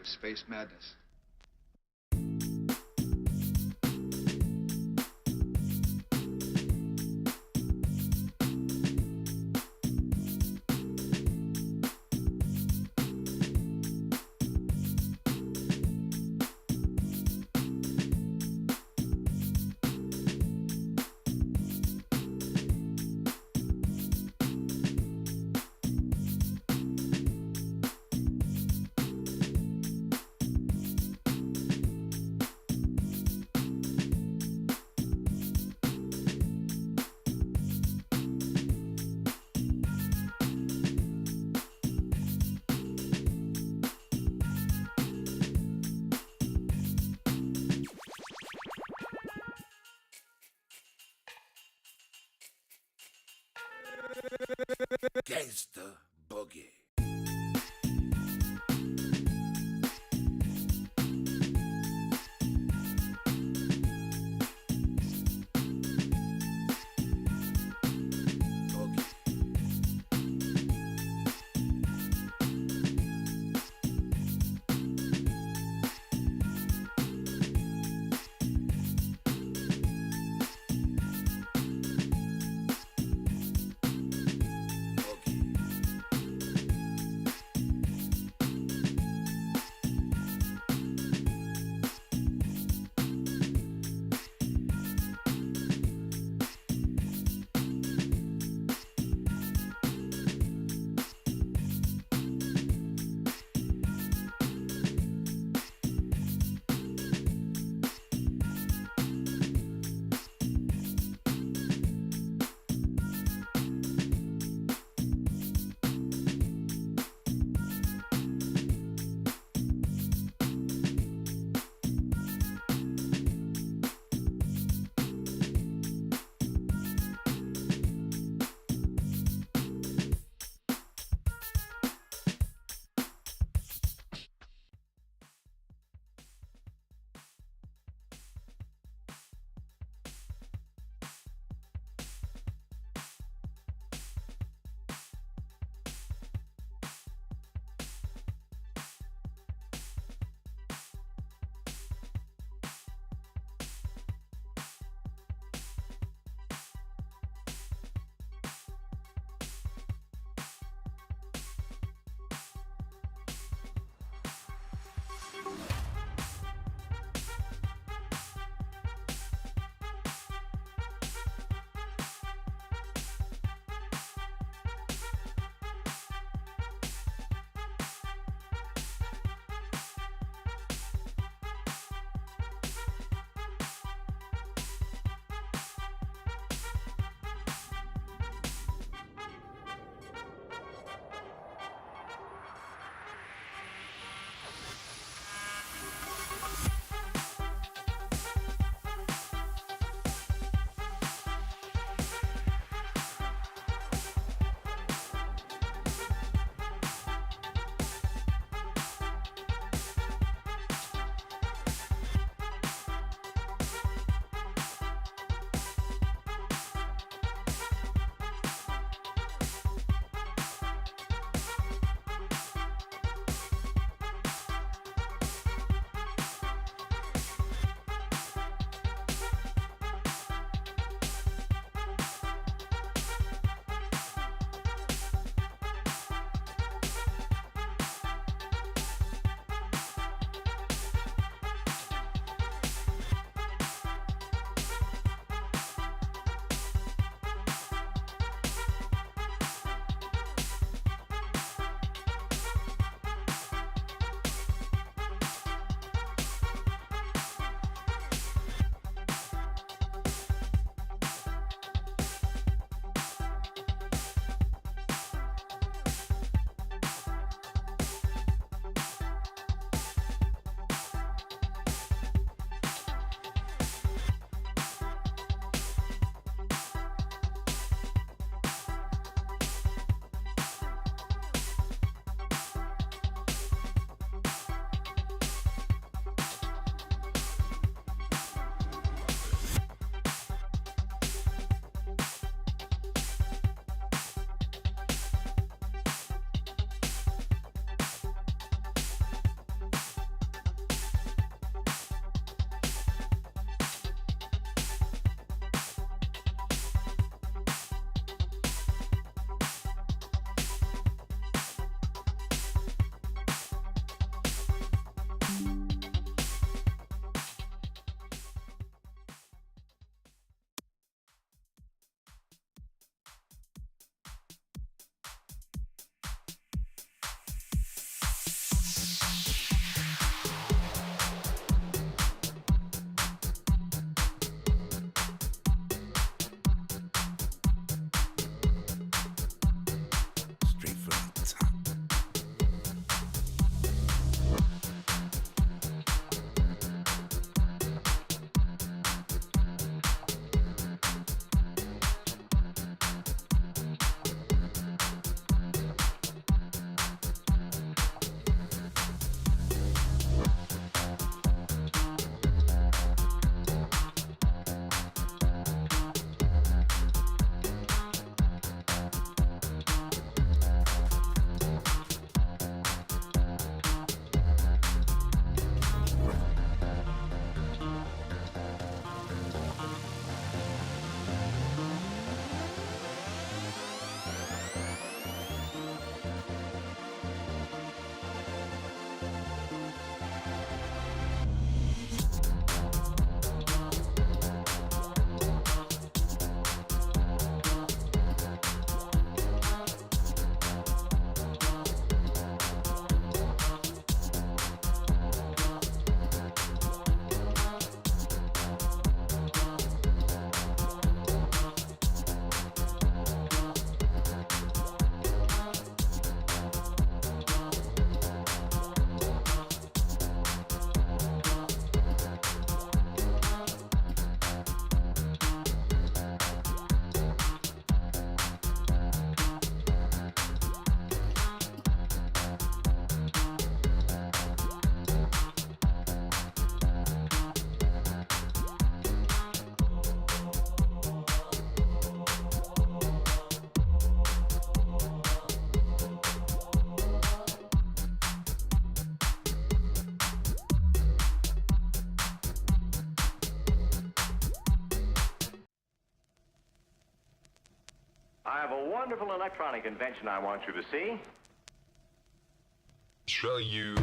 space madness. Gangsta Boogie. I have a wonderful electronic invention I want you to see. Show you.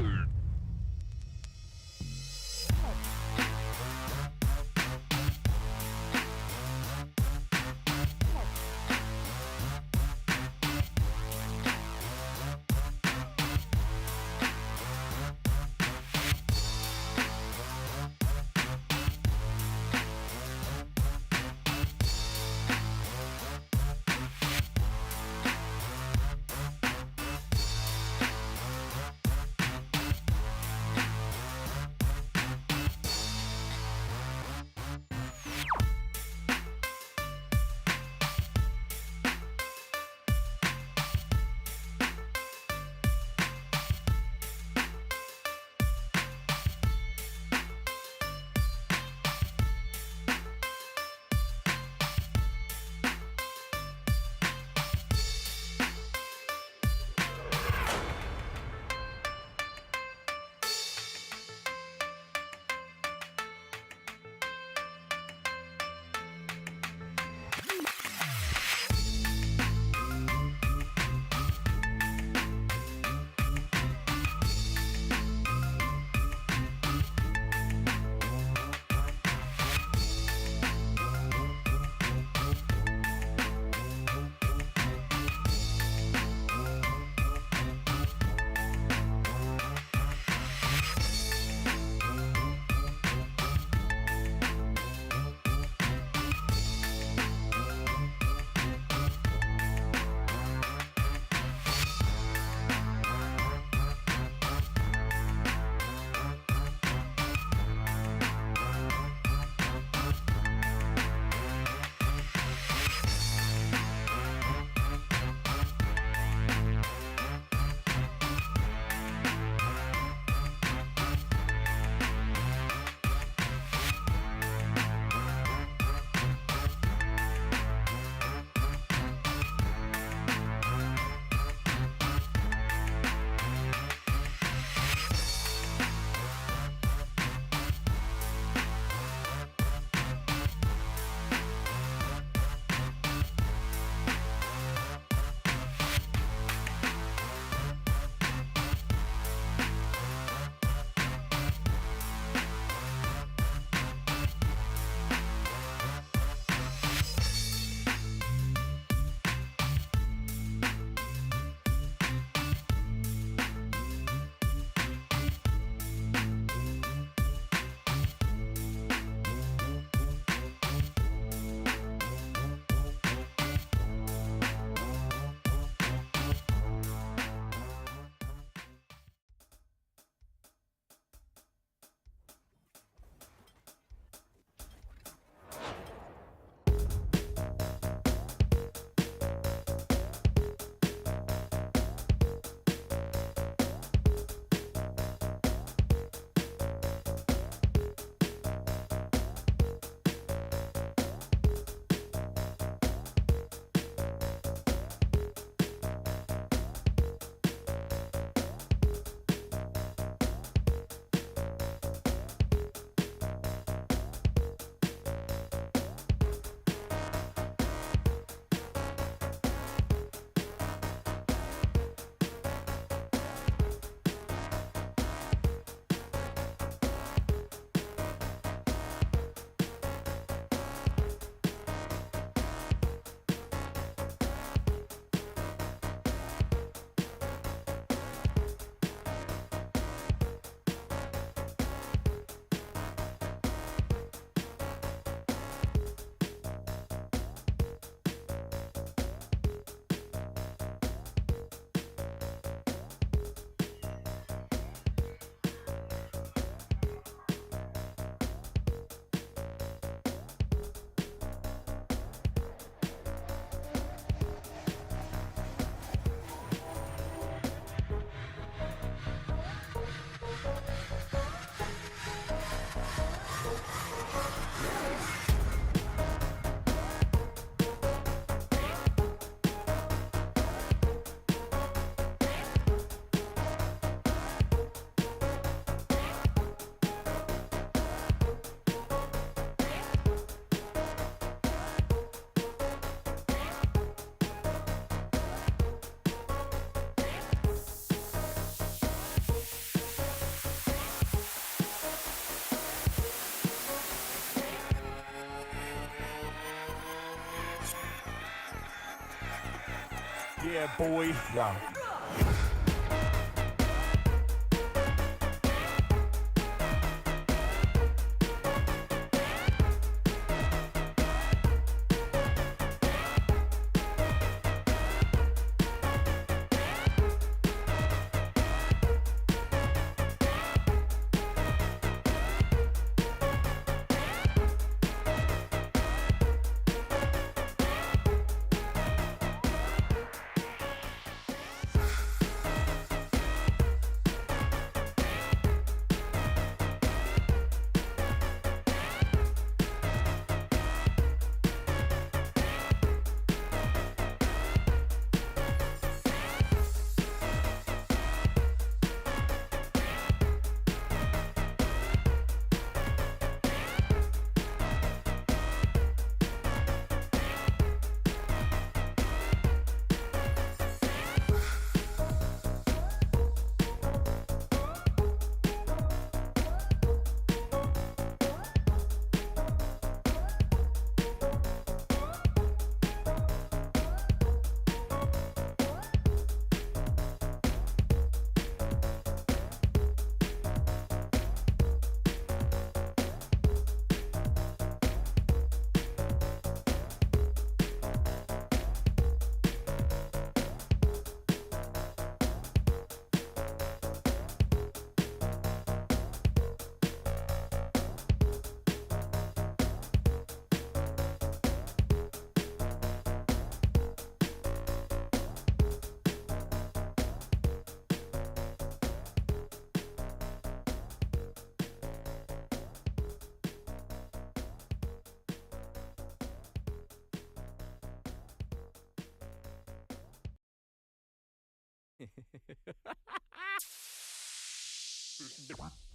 Yeah, boy. Yeah.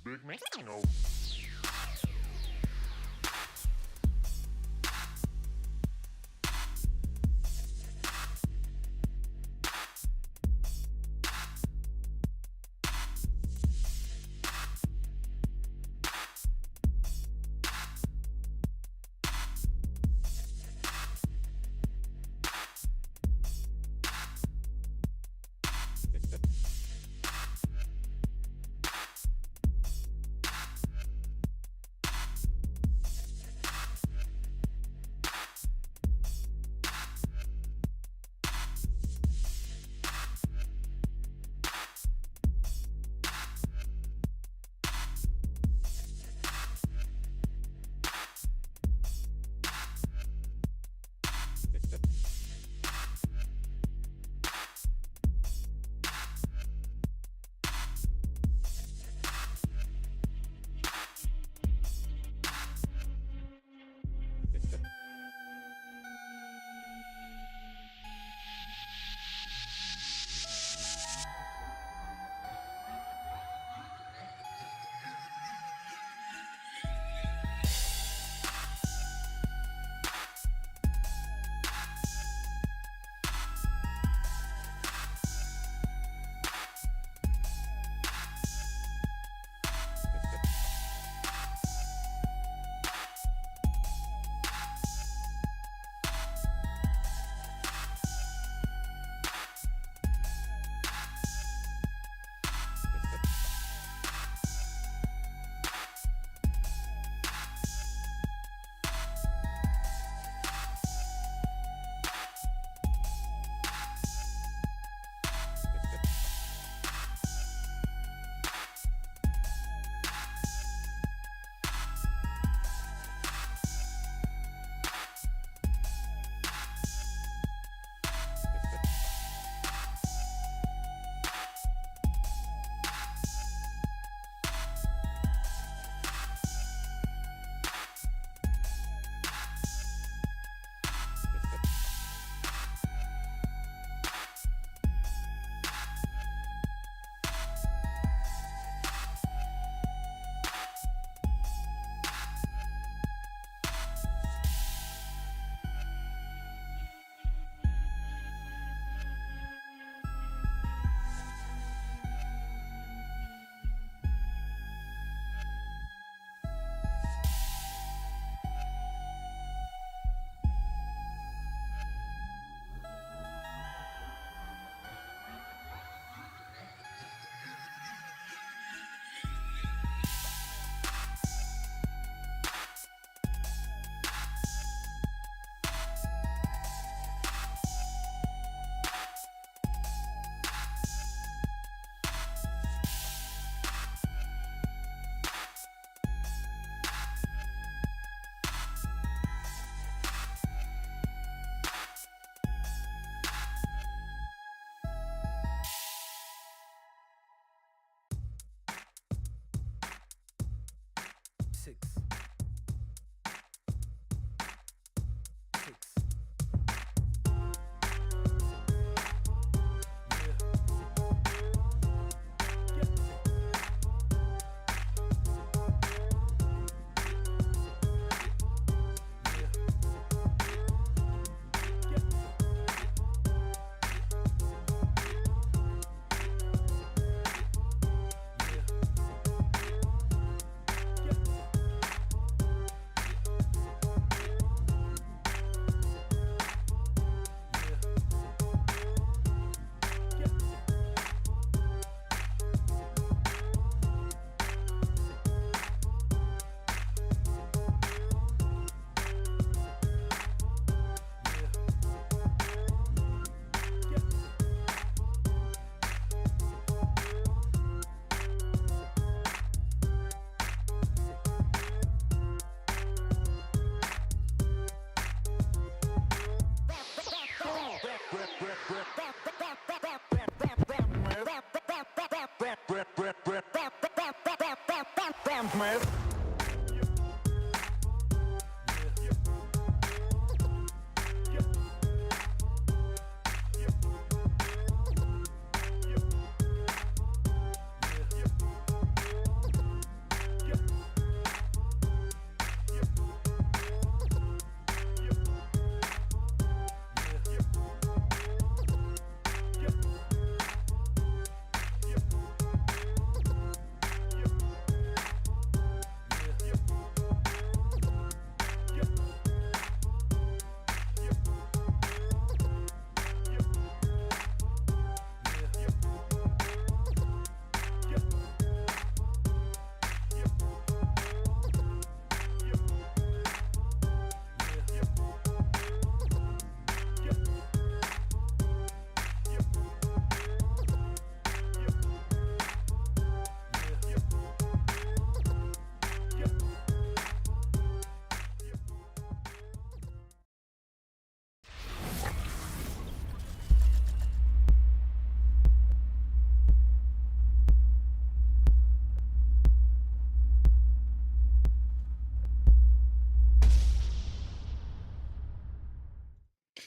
Big man. No.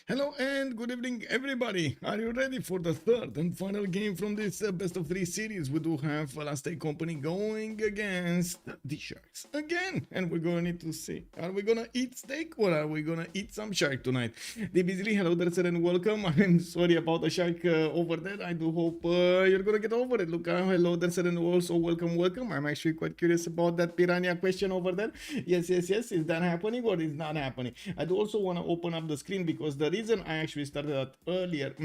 Hello and good evening, everybody. Are you ready for the third and final game from this best of three series? We do have Last Day Company going against the Sharks again, and we're gonna need to see, are we gonna eat steak or are we gonna eat some shark tonight? Beasley, hello there, sir, and welcome. I'm sorry about the shark over there. I do hope you're gonna get over it. Look, hello there, sir, and also welcome. I'm actually quite curious about that piranha question over there. Yes. Is that happening or is not happening? I do also want to open up the screen because the reason I actually started up earlier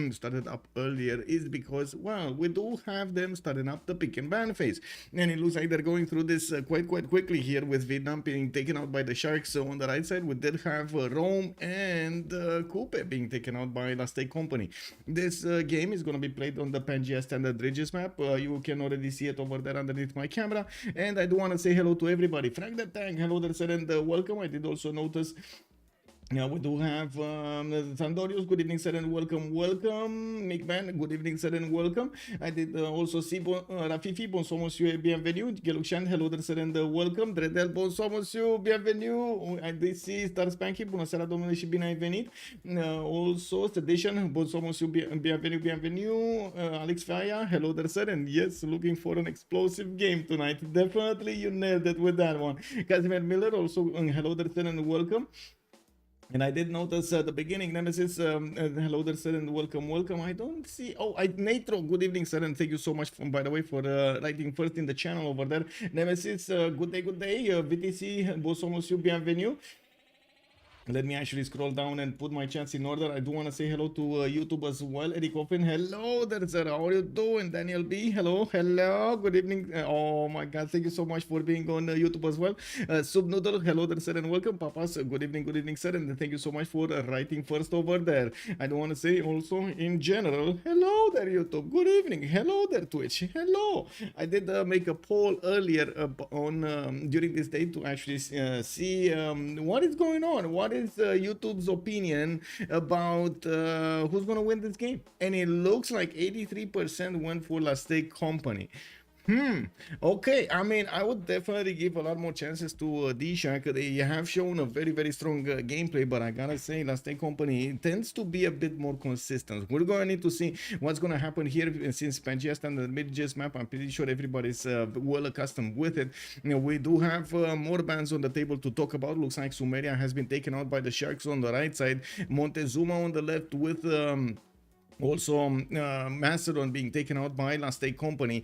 is because, well, we do have them starting up the pick and ban phase, and it looks like they're going through this quite quickly here, with Vietnam being taken out by the Sharks. So on the right side we did have Rome and Coupe being taken out by Last Day Company. This game is going to be played on the Pangea standard ridges map. You can already see it over there underneath my camera, and I do want to say hello to everybody. Frank the Tank, hello there, sir, and welcome. I did also notice we do have Sandorius, good evening, sir, and welcome. Mick Man, good evening, sir, and welcome. I did also see Rafifi, bonsoir monsieur, bienvenue. Gelukshan, hello there, sir, and welcome. Dredel, bonsoir monsieur, bienvenue. I did see Star Spanky, bună seara domnule și bine ai venit. Also Sedition, bonsoir monsieur, bienvenue. Alex Faya, hello there, sir, and yes, looking for an explosive game tonight. Definitely you nailed it with that one. Casimir Miller, also hello there, sir, and welcome. And I did notice at the beginning, Nemesis, hello there, sir, and welcome. I don't see, Natro, good evening, sir, and thank you so much, by the way, for writing first in the channel over there. Nemesis, good day, VTC, bonsoir, monsieur, bienvenue. Let me actually scroll down and put my chats in order. I do want to say hello to YouTube as well. Eddie Coffin, hello there, sir. How are you doing? Daniel B, hello. Good evening. Oh my God, thank you so much for being on YouTube as well. Subnoodle, hello there, sir, and welcome. Papas, good evening, sir, and thank you so much for writing first over there. I do want to say also in general, hello there, YouTube. Good evening. Hello there, Twitch. Hello. I did make a poll earlier on during this day to actually see what is going on. What is YouTube's opinion about who's gonna win this game, and it looks like 83% went for Last Day Company. Okay, I mean, I would definitely give a lot more chances to DShark. They have shown a very strong gameplay, but I gotta say, Last Day Company tends to be a bit more consistent. We're gonna need to see what's gonna happen here, since Pangea standard mid-jazz map, I'm pretty sure everybody's well accustomed with it. You know, we do have more bans on the table to talk about. Looks like Sumeria has been taken out by the Sharks on the right side, Montezuma on the left, with also Macedon being taken out by Last Day Company.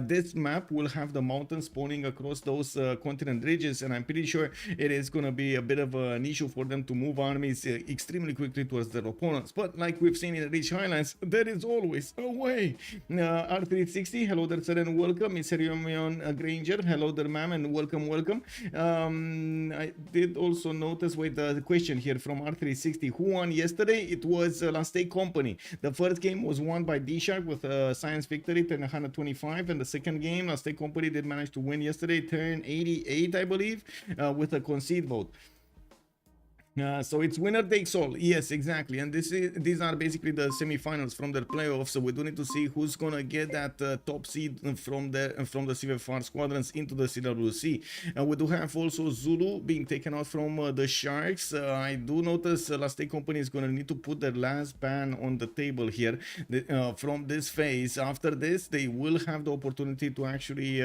This map will have the mountains spawning across those continent ridges, and I'm pretty sure it is going to be a bit of an issue for them to move armies extremely quickly towards their opponents. But like we've seen in the Rich Highlands, there is always a way. R360, hello there, sir, and welcome. Iseriumion Granger, hello there, ma'am, and welcome. I did also notice with the question here from R360, who won yesterday? It was Last Day Company. The first game was won by DShark with a science victory, turn 125, and the second game, Last Day Company did manage to win yesterday, turn 88, I believe, with a concede vote. So it's winner takes all. Yes, exactly. And these are basically the semifinals from their playoffs. So we do need to see who's gonna get that top seed from the CivFR Squadrons into the CWC. We do have also Zulu being taken out from the Sharks. I do notice Last Day Company is gonna need to put their last ban on the table here from this phase. After this, they will have the opportunity to actually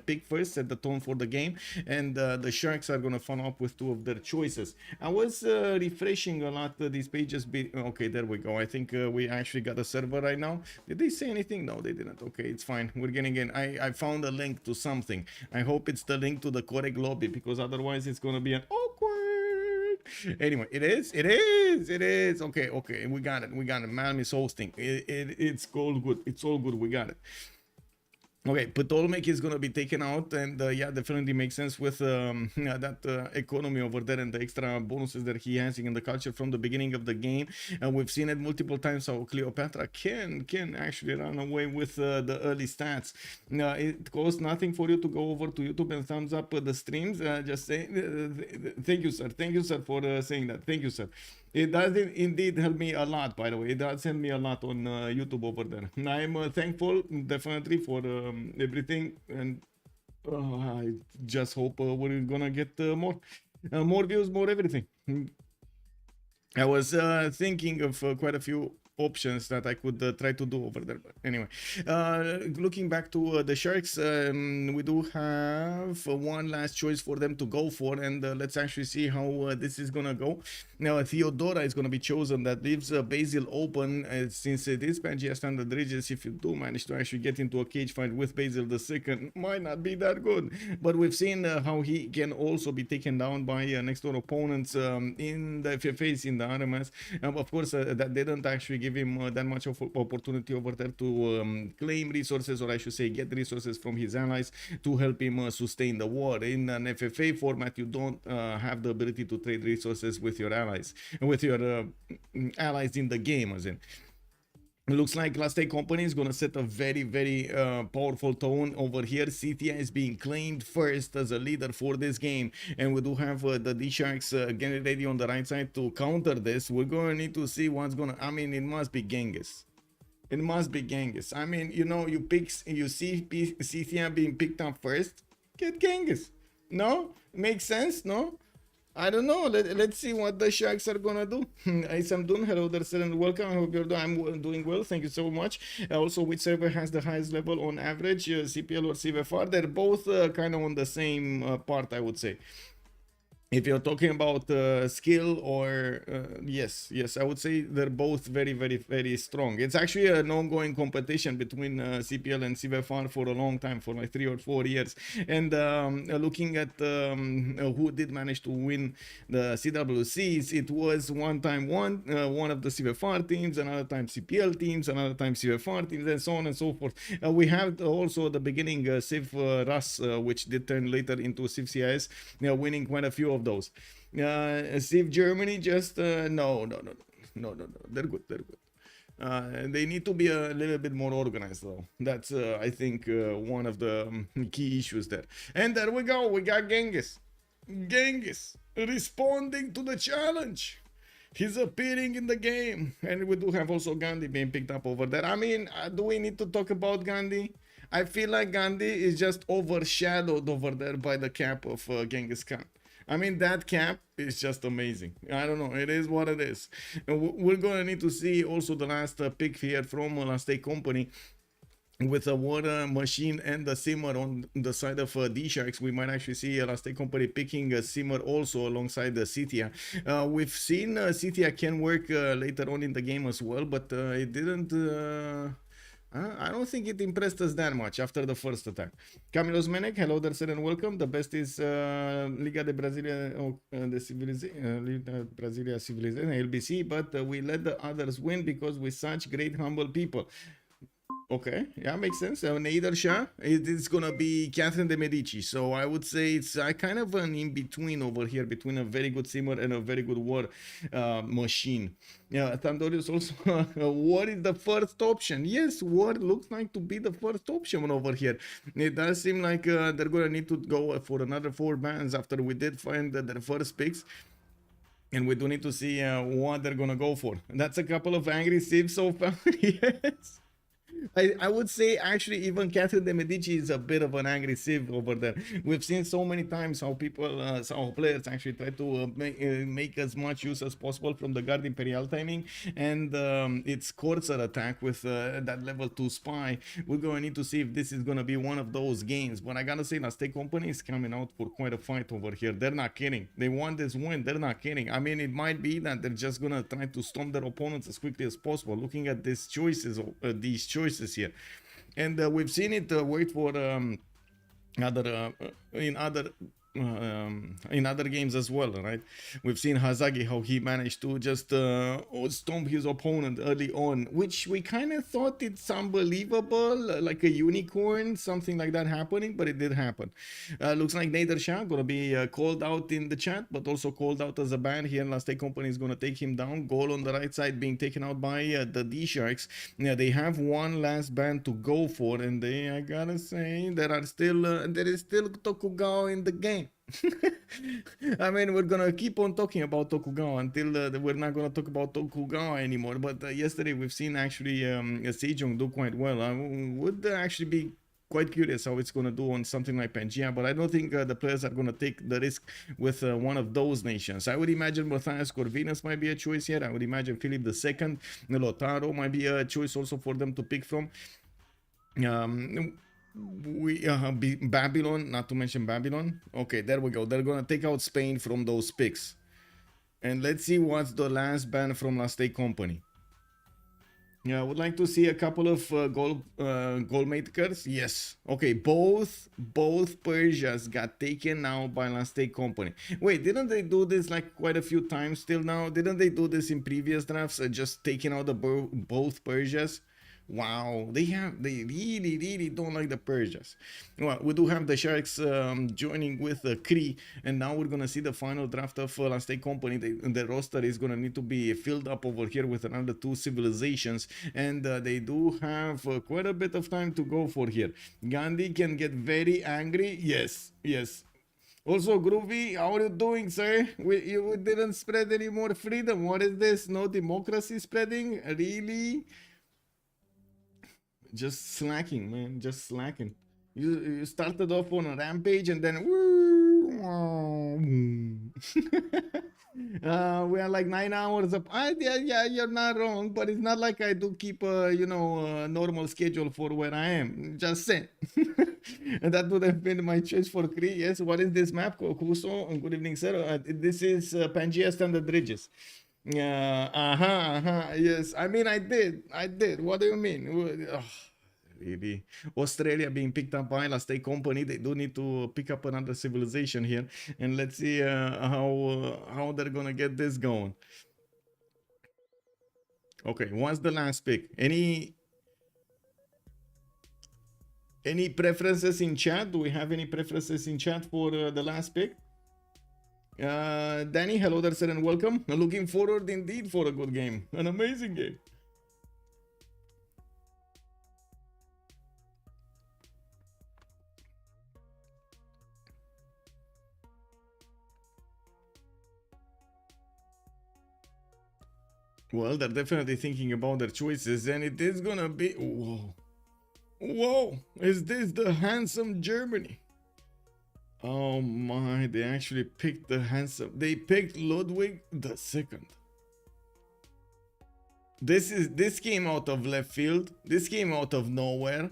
pick first, set the tone for the game, and the Sharks are gonna follow up with two of their choices. I was refreshing a lot these pages. Okay, there we go. I think we actually got a server right now. Did they say anything? No, they didn't. Okay, it's fine. We're getting in. I found a link to something. I hope it's the link to the correct lobby, because otherwise it's gonna be an awkward. Anyway, it is. Okay, we got it. Malm is hosting. It's all good. It's all good. We got it. Okay, Ptolemy is going to be taken out, and yeah, definitely makes sense with that economy over there and the extra bonuses that he has in the culture from the beginning of the game. And we've seen it multiple times how Cleopatra can actually run away with the early stats. It costs nothing for you to go over to YouTube and thumbs up the streams. Just say thank you, sir, for saying that. Thank you, sir. It does indeed help me a lot, by the way. It does help me a lot on YouTube over there. I'm thankful, definitely, for everything. And I just hope we're gonna get more views, more everything. I was thinking of quite a few options that I could try to do over there, but anyway, looking back to the Sharks, we do have one last choice for them to go for, and let's actually see how this is gonna go. Now Theodora is gonna be chosen. That leaves Basil open, since it is Pangea standard regions. If you do manage to actually get into a cage fight with Basil the second, might not be that good, but we've seen how he can also be taken down by next door opponents in the FFAs, in the RMS. Of course, that didn't actually give him that much of opportunity over there to claim resources, or I should say get resources from his allies to help him sustain the war. In an FFA format, you don't have the ability to trade resources with your allies, allies in the game, as in. It looks like Last Day Company is going to set a very, very powerful tone over here. CTI is being claimed first as a leader for this game. And we do have the DSharks getting ready on the right side to counter this. We're going to need to see what's going to... I mean, it must be Genghis. It must be Genghis. I mean, you know, you see CTI being picked up first. Get Genghis. No? Makes sense, no? I don't know. Let's see what the Sharks are gonna do. Isam Dun, hello there, sir, and welcome. I hope I'm doing well. Thank you so much. Also, which server has the highest level on average, CPL or CivFR? They're both kind of on the same part, I would say. If you're talking about skill or yes, I would say they're both very, very, very strong. It's actually an ongoing competition between CPL and CivFR for a long time, for like 3 or 4 years. And looking at who did manage to win the CWCs, it was one of the CivFR teams, another time CPL teams, another time CivFR teams, and so on and so forth. We have also the beginning Civ6, which did turn later into CivCIS, winning quite a few of those. Civ Germany, just no, they're good. They need to be a little bit more organized, though. That's I think one of the key issues there. And there we go, we got Genghis responding to the challenge. He's appearing in the game. And we do have also Gandhi being picked up over there. I mean, do we need to talk about Gandhi? I feel like Gandhi is just overshadowed over there by the cap of Genghis Khan. I mean, that cap is just amazing. I don't know. It is what it is. And we're going to need to see also the last pick here from Last Day Company. With a water machine and the simmer on the side of DSharks, we might actually see Last Day Company picking a simmer also alongside the Citia. We've seen Citia can work later on in the game as well, but it didn't... I don't think it impressed us that much after the first attack. Camilos Menek, hello there, sir, and welcome. The best is Liga de Brasilia, the Brasilia Civilization, LBC, but we let the others win because we're such great, humble people. Okay, yeah, makes sense. Neither Shah, it's gonna be Catherine de Medici. So I would say it's kind of an in-between over here, between a very good simmer and a very good war machine. Yeah, Tandorius also, war is the first option. Yes, war looks like to be the first option over here. It does seem like they're gonna need to go for another 4 bans after we did find their first picks. And we do need to see what they're gonna go for. That's a couple of angry Civs so far. Yes. I would say actually even Catherine de Medici is a bit of an angry Civ over there. We've seen so many times how people, how players actually try to make as much use as possible from the Guard Imperial timing, and its Courser attack with that level 2 spy. We're going to need to see if this is going to be one of those games. But I gotta say, La State Company is coming out for quite a fight over here. They're not kidding. They want this win. They're not kidding. I mean, it might be that they're just going to try to stomp their opponents as quickly as possible. Looking at these choices here, and we've seen it wait for in other games as well, right? We've seen Hazagi, how he managed to just stomp his opponent early on, which we kind of thought it's unbelievable, like a unicorn, something like that happening, but it did happen. Looks like DShark gonna be called out in the chat, but also called out as a ban here. La State Company is gonna take him down. Goal on the right side being taken out by the DSharks. Yeah, they have one last ban to go for, and I gotta say, there is still Tokugawa in the game. I mean, we're gonna keep on talking about Tokugawa until we're not gonna talk about Tokugawa anymore. But yesterday we've seen actually Sejong do quite well. I would actually be quite curious how it's gonna do on something like Pangea, but I don't think the players are gonna take the risk with one of those nations. I would imagine Matthias Corvinus might be a choice here. I would imagine Philip II, Lotaro might be a choice also for them to pick from. Babylon, not to mention Babylon. Okay, there we go. They're gonna take out Spain from those picks, and let's see what's the last ban from La State Company. Yeah, I would like to see a couple of goal makers. Yes. Okay, both Persias got taken now by La State Company. Wait, didn't they do this like quite a few times still now? Didn't they do this in previous drafts? Just taking out the both Persias? Wow, they really don't like the Persians. Well, we do have the Sharks joining with Kree, and now we're gonna see the final draft of La State Company. The roster is gonna need to be filled up over here with another 2 civilizations, and they do have quite a bit of time to go for here. Gandhi can get very angry. Yes. Also, Groovy, how are you doing, sir? You didn't spread any more freedom. What is this? No democracy spreading? Really? Just slacking, man. Just slacking. You started off on a rampage and then we are like 9 hours up. Yeah, you're not wrong, but it's not like I do keep a normal schedule for where I am. Just saying. And that would have been my choice for Kree. Yes, what is this map? Kuso, good evening, sir. This is Pangea Standard Bridges. Yes, I mean, I did. What do you mean? Really? Australia being picked up by La State Company. They do need to pick up another civilization here, and let's see how they're gonna get this going. Okay, what's the last pick? Any preferences in chat? Do we have any preferences in chat for the last pick? Danny, hello there, sir, and welcome. Looking forward indeed for a good game, an amazing game. Well, they're definitely thinking about their choices, and it is gonna be... Whoa, is this the handsome Germany? Oh my, they actually picked the handsome. They picked Ludwig II. This came out of left field. This came out of nowhere.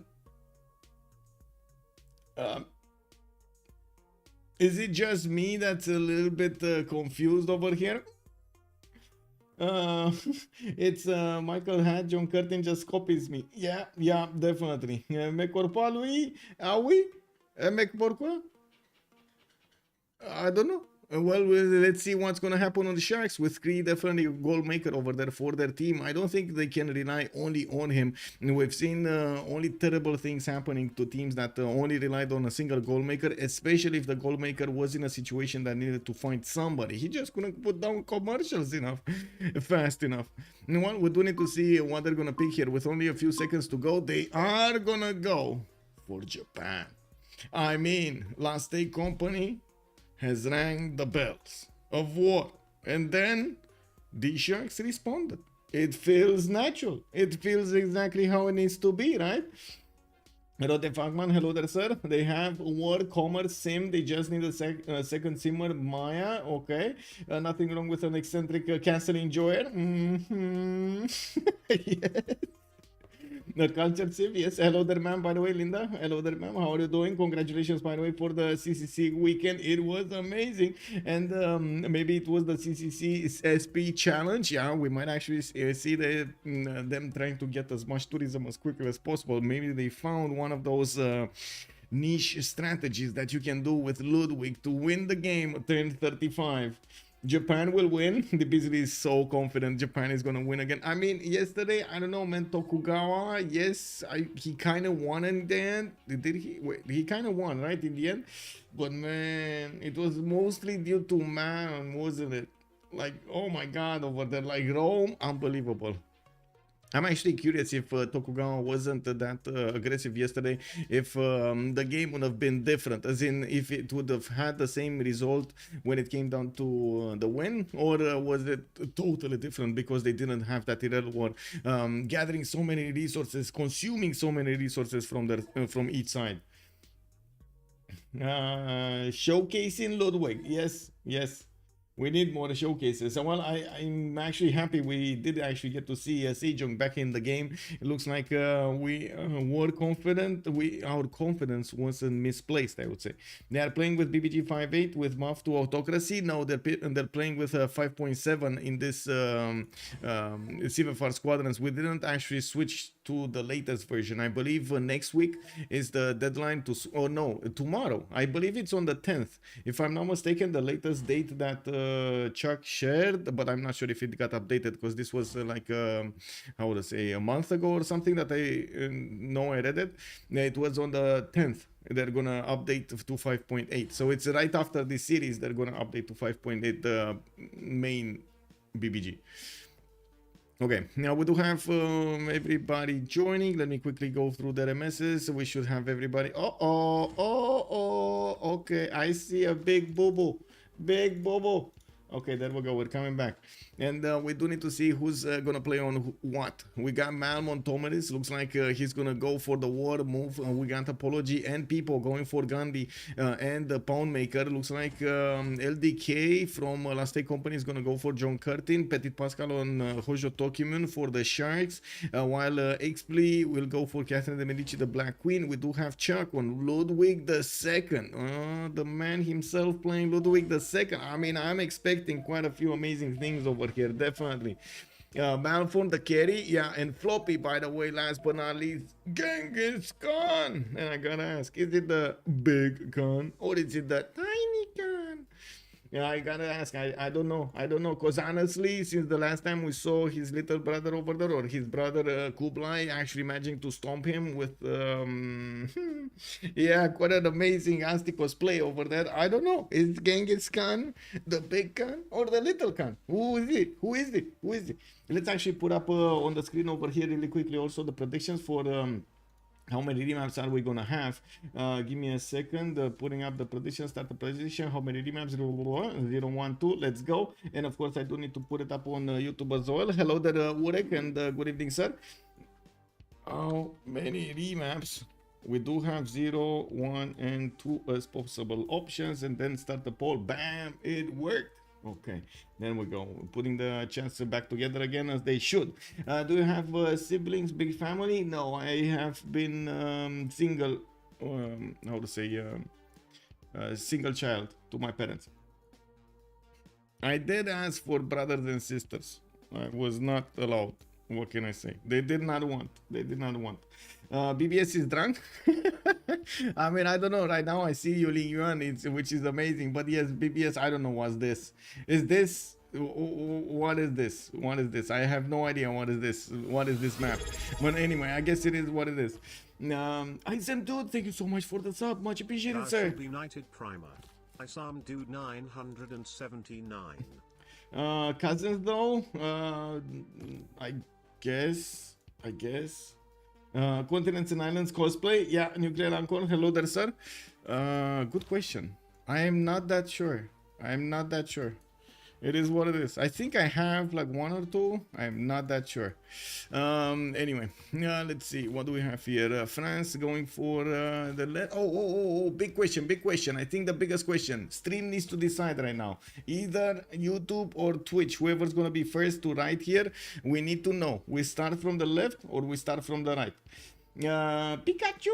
Is it just me that's a little bit confused over here? It's Michael Hat, John Curtin just copies me. Yeah, definitely. Mais pourquoi lui? Ah oui? Mais pourquoi? I don't know. Well, let's see what's going to happen on the Sharks with Kree, definitely a goal maker over there for their team. I don't think they can rely only on him. We've seen only terrible things happening to teams that only relied on a single goal maker, especially if the goal maker was in a situation that needed to find somebody. He just couldn't put down commercials fast enough. Well, we do need to see what they're going to pick here. With only a few seconds to go, they are going to go for Japan. I mean, La State Company has rang the bells of war. And then DSharks responded. It feels natural. It feels exactly how it needs to be, right? Hello there, Fagman. Hello there, sir. They have War Commerce Sim. They just need a second simmer, Maya. Okay. Nothing wrong with an eccentric castle enjoyer. Yes. The culture Civ, yes. Hello there, ma'am. By the way, Linda. Hello there, ma'am. How are you doing? Congratulations, by the way, for the CCC weekend. It was amazing, and maybe it was the CCC SP challenge. Yeah, we might actually see them trying to get as much tourism as quickly as possible. Maybe they found one of those niche strategies that you can do with Ludwig to win the game. Turn 35. Japan will win. The Beasley is so confident Japan is gonna win again. I mean, yesterday, I don't know, man. Tokugawa, yes, he kind of won in the end. Did he? Wait, he kind of won, right, in the end? But man, it was mostly due to man, wasn't it? Like, oh my God, over there, like Rome, unbelievable. I'm actually curious if Tokugawa wasn't that aggressive yesterday, if the game would have been different, as in if it would have had the same result when it came down to the win, or was it totally different because they didn't have that irregular war, gathering so many resources, consuming so many resources from each side. Showcasing Ludwig, yes. We need more showcases. Well, I'm actually happy we did actually get to see Sejong back in the game. It looks like we were confident. Our confidence wasn't misplaced, I would say. They are playing with BBG 5.8 with Muff to Autocracy. Now they're playing with 5.7 in this CivFR Squadrons. We didn't actually switch to the latest version. I believe next week is the deadline to, or no, tomorrow. I believe it's on the 10th. If I'm not mistaken, the latest date that Chuck shared, but I'm not sure if it got updated because this was like, how would I say, a month ago or something that I know I read it. It was on the 10th. They're gonna update to 5.8. So it's right after this series, they're gonna update to 5.8, the main BBG. Okay, now we do have everybody joining. Let me quickly go through the MSs. We should have everybody. Okay, I see a big boo-boo. Big boo-boo. Okay, there we go. We're coming back. And we do need to see who's going to play on what. We got Malmon Tomaris. Looks like he's going to go for the war move. We got Apology and People going for Gandhi and the Pound Maker. Looks like LDK from Last Day Company is going to go for John Curtin. Petit Pascal on Hojo Tokimun for the Sharks. While Expley will go for Catherine de Medici, the Black Queen. We do have Chuck on Ludwig II. The man himself playing Ludwig II. I mean, I'm expecting quite a few amazing things over here, definitely. Malform the carry, yeah, and Floppy, by the way, last but not least, Genghis Khan. And I gotta ask, is it the big Khan or is it the tiny Khan? Yeah, I gotta ask. I don't know. Because honestly, since the last time we saw his little brother over there, or his brother Kublai, actually managing to stomp him with, yeah, quite an amazing Aztecos play over there. I don't know. Is Genghis Khan the big Khan or the little Khan? Who is it? Let's actually put up on the screen over here really quickly also the predictions for how many remaps are we gonna have? Give me a second. Putting up the prediction, start the prediction. How many remaps? 0, 1, 2. Let's go. And of course, I do need to put it up on YouTube as well. Hello there, Urek, and good evening, sir. How many remaps? We do have 0, 1, and 2 as possible options, and then start the poll. Bam! It worked. Okay, then we go. Putting the chats back together again as they should. Do you have siblings, big family? No, I have been single, how to say, single child to my parents. I did ask for brothers and sisters. I was not allowed. What can I say? They did not want. BBS is drunk. I mean, I don't know. Right now, I see you, Ling Yuan, which is amazing. But yes, BBS, I don't know what's this. Is this? What is this? I have no idea what is this. What is this map? But anyway, I guess it is what it is. Isam Dude, thank you so much for the sub. Much appreciated, sir. United Primer. Isam Dude 979. Cousins though, I guess. Continents and Islands cosplay, yeah. Nuclear Anchor, hello there, sir. Good question. I am not that sure. It is what it is. I think I have like one or two. I'm not that sure. Anyway, let's see. What do we have here? France going for the big question, big question. I think the biggest question. Stream needs to decide right now. Either YouTube or Twitch, whoever's gonna be first to write here. We need to know. We start from the left or we start from the right. Pikachu!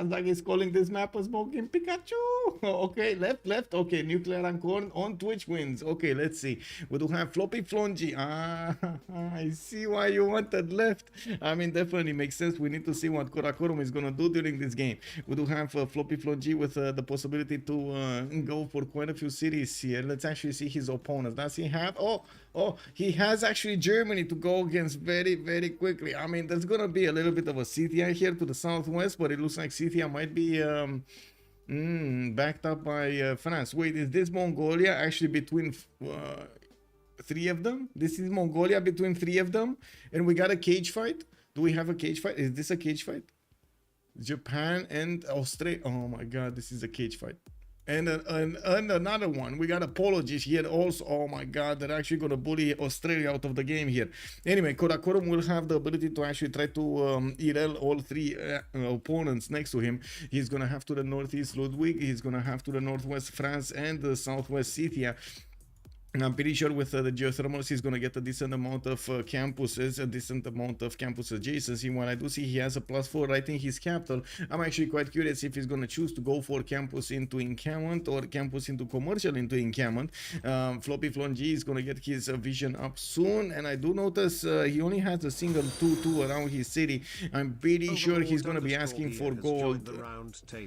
Like he's calling this map a smoking Pikachu. Okay, left. Okay, Nuclear Ancorn on Twitch wins. Okay, let's see. We do have Floppy Flongy. I see why you wanted left. I mean, definitely makes sense. We need to see what Korakorum is gonna do during this game. We do have Floppy Flongy with the possibility to go for quite a few cities here. Let's actually see his opponents. Does he have? Oh, he has actually Germany to go against very, very quickly. I mean, there's gonna be a little bit of a Scythia here to the southwest, but it looks like Scythia might be backed up by France. Wait, is this Mongolia actually between three of them? This is Mongolia between three of them, and we got a cage fight. Do we have a cage fight? Is this a cage fight? Japan and Australia. Oh my God, this is a cage fight. And another one. We got apologies here also. Oh my God, they're actually going to bully Australia out of the game here. Anyway, Korakorum will have the ability to actually try to ERL all three opponents next to him. He's going to have to the northeast Ludwig. He's going to have to the northwest France and the southwest Scythia. And I'm pretty sure with the geothermals, he's going to get a decent amount of campuses, a decent amount of campus adjacency. When I do see he has a +4 right in his capital, I'm actually quite curious if he's going to choose to go for campus into encampment or campus into commercial into encampment. Floppy Flongy is going to get his vision up soon. And I do notice he only has a single 2-2 around his city. I'm pretty sure he's going to be asking for gold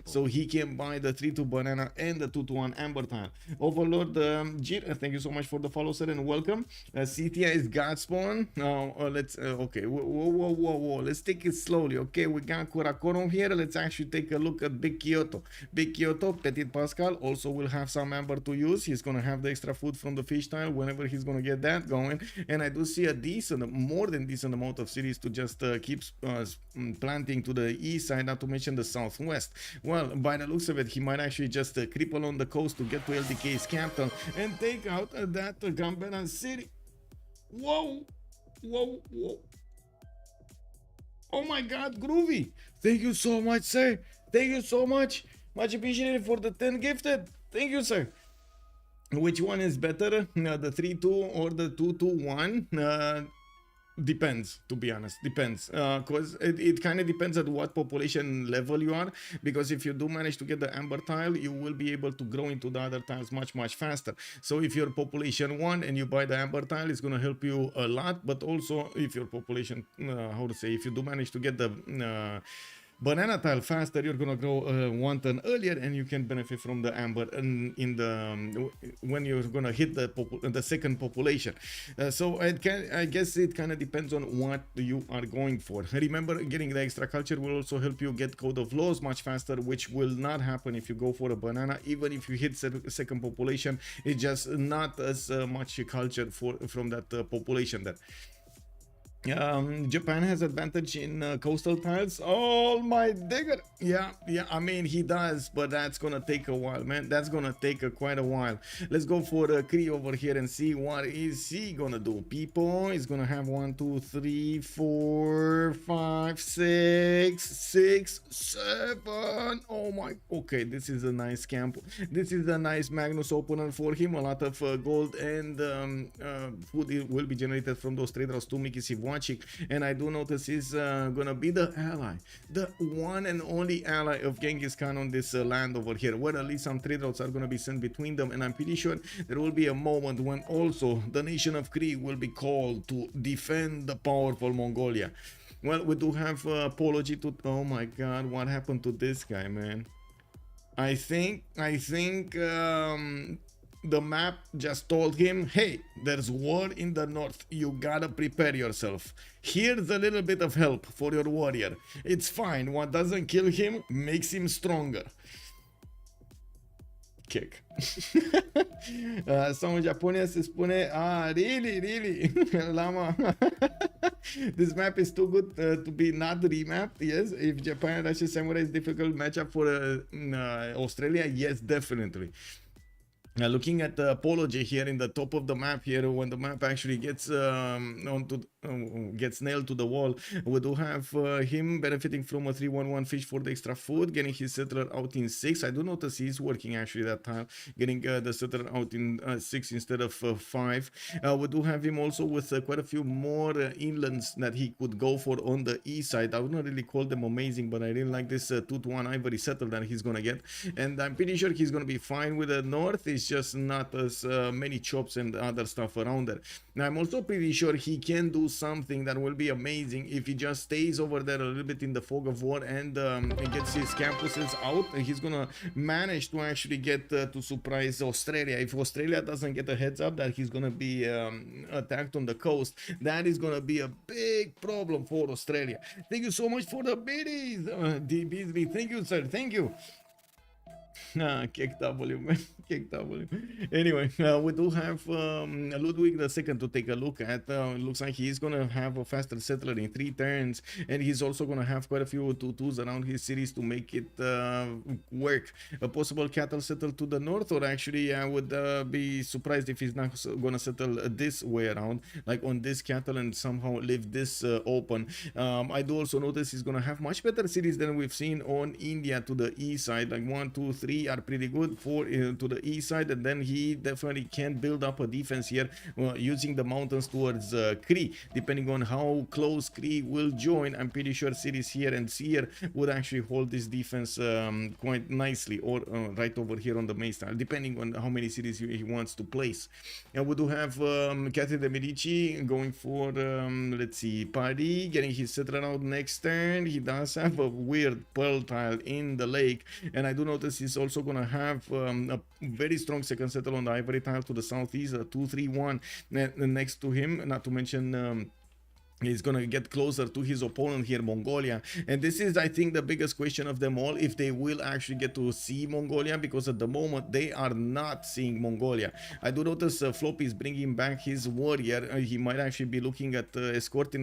so he can buy the 3-2 banana and the 2-1 amber tile. Overlord Jir, thank you so much for the follow, sir, and welcome. Scythia is Godspawn. Now let's okay, whoa, let's take it slowly. Okay, we got Korakorum here. Let's actually take a look at Big Kyoto. Petit Pascal also will have some amber to use. He's gonna have the extra food from the fish tile whenever he's gonna get that going. And I do see a decent, more than decent amount of cities to just keep planting to the east side, not to mention the southwest. Well, by the looks of it, he might actually just creep along the coast to get to LDK's capital and take out that Gambela city. Whoa. Oh my God, groovy. Thank you so much, sir. Thank you so much. Much appreciated for the 10 gifted. Thank you, sir. Which one is better, the 3-2 or the 2-2-1? Depends, to be honest. Depends, because it kind of depends at what population level you are, because if you do manage to get the amber tile, you will be able to grow into the other tiles much faster. So if you're population 1 and you buy the amber tile, it's going to help you a lot. But also if your population if you do manage to get the banana tile faster, you're gonna grow 1 turn earlier, and you can benefit from the amber in the when you're gonna hit the second population. So I guess it kind of depends on what you are going for. Remember, getting the extra culture will also help you get code of laws much faster, which will not happen if you go for a banana. Even if you hit second population, it's just not as much culture from that population there. Japan has advantage in coastal tiles. Oh my digger. Yeah, I mean he does, but that's gonna take a while, man. That's gonna take quite a while. Let's go for Kree over here and see what is he gonna do. People is gonna have 1 2 3 4 5 6 7. Oh my. Okay, this is a nice camp. This is a nice Magnus opener for him. A lot of gold and food will be generated from those trade routes to Mickey Civ6. And I do notice he's gonna be the ally, the one and only ally of Genghis Khan on this land over here, where at least some trade routes are gonna be sent between them. And I'm pretty sure there will be a moment when also the nation of Kree will be called to defend the powerful Mongolia. Well, we do have apology to. Oh my God, what happened to this guy, man? I think the map just told him, hey, there's war in the north, you gotta prepare yourself. Here's a little bit of help for your warrior. It's fine, what doesn't kill him makes him stronger. Kick. Sau în Japonia se spune, really, Lama. This map is too good to be not remapped. Yes, if Japan and Russia Samurai is difficult matchup for Australia, yes, definitely. Looking at the apology here in the top of the map here, when the map actually gets gets nailed to the wall, we do have him benefiting from a 311 fish for the extra food, getting his settler out in 6. I do notice he's working actually that time, getting the settler out in 6 instead of 5. We do have him also with quite a few more inlands that he could go for on the east side. I would not really call them amazing, but I really like this 2-to-1 ivory settle that he's gonna get, and I'm pretty sure he's gonna be fine with the north. It's just not as many chops and other stuff around there. Now I'm also pretty sure he can do something that will be amazing if he just stays over there a little bit in the fog of war and gets his campuses out. He's gonna manage to actually get to surprise Australia. If Australia doesn't get a heads up that he's gonna be attacked on the coast, that is gonna be a big problem for Australia. Thank you so much for the biddies, DBSB. Thank you, sir. Thank you. Kick W, man. Kick W. Anyway, we do have Ludwig II to take a look at. Looks like he's gonna have a faster settler in 3 turns, and he's also gonna have quite a few 2-2s around his cities to make it work. A possible cattle settle to the north, or actually I would be surprised if he's not gonna settle this way around, like on this cattle, and somehow leave this open. I do also notice he's gonna have much better cities than we've seen on India to the east side, like 1, 2, 3 are pretty good, 4 to the east side, and then he definitely can build up a defense here using the mountains towards Cree. Depending on how close Cree will join, I'm pretty sure cities here and here would actually hold this defense quite nicely, or right over here on the main style, depending on how many cities he wants to place. And we do have Catherine de Medici going for let's see, Paris, getting his settler out next turn. He does have a weird pearl tile in the lake, and I do notice he's also gonna have a very strong second settle on the ivory tile to the southeast, a 2-3-1 next to him, not to mention he's gonna get closer to his opponent here, Mongolia. And this is, I think, the biggest question of them all, if they will actually get to see Mongolia, because at the moment they are not seeing Mongolia. I do notice Floppy is bringing back his warrior. He might actually be looking at escorting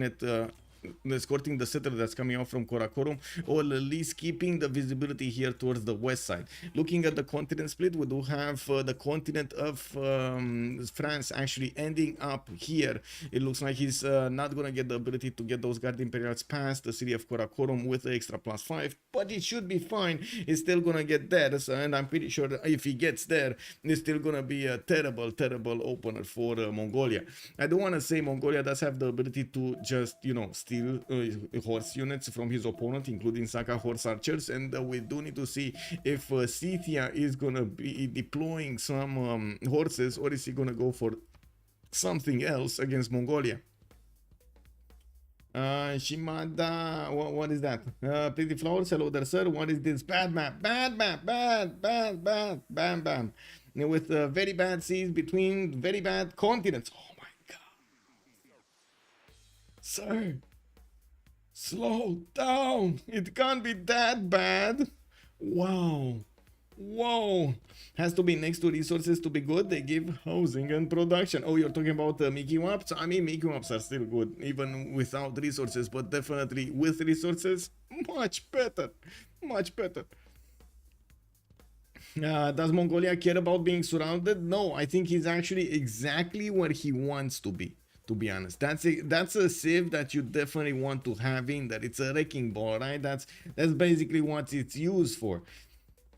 the settler that's coming out from Karakorum, or at least keeping the visibility here towards the west side. Looking at the continent split, we do have the continent of France actually ending up here. It looks like he's not gonna get the ability to get those Guard Imperials past the city of Karakorum with the extra +5, but it should be fine. He's still gonna get there, and I'm pretty sure that if he gets there, it's still gonna be a terrible opener for Mongolia. I don't want to say Mongolia does have the ability to just, you know, steal horse units from his opponent, including Saka horse archers, and we do need to see if Scythia is gonna be deploying some horses, or is he gonna go for something else against Mongolia. Shimada, what is that? Pretty flowers, hello there, sir. What is this? Bad map, bad, bam. With very bad seas between very bad continents. Oh my god. Sir, slow down. It can't be that bad. Wow. Whoa. Has to be next to resources to be good. They give housing and production. Oh, you're talking about Mickey Waps? I mean, Mickey Waps are still good, even without resources, but definitely with resources, much better. Much better. Does Mongolia care about being surrounded? No, I think he's actually exactly where he wants to be honest. That's a civ that you definitely want to have in there. It's a wrecking ball, right? That's basically what it's used for.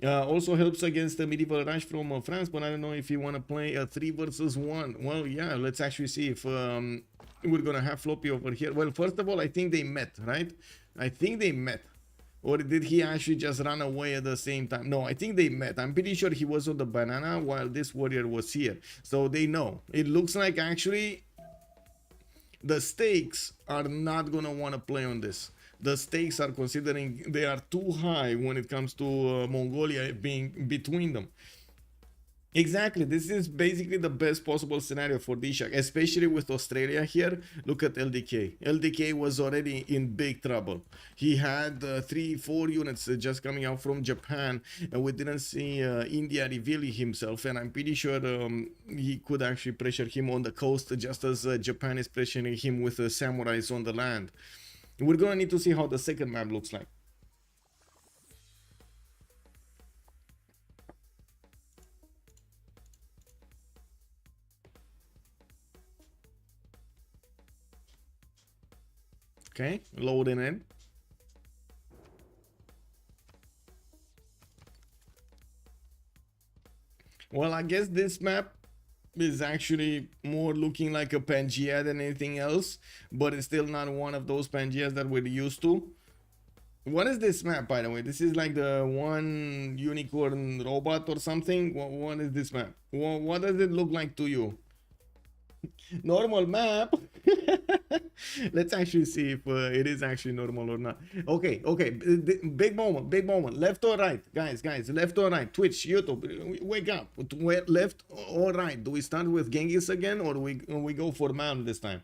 Also helps against the medieval rush from France, but I don't know if you want to play a 3 versus 1. Well, yeah, let's actually see if we're gonna have Floppy over here. Well, first of all, I think they met, right? I think they met. Or did he actually just run away at the same time? No, I think they met. I'm pretty sure he was on the banana while this warrior was here. So they know. It looks like actually the stakes are not gonna want to play on this. The stakes are considering they are too high when it comes to Mongolia being between them. Exactly, this is basically the best possible scenario for DShark, especially with Australia here. Look at LDK. LDK was already in big trouble. He had 3-4 units just coming out from Japan, and we didn't see India revealing himself, and I'm pretty sure he could actually pressure him on the coast, just as Japan is pressuring him with samurais on the land. We're gonna need to see how the second map looks like. Okay, loading in. Well, I guess this map is actually more looking like a Pangea than anything else, but it's still not one of those Pangeas that we're used to. What is this map, by the way? This is like the one unicorn robot or something. What is this map? What does it look like to you? Normal map. Let's actually see if it is actually normal or not. Okay, big moment, left or right, guys, left or right, Twitch, YouTube, wake up. Left or right? Do we start with Genghis again, or we go for man this time?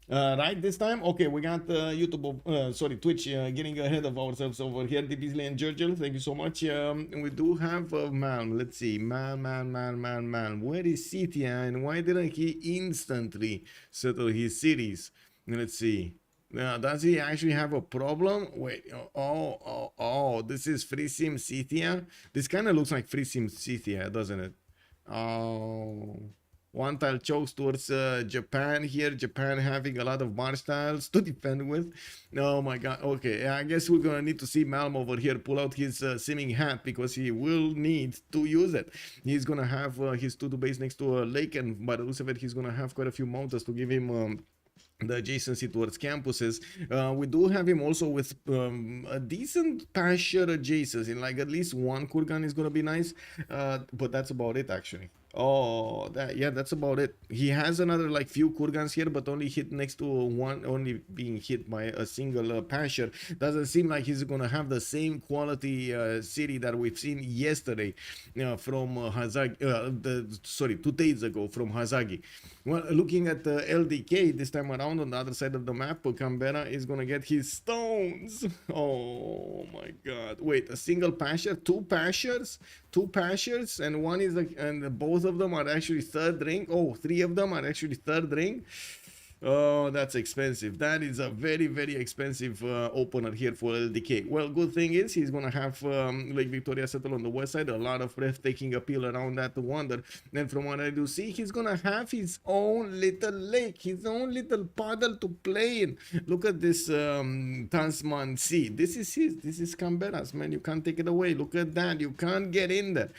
Right this time? Okay, we got YouTube, sorry, Twitch getting ahead of ourselves over here. Beasley and Virgil, thank you so much. We do have man. Let's see, man. Where is Scythia, and why didn't he instantly settle his cities? Let's see. Does he actually have a problem? Wait, oh, this is Free Sim Scythia. This kind of looks like Free Sim Scythia, doesn't it? Oh. One tile chokes towards Japan here. Japan having a lot of march tiles to defend with. Oh my god. Okay, I guess we're gonna need to see Malm over here pull out his simming hat, because he will need to use it. He's gonna have his 2-2 base next to a lake, and by the looks of it, he's gonna have quite a few mountains to give him the adjacency towards campuses. We do have him also with a decent pasture adjacency, like at least one Kurgan is gonna be nice, but that's about it actually. Oh, that's about it. He has another like few Kurgans here, but only hit next to one, only being hit by a single pasture. Doesn't seem like he's gonna have the same quality city that we've seen yesterday from Hazagi. Sorry, 2 days ago from Hazagi. Well, looking at the LDK this time around on the other side of the map, Canberra is gonna get his stones. Oh my god! Wait, a single pasture, 2 pastures, and one is like, and both of them are actually 3rd ring. Oh, 3 of them are actually 3rd ring. Oh, that's expensive. That is a very, very expensive opener here for LDK. Well, good thing is he's gonna have Lake Victoria settle on the west side. A lot of breathtaking appeal around that wonder. And from what I do see, he's gonna have his own little lake, his own little puddle to play in. Look at this Tasman Sea. This is his. This is Canberra's, man. You can't take it away. Look at that. You can't get in there.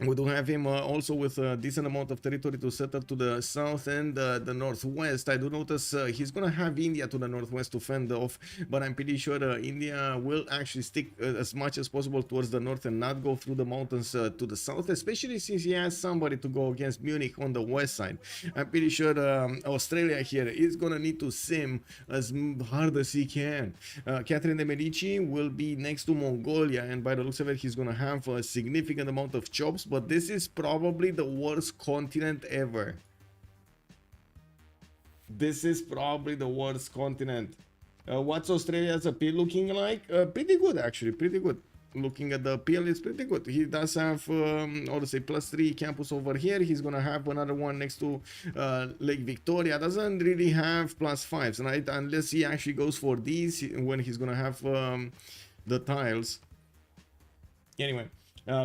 We do have him also with a decent amount of territory to settle to the south and the northwest. I do notice he's going to have India to the northwest to fend off, but I'm pretty sure India will actually stick as much as possible towards the north and not go through the mountains to the south, especially since he has somebody to go against Munich on the west side. I'm pretty sure Australia here is going to need to sim as hard as he can. Catherine de Medici will be next to Mongolia, and by the looks of it, he's going to have a significant amount of chops. But this is probably the worst continent ever. This is probably the worst continent. What's Australia's appeal looking like? Pretty good, actually. Pretty good. Looking at the appeal, it's pretty good. He does have, or to say, +3 campus over here. He's gonna have another one next to Lake Victoria. Doesn't really have +5s, right? Unless he actually goes for these when he's gonna have the tiles. Anyway.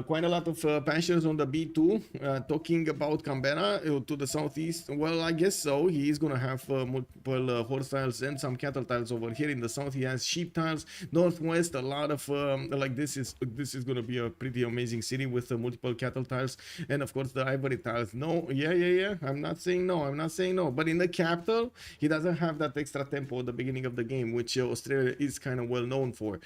Quite a lot of pastures on the B2. Talking about Canberra to the southeast, well, I guess so. He is going to have multiple horse tiles and some cattle tiles over here. In the south, he has sheep tiles. Northwest, a lot of like this is going to be a pretty amazing city with multiple cattle tiles, and of course the ivory tiles. No, yeah. I'm not saying no. But in the capital, he doesn't have that extra tempo at the beginning of the game, which Australia is kind of well known for.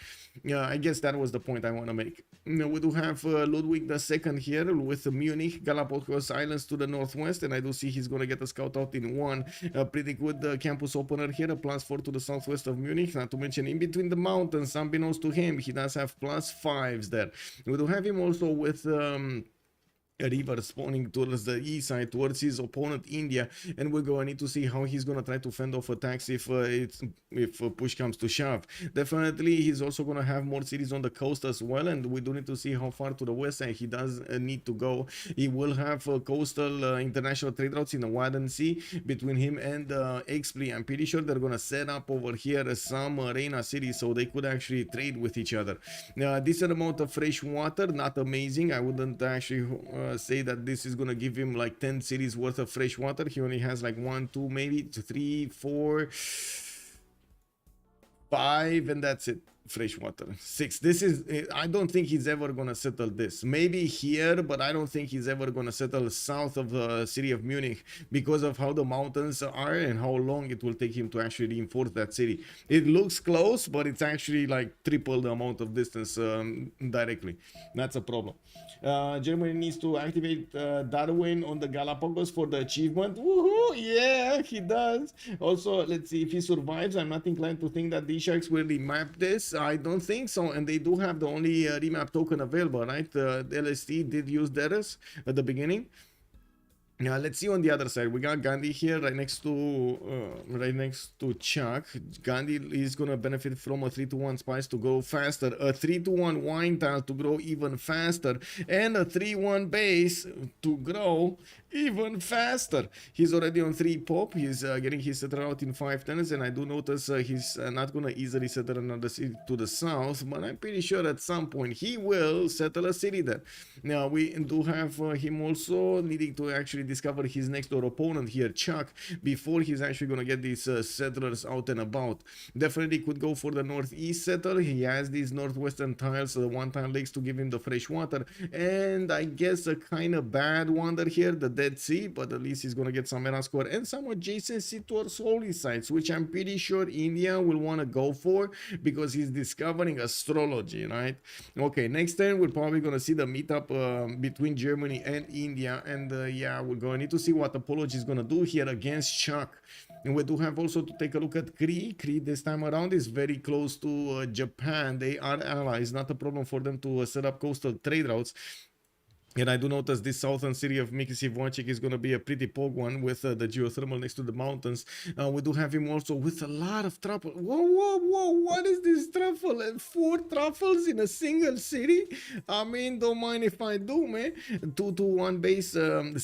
I guess that was the point I want to make. We do have Ludwig II here with Munich, Galapagos Islands to the northwest, and I do see he's going to get a scout out in one. Pretty good campus opener here, a +4 to the southwest of Munich, not to mention in between the mountains, unbeknownst to him, he does have +5s there. We do have him also with a river spawning towards the east side, towards his opponent India, and we're going to need to see how he's going to try to fend off attacks if push comes to shove. Definitely he's also going to have more cities on the coast as well, and we do need to see how far to the west side he does need to go. He will have coastal international trade routes in the Wadden Sea between him and Expley. I'm pretty sure they're going to set up over here some arena cities so they could actually trade with each other. Decent amount of fresh water, not amazing. I wouldn't actually say that this is gonna give him like 10 cities worth of fresh water. He only has like 1, 2, maybe 3, 4. 5, and that's it. Freshwater. 6. This is, I don't think he's ever gonna settle this. Maybe here, but I don't think he's ever gonna settle south of the city of Munich because of how the mountains are and how long it will take him to actually reinforce that city. It looks close, but it's actually like triple the amount of distance directly. That's a problem. Germany needs to activate Darwin on the Galapagos for the achievement. Woohoo! Yeah, he does. Also, let's see if he survives. I'm not inclined to think that DSharks will remap this. I don't think so, and they do have the only remap token available, right? The LSD did use theirs at the beginning. Now let's see on the other side. We got Gandhi here right next to Chuck. Gandhi is gonna benefit from a 3-to-1 spice to grow faster, a 3-to-1 wine tile to grow even faster, and a 3-1 base to grow even faster. He's already on 3 pop. He's getting his settler out in 5 turns, and I do notice he's not gonna easily settle another city to the south, but I'm pretty sure at some point he will settle a city there. Now we do have him also needing to actually discover his next door opponent here, Chuck, before he's actually gonna get these settlers out and about. Definitely could go for the northeast settler. He has these northwestern tiles, the 1-tile lakes to give him the fresh water, and I guess a kind of bad wonder here, the Dead Sea, but at least he's gonna get some mana score and some adjacency towards holy sites, which I'm pretty sure India will want to go for because he's discovering astrology, right? Okay, next turn we're probably gonna see the meetup between Germany and India, and yeah, we're going to need to see what Apology is going to do here against Chuck. And we do have also to take a look at Kree. Kree this time around is very close to Japan. They are allies, not a problem for them to set up coastal trade routes. And I do notice this southern city of Civ6 is going to be a pretty pog one with the geothermal next to the mountains. We do have him also with a lot of truffle. Whoa, whoa, whoa, what is this truffle? 4 truffles in a single city? I mean, don't mind if I do, man. 2-to-1 base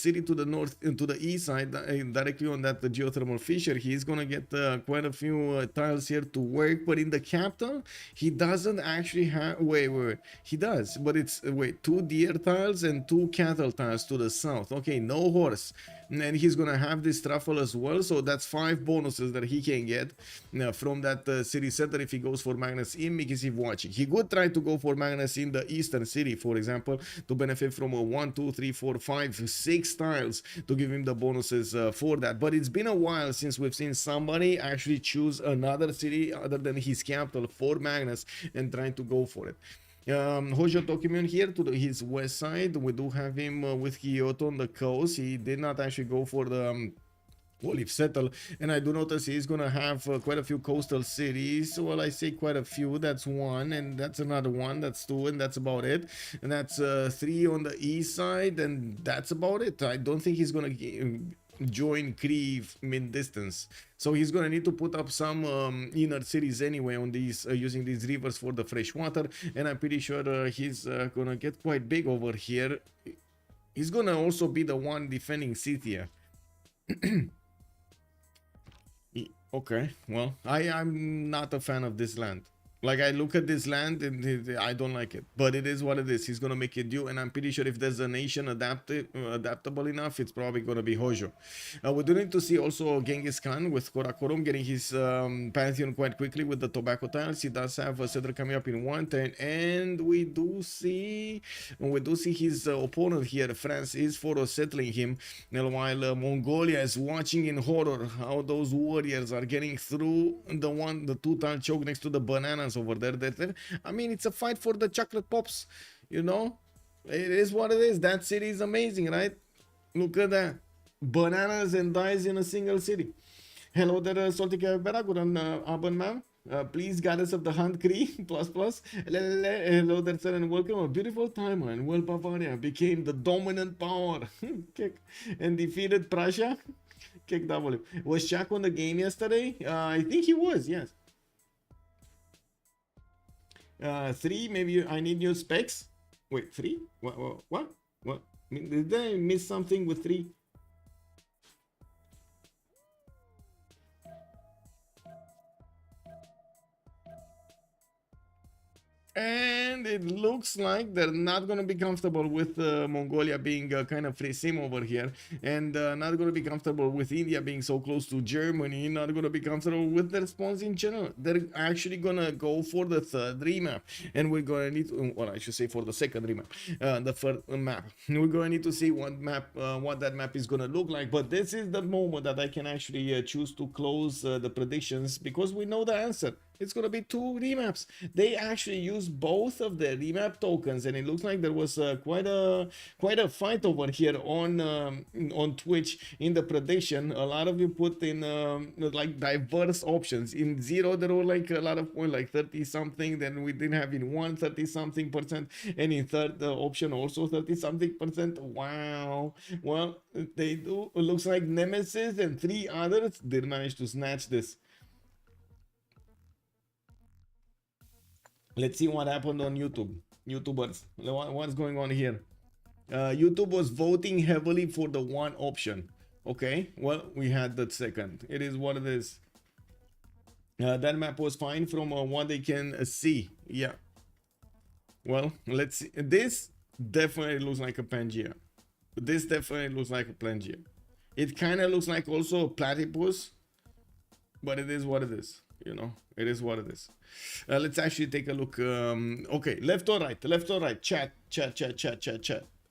city to the north, to the east side, directly on that geothermal fissure. He's going to get quite a few tiles here to work, but in the capital, he doesn't actually have, wait, he does, but it's, 2 deer tiles and 2 cattle tiles to the south. Okay, no horse. And he's gonna have this truffle as well, so that's 5 bonuses that he can get from that city center if he goes for Magnus in Civ6. He could try to go for Magnus in the eastern city, for example, to benefit from a 1, 2, 3, 4, 5, 6 tiles to give him the bonuses for that. But it's been a while since we've seen somebody actually choose another city other than his capital for Magnus and trying to go for it. Hojo Tokimyon here to his west side. We do have him with Kyoto on the coast. He did not actually go for the Olive Settle, and I do notice he's gonna have quite a few coastal cities. Well, I say quite a few. That's 1, and that's another 1. That's 2, and that's about it. And that's 3 on the east side, and that's about it. I don't think he's gonna join Kree mid-distance, so he's gonna need to put up some inner cities anyway on these using these rivers for the fresh water, and I'm pretty sure he's gonna get quite big over here. He's gonna also be the one defending Scythia. Okay, well, I'm not a fan of this land. Like, I look at this land and I don't like it, but it is what it is. He's gonna make it do, and I'm pretty sure if there's a nation adaptable enough, it's probably gonna be Hojo. We do need to see also Genghis Khan with Karakorum getting his pantheon quite quickly with the tobacco tiles. He does have a settler coming up in 1 turn, and we do see his opponent here. France is for settling him, and while Mongolia is watching in horror how those warriors are getting through the 2-tile choke next to the bananas over there. I mean, it's a fight for the chocolate pops, you know. It is what it is. That city is amazing, right? Look at that, bananas and dice in a single city. Hello there, Saltica Beraguran, Aban ma'am. Please, goddess of the hunt, Kree plus. Hello there, sir, and welcome. A beautiful timer, and well, Bavaria became the dominant power and defeated Prussia. Kick W. Was Shaq on the game yesterday? I think he was, yes. 3, maybe I need new specs. Wait, 3? What? Did I miss something with 3? and it looks like they're not going to be comfortable with Mongolia being kind of same over here, and not going to be comfortable with India being so close to Germany, not going to be comfortable with the response in general. They're actually going to go for the third remap, and we're going to need to, well, I should say for the second remap, the first map. We're going to need to see what that map is going to look like, but this is the moment that I can actually choose to close the predictions, because we know the answer. It's gonna be 2 remaps. They actually used both of the remap tokens, and it looks like there was quite a fight over here on Twitch in the prediction. A lot of you put in like diverse options. In 0 there were like a lot of points, like 30 something. Then we didn't have in 1 30 something %, and in third option also 30 something %. Wow. Well, they do. It looks like Nemesis and 3 others did manage to snatch this. Let's see what happened on YouTube. YouTubers, what's going on here? YouTube was voting heavily for the 1 option. Okay, well, we had the second. It is what it is. That map was fine from what they can see. Yeah. Well, let's see. This definitely looks like a Pangea. This definitely looks like a Pangea. It kind of looks like also a platypus, but it is what it is. You know, it is what it is. Let's actually take a look. Okay, left or right? Left or right? Chat.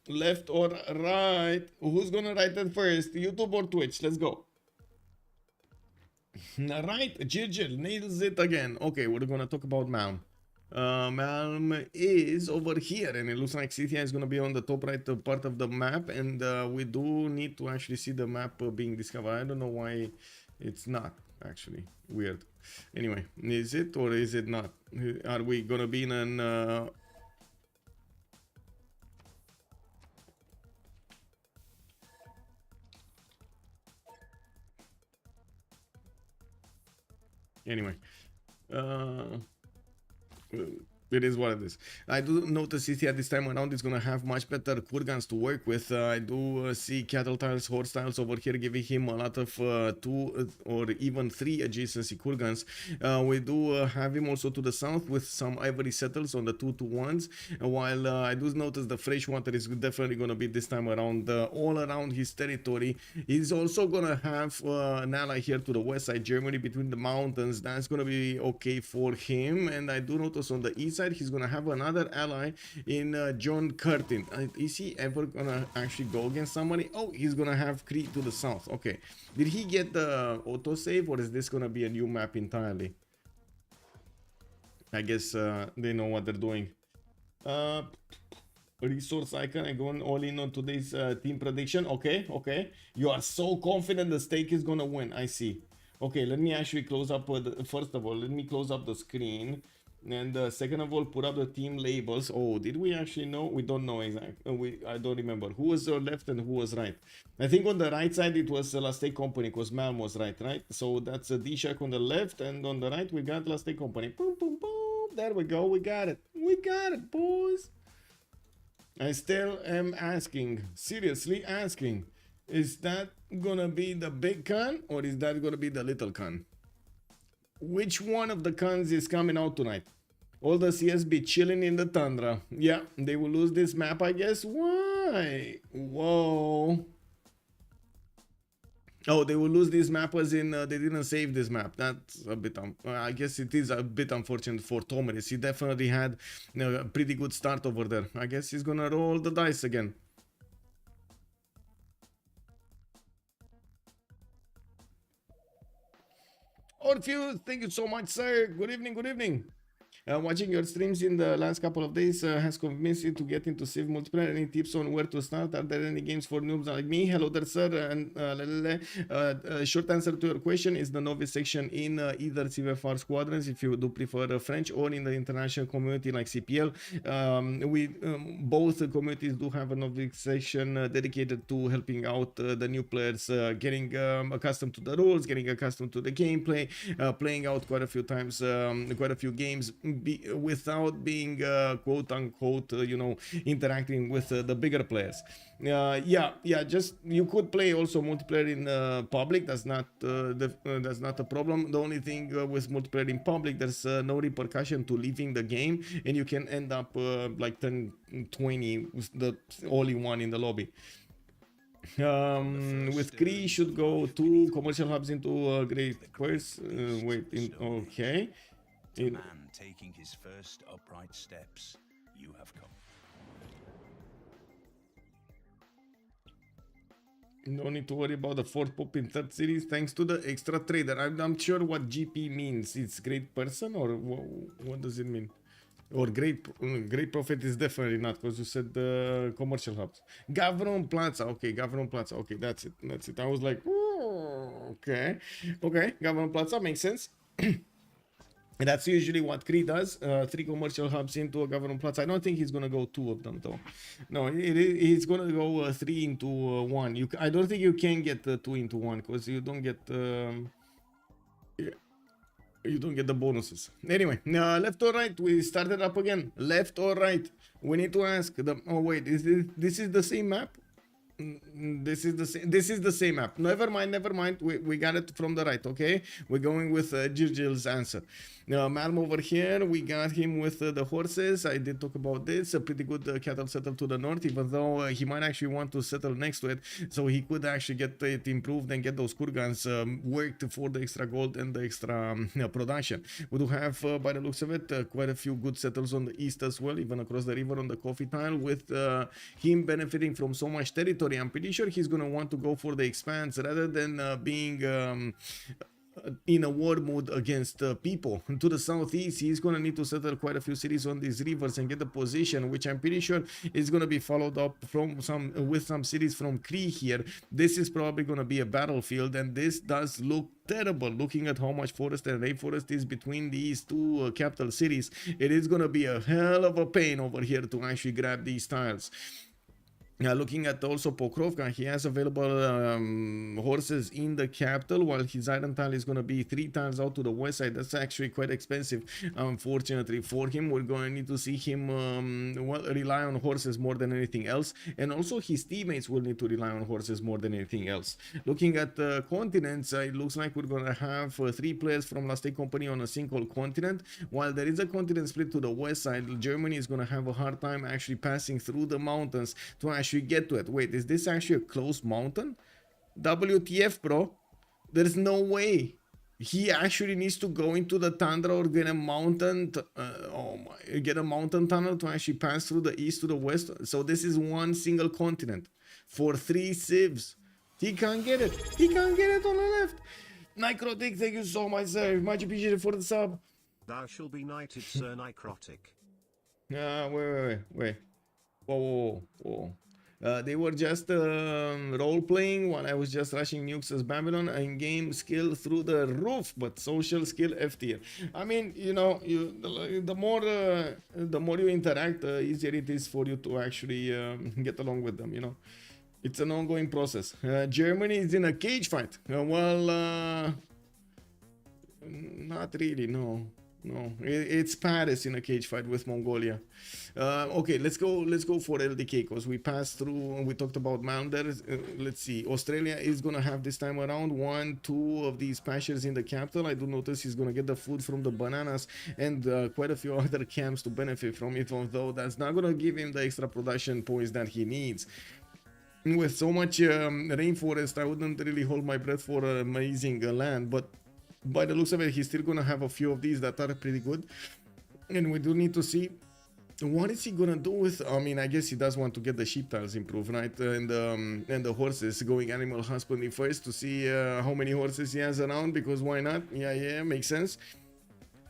Left or right? Who's gonna write it first? YouTube or Twitch? Let's go. Right, Jirgil nails it again. Okay, we're gonna talk about Malm. Malm is over here, and it looks like CTI is gonna be on the top right part of the map, and we do need to actually see the map being discovered. I don't know why it's not actually. Weird. Anyway, is it or is it not? Are we gonna be in an anyway, it is what it is. I do notice CTI this time around is going to have much better kurgans to work with. I do see cattle tiles, horse tiles over here giving him a lot of 2 or even 3 adjacency kurgans. We do have him also to the south with some ivory settles on the 2-to-1s, while I do notice the freshwater is definitely going to be this time around all around his territory. He's also going to have an ally here to the west side, Germany, between the mountains. That's going to be okay for him. And I do notice on the east side he's gonna have another ally in John Curtin. Is he ever gonna actually go against somebody? Oh, he's gonna have Crete to the south. Okay, did he get the autosave, or is this gonna be a new map entirely? I guess they know what they're doing. Resource icon, I go all in on today's team prediction. Okay, you are so confident the stake is gonna win. I see. Okay, let me actually close up first of all, let me close up the screen. And second of all, put up the team labels. Oh, did we actually know? We don't know exactly. I don't remember who was left and who was right. I think on the right side it was Last Day Company, because Malm was right? So that's a DShark on the left, and on the right we got Last Day Company. Boom, boom, boom. There we go. We got it. We got it, boys. I still am asking, seriously asking, is that gonna be the big con, or is that gonna be the little con? Which one of the cons is coming out tonight? All the CS be chilling in the tundra. Yeah, they will lose this map, I guess. Why? Whoa. Oh, they will lose this map as in they didn't save this map. That's a bit, I guess it is a bit unfortunate for Tomeris. He definitely had a pretty good start over there. I guess he's gonna roll the dice again. Orpheus, thank you so much, sir. Good evening, good evening. Watching your streams in the last couple of days has convinced you to get into Civ multiplayer. Any tips on where to start? Are there any games for noobs like me? Hello there, sir. And short answer to your question is the novice section in either CivFR Squadrons, if you do prefer French, or in the international community like CPL. Both communities do have a novice section dedicated to helping out the new players, getting accustomed to the rules, getting accustomed to the gameplay, playing out quite a few times, quite a few games without being quote unquote, you know, interacting with the bigger players. Yeah, just you could play also multiplayer in public. That's not a problem. The only thing with multiplayer in public, there's no repercussion to leaving the game, and you can end up like 10-20 with the only one in the lobby. With Cree should go 2 commercial hubs into great course. Okay. The man taking his first upright steps. You have come. No need to worry about the fourth pop in third series thanks to the extra trader. I'm sure what GP means. It's great person, or what does it mean? Or great profit is definitely not, because you said the commercial hubs. Gavron Plaza. Okay, Gavron Plaza. Okay, that's it. I was like, okay, Gavron Plaza makes sense. That's usually what Cree does. 3 commercial hubs into a Gavron Plaza. I don't think he's gonna go 2 of them though. No, he's gonna go 3 into 1. I don't think you can get 2 into 1, because you don't get you don't get the bonuses. Anyway, left or right? We started up again. Left or right? We need to ask them. Oh wait, this is the same map? This is the same map. Never mind. We got it from the right. Okay, we're going with Jirgil's answer. Malm over here, we got him with the horses. I did talk about this. A pretty good cattle settle to the north, even though he might actually want to settle next to it, so he could actually get it improved and get those kurgans worked for the extra gold and the extra production. We do have, by the looks of it, quite a few good settles on the east as well, even across the river on the coffee tile, with him benefiting from so much territory. I'm pretty sure he's gonna want to go for the expanse rather than being in a war mode against people. To the southeast, he's gonna need to settle quite a few cities on these rivers and get the position, which I'm pretty sure is gonna be followed up from some cities from Cree here. This is probably gonna be a battlefield, and this does look terrible. Looking at how much forest and rainforest is between these 2 capital cities, it is gonna be a hell of a pain over here to actually grab these tiles. Looking at also Pokrovka, he has available horses in the capital, while his iron tile is going to be 3 tiles out to the west side. That's actually quite expensive, unfortunately for him. We're going to need to see him rely on horses more than anything else, and also his teammates will need to rely on horses more than anything else. Looking at the continents, it looks like we're going to have 3 players from Last State Company on a single continent. While there is a continent split to the west side, Germany is going to have a hard time actually passing through the mountains to actually get to it. Wait, is this actually a closed mountain? WTF, bro? There's no way. He actually needs to go into the tundra or get a mountain get a mountain tunnel to actually pass through the east to the west. So this is one single continent for 3 civs. He can't get it. He can't get it on the left. Necrotic, thank you so much, sir. Much appreciated for the sub. Thou shall be knighted, Sir Necrotic. Wait. Whoa. They were just role-playing while I was just rushing nukes as Babylon. In-game skill through the roof, but social skill F tier. I mean, you know, the more you interact, the easier it is for you to actually get along with them, you know. It's an ongoing process. Germany is in a cage fight. Not really, no. It's Paris in a cage fight with Mongolia. Okay, let's go for LDK, because we passed through and we talked about Malmder. Let's see, Australia is gonna have this time around 1-2 of these pastures in the capital. I do notice he's gonna get the food from the bananas and quite a few other camps to benefit from it, although that's not gonna give him the extra production points that he needs. With so much rainforest, I wouldn't really hold my breath for amazing land, but by the looks of it, he's still gonna have a few of these that are pretty good, and we do need to see what is he gonna do with. I mean, I guess he does want to get the sheep tiles improved, right? And the horses, going animal husbandry first to see how many horses he has around, because why not? Yeah, makes sense.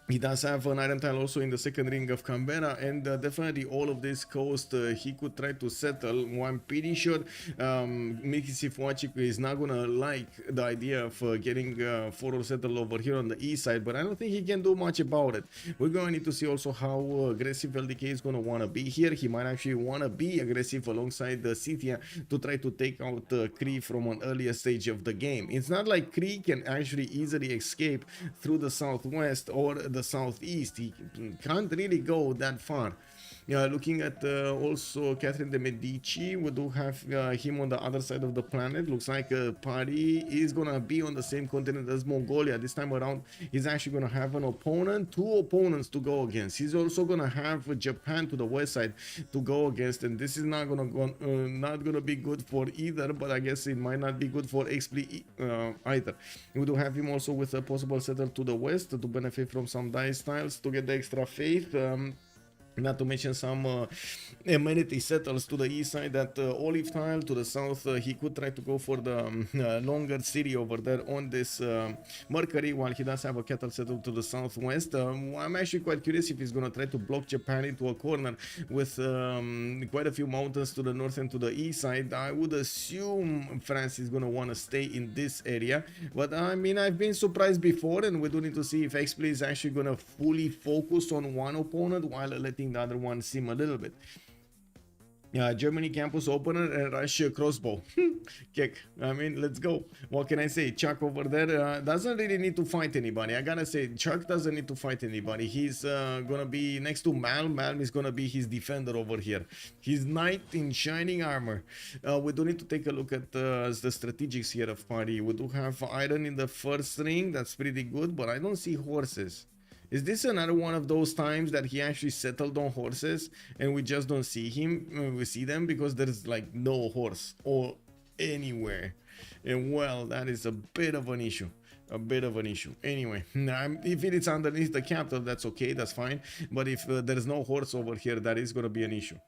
He does have an iron tile also in the second ring of Canberra, and definitely all of this coast he could try to settle. Well, I'm pretty sure Miki Sifuachiku is not gonna like the idea of getting Foro settled over here on the east side, but I don't think he can do much about it. We're going to need to see also how aggressive LDK is gonna want to be here. He might actually want to be aggressive alongside the Scythia to try to take out Cree from an earlier stage of the game. It's not like Cree can actually easily escape through the southwest or the southeast. He can't really go that far. Looking at also Catherine de Medici, we do have him on the other side of the planet. Looks like Pari is gonna be on the same continent as Mongolia. This time around, he's actually gonna have an opponent, 2 opponents to go against. He's also gonna have Japan to the west side to go against, and this is not gonna be good for either. But I guess it might not be good for XP either. We do have him also with a possible settle to the west to benefit from some dice tiles to get the extra faith. Not to mention some amenity settles to the east side, that olive tile to the south. He could try to go for the longer city over there on this Mercury, while he does have a cattle settle to the southwest. I'm actually quite curious if he's going to try to block Japan into a corner with quite a few mountains to the north and to the east side. I would assume France is going to want to stay in this area, but I mean, I've been surprised before, and we do need to see if XP is actually going to fully focus on one opponent while letting the other one sim a little bit. Germany campus opener and Rush crossbow. Kick. I mean, let's go. What can I say? Chuck over there doesn't really need to fight anybody. I gotta say, Chuck doesn't need to fight anybody. He's gonna be next to Malm. Malm is gonna be his defender over here. He's knight in shining armor. We do need to take a look at the strategics here of party. We do have iron in the first ring. That's pretty good, but I don't see horses. Is this another one of those times that he actually settled on horses and we just don't see him? We see them because there's like no horse or anywhere. And well, that is a bit of an issue. A bit of an issue. Anyway, if it is underneath the capital, that's okay, that's fine. But if there's no horse over here, that is going to be an issue.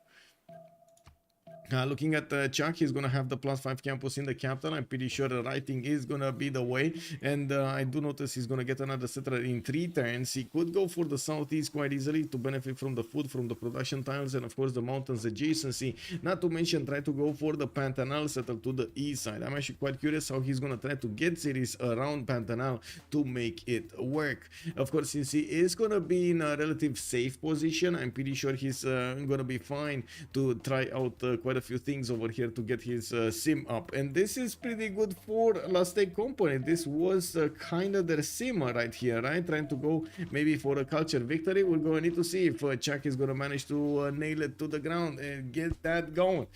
Looking at Chuck, he's going to have the +5 campus in the capital. I'm pretty sure the writing is going to be the way. And I do notice he's going to get another settler in 3 turns. He could go for the southeast quite easily to benefit from the food, from the production tiles, and of course the mountains adjacency. Not to mention try to go for the Pantanal settle to the east side. I'm actually quite curious how he's going to try to get cities around Pantanal to make it work. Of course, since he is going to be in a relative safe position, I'm pretty sure he's going to be fine to try out quite a few things over here to get his sim up. And this is pretty good for Last Day Company. This was kind of their sim right here, right? Trying to go maybe for a culture victory. We're going to need to see if Chuck is going to manage to nail it to the ground and get that going.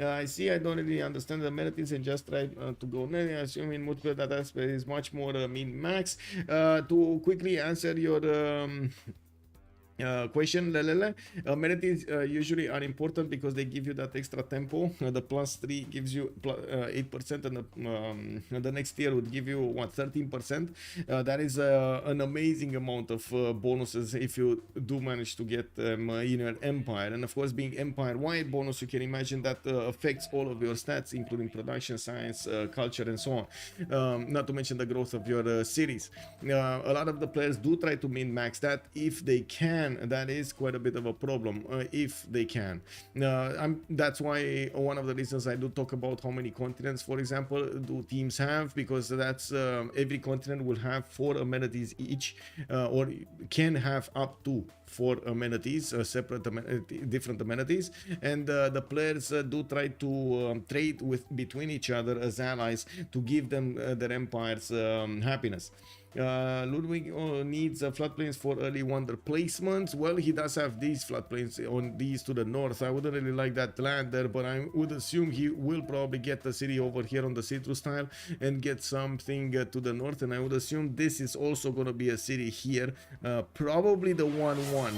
I see I don't really understand the amenities and just try to go. I assume in multiple that aspect is much more min-max. To quickly answer your question, amenities usually are important because they give you that extra tempo. The +3 gives you 8%, and the next tier would give you what, 13%. That is an amazing amount of bonuses if you do manage to get them in your empire. And of course, being empire wide bonus, you can imagine that affects all of your stats, including production, science, culture, and so on. Not to mention the growth of your cities. A lot of the players do try to min-max that if they can. That is quite a bit of a problem if they can. That's why one of the reasons I do talk about how many continents, for example, do teams have, because that's every continent will have 4 amenities each, or can have up to 4 amenities, separate different amenities, and the players do try to trade between each other as allies to give them their empires happiness. Ludwig needs floodplains for early wonder placements. Well, he does have these floodplains on these to the north. I wouldn't really like that land there, but I would assume he will probably get the city over here on the citrus tile and get something to the north, and I would assume this is also going to be a city here, probably the 1-1,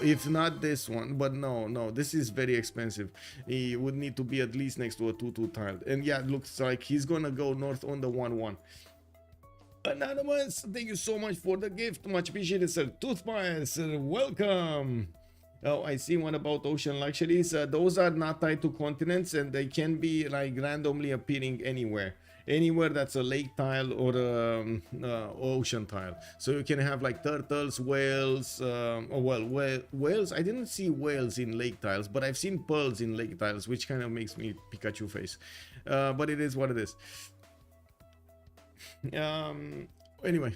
if not this one, but no, this is very expensive. He would need to be at least next to a 2-2 tile, and yeah, it looks like he's gonna go north on the 1-1. Anonymous, thank you so much for the gift. Much appreciated, sir. Toothpies, welcome. Oh, I see one about ocean luxuries. Those are not tied to continents, and they can be like randomly appearing anywhere. Anywhere that's a lake tile or ocean tile. So you can have like turtles, whales, whales. I didn't see whales in lake tiles, but I've seen pearls in lake tiles, which kind of makes me Pikachu face. But it is what it is. Anyway,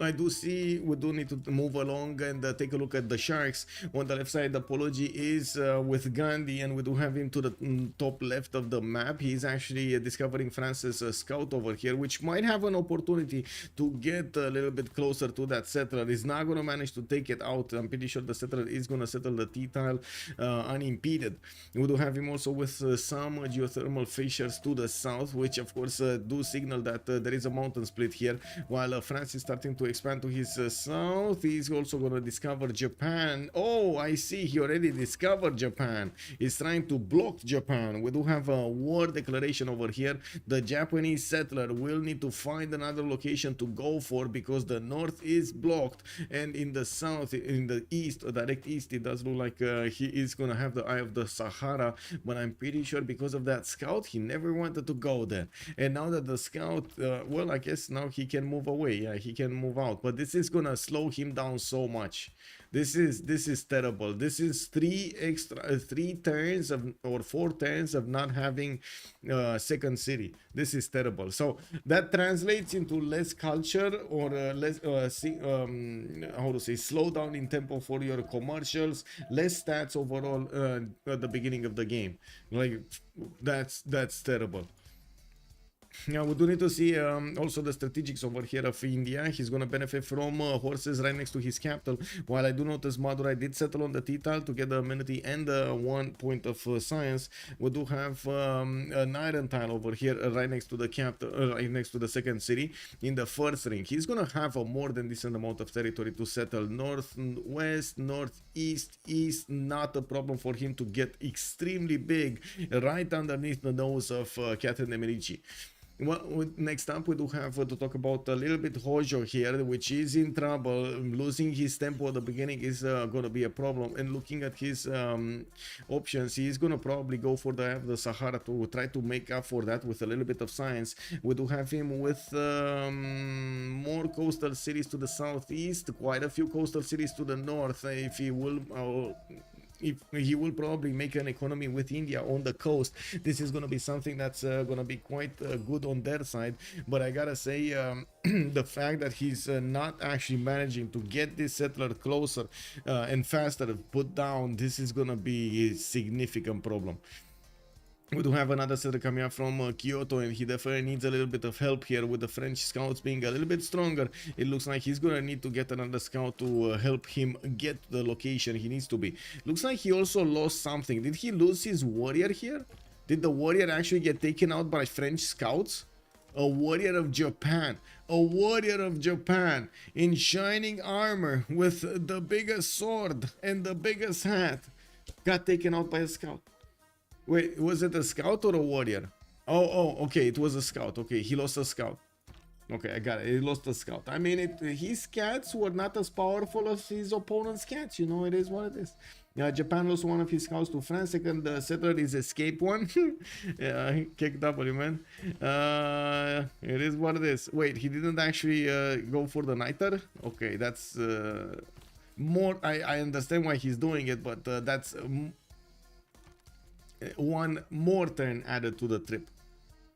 I do see we do need to move along and take a look at the Sharks. On the left side, Apology is with Gandhi, and we do have him to the top left of the map. He's actually discovering France's scout over here, which might have an opportunity to get a little bit closer to that settler. He's not going to manage to take it out. I'm pretty sure the settler is going to settle the T-tile unimpeded. We do have him also with some geothermal fissures to the south, which of course do signal that there is a mountain split here, while France is starting to expand to his south. He's also going to discover Japan. Oh, I see, he already discovered Japan. He's trying to block Japan. We do have a war declaration over here. The Japanese settler will need to find another location to go for, because the north is blocked, and in the south, in the east, direct east, it does look like he is going to have the eye of the Sahara, but I'm pretty sure because of that scout, he never wanted to go there. And now that the scout, well, I guess now he can move away. Yeah, he can move out, but this is gonna slow him down so much. This is terrible. This is three turns of, or 4 turns of not having second city. This is terrible. So that translates into less culture, or less how to say, slow down in tempo for your commercials, less stats overall at the beginning of the game. Like that's terrible. Now we do need to see also the strategics over here of India. He's going to benefit from horses right next to his capital, while I do notice Madurai did settle on the T-tile to get the amenity and 1 point of science. We do have an iron tile over here right next to the capital, right next to the second city in the first ring. He's going to have a more than decent amount of territory to settle. North, west, northeast, east, not a problem for him to get extremely big right underneath the nose of Catherine de Medici. Well, next up we do have to talk about a little bit Hojo here, which is in trouble. Losing his tempo at the beginning is going to be a problem, and looking at his options, he's going to probably go for the Sahara to try to make up for that with a little bit of science. We do have him with more coastal cities to the southeast, quite a few coastal cities to the north. If he will he will probably make an economy with India on the coast, this is going to be something that's going to be quite good on their side. But I gotta say, the fact that he's not actually managing to get this settler closer and faster put down, this is going to be a significant problem. We do have another setter coming up from Kyoto, and he definitely needs a little bit of help here with the French scouts being a little bit stronger. It looks like he's going to need to get another scout to help him get to the location he needs to be. Looks like he also lost something. Did he lose his warrior here? Did the warrior actually get taken out by French scouts? A warrior of Japan. A warrior of Japan in shining armor with the biggest sword and the biggest hat got taken out by a scout. Wait, was it a scout or a warrior? Oh, okay, it was a scout. Okay, he lost a scout. Okay, I got it. He lost a scout. I mean, his cats were not as powerful as his opponent's cats. You know, it is what it is. Japan lost one of his scouts to France. Second settler is escape one. Yeah, he kicked W, man. It is what it is. Wait, he didn't actually go for the niter? Okay, that's more. I understand why he's doing it, but that's one more turn added to the trip.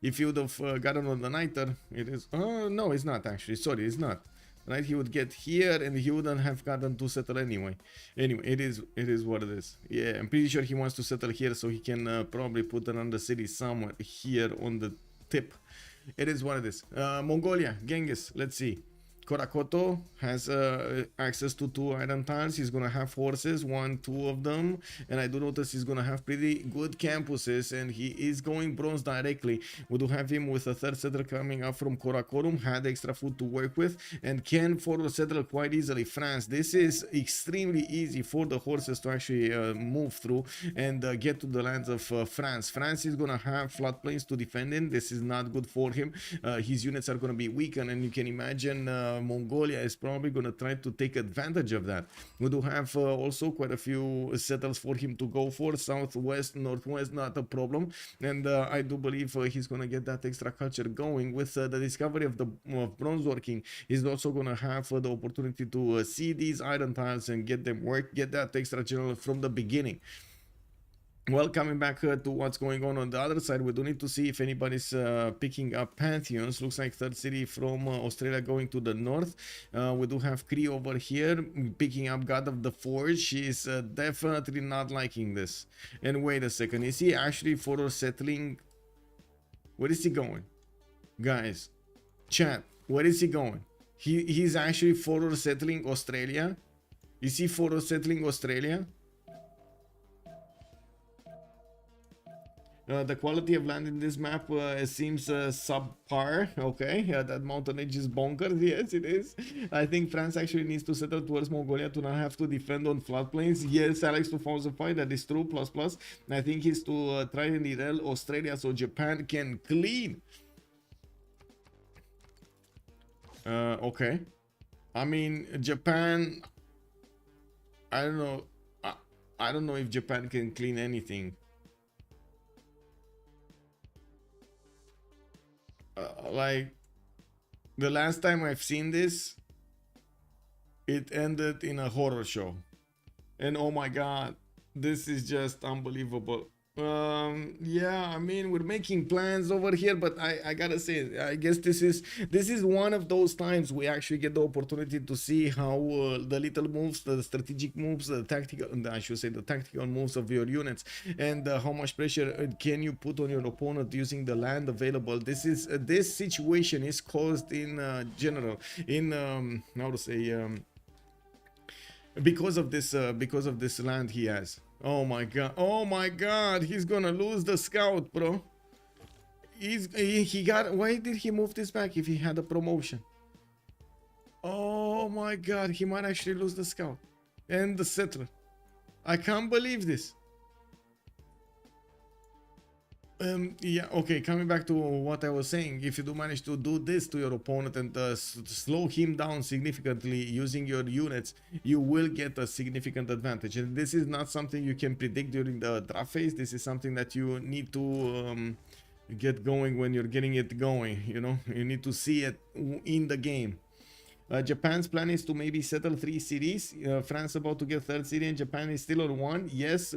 If you would have gotten on the niter, it is. Oh no, it's not actually. Sorry, it's not. Right, he would get here, and he wouldn't have gotten to settle anyway. Anyway, it is what it is. Yeah, I'm pretty sure he wants to settle here, so he can probably put another city somewhere here on the tip. It is what it is. Mongolia, Genghis. Let's see. Korakoto has access to 2 iron tiles. He's gonna have horses, 2 of them, and I do notice he's gonna have pretty good campuses, and he is going bronze directly. We do have him with a 3rd settler coming up from Karakorum, had extra food to work with, and can forward settle quite easily. France, this is extremely easy for the horses to actually move through and get to the lands of France. France is gonna have floodplains to defend in. This is not good for him. His units are gonna be weakened, and you can imagine Mongolia is probably going to try to take advantage of that. We do have also quite a few settles for him to go for. Southwest, northwest, not a problem. And I do believe he's going to get that extra culture going with the discovery of the bronze working. He's also going to have the opportunity to see these iron tiles and get them work, get that extra general from the beginning. Well, coming back to what's going on the other side, we do need to see if anybody's picking up pantheons. Looks like third city from Australia going to the north. We do have Cree over here picking up God of the Forge. She's definitely not liking this. And wait a second, is he actually photo settling? Where is he going? Guys, chat, where is he going? He's actually photo settling Australia? Is he photo settling Australia? The quality of land in this map seems subpar. Okay, yeah, that mountain edge is bonkers. Yes, it is. I think France actually needs to settle towards Mongolia to not have to defend on floodplains. Yes, Alex 2005, that is true. Plus. I think he's to try and derail Australia so Japan can clean. Okay. I mean, Japan. I don't know. I don't know if Japan can clean anything. Like the last time I've seen this, it ended in a horror show, and oh my god, this is just unbelievable. Yeah, I mean, we're making plans over here, but I gotta say, I guess this is one of those times we actually get the opportunity to see how the little moves, the strategic moves, the tactical, I should say the tactical moves of your units, and how much pressure can you put on your opponent using the land available. This situation is caused in general in how to say because of this land he has. Oh my god, he's gonna lose the scout, bro. He got, why did he move this back if he had a promotion? Oh my god, he might actually lose the scout and the settler. I can't believe this. Yeah, okay, coming back to what I was saying, if you do manage to do this to your opponent and slow him down significantly using your units, you will get a significant advantage. And this is not something you can predict during the draft phase. This is something that you need to get going when you're getting it going, you know? You need to see it in the game. Japan's plan is to maybe settle 3 cities. France about to get 3rd city and Japan is still on 1. Yes,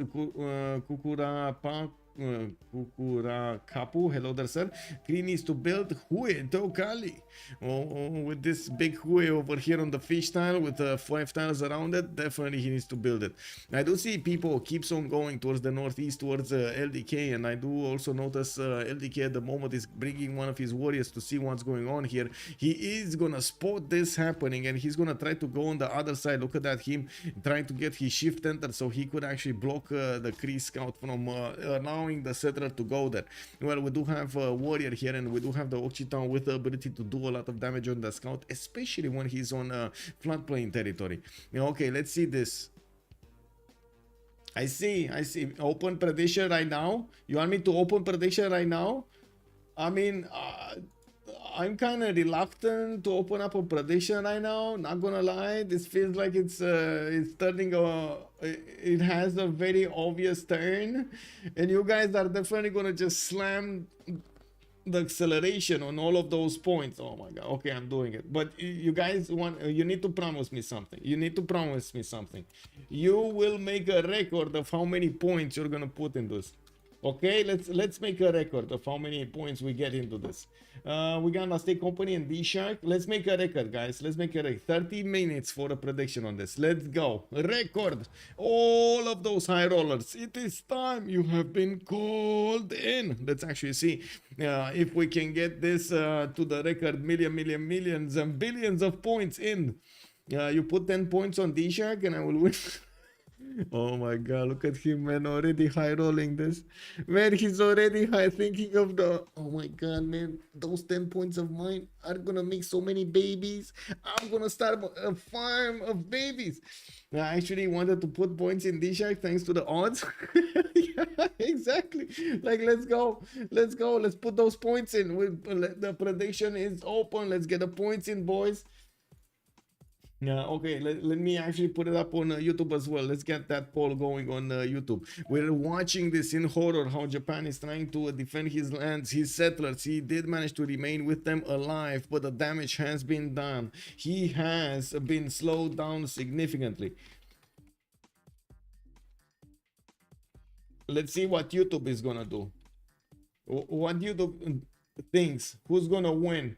Kukurakapu, hello there, sir. Cree needs to build Hue Dokali. With this big Hue over here on the fish tile with 5 tiles around it, definitely he needs to build it. I do see people keeps on going towards the northeast, towards LDK, and I do also notice LDK at the moment is bringing one of his warriors to see what's going on here. He is gonna spot this happening and he's gonna try to go on the other side. Look at that, him trying to get his shift enter so he could actually block the Cree scout from allowing the settler to go there. Well, we do have a warrior here and we do have the Occitan with the ability to do a lot of damage on the scout, especially when he's on floodplain territory. Okay, let's see this. I see. Open prediction right now. You want me to open prediction right now? I mean, I'm kind of reluctant to open up a prediction right now. Not gonna lie, this feels like it's turning it has a very obvious turn, and you guys are definitely gonna just slam the acceleration on all of those points. Oh my god. Okay, I'm doing it. But you guys you need to promise me something. You need to promise me something. You will make a record of how many points you're gonna put in this. Okay, let's make a record of how many points we get into this. We got a state company and DShark. Let's make a record, guys. Let's make a record. 30 minutes for a prediction on this. Let's go. Record. All of those high rollers. It is time. You have been called in. Let's actually see if we can get this to the record. Millions and billions of points in. You put 10 points on DShark and I will win. Oh my god, look at him, man, already high rolling this. Man, he's already high thinking of the... Oh my god, man, those 10 points of mine are gonna make so many babies. I'm gonna start a farm of babies. I actually wanted to put points in DShark thanks to the odds. Yeah, exactly. Like, let's go. Let's put those points in. The prediction is open. Let's get the points in, boys. Yeah, okay, let me actually put it up on YouTube as well. Let's get that poll going on YouTube. We're watching this in horror, how Japan is trying to defend his lands, his settlers. He did manage to remain with them alive, but the damage has been done. He has been slowed down significantly. Let's see what YouTube is gonna do. What YouTube thinks. Who's gonna win?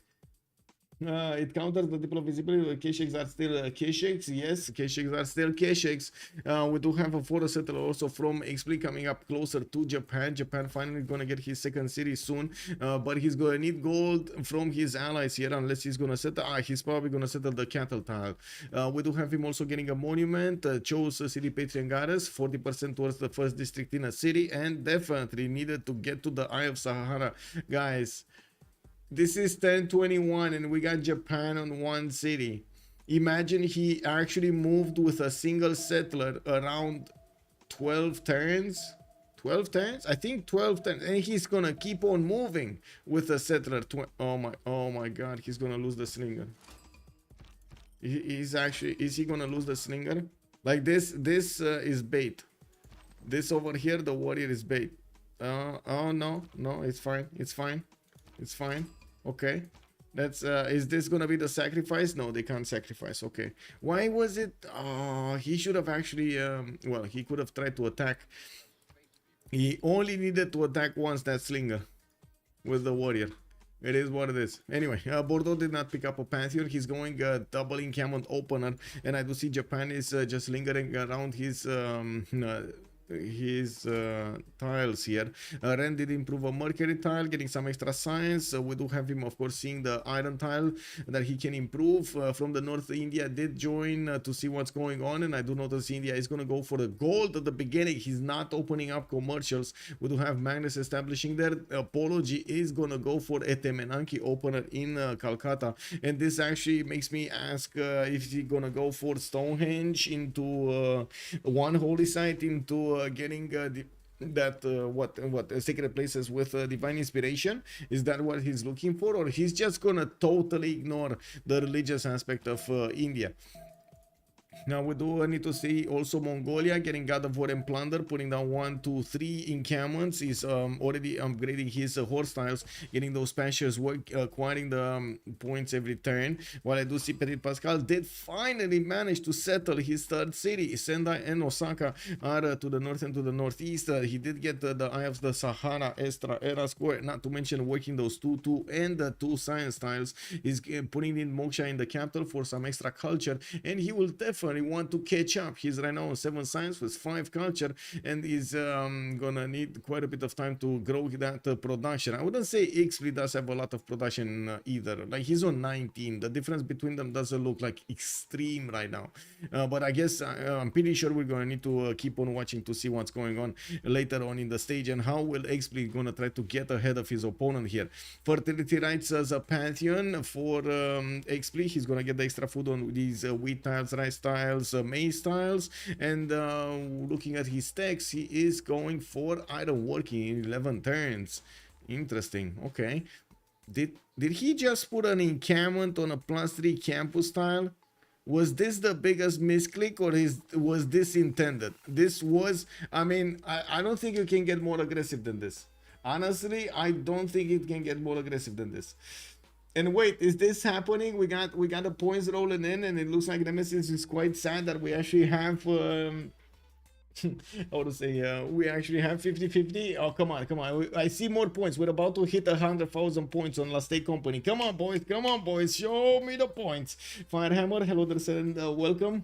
It counters the diplo visibility. Caches are still caches. Yes, caches are still caches. We do have a photo settler also from XP coming up closer to Japan. Japan finally gonna get his second city soon, but he's gonna need gold from his allies here unless he's gonna settle. He's probably gonna settle the cattle tile. We do have him also getting a monument. Chose city patron goddess, 40% towards the first district in a city, and definitely needed to get to the Eye of Sahara, guys. This is 1021 and we got Japan on one city. Imagine he actually moved with a single settler around 12 turns. 12 turns? I think 12 turns. And he's gonna keep on moving with a settler. Oh my god, he's gonna lose the slinger. Is he gonna lose the slinger? Like this is bait. This over here, the warrior is bait. Oh no, it's fine. It's fine. It's fine. Okay, that's is this gonna be the sacrifice? No, they can't sacrifice. Okay, why was it? Oh, he should have actually well, he could have tried to attack. He only needed to attack once that slinger with the warrior. It is what it is. Anyway, Bordeaux did not pick up a Pantheon. He's going double encampment opener, and I do see Japan is just lingering around his tiles here. Ren did improve a mercury tile, getting some extra science. We do have him, of course, seeing the iron tile that he can improve. From the north, India did join to see what's going on, and I do notice India is going to go for the gold at the beginning. He's not opening up commercials. We do have Magnus establishing there. Apology is going to go for a Temenanki opener in Calcutta, and this actually makes me ask if he's going to go for Stonehenge into one holy site into getting what sacred places with divine inspiration. Is that what he's looking for, or he's just gonna totally ignore the religious aspect of India? Now we do need to see also Mongolia getting God of War and Plunder, putting down 1, 2, 3 encampments. He's already upgrading his horse tiles, getting those pastures, acquiring the points every turn. While I do see Petit Pascal did finally manage to settle his third city. Sendai and Osaka are to the north and to the northeast. He did get the Eye of the Sahara, Estra, Era Square, not to mention working those 2, 2 and the 2 science tiles. He's putting in Moksha in the capital for some extra culture, and he will definitely want to catch up. He's right now on 7 science with 5 culture, and he's gonna need quite a bit of time to grow that production. I wouldn't say XP does have a lot of production either. Like, he's on 19. The difference between them doesn't look like extreme right now, but I guess I'm pretty sure we're gonna need to keep on watching to see what's going on later on in the stage, and how will XP gonna try to get ahead of his opponent here. Fertility rights as a Pantheon for XP. He's gonna get the extra food on these wheat tiles, rice tiles, maize tiles, and looking at his stacks, he is going for iron working in 11 turns. Interesting. Okay, did he just put an encampment on a +3 campus tile? Was this the biggest misclick, or was this intended? This was, I mean, I don't think you can get more aggressive than this. Honestly, I don't think it can get more aggressive than this. And wait, is this happening? We got the points rolling in, and it looks like Nemesis is quite sad that we actually have I would say we actually have 50-50. Oh, come on. I see more points. We're about to hit 100,000 points on Last Day Company. Come on, boys. Show me the points. Firehammer, hello there, sir, and welcome.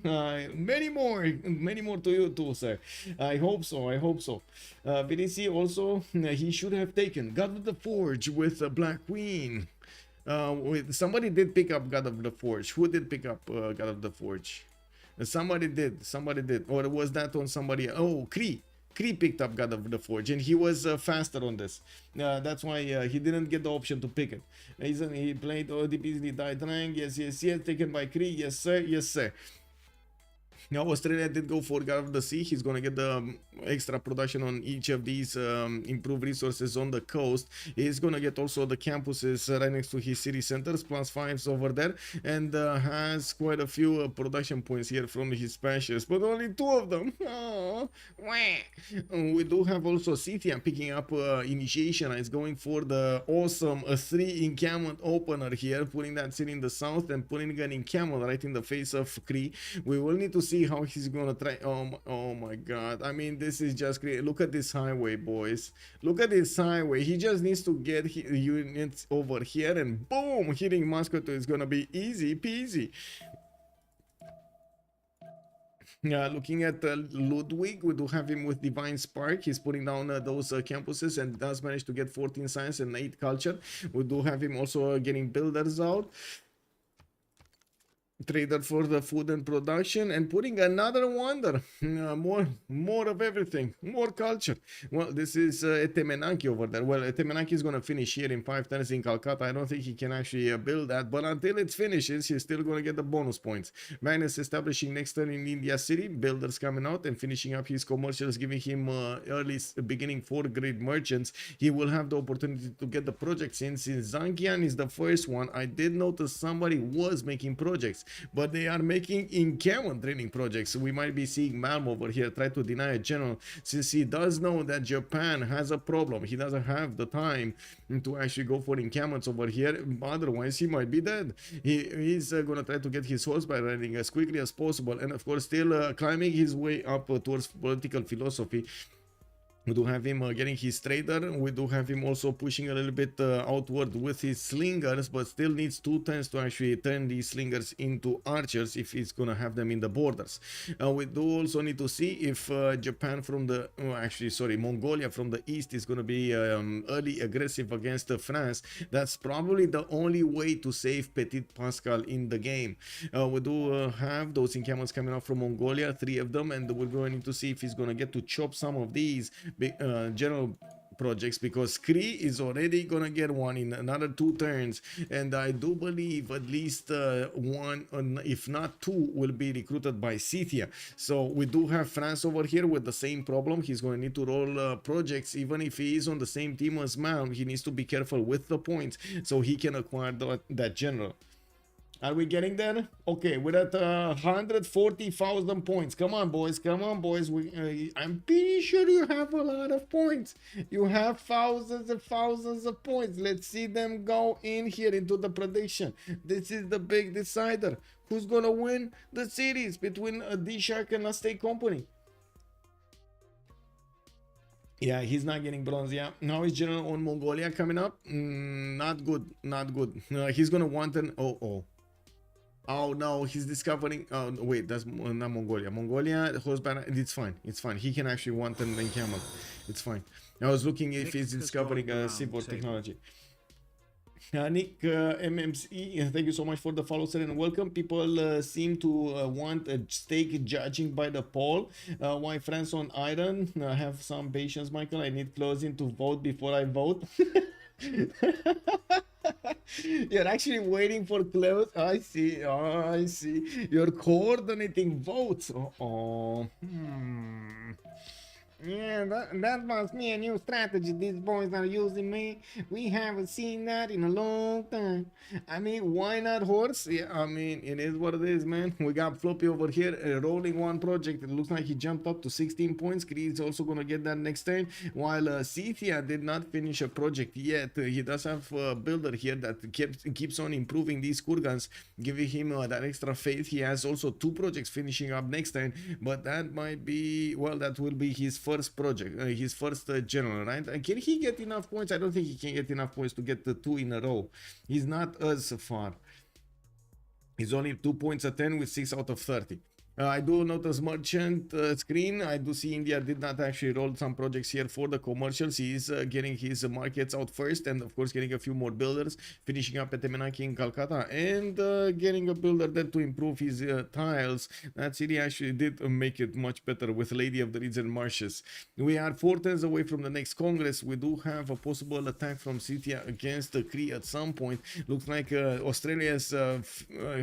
Many more to you too, sir. I hope so. VDC also, he should have taken God of the Forge with Black Queen. Somebody did pick up God of the Forge. Who did pick up God of the Forge? Somebody did, or was that on somebody? Oh, Kree picked up God of the Forge, and he was faster on this. That's why he didn't get the option to pick it. He played ODPs, died rank. Yes, taken by Kree. Yes, sir. Now Australia did go for God of the Sea. He's gonna get the extra production on each of these improved resources on the coast. He's gonna get also the campuses right next to his city centers, +5s over there, and has quite a few production points here from his pastures, but only 2 of them. Oh, we do have also Scythia picking up initiation. It's going for the awesome 3 encampment opener here, putting that city in the south and putting an encampment right in the face of Kree. We will need to see how he's gonna try. Oh my god, I mean, this this is just great. Look at this highway, boys. Look at this highway. He just needs to get units over here, and boom, hitting Moscow is gonna be easy peasy. Looking at Ludwig, we do have him with Divine Spark. He's putting down those campuses and does manage to get 14 science and 8 culture. We do have him also getting builders out. Trader for the food and production, and putting another wonder. More of everything, more culture. Well, this is Etemenanki over there. Well, Etemenanki is going to finish here in 5 turns in Calcutta. I don't think he can actually build that, but until it finishes, he's still going to get the bonus points. Magnus establishing next turn in India City, builders coming out and finishing up his commercials, giving him early beginning 4-grade merchants. He will have the opportunity to get the projects in. Since Zangian is the first one, I did notice somebody was making projects, but they are making in-common training projects. We might be seeing Malm over here try to deny a general, since he does know that Japan has a problem. He doesn't have the time to actually go for in-commons over here. Otherwise, he might be dead. He's going to try to get his horse by riding as quickly as possible, and of course still climbing his way up towards political philosophy. We do have him getting his trader. We do have him also pushing a little bit outward with his slingers, but still needs 2 turns to actually turn these slingers into archers if he's gonna have them in the borders. We do also need to see if Japan from the Mongolia from the east is gonna be early aggressive against France. That's probably the only way to save Petit Pascal in the game. We do have those encampments coming out from Mongolia, 3 of them, and we're going to see if he's gonna get to chop some of these general projects, because Kree is already gonna get one in another 2 turns, and I do believe at least 1, if not 2, will be recruited by Scythia. So we do have France over here with the same problem. He's going to need to roll projects. Even if he is on the same team as Mount, he needs to be careful with the points so he can acquire that general. Are we getting there? Okay, we're at 140,000 points. Come on, boys. Come on, boys. I'm pretty sure you have a lot of points. You have thousands and thousands of points. Let's see them go in here into the prediction. This is the big decider. Who's going to win the series between DShark and State Company? Yeah, he's not getting bronze. Yeah, now he's general on Mongolia coming up. Not good. Not good. He's going to want an... Oh no, he's discovering. Oh wait, that's not Mongolia. Mongolia, horseback. It's fine. It's fine. He can actually want an camel. It's fine. I was looking if he's discovering CivFR technology. Nick MMC, thank you so much for the follow, sir, and welcome. People seem to want a stake judging by the poll. Why France on iron? Have some patience, Michael. I need closing to vote before I vote. You're actually waiting for close. I see. Oh, I see. You're coordinating votes. Yeah, that must be a new strategy these boys are using, me. We haven't seen that in a long time. I mean, why not horse? Yeah, I mean, it is what it is, man. We got Floppy over here rolling one project. It looks like he jumped up to 16 points. Kree is also going to get that next turn. While Scythia did not finish a project yet, he does have a builder here that keeps on improving these kurgans, giving him that extra faith. He has also 2 projects finishing up next turn, but that might be, well, that will be his first project, his first general, right? Can he get enough points? I don't think he can get enough points to get the 2 in a row. He's not as far. He's only 2 points a 10 with 6 out of 30. I do notice merchant screen. I do see India did not actually roll some projects here for the commercials. He is getting his markets out first, and of course getting a few more builders, finishing up at Temenaki in Calcutta, and getting a builder there to improve his tiles. That city actually did make it much better with Lady of the Reeds and Marshes. We are 4 turns away from the next Congress. We do have a possible attack from Scythia against the Kree at some point. Looks like Australia is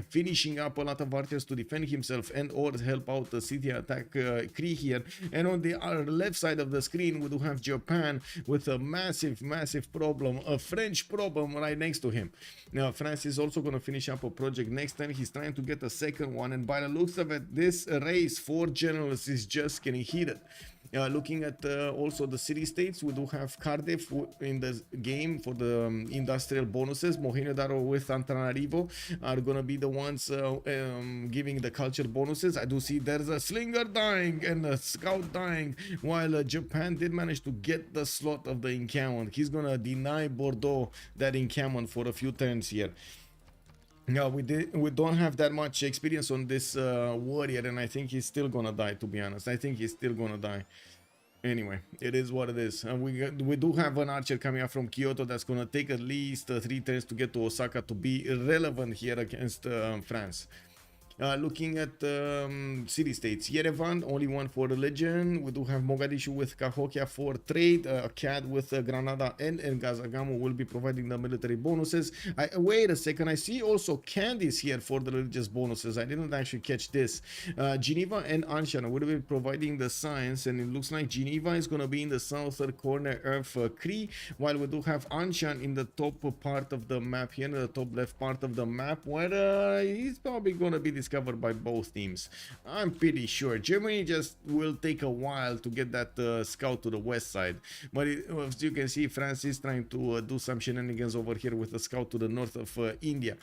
finishing up a lot of archers to defend himself and or help out the Scythia attack Kree here. And on the left side of the screen, we do have Japan with a massive problem, a French problem right next to him. Now, France is also going to finish up a project next time. He's trying to get a second one, and by the looks of it, this race for generals is just getting heated. Looking at also the city states, we do have Cardiff in the game for the industrial bonuses. Mohenjo-Daro with Antananarivo are gonna be the ones giving the culture bonuses. I do see there's a slinger dying and a scout dying, while Japan did manage to get the slot of the encampment. He's gonna deny Bordeaux that encampment for a few turns here. Yeah, we don't have that much experience on this warrior, and I think he's still gonna die, to be honest. I think he's still gonna die. Anyway, it is what it is. We do have an archer coming up from Kyoto that's gonna take at least 3 turns to get to Osaka to be relevant here against France. Looking at city states, Yerevan only one for religion. We do have Mogadishu with Cahokia for trade. CAD with Granada and Gazagamo will be providing the military bonuses. Wait a second, I see also Candice here for the religious bonuses. I didn't actually catch this. Geneva and Anshan will be providing the science, and it looks like Geneva is going to be in the southern corner of Cree, while we do have Anshan in the top part of the map here, in the top left part of the map, where he's probably going to be discovered by both teams. I'm pretty sure Germany just will take a while to get that scout to the west side, but as you can see, France is trying to do some shenanigans over here with a scout to the north of India.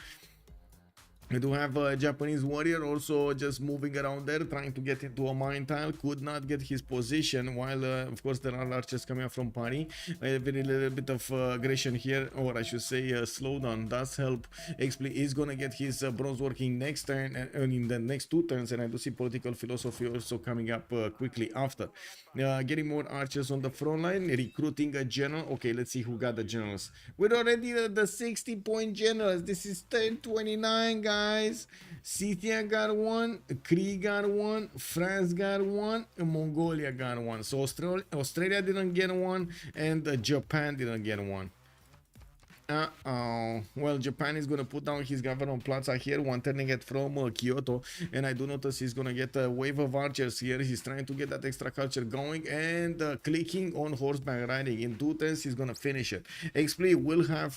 We do have a Japanese warrior also just moving around there, trying to get into a mine tile. Could not get his position, while of course there are archers coming up from Paris. A very little bit of aggression here, or I should say slowdown does help. XP is gonna get his bronze working next turn, and in the next 2 turns, and I do see political philosophy also coming up quickly after. Getting more archers on the front line, recruiting a general. Okay, let's see who got the generals. We're already the 60-point generals. This is turn 29, guys. Scythia got 1, Cree got 1, France got 1, and Mongolia got 1. So Australia didn't get 1, and Japan didn't get 1. Well, Japan is going to put down his government plaza here, one turning it from Kyoto, and I do notice he's going to get a wave of archers here. He's trying to get that extra culture going and clicking on horseback riding. In 2 turns, he's going to finish it. XP will have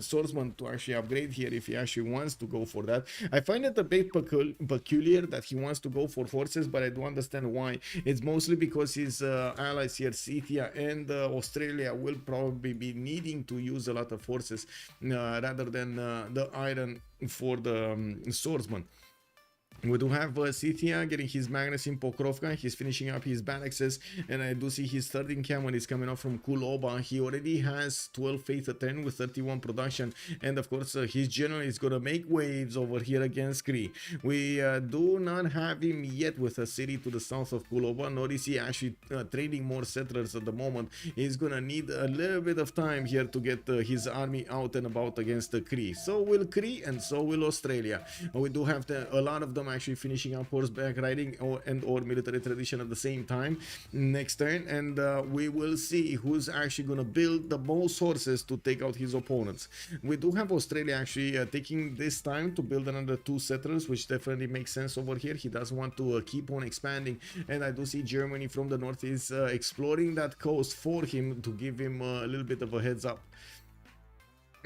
swordsman to actually upgrade here if he actually wants to go for that. I find it a bit peculiar that he wants to go for horses, but I do understand why. It's mostly because his allies here, Scythia and Australia, will probably be needing to use a lot of forces rather than the iron for the swordsman. We do have Scythia getting his Magnus in Pokrovka. He's finishing up his barracks, and I do see his third encampment is coming off from Kuloba. He already has 12 faith a turn with 31 production, and of course his general is gonna make waves over here against Cree. We do not have him yet with a city to the south of Kuloba, nor is he actually trading more settlers at the moment. He's gonna need a little bit of time here to get his army out and about against the Cree. So will Cree, and so will Australia. We do have a lot of them actually finishing up horseback riding or military tradition at the same time next turn, and we will see who's actually going to build the most horses to take out his opponents. We do have Australia actually taking this time to build another 2 settlers, which definitely makes sense over here. He does want to keep on expanding, and I do see Germany from the north is exploring that coast for him to give him a little bit of a heads up.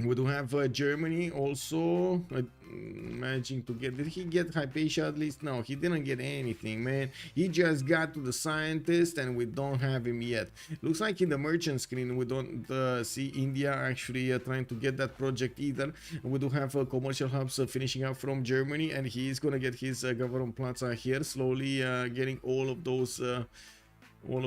We do have Germany also managing to get. Did he get Hypatia at least? No, he didn't get anything, man. He just got to the scientist, and we don't have him yet. Looks like in the merchant screen we don't see India actually trying to get that project either. We do have commercial hubs finishing up from Germany, and he is gonna get his government plaza here, slowly getting all of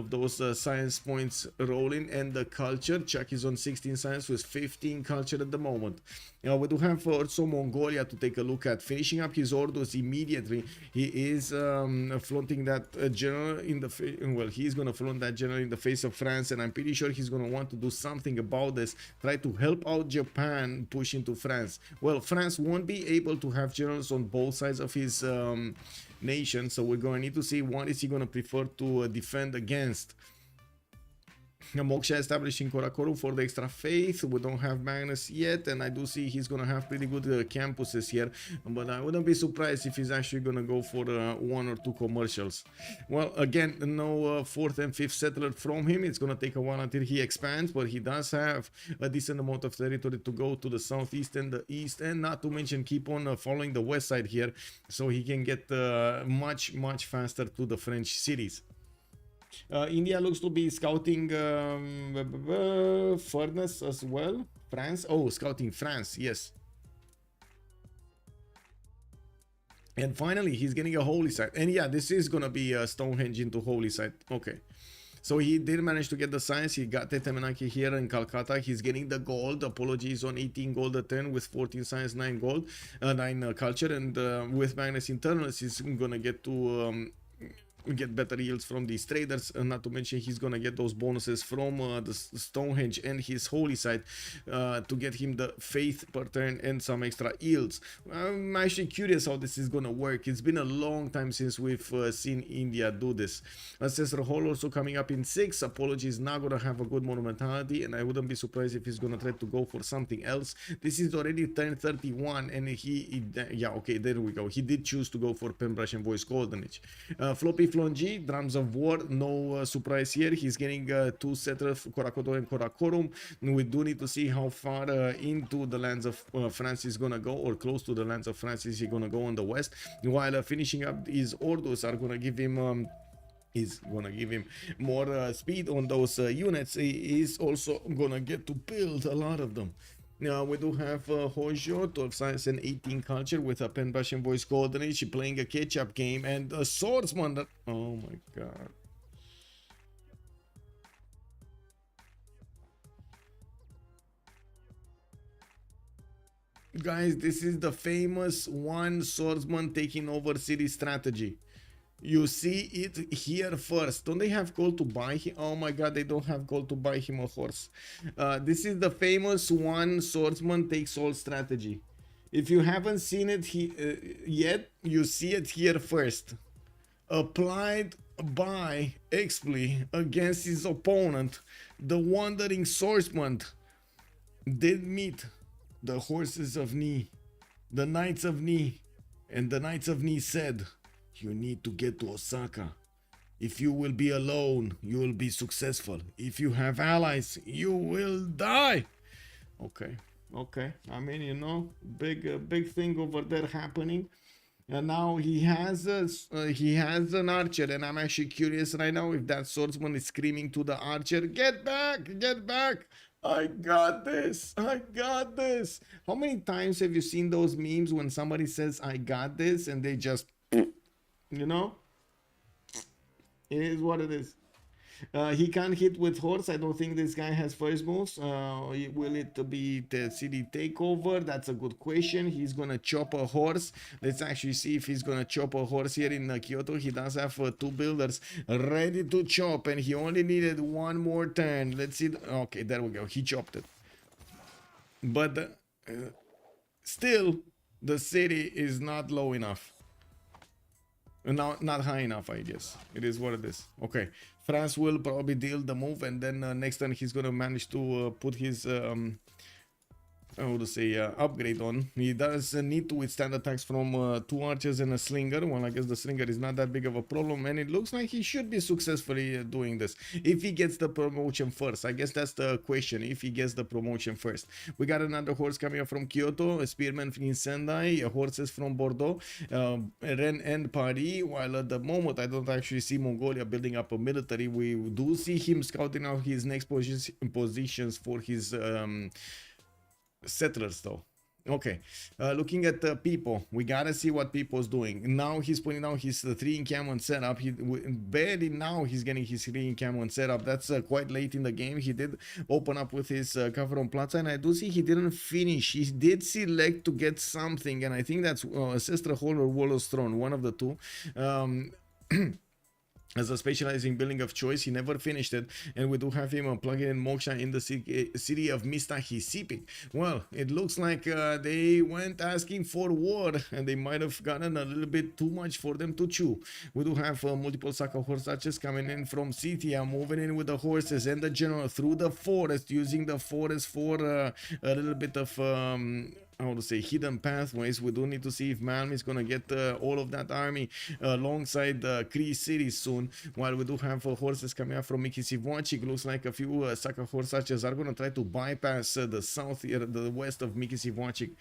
those science points rolling. And the culture, Chuck is on 16 science with 15 culture at the moment. We do have also Mongolia to take a look at, finishing up his orders immediately. He is flaunting that general in the well, he's gonna flaunt that general in the face of France, and I'm pretty sure he's gonna want to do something about this, try to help out Japan push into France. Well, France won't be able to have generals on both sides of his nation, so we're going to need to see what is he going to prefer to defend against. Moksha establishing Korakoru for the extra faith. We don't have Magnus yet, and I do see he's gonna have pretty good campuses here, but I wouldn't be surprised if he's actually gonna go for 1 or 2 commercials. Well, again, no 4th and 5th settler from him. It's gonna take a while until he expands, but he does have a decent amount of territory to go to the southeast and the east, and not to mention keep on following the west side here, so he can get much faster to the French cities. India looks to be scouting furnace as well. France. Oh, scouting France. Yes. And finally, he's getting a holy site. And yeah, this is gonna be a Stonehenge into holy site. Okay. So he did manage to get the science. He got Tetemenaki here in Calcutta. He's getting the gold. Apologies on 18 gold a 10 with 14 science, 9 gold, 9 culture. And with Magnus internals, he's gonna get to get better yields from these traders, not to mention he's gonna get those bonuses from the Stonehenge and his holy site to get him the faith per turn and some extra yields. I'm actually curious how this is gonna work. It's been a long time since we've seen India do this. Ancestral Hall also coming up in 6. Apology is not gonna have a good monumentality, and I wouldn't be surprised if he's gonna try to go for something else. This is already turn 31, and yeah, okay, there we go. He did choose to go for Pembrush and Voice Goldenage. Floppy Flonji, Drums of War, no surprise here. He's getting 2 settlers, Korakoto and Korakorum. We do need to see how far into the lands of France he's gonna go, or close to the lands of France is he gonna go on the west, while finishing up his Ordus are gonna give him more speed on those units. He is also gonna get to build a lot of them. Now we do have Hojo, 12 science and 18 culture with a Penbrush and Voice Goldenage playing a catch-up game, and a swordsman that, oh my god. Guys, this is the famous one swordsman taking over city strategy. You see it here first. Don't they have gold to buy him? Oh my god, they don't have gold to buy him a horse. This is the famous one swordsman takes all strategy. If you haven't seen it yet, you see it here first. Applied by Expley against his opponent, the wandering swordsman did meet the horses of Ni, the knights of Ni, and the knights of Ni said, "You need to get to Osaka. If you will be alone, you will be successful. If you have allies, you will die." Okay, okay. I mean, you know, big thing over there happening. And now he has an archer, and I'm actually curious right now if that swordsman is screaming to the archer, "Get back! Get back! I got this! I got this!" How many times have you seen those memes when somebody says, "I got this," and they just, you know, it is what it is. He can't hit with horse. I don't think this guy has first moves. Will it be the city takeover? That's a good question. He's gonna chop a horse. Let's actually see if he's gonna chop a horse here in Kyoto. He does have 2 builders ready to chop, and he only needed 1 more turn. Let's see. Okay, there we go. He chopped it. But still, the city is not low enough. Not high enough, I guess. It is what it is. Okay, France will probably deal the move, and then next turn he's gonna manage to put his how to say, upgrade on. He does need to withstand attacks from 2 archers and a slinger. Well, I guess the slinger is not that big of a problem, and it looks like he should be successfully doing this if he gets the promotion first. I guess that's the question, if he gets the promotion first. We got another horse coming up from Kyoto, a spearman from Sendai, horses from Bordeaux, Rennes and Paris. While at the moment I don't actually see Mongolia building up a military, we do see him scouting out his next positions for his settlers though. Okay, looking at people, we gotta see what people's doing. Now he's putting out his 3 encampment setup. Barely now he's getting his 3 encampment setup. That's quite late in the game. He did open up with his Kavaron Plaza, and I do see he didn't finish. He did select to get something, and I think that's Ancestral Hall or Warlord's Throne, one of the two. As a specializing building of choice, he never finished it, and we do have him plugging in Moksha in the city of Mista-Hisipik. Well, it looks like they went asking for war, and they might have gotten a little bit too much for them to chew. We do have multiple Saka horse archers coming in from Scythia, moving in with the horses and the general through the forest, using the forest for a little bit of how to say, hidden pathways. We do need to see if Malm is gonna get all of that army alongside the Kree city soon, while we do have horses coming up from Mikisiwachik. Looks like a few Saka horse archers are gonna try to bypass the south here, the west of Mikisiwachik.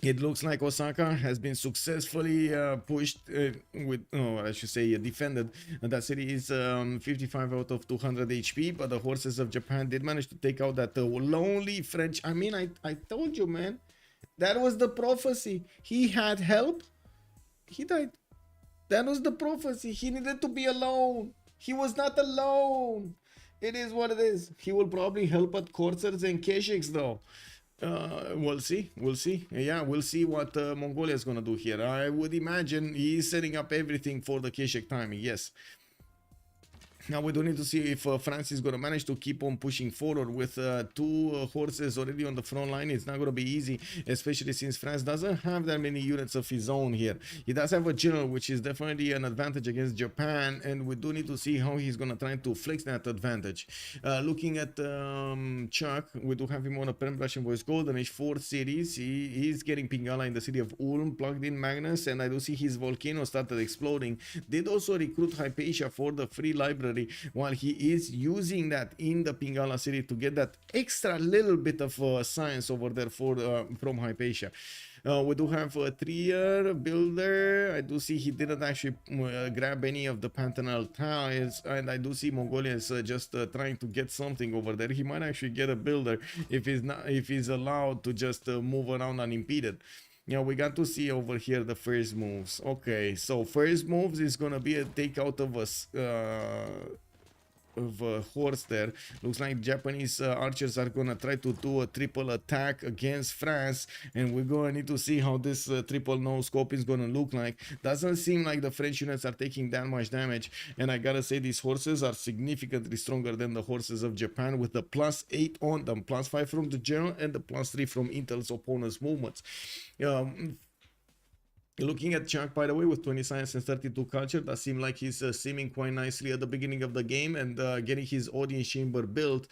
It looks like Osaka has been successfully pushed with, oh, I should say, defended. That city is 55 out of 200 HP, but the horses of Japan did manage to take out that lonely French. I mean, I told you, man, that was the prophecy. He had help. He died. That was the prophecy. He needed to be alone. He was not alone. It is what it is. He will probably help at Corsairs and Keshiks, though. We'll see. Yeah, we'll see what Mongolia is gonna do here. I would imagine he's setting up everything for the Keshik timing. Yes. Now we do need to see if France is going to manage to keep on pushing forward with two horses already on the front line. It's not going to be easy, especially since France doesn't have that many units of his own here. He does have a general, which is definitely an advantage against Japan, and we do need to see how he's going to try to flex that advantage. Looking at Chuck, we do have him on a Pen Russian Voice Golden Age 4 series. He's getting Pingala in the city of Ulm, plugged in Magnus, and I do see his volcano started exploding. Did also recruit Hypatia for the free library, while he is using that in the Pingala city to get that extra little bit of science over there for from Hypatia. We do have a 3-year builder. I do see he didn't actually grab any of the Pantanal tiles, and I do see Mongolia is just trying to get something over there. He might actually get a builder if he's allowed to just move around unimpeded. Yeah, we got to see over here the first moves. Okay, so first moves is gonna be a takeout of a horse there. Looks like Japanese archers are gonna try to do a triple attack against France, and we're gonna need to see how this triple no scope is gonna look like. Doesn't seem like the French units are taking that much damage, and I gotta say these horses are significantly stronger than the horses of Japan, with the +8 on them, +5 from the general and the +3 from Intel's opponent's movements. Looking at Chuck, by the way, with 20 science and 32 culture, that seemed like he's seeming quite nicely at the beginning of the game and getting his audience chamber built.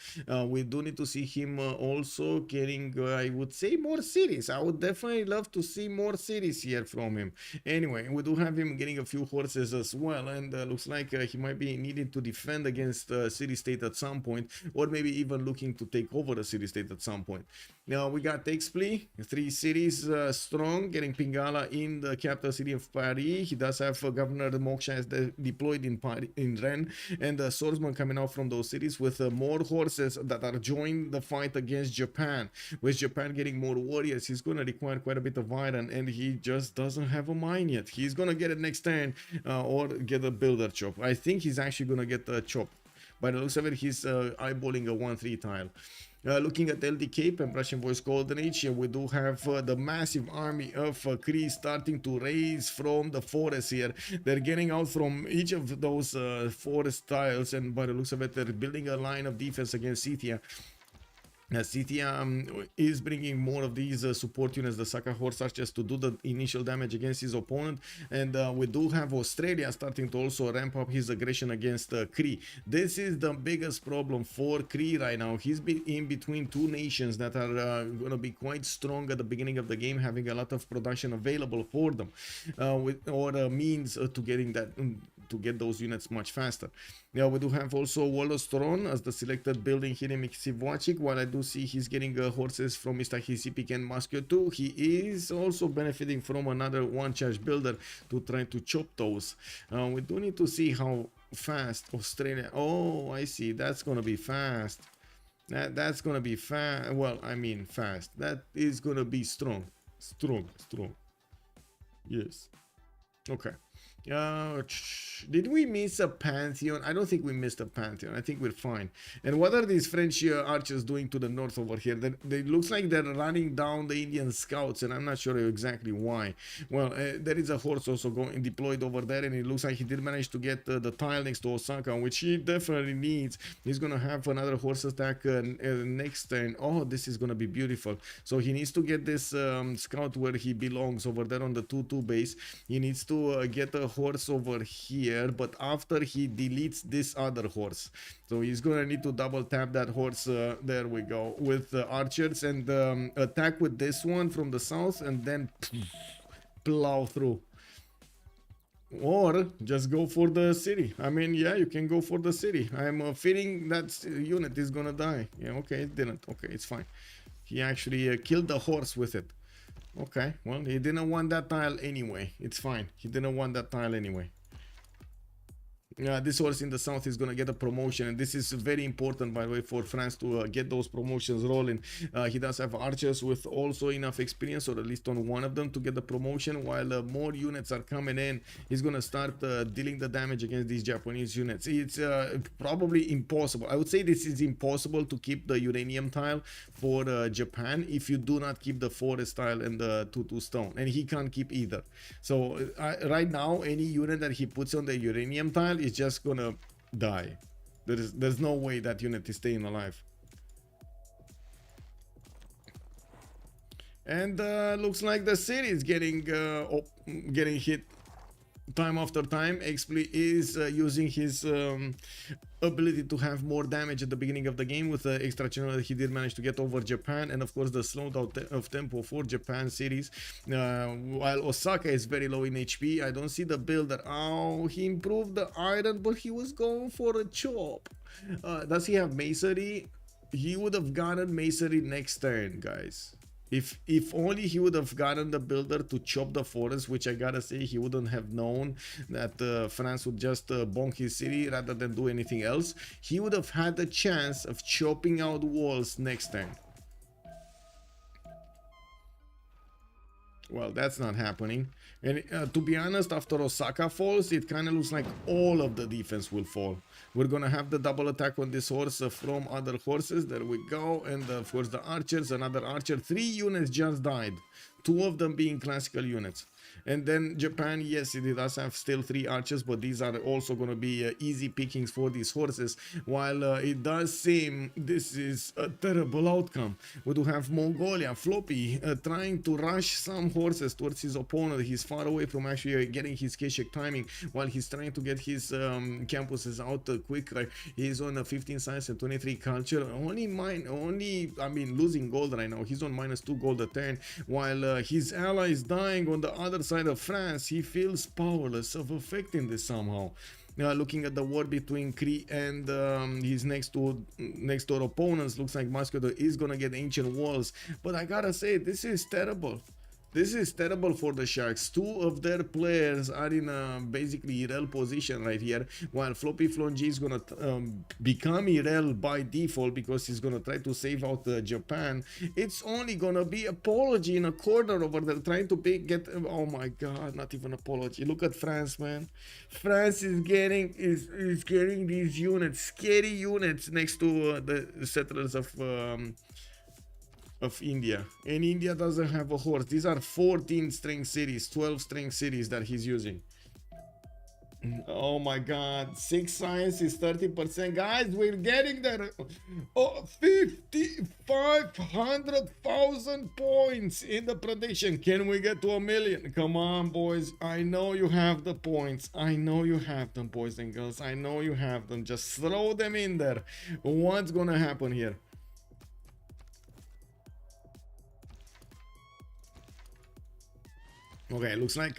We do need to see him also getting, I would say, more cities. I would definitely love to see more cities here from him. Anyway, we do have him getting a few horses as well, and looks like he might be needing to defend against city-state at some point, or maybe even looking to take over a city-state at some point. Now we got Texpli, 3 cities strong, getting Pingala in the capital city of Paris. He does have Governor Moksha deployed in Paris, in Rennes, and swordsmen coming out from those cities with more horses that are joining the fight against Japan. With Japan getting more warriors, he's going to require quite a bit of iron, and he just doesn't have a mine yet. He's going to get it next turn or get a builder chop. I think he's actually going to get a chop. By the looks of it, he's eyeballing a 1-3 tile. Looking at LDK and Russian Voice Golden Age, we do have the massive army of Kree starting to raise from the forest here. They're getting out from each of those forest tiles, and by the looks of it, they're building a line of defense against Scythia. Scythia is bringing more of these support units, the Saka Horse Archers, to do the initial damage against his opponent, and we do have Australia starting to also ramp up his aggression against Kree. This is the biggest problem for Kree right now. He's been in between two nations that are going to be quite strong at the beginning of the game, having a lot of production available for them, or means to getting that to get those units much faster. Yeah, we do have also Wolostron as the selected building here in Mixivochik, while I do see he's getting horses from Mr. Hisipik and Moscow too. He is also benefiting from another one-charge builder to try to chop those. We do need to see how fast Australia... Oh, I see. That's going to be fast. That's going to be fast. Well, I mean fast. That is going to be strong. Strong. Yes. Okay. Did we miss a Pantheon? I don't think we missed a Pantheon. I think we're fine. And what are these French archers doing to the north over here? They looks like they're running down the Indian scouts, and I'm not sure exactly why. Well, there is a horse also going deployed over there, and it looks like he did manage to get the tile next to Osaka, which he definitely needs. He's gonna have another horse attack next turn. Oh, this is gonna be beautiful. So he needs to get this scout where he belongs, over there on the 2-2 base. He needs to get a horse over here, but after he deletes this other horse, so he's gonna need to double tap that horse. There we go, with archers, and attack with this one from the south, and then plow through. Or just go for the city. I mean, yeah, you can go for the city. I'm feeling that unit is gonna die. Yeah, okay, it didn't. Okay, it's fine. He actually killed the horse with it. Okay, well, he didn't want that tile anyway. It's fine. He didn't want that tile anyway. This horse in the south is going to get a promotion, and this is very important, by the way, for France to get those promotions rolling. He does have archers with also enough experience, or at least on one of them, to get the promotion. While more units are coming in, he's going to start dealing the damage against these Japanese units. It's probably impossible. I would say this is impossible to keep the uranium tile for Japan if you do not keep the forest tile and the 2-2 stone, and he can't keep either. So right now, any unit that he puts on the uranium tile is just gonna die. There's no way that unit is staying alive. And looks like the city is getting hit time after time. Expli is using his ability to have more damage at the beginning of the game with the extra channel that he did manage to get over Japan, and of course the slowdown of tempo for Japan cities. While Osaka is very low in HP, I don't see the builder. Oh, he improved the iron, but he was going for a chop. Does he have masonry? He would have gotten masonry next turn, guys. If only he would have gotten the builder to chop the forest, which I gotta say he wouldn't have known that France would just bonk his city rather than do anything else. He would have had the chance of chopping out walls next turn. Well, that's not happening. And to be honest, after Osaka falls, it kind of looks like all of the defense will fall. We're gonna have the double attack on this horse from other horses. There we go. And of course the archers, another archer. 3 units just died, 2 of them being classical units. And then Japan, yes, it does have still 3 archers, but these are also going to be easy pickings for these horses. While it does seem this is a terrible outcome. We do have Mongolia, Floppy, trying to rush some horses towards his opponent. He's far away from actually getting his Keshek timing, while he's trying to get his campuses out quicker. He's on 15 science and 23 culture. Losing gold right now. He's on -2 gold a turn, while his ally is dying on the other side of France. He feels powerless of affecting this somehow. Looking at the war between Kree and his next door opponents, looks like Moscow is gonna get ancient walls, but I gotta say, this is terrible. This is terrible for the Sharks. 2 of their players are in a basically Irel position right here, while Floppy Flonji is gonna become Irel by default because he's gonna try to save out Japan. It's only gonna be Apology in a corner over there trying to get. Oh my god, not even Apology. Look at France, man. France is getting these units, scary units next to the settlers of India, and India doesn't have a horse. These are 14 string cities, 12 string cities that he's using. Oh my god, 6 science is 30%. Guys, we're getting there. Oh, 500,000 points in the prediction. Can we get to 1 million? Come on, boys. I know you have the points. I know you have them, boys and girls. I know you have them. Just throw them in there. What's gonna happen here? Okay, looks like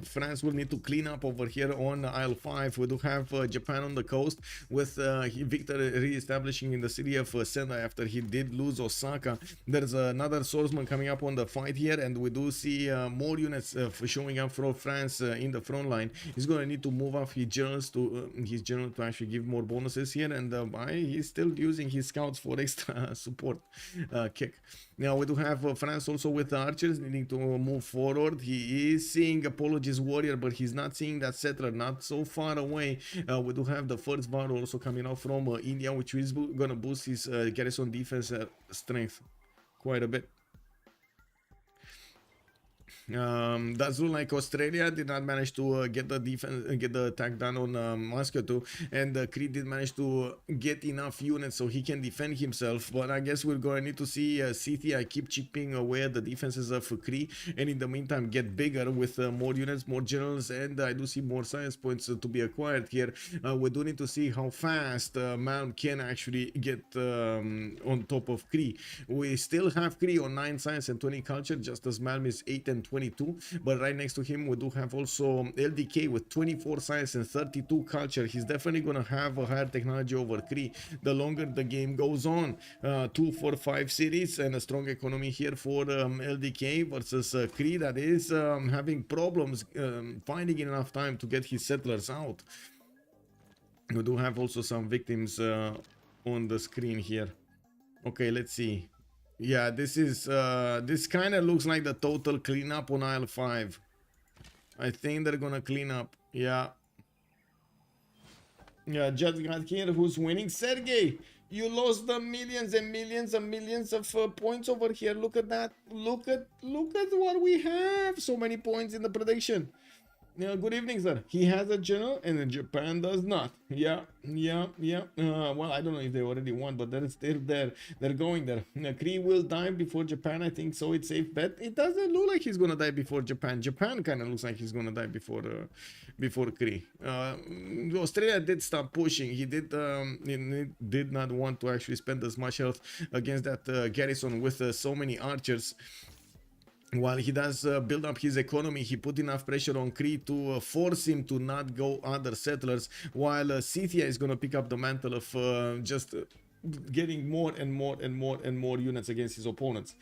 France will need to clean up over here on aisle 5. We do have Japan on the coast with Victor re-establishing in the city of Sendai after he did lose Osaka. There's another swordsman coming up on the fight here, and we do see more units showing up for France in the front line. He's going to need to move up his generals to actually give more bonuses here, and he's still using his scouts for extra support kick. Now we do have France also with the archers needing to move forward. He is seeing Apology's warrior, but he's not seeing that settler, not so far away. We do have the first bar also coming out from India, which is going to boost his garrison defense strength quite a bit. Does look like Australia did not manage to get the attack done on Moscow, and Kree did manage to get enough units so he can defend himself. But I guess we're going to need to see Scythia keep chipping away at the defenses of Kree, and in the meantime get bigger with more units, more generals, and I do see more science points to be acquired here. We do need to see how fast Malm can actually get on top of Kree. We still have Kree on 9 science and 20 culture, just as Malm is 8 and 22, but right next to him we do have also LDK with 24 science and 32 culture. He's definitely gonna have a higher technology over Kree the longer the game goes on. 2, 4, 5 cities and a strong economy here for LDK versus Kree that is having problems finding enough time to get his settlers out. We do have also some victims on the screen here. Okay, let's see. Yeah, this is this kind of looks like the total cleanup on aisle 5. I think they're gonna clean up. Yeah, just got here. Who's winning? Sergey, you lost the millions and millions and millions of points over here. Look at that. Look at what we have. So many points in the prediction. Good evening, sir. He has a general and Japan does not. Yeah. Well, I don't know if they already won, but they're still there. They're going there. Kree will die before Japan. I think so. It's safe bet. It doesn't look like he's gonna die before Japan. Japan kind of looks like he's gonna die before Kree. Australia did stop pushing. He did not want to actually spend as much health against that garrison with so many archers. While he does build up his economy, he put enough pressure on Kree to force him to not go other settlers, while Scythia is going to pick up the mantle of just getting more and more units against his opponents.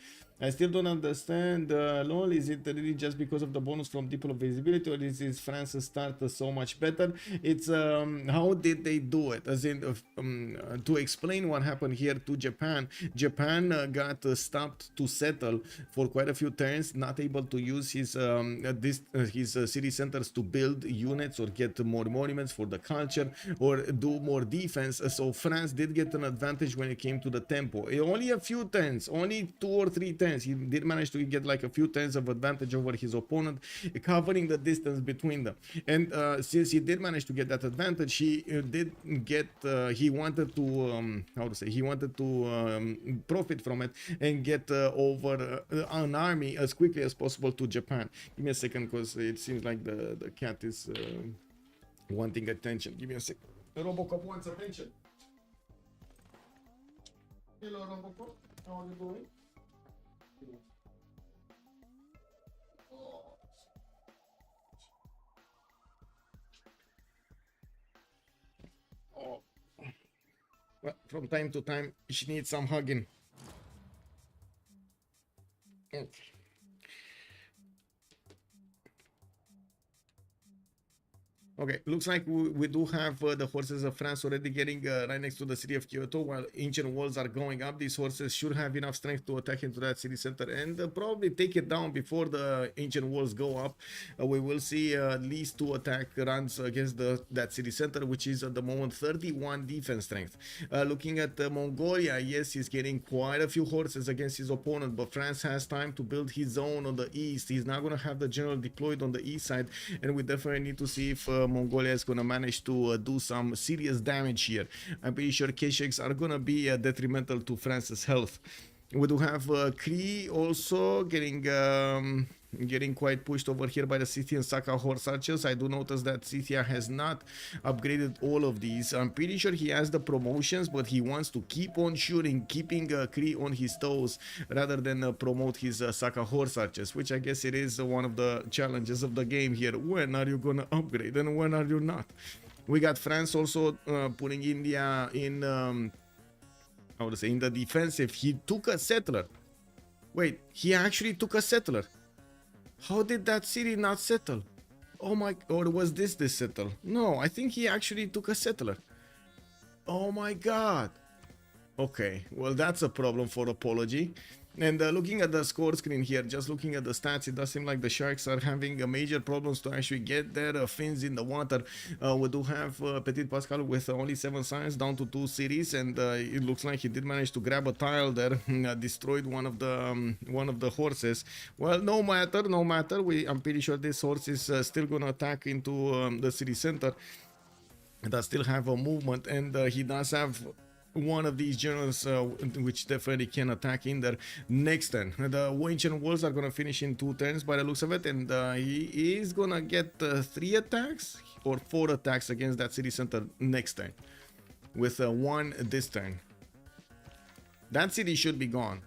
I still don't understand, lol, is it really just because of the bonus from Diplo visibility, or is France's start so much better? It's how did they do it? As in, to explain what happened here to Japan, Japan got stopped to settle for quite a few turns, not able to use his city centers to build units or get more monuments for the culture or do more defense. So France did get an advantage when it came to the tempo. Only a few turns, only 2 or 3 turns. He did manage to get like a few turns of advantage over his opponent, covering the distance between them. And since he did manage to get that advantage, he did get he wanted to he wanted to profit from it and get over an army as quickly as possible to Japan. Give me a second, because it seems like the cat is wanting attention. Give me a second. Robocop wants attention. Hello, Robocop. How are you doing? Oh. Well, from time to time, she needs some hugging. Okay. Okay, looks like we do have the horses of France already getting right next to the city of Kyoto, while ancient walls are going up. These horses should have enough strength to attack into that city center and probably take it down before the ancient walls go up. We will see at least 2 attack runs against that city center, which is at the moment 31 defense strength. Looking at Mongolia, yes, he's getting quite a few horses against his opponent, but France has time to build his own on the east. He's not going to have the general deployed on the east side, and we definitely need to see if Mongolia is going to manage to do some serious damage here. I'm pretty sure K-Shakes are going to be detrimental to France's health. We do have Kree also getting quite pushed over here by the Scythian Saka horse archers. I do notice that Scythia has not upgraded all of these. I'm pretty sure he has the promotions, but he wants to keep on shooting, keeping Kree on his toes rather than promote his Saka horse archers, which I guess it is one of the challenges of the game here. When are you gonna upgrade and when are you not? We got France also putting India in in the defensive. He took a settler. Wait, he actually took a settler. How did that city not settle? Oh my, or was this settle? No, I think he actually took a settler. Oh my god. Okay, well that's a problem for apology. And looking at the score screen here, just looking at the stats, it does seem like the Sharks are having major problems to actually get their fins in the water. We do have Petit Pascal with only 7 science down to 2 cities, and it looks like he did manage to grab a tile there, destroyed one of the horses. Well, no matter. I'm pretty sure this horse is still gonna attack into the city center. It does still have a movement, and he does have one of these generals which definitely can attack in there next turn. The ancient walls are gonna finish in 2 turns by the looks of it, and he is gonna get 3 attacks or 4 attacks against that city center next turn, with 1 this turn. That city should be gone.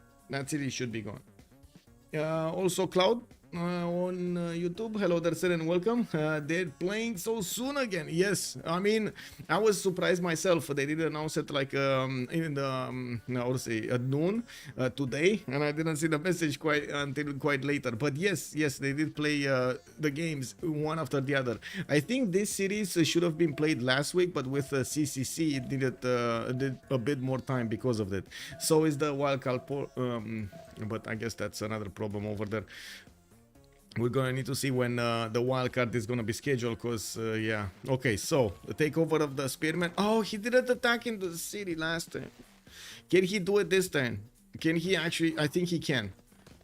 Also Cloud, on YouTube. Hello there, sir, and welcome. They're playing so soon again. Yes, I mean, I was surprised myself. They did announce it like in the I would say at noon today, and I didn't see the message until quite later. But yes, they did play the games one after the other. I think this series should have been played last week, but with CCC, it needed did a bit more time because of that. So is the wildcard. But I guess that's another problem over there. We're gonna need to see when the wildcard is gonna be scheduled, cause yeah. Okay, so the takeover of the spearman. Oh, he didn't attack into the city last time. Can he do it this time? Can he actually? I think he can.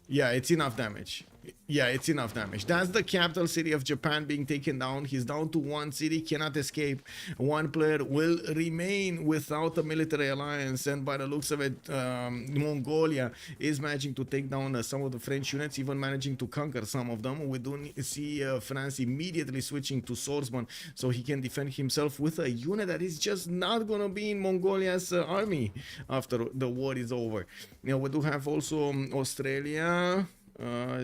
Yeah, it's enough damage. Yeah, it's enough damage. That's the capital city of Japan being taken down. He's down to one city, cannot escape. One player will remain without a military alliance, and by the looks of it, Mongolia is managing to take down some of the French units, even managing to conquer some of them. We do see France immediately switching to swordsman, so he can defend himself with a unit that is just not gonna be in Mongolia's army after the war is over. Now we do have also Australia.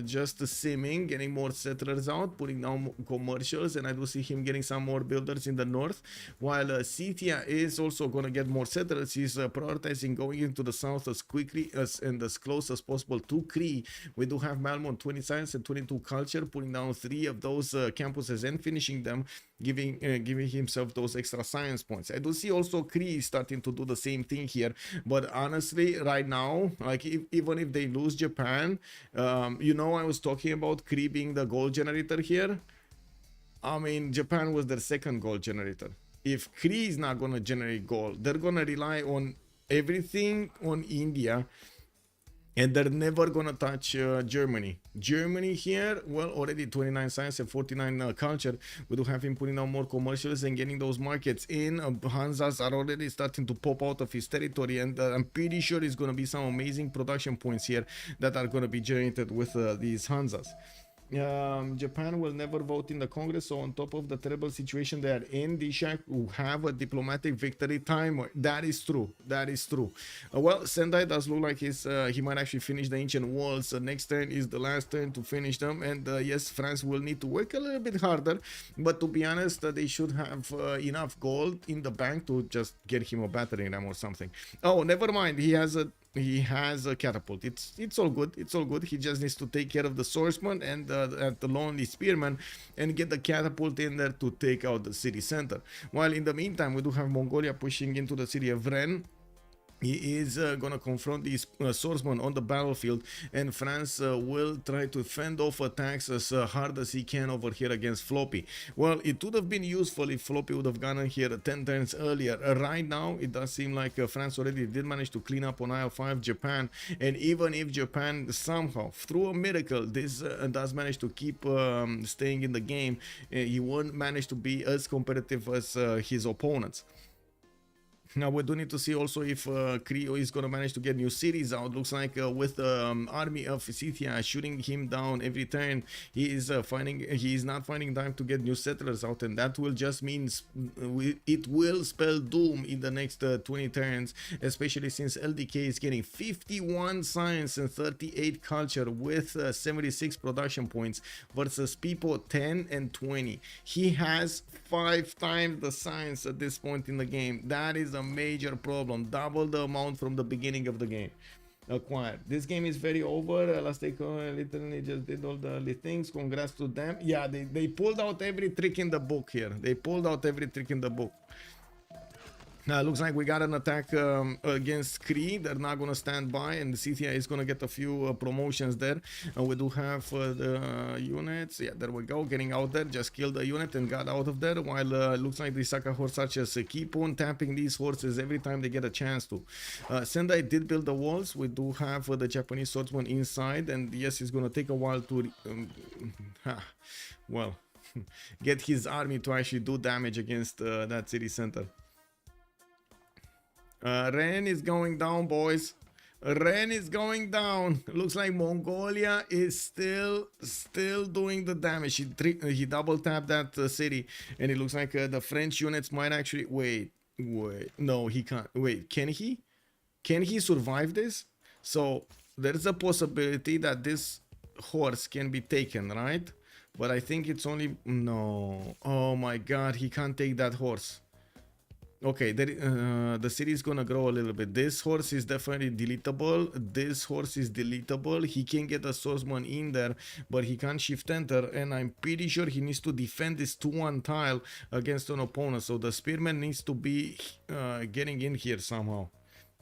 Just simming, getting more settlers out, putting down commercials, and I do see him getting some more builders in the north, while Scythia is also going to get more settlers. He's prioritizing going into the south as quickly and as close as possible to Cree. We do have Malmont 20 science and 22 culture, putting down 3 of those campuses and finishing them, giving himself those extra science points. I do see also Cree starting to do the same thing here, but honestly right now, like even if they lose Japan, you know, I was talking about Cree being the gold generator here. I mean, Japan was their second gold generator. If Cree is not gonna generate gold, they're gonna rely on everything on India, and they're never gonna touch Germany. Germany here, well, already 29 science and 49 culture. We do have him putting down more commercials and getting those markets in. Hanzas are already starting to pop out of his territory, and I'm pretty sure it's gonna be some amazing production points here that are gonna be generated with these Hanzas. Japan will never vote in the Congress, so on top of the terrible situation they are in, DShark will have a diplomatic victory timer. That is true. That is true. Well, Sendai does look like he might actually finish the ancient walls. Next turn is the last turn to finish them, and yes, France will need to work a little bit harder, but to be honest, they should have enough gold in the bank to just get him a battering ram or something. Oh, never mind. He has a catapult. It's all good. It's all good. He just needs to take care of the swordsman and the lonely spearman and get the catapult in there to take out the city center. While in the meantime, we do have Mongolia pushing into the city of Rennes. He is gonna confront these swordsmen on the battlefield, and France will try to fend off attacks as hard as he can over here against Floppy. Well, it would have been useful if Floppy would have gone in here 10 turns earlier. Right now, it does seem like France already did manage to clean up on aisle 5 Japan, and even if Japan somehow, through a miracle, this does manage to keep staying in the game, he won't manage to be as competitive as his opponents. Now we do need to see also if Creo is going to manage to get new cities out. Looks like with the army of Scythia shooting him down every turn, he is not finding time to get new settlers out, and that will just mean it will spell doom in the next 20 turns, especially since LDK is getting 51 science and 38 culture with 76 production points versus Pipo 10 and 20. He has 5 times the science at this point in the game. That is a major problem. Double the amount from the beginning of the game acquired. This game is very over. Last take literally just did all the things. Congrats to them. Yeah, they pulled out every trick in the book here. They pulled out every trick in the book. Looks like we got an attack against Cree. They're not going to stand by, and Scythia is going to get a few promotions there. We do have the units. Yeah, there we go. Getting out there. Just killed the unit and got out of there. While looks like the Saka horse archers keep on tapping these horses every time they get a chance to. Sendai did build the walls. We do have the Japanese swordsman inside, and yes, it's going to take a while to well, get his army to actually do damage against that city center. Ren is going down, boys. Ren is going down. Looks like Mongolia is still doing the damage. He double tapped that city, and it looks like the French units might actually wait. No, he can't. Wait, can he survive this? So there's a possibility that this horse can be taken, right? But I think it's only... No. Oh my god, he can't take that horse. Okay, the city is gonna grow a little bit. This horse is definitely deletable. This horse is deletable. He can get a swordsman in there, but he can't shift enter. And I'm pretty sure he needs to defend this 2-1 tile against an opponent. So the spearman needs to be getting in here somehow,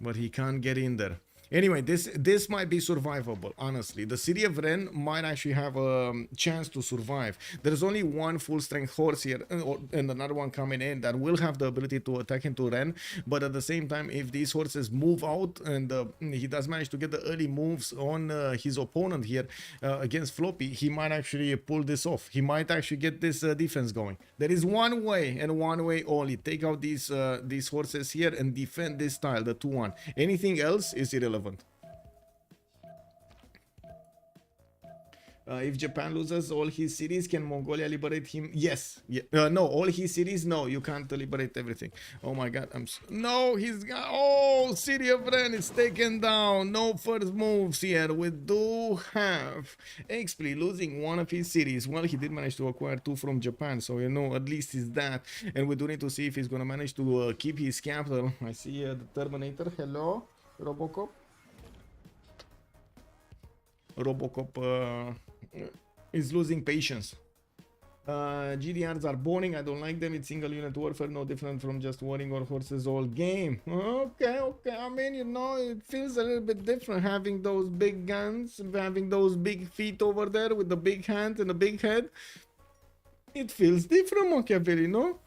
but he can't get in there. Anyway, this might be survivable, honestly. The city of Ren might actually have a chance to survive. There's only one full strength horse here and another one coming in that will have the ability to attack into Ren. But at the same time, if these horses move out and he does manage to get the early moves on his opponent here against Floppy, he might actually pull this off. He might actually get this defense going. There is one way and one way only. Take out these horses here and defend this tile, the 2-1. Anything else is irrelevant. If Japan loses all his cities, can Mongolia liberate him? Yes. No, all his cities? No, you can't liberate everything. Oh my god, no, he's got... Oh, city of Ren is taken down. No first moves here. We do have XP losing one of his cities. Well, he did manage to acquire 2 from Japan, so you know, at least is that. And we do need to see if he's gonna manage to keep his capital. I see the Terminator. Hello, Robocop. Robocop is losing patience. GDRs are boring. I don't like them. It's single unit warfare, no different from just warring or horses all game. Okay. I mean, you know, it feels a little bit different having those big guns, having those big feet over there with the big hands and the big head. It feels different, Machiavelli, no?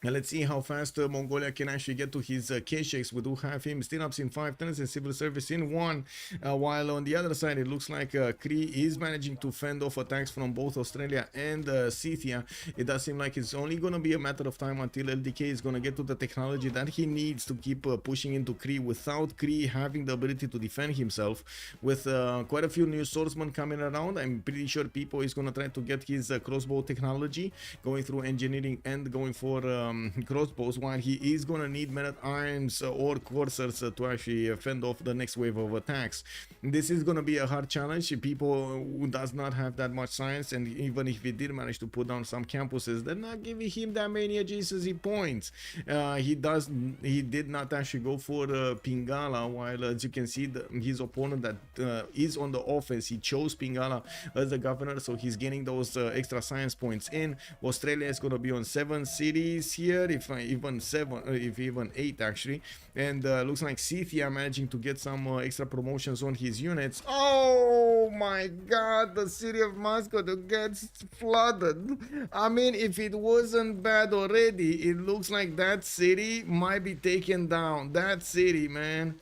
Let's see how fast Mongolia can actually get to his cash checks. We do have him still ups in 5 turns and civil service in 1. While on the other side, it looks like Cree is managing to fend off attacks from both Australia and Scythia. It does seem like it's only going to be a matter of time until LDK is going to get to the technology that he needs to keep pushing into Cree without Cree having the ability to defend himself. With quite a few new swordsmen coming around, I'm pretty sure Pipo is going to try to get his crossbow technology, going through engineering and going for crossbows, while he is gonna need men-at-arms or coursers to actually fend off the next wave of attacks. This is gonna be a hard challenge. People who does not have that much science, and even if he did manage to put down some campuses, they're not giving him that many adjacency points. He did not actually go for Pingala, while as you can see his opponent that is on the offense, he chose Pingala as the governor, so he's gaining those extra science points in. Australia is gonna be on 7 cities here, if even 8 actually, and looks like Scythia managing to get some extra promotions on his units. Oh my god, the city of Moscow gets flooded. I mean, if it wasn't bad already, it looks like that city might be taken down. That city, man,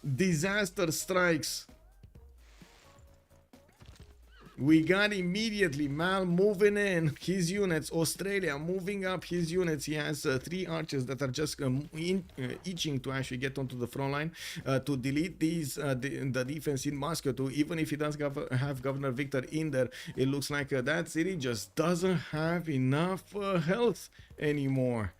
disaster strikes. We got immediately Mal moving in his units, Australia moving up his units. He has 3 archers that are just itching to actually get onto the front line to delete the defense in Moscow too. Even if he does have Governor Victor in there, it looks like that city just doesn't have enough health anymore.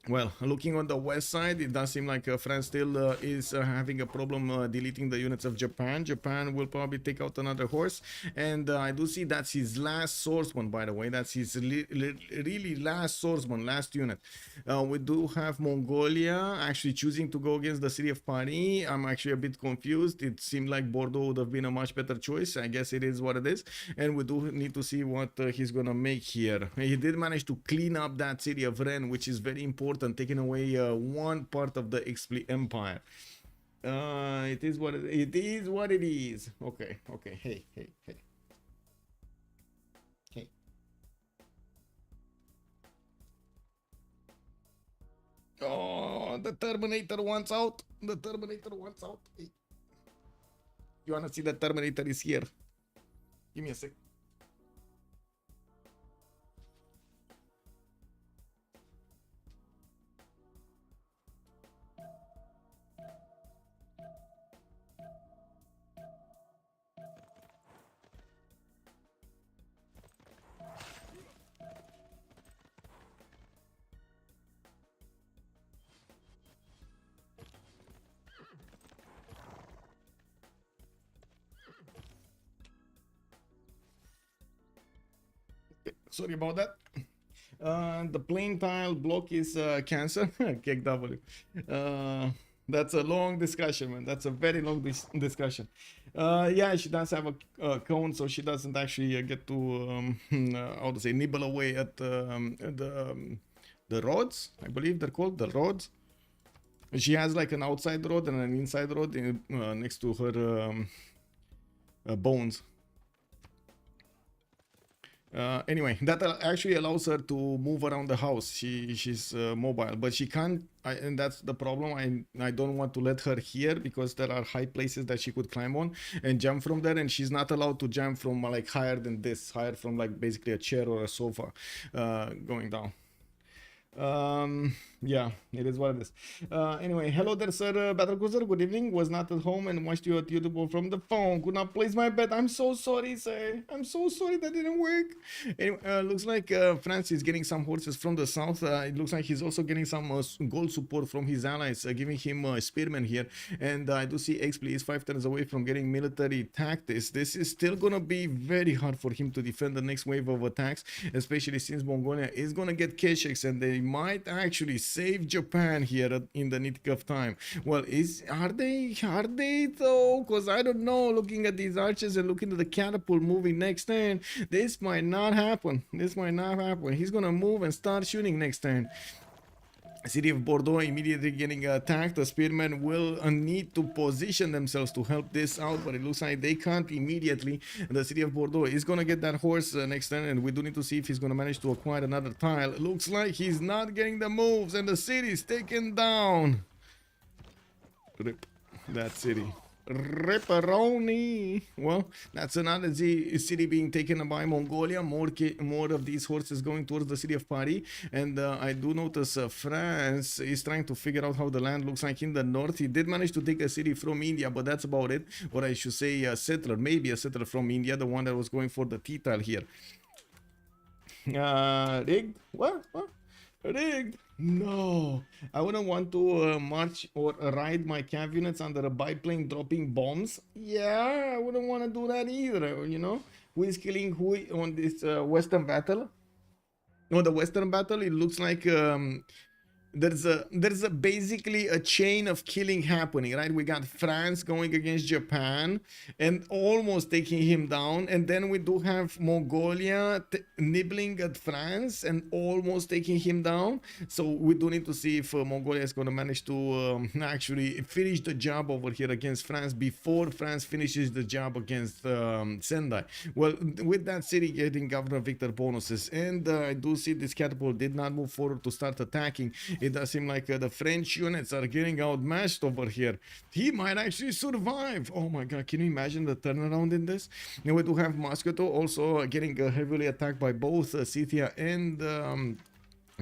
Well, looking on the west side, it does seem like France still is having a problem deleting the units of Japan. Japan will probably take out another horse, and I do see that's his last swordsman, by the way. That's his really last swordsman, last unit. We do have Mongolia actually choosing to go against the city of Paris. I'm actually a bit confused. It seemed like Bordeaux would have been a much better choice. I guess it is what it is, and we do need to see what he's gonna make here. He did manage to clean up that city of Rennes, which is very important. Taking away one part of the XP Empire. It is what it is. Okay. Hey. Oh, the Terminator wants out. Hey. You wanna see the Terminator is here? Give me a sec. Sorry about that. The plain tile block is cancer. Cake W. That's a long discussion, man. That's a very long discussion. Yeah, she does have a cone, so she doesn't actually get to how to say, nibble away at the rods. I believe they're called the rods. She has like an outside rod and an inside rod next to her bones. Anyway, that actually allows her to move around the house. She's mobile, but she can't, and that's the problem. I don't want to let her here because there are high places that she could climb on and jump from there, and she's not allowed to jump from like higher than this, higher from like basically a chair or a sofa going down. Yeah, it is what it is. Anyway, hello there, sir. Battlecruiser, good evening. Was not at home and watched you at YouTube from the phone. Could not place my bet. I'm so sorry, sir. I'm so sorry that didn't work. Anyway, looks like France is getting some horses from the south. It looks like he's also getting some gold support from his allies, giving him spearmen here. And I do see XP is 5 turns away from getting military tactics. This is still gonna be very hard for him to defend the next wave of attacks, especially since Mongolia is gonna get Keshex, and they might actually save Japan here in the nick of time. Well, are they though? Because I don't know, looking at these archers and looking at the catapult moving next turn, this might not happen. He's gonna move and start shooting next turn. City of Bordeaux immediately getting attacked. The spearmen will need to position themselves to help this out, but it looks like they can't immediately. The City of Bordeaux is gonna get that horse next turn, and we do need to see if he's gonna manage to acquire another tile. Looks like he's not getting the moves, and the city's taken down. Rip that city. Ripperoni. Well, that's another city being taken by Mongolia. More of these horses going towards the city of Paris. And I do notice France is trying to figure out how the land looks like in the north. He did manage to take a city from India, but that's about it. Or I should say a settler, maybe a settler from India, the one that was going for the T-tile here. Rigged? What? Rigged? No, I wouldn't want to march or ride my cav units under a biplane dropping bombs. Yeah, I wouldn't want to do that either, you know. Who is killing who on this western battle? On the western battle, it looks like there's a basically a chain of killing happening, right? We got France going against Japan and almost taking him down, and then we do have Mongolia nibbling at France and almost taking him down. So we do need to see if Mongolia is going to manage to actually finish the job over here against France before France finishes the job against Sendai. Well, with that city getting Governor Victor bonuses, and I do see this catapult did not move forward to start attacking. It does seem like the French units are getting outmatched over here. He might actually survive. Oh my god, can you imagine the turnaround in this? And we do have Moscow also getting heavily attacked by both Scythia and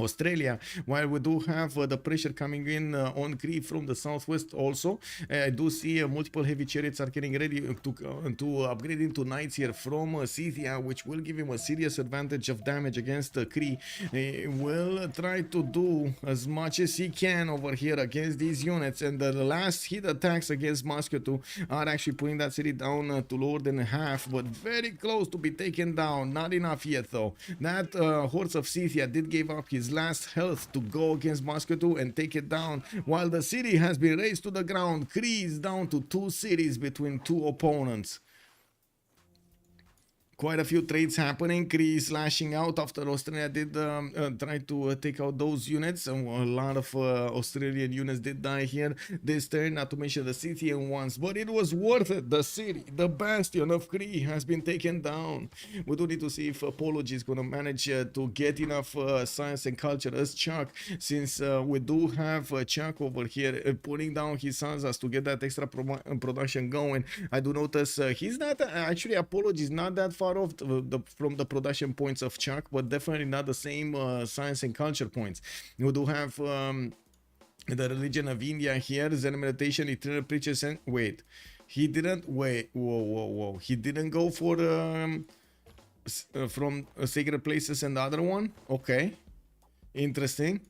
Australia, while we do have the pressure coming in on Crete from the southwest also. I do see multiple heavy chariots are getting ready to upgrade into knights here from Scythia, which will give him a serious advantage of damage against Crete. He will try to do as much as he can over here against these units, and the last hit attacks against Moscow are actually putting that city down to lower than half, but very close to be taken down. Not enough yet though. That horse of Scythia did give up his last health to go against Moscow and take it down, while the city has been razed to the ground. Crete is down to 2 cities between 2 opponents. Quite a few trades happening. Crete is lashing out after Australia did try to take out those units. A lot of Australian units did die here this turn, not to mention the Scythian ones, but it was worth it. The city, the bastion of Crete, has been taken down. We do need to see if Apology is going to manage to get enough science and culture as Chuck, since we do have Chuck over here putting down his sons as to get that extra production going. I do notice he's not actually, Apology is not that far off from the production points of Chuck, but definitely not the same science and culture points. We do have the religion of India here, Zen meditation, eternal preachers, and wait, he didn't whoa, he didn't go for from sacred places and the other one. Okay, interesting.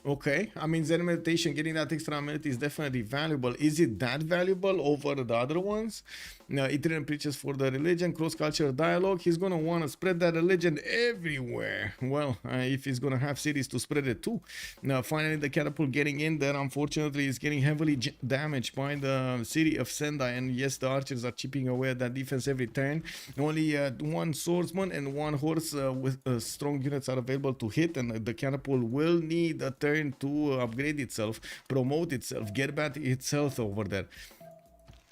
Okay, I mean, Zen meditation, getting that extra amenity is definitely valuable. Is it that valuable over the other ones? Now, Ethereum preaches for the religion, cross-cultural dialogue. He's going to want to spread that religion everywhere. Well, if he's going to have cities to spread it to. Now, finally, the catapult getting in there, unfortunately, is getting heavily damaged by the city of Sendai. And yes, the archers are chipping away at that defense every turn. Only one swordsman and one horse with strong units are available to hit. And the catapult will need a turn to upgrade itself, promote itself, get back its health over there.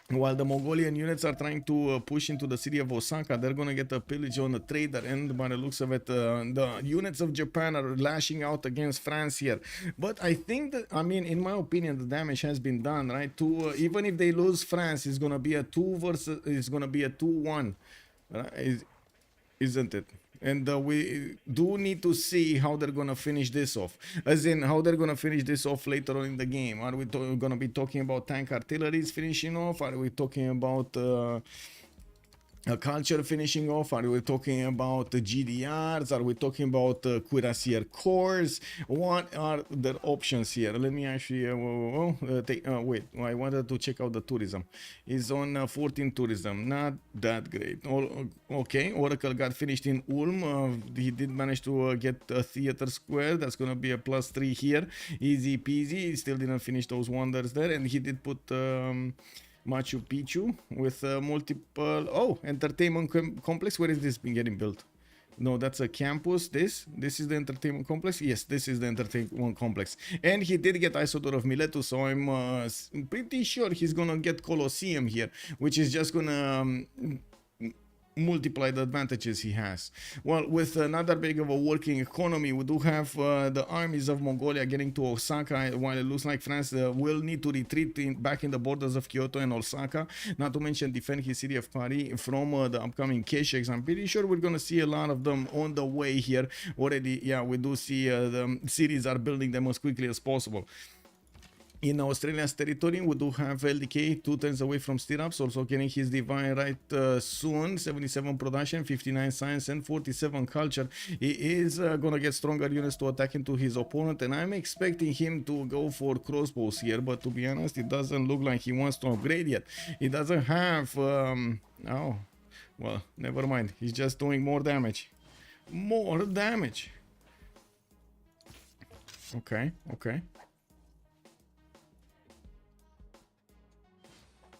While the Mongolian units are trying to push into the city of Osaka, they're going to get a pillage on the trader, and by the looks of it, the units of Japan are lashing out against France here. But I think that, I mean, in my opinion, the damage has been done, right? To even if they lose France, it's going to be a 2-1, right? Isn't it? And we do need to see how they're going to finish this off. As in, how they're going to finish this off later on in the game. Are we going to be talking about tank artilleries finishing off? Are we talking about a culture finishing off? Are we talking about the GDRs? Are we talking about cuirassier corps? What are the options here? Let me actually wait, I wanted to check out the tourism. It's on 14 tourism, not that great. Okay, Oracle got finished in Ulm. He did manage to get a theater square. That's gonna be a +3 here, easy peasy. He still didn't finish those wonders there, and he did put Machu Picchu with multiple entertainment complex. Where is this been getting built? No, that's a campus. This is the entertainment complex. Yes, this is the entertainment complex. And he did get Isodor of Miletus, so I'm pretty sure he's gonna get Colosseum here, which is just gonna multiply the advantages he has. Well, with another big of a working economy, we do have the armies of Mongolia getting to Osaka, while it looks like France will need to retreat back in the borders of Kyoto and Osaka, not to mention defend his city of Paris from the upcoming K-Shakes. I'm pretty sure we're going to see a lot of them on the way here already. Yeah, we do see the cities are building them as quickly as possible. In Australia's territory, we do have LDK 2 turns away from stirrups, also getting his divine right soon. 77 production, 59 science, and 47 culture. He is gonna get stronger units to attack into his opponent, and I'm expecting him to go for crossbows here. But to be honest, it doesn't look like he wants to upgrade yet. He doesn't have. Oh, well, never mind. He's just doing more damage. More damage. Okay.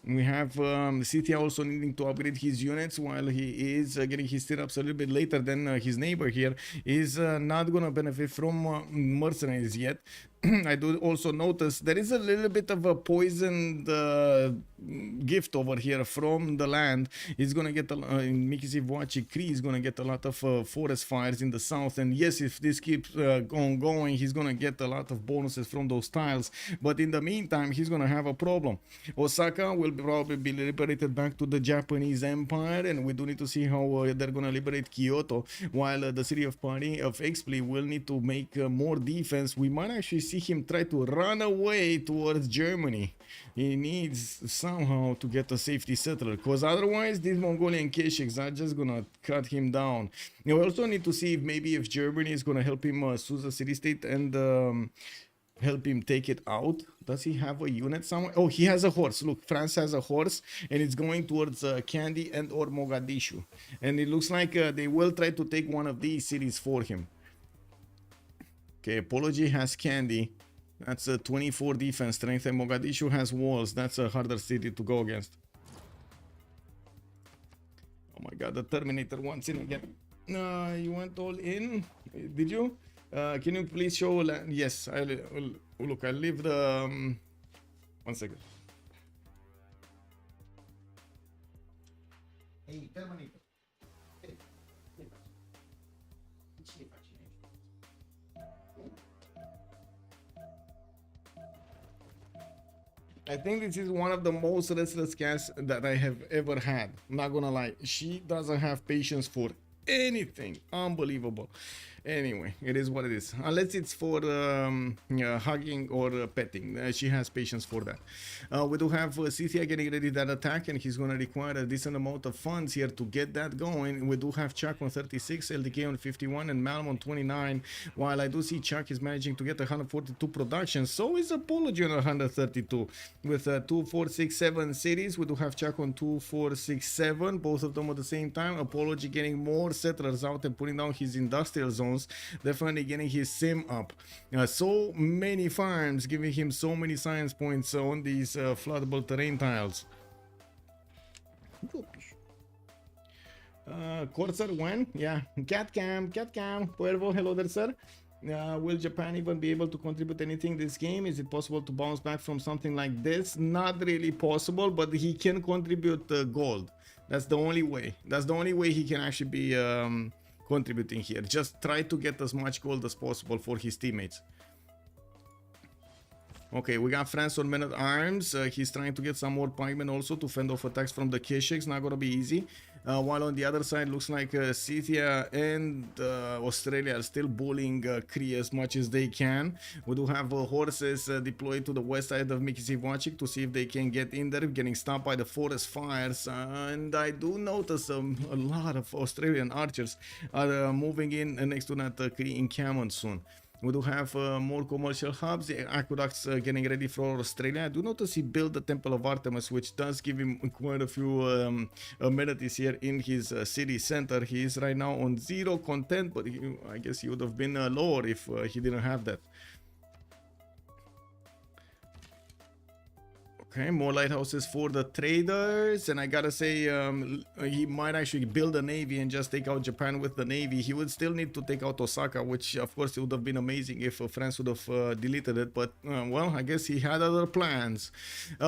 We have City also needing to upgrade his units while he is getting his stirrups a little bit later than his neighbor here. Is not going to benefit from mercenaries yet. I do also notice there is a little bit of a poisoned gift over here from the land. He's going to get in Mikizivuachi Cree is going to get a lot of forest fires in the south, and yes, if this keeps on going, he's going to get a lot of bonuses from those tiles, but in the meantime he's going to have a problem. Osaka will probably be liberated back to the Japanese Empire, and we do need to see how they're going to liberate Kyoto, while the city of Paris of Expley will need to make more defense. We might actually see him try to run away towards Germany. He needs somehow to get a safety settler, because otherwise these Mongolian Keshiks are just gonna cut him down. We also need to see if Germany is gonna help him seize a city state and help him take it out. Does he have a unit somewhere? Oh, he has a horse. Look, France has a horse, and it's going towards Kandy and or Mogadishu, and it looks like they will try to take one of these cities for him. Okay, Apology has Kandy. That's a 24 defense strength, and Mogadishu has walls. That's a harder city to go against. Oh my god, the Terminator wants in again. You went all in? Did you? Can you please show land? Yes, look, I leave the... 1 second. Hey, Terminator. I think this is one of the most restless cats that I have ever had. I'm not gonna lie. She doesn't have patience for anything. Unbelievable. Anyway, it is what it is. Unless it's for hugging or petting. She has patience for that. We do have Cynthia getting ready that attack, and he's going to require a decent amount of funds here to get that going. We do have Chuck on 36, LDK on 51, and Malm on 29. While I do see Chuck is managing to get 142 production, so is Apology on 132. With 2467 cities, we do have Chuck on 2467, both of them at the same time. Apology getting more settlers out and putting down his industrial zones. Definitely getting his sim up. So many farms giving him so many science points on these floodable terrain tiles. Corsair when? Yeah. Catcam. Puervo, hello there, sir. Will Japan even be able to contribute anything this game? Is it possible to bounce back from something like this? Not really possible, but he can contribute gold. That's the only way. That's the only way he can actually be contributing here. Just try to get as much gold as possible for his teammates. Okay, we got France on men-at-arms. He's trying to get some more pikemen also to fend off attacks from the Kesheks. Not gonna be easy. While on the other side, looks like Scythia and Australia are still bullying Kree as much as they can. We do have horses deployed to the west side of Mikisiwachik to see if they can get in there, getting stopped by the forest fires. And I do notice a lot of Australian archers are moving in next to that Kree encampment soon. We do have more commercial hubs, the aqueducts getting ready for Australia. I do notice he built the Temple of Artemis, which does give him quite a few amenities here in his city center. He is right now on 0 content, but I guess he would have been lower if he didn't have that. Okay, more lighthouses for the traders, and I gotta say he might actually build a navy and just take out Japan with the navy. He would still need to take out Osaka, which of course it would have been amazing if France would have deleted it, but well, I guess he had other plans.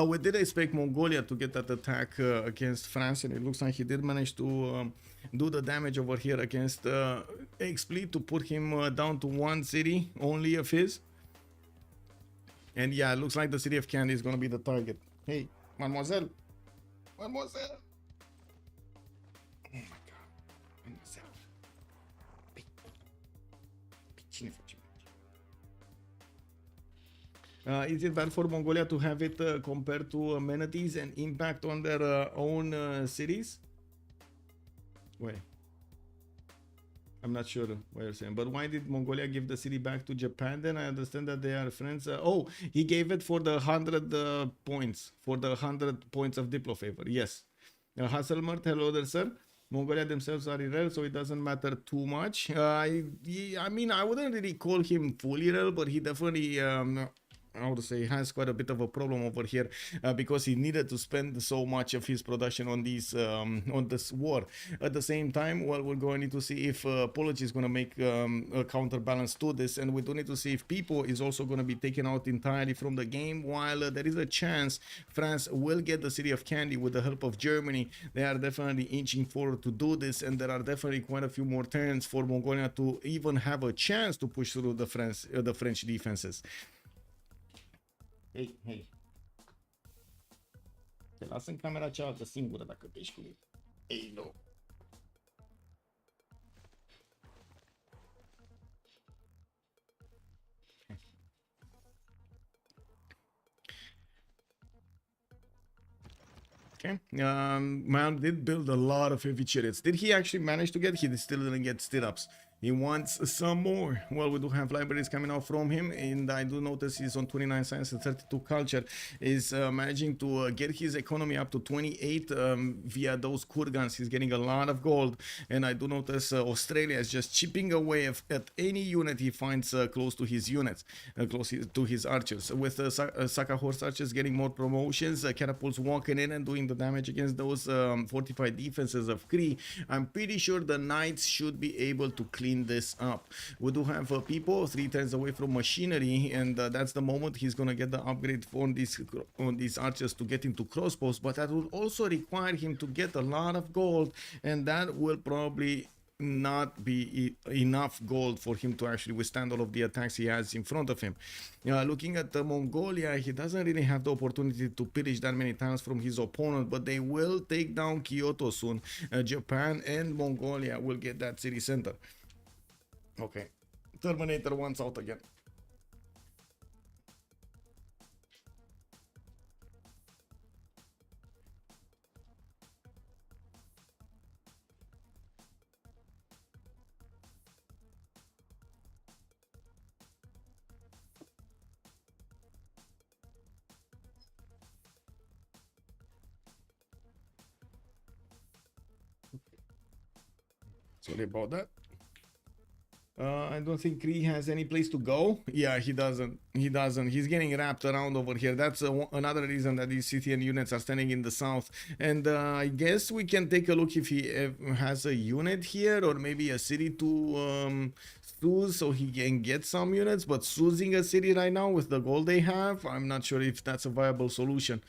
We did expect Mongolia to get that attack against France, and it looks like he did manage to do the damage over here against X-Fleet to put him down to 1 city only of his. And yeah, it looks like the city of Candy is going to be the target. Hey, mademoiselle. Mademoiselle. Oh my god. Mademoiselle. Is it bad for Mongolia to have it compared to amenities and impact on their own cities? Wait. I'm not sure what you're saying, but why did Mongolia give the city back to Japan then? I understand that they are friends. Oh, he gave it for the 100 points, for the 100 points of Diplo favor. Yes. Hasselmert, hello there, sir. Mongolia themselves are irrel, so it doesn't matter too much. I mean, I wouldn't really call him full irrel, but he definitely I would say has quite a bit of a problem over here because he needed to spend so much of his production on these on this war. At the same time, well, we're going to need to see if Apology is going to make a counterbalance to this, and we do need to see if People is also going to be taken out entirely from the game. While there is a chance France will get the city of Candy with the help of Germany, they are definitely inching forward to do this, and there are definitely quite a few more turns for Mongolia to even have a chance to push through the French defenses. Hei, hei. Te las în camera cealaltă singură dacă te ești cu mine. Ei, nu. Okay. Man did build a lot of heavy chariots. Did he actually manage to get? He still didn't get stirrups. He wants some more. Well, we do have libraries coming out from him, and I do notice he's on 29 science and 32 culture. Is managing to get his economy up to 28 via those kurgans. He's getting a lot of gold, and I do notice Australia is just chipping away at any unit he finds close to his units, close to his archers. With Saka horse archers getting more promotions, catapults walking in and doing the damage against those fortified defenses of Kree. I'm pretty sure the knights should be able to clean this up. We do have People 3 turns away from machinery, and that's the moment he's gonna get the upgrade on these archers to get into crossbows, but that will also require him to get a lot of gold, and that will probably not be enough gold for him to actually withstand all of the attacks he has in front of him. Looking at Mongolia, he doesn't really have the opportunity to pillage that many times from his opponent, but they will take down Kyoto soon. Japan and Mongolia will get that city center. Okay. Terminator wants out again. Sorry about that. I don't think Kree has any place to go. Yeah, he doesn't. He doesn't. He's getting wrapped around over here. That's another reason that these CTN units are standing in the south. And I guess we can take a look if he has a unit here or maybe a city to Suze so he can get some units. But Suzing a city right now with the gold they have, I'm not sure if that's a viable solution.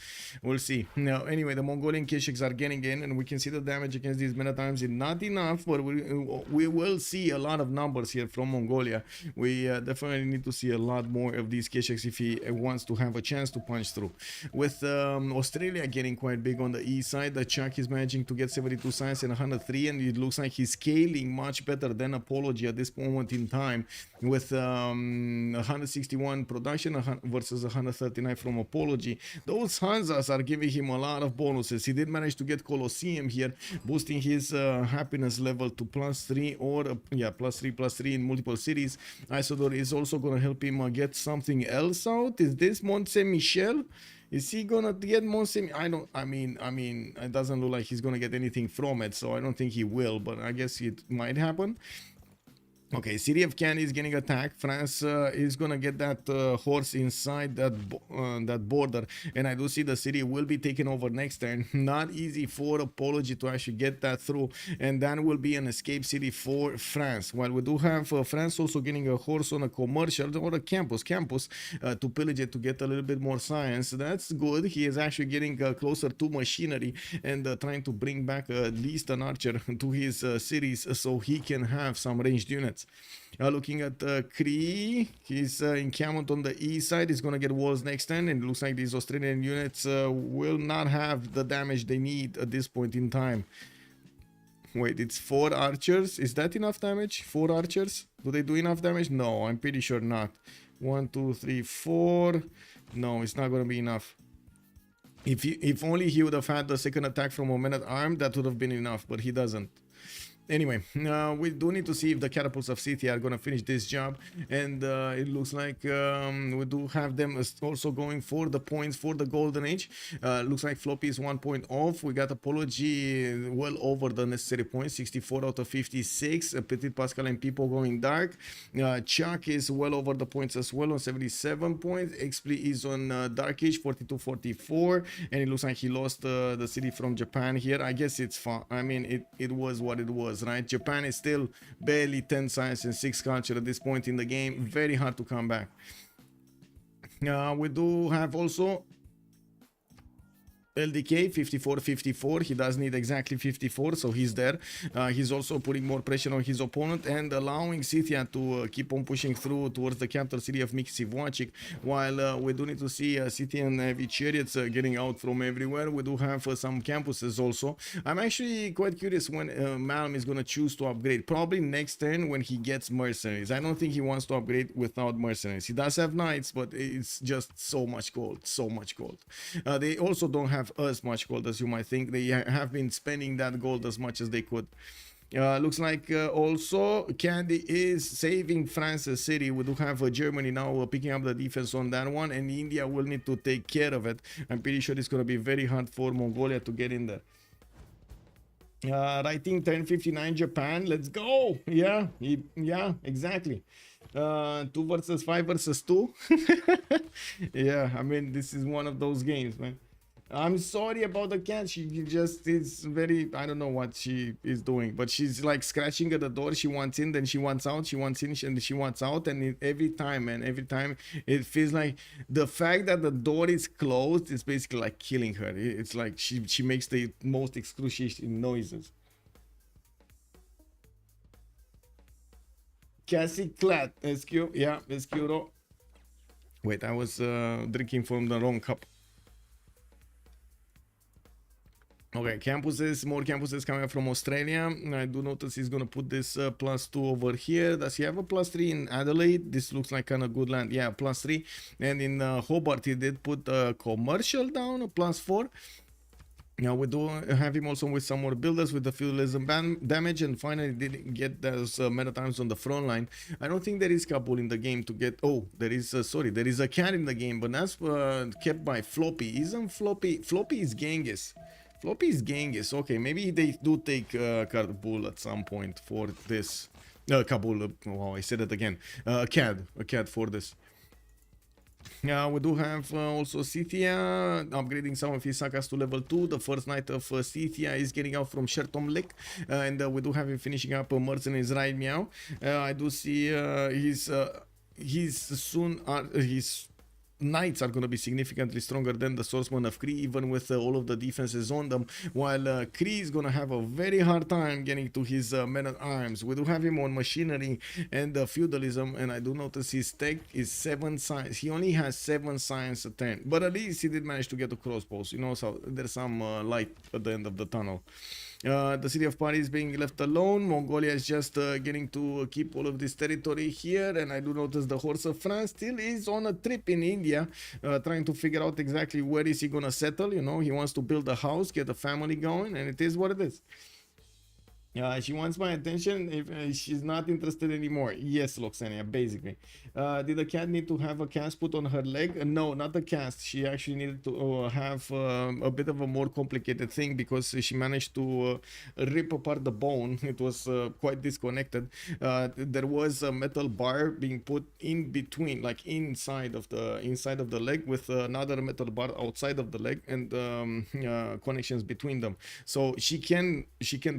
We'll see. Now, anyway, the Mongolian Keshiks are getting in and we can see the damage against these Menatimes is not enough, but we will see a lot of numbers here from Mongolia. We definitely need to see a lot more of these Keshiks if he wants to have a chance to punch through. With Australia getting quite big on the east side, the Chuck is managing to get 72 science and 103, and it looks like he's scaling much better than Apology at this moment in time with 161 production versus 139 from Apology. Those Hanzas are giving him a lot of bonuses. He did manage to get Colosseum here, boosting his happiness level to +3 or +3 in multiple cities. Isodor is also going to help him get something else out. Is this Mont Saint Michel? Is he gonna get Mont Saint? I mean, it doesn't look like he's gonna get anything from it, so I don't think he will. But I guess it might happen. Okay, City of Candy is getting attacked. France is gonna get that horse inside that border, and I do see the city will be taken over next turn. Not easy for Apology to actually get that through, and that will be an escape city for France. While we do have France also getting a horse on a commercial or a campus to pillage it to get a little bit more science. That's good. He is actually getting closer to machinery and trying to bring back at least an archer to his cities so he can have some ranged units. Looking at Kree, his encampment on the east side is going to get walls next turn, and it looks like these Australian units will not have the damage they need at this point in time. Wait, it's 4 archers. Is that enough damage? 4 archers? Do they do enough damage? No, I'm pretty sure not. 1, 2, 3, 4. No, it's not going to be enough. If only he would have had the second attack from a man-at-arm, that would have been enough, but he doesn't. Anyway, we do need to see if the catapults of City are going to finish this job, and it looks like we do have them also going for the points for the golden age. Looks like Floppy is 1 point off. We got Apology well over the necessary points, 64 out of 56. Petit Pascal and People going dark. Chuck is well over the points as well on 77 points. Expli is on Dark Age 42-44, and it looks like he lost the city from Japan here. I guess it's fun. I mean, it was what it was, right? Japan is still barely 10 science and 6 culture at this point in the game. Very hard to come back. We do have also LDK 54-54. He does need exactly 54, so he's there. He's also putting more pressure on his opponent and allowing Scythia to keep on pushing through towards the capital city of Mikisivwachik, while we do need to see Scythian heavy chariots getting out from everywhere. We do have some campuses also. I'm actually quite curious when Malm is going to choose to upgrade. Probably next turn when he gets mercenaries. I don't think he wants to upgrade without mercenaries. He does have knights, but it's just so much gold, so much gold. They also don't have as much gold as you might think. They have been spending that gold as much as they could. Looks like also Candy is saving France's city. We do have Germany now picking up the defense on that one, and India will need to take care of it. I'm pretty sure it's going to be very hard for Mongolia to get in there. Writing 1059 Japan. Let's go. Yeah, exactly. 2 versus 5 versus 2. Yeah, I mean, this is one of those games, man. I'm sorry about the cat. She just is very, I don't know what she is doing, but she's like scratching at the door. She wants in, then she wants out. She wants in, and she wants out. And every time, man, every time it feels like the fact that the door is closed is basically like killing her. It's like she makes the most excruciating noises. Cassie Clat, SQ, yeah, SQ. Wait, I was drinking from the wrong cup. Okay, campuses, more campuses coming from Australia. I do notice he's gonna put this +2 over here. Does he have a +3 in Adelaide? This looks like kind of good land. Yeah, +3. And in Hobart, he did put commercial down, a +4. Now we do have him also with some more builders with the feudalism damage, and finally did get those meta times on the front line. I don't think there is Kabul in the game to get. Oh, there is. Sorry, there is a cat in the game, but that's kept by Floppy. Isn't Floppy? Floppy is Genghis. Floppy is Genghis. Okay, maybe they do take Kabul at some point for this. Kabul. Wow, I said it again. A cat for this. We do have also Scythia upgrading some of his sagas to level 2. The first knight of Scythia is getting out from Shertom Lake, and we do have him finishing up mercenaries right now. I do see his knights are going to be significantly stronger than the swordsman of Kree, even with all of the defenses on them, while Kree is going to have a very hard time getting to his men at arms. We do have him on machinery and feudalism, and I do notice his tech is 7 science. He only has 7 science at 10, but at least he did manage to get the crossbows, you know, so there's some light at the end of the tunnel. The city of Paris being left alone. Mongolia is just getting to keep all of this territory here, and I do notice the horse of France still is on a trip in India, trying to figure out exactly where is he gonna settle. You know, he wants to build a house, get a family going, and it is what it is. She wants my attention if she's not interested anymore. Yes, Loxania, basically. Did the cat need to have a cast put on her leg? No, not a cast. She actually needed to have a bit of a more complicated thing, because she managed to rip apart the bone. It was quite disconnected. There was a metal bar being put in between, like inside of the leg, with another metal bar outside of the leg, and connections between them. So she can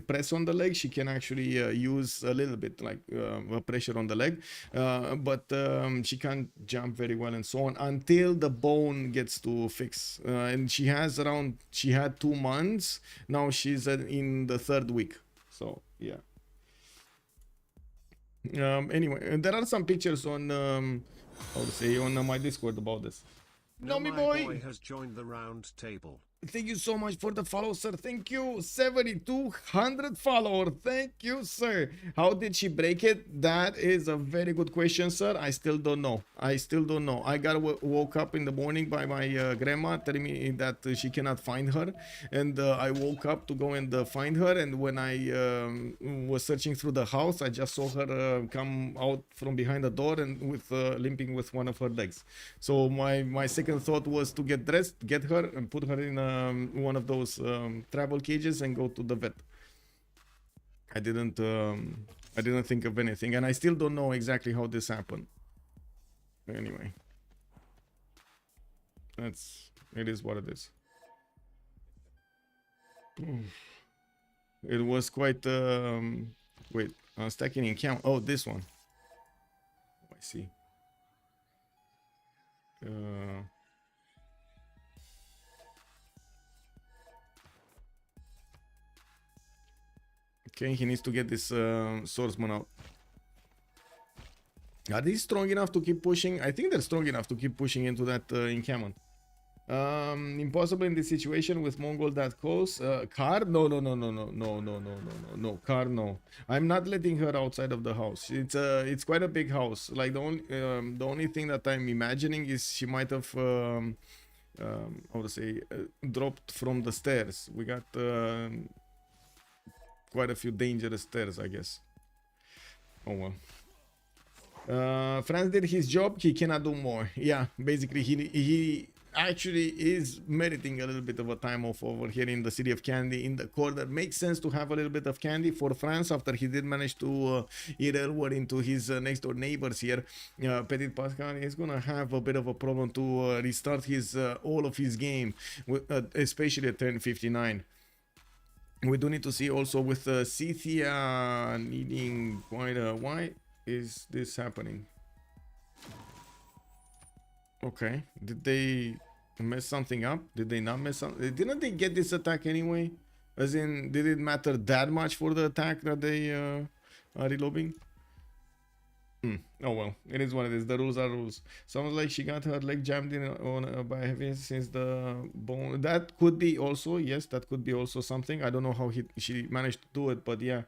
press on the leg. She can actually use a little bit like pressure on the leg, but she can't jump very well and so on until the bone gets to fix. And she had 2 months. Now she's in the 3rd week. So yeah. Anyway, there are some pictures on how to say, on my Discord about this. No, my boy has joined the round table. Thank you so much for the follow, sir. Thank you. 7,200 follower. Thank you, sir. How did she break it? That is a very good question, sir. I still don't know. I got woke up in the morning by my grandma telling me that she cannot find her, and I woke up to go and find her, and when I was searching through the house, I just saw her come out from behind the door and with limping with one of her legs. So my second thought was to get dressed, get her, and put her in one of those travel cages and go to the vet. I didn't think of anything, and I still don't know exactly how this happened. Anyway, it is what it is. It was quite wait, stacking in count. Oh, this one. Oh, I see. Okay, he needs to get this swordsman out. Are they strong enough to keep pushing? I think they're strong enough to keep pushing into that encampment. Impossible in this situation with Mongol that close. Car? No. Car, no. I'm not letting her outside of the house. It's quite a big house. Like the only thing that I'm imagining is she might have how to say, dropped from the stairs. We got quite a few dangerous stairs, I guess. Oh well. Franz did his job. He cannot do more. Yeah, basically he actually is meriting a little bit of a time off over here in the city of Candy in the corner. Makes sense to have a little bit of candy for France after he did manage to error into his next door neighbors here. Petit Pascal is gonna have a bit of a problem to restart his all of his game, especially at turn 59. We do need to see also with Scythia needing quite a... Why is this happening? Okay, did they mess something up? Did they not mess up? Didn't they get this attack anyway? As in, did it matter that much for the attack that they are reloading? Oh well, it is what it is. The rules are rules. Sounds like she got her leg jammed in on by heavy since the bone. That could be also, yes, that could be also something. I don't know how she managed to do it, but yeah,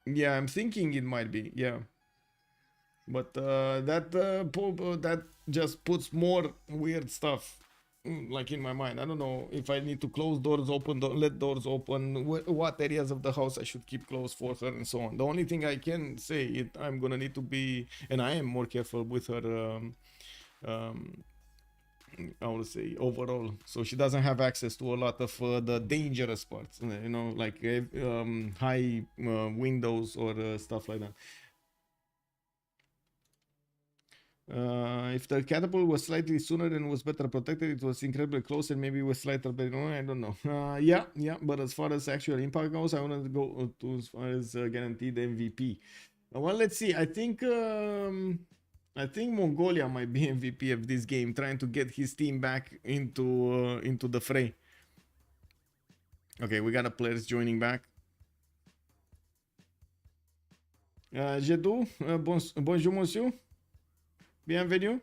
yeah, I'm thinking it might be, yeah. But that just puts more weird stuff like in my mind. I don't know if I need to close doors, open, let doors open, what areas of the house I should keep closed for her, and so on. The only thing I can say is I'm gonna need to be, and I am more careful with her. I would say overall, so she doesn't have access to a lot of the dangerous parts, you know, like high windows or stuff like that. If the catapult was slightly sooner and was better protected, it was incredibly close and maybe was slightly better. I don't know. Yeah, but as far as actual impact goes, I want to go to as far as guaranteed MVP. Well, let's see. I think Mongolia might be MVP of this game, trying to get his team back into the fray. Okay, we got a players joining back. Jedou, bonjour monsieur. Bienvenue.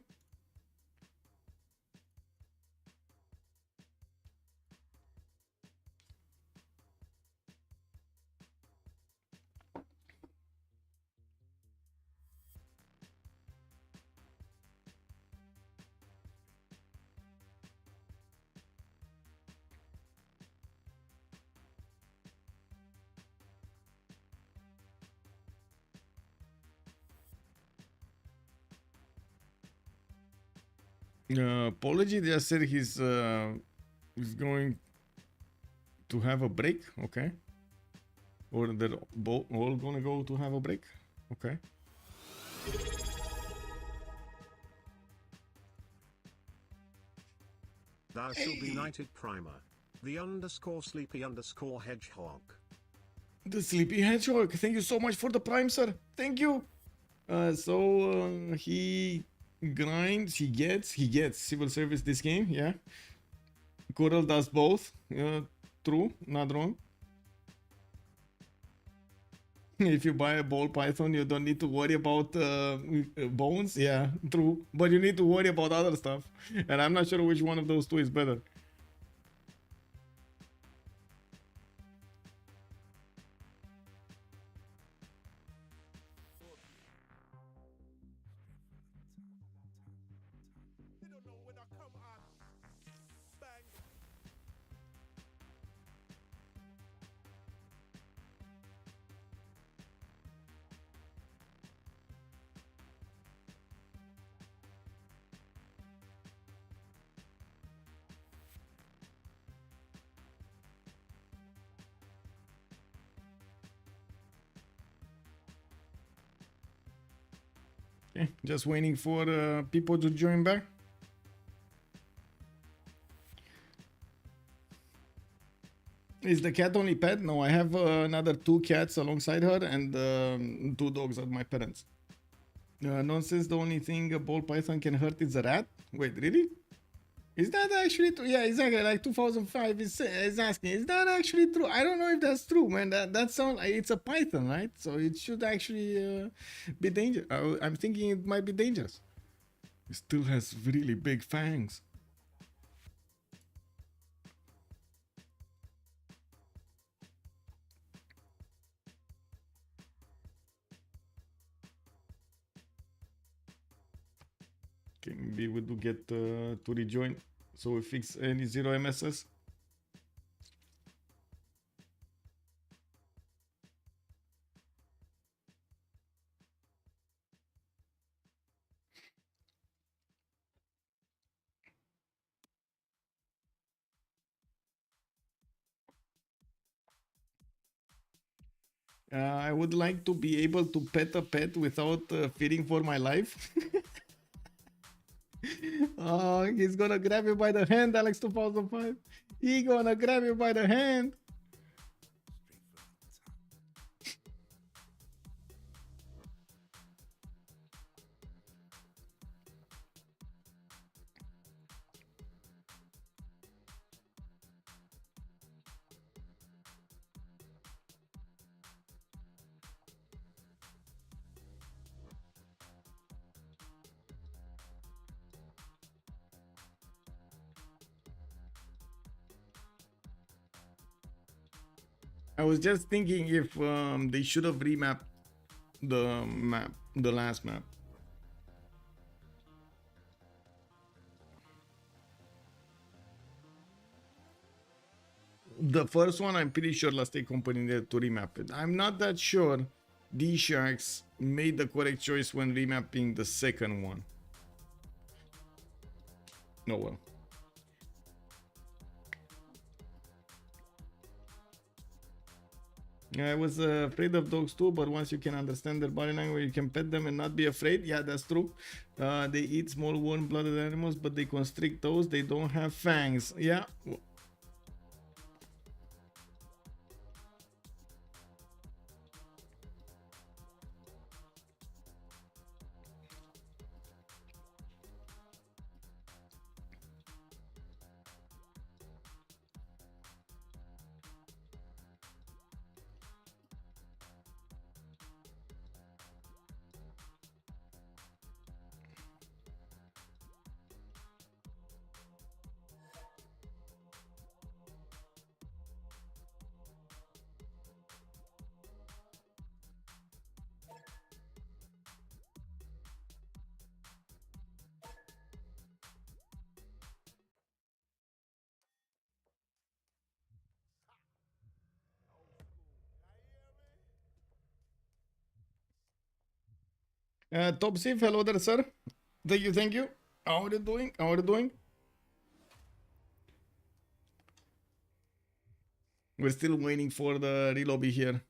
Apology just said he's going to have a break, okay? Or they're all gonna go to have a break, okay? Thou shall be knighted primer. The _sleepy_hedgehog. The sleepy hedgehog. Thank you so much for the prime, sir. Thank you. He grinds. He gets civil service this game. Yeah. Coral does both. True. Not wrong. If you buy a ball python, you don't need to worry about bones. Yeah, true. But you need to worry about other stuff. And I'm not sure which one of those two is better. Okay, just waiting for people to join back. Is the cat only pet? No, I have another 2 cats alongside her and 2 dogs at my parents. Nonsense, the only thing a ball python can hurt is a rat? Wait, really? Is that actually true? Yeah, exactly. Like 2005 is asking. Is that actually true? I don't know if that's true, man. That sounds like it's a python, right? So it should actually be dangerous. I'm thinking it might be dangerous. It still has really big fangs. Okay, maybe we do get to rejoin, so we fix any 0 MSS. I would like to be able to pet a pet without fearing for my life. Oh, he's gonna grab you by the hand, Alex 2005. He gonna grab you by the hand. I was just thinking if they should have remapped the last map. The first one, I'm pretty sure Last Day Company needed to remap it. I'm not that sure DSharks made the correct choice when remapping the second one. No, well. I was afraid of dogs too, but once you can understand their body language, you can pet them and not be afraid. Yeah, that's true. They eat small warm-blooded animals, but they constrict those. They don't have fangs. Yeah. Top Civ, hello there, sir. Thank you, thank you. How are you doing? How are you doing? We're still waiting for the relobby here.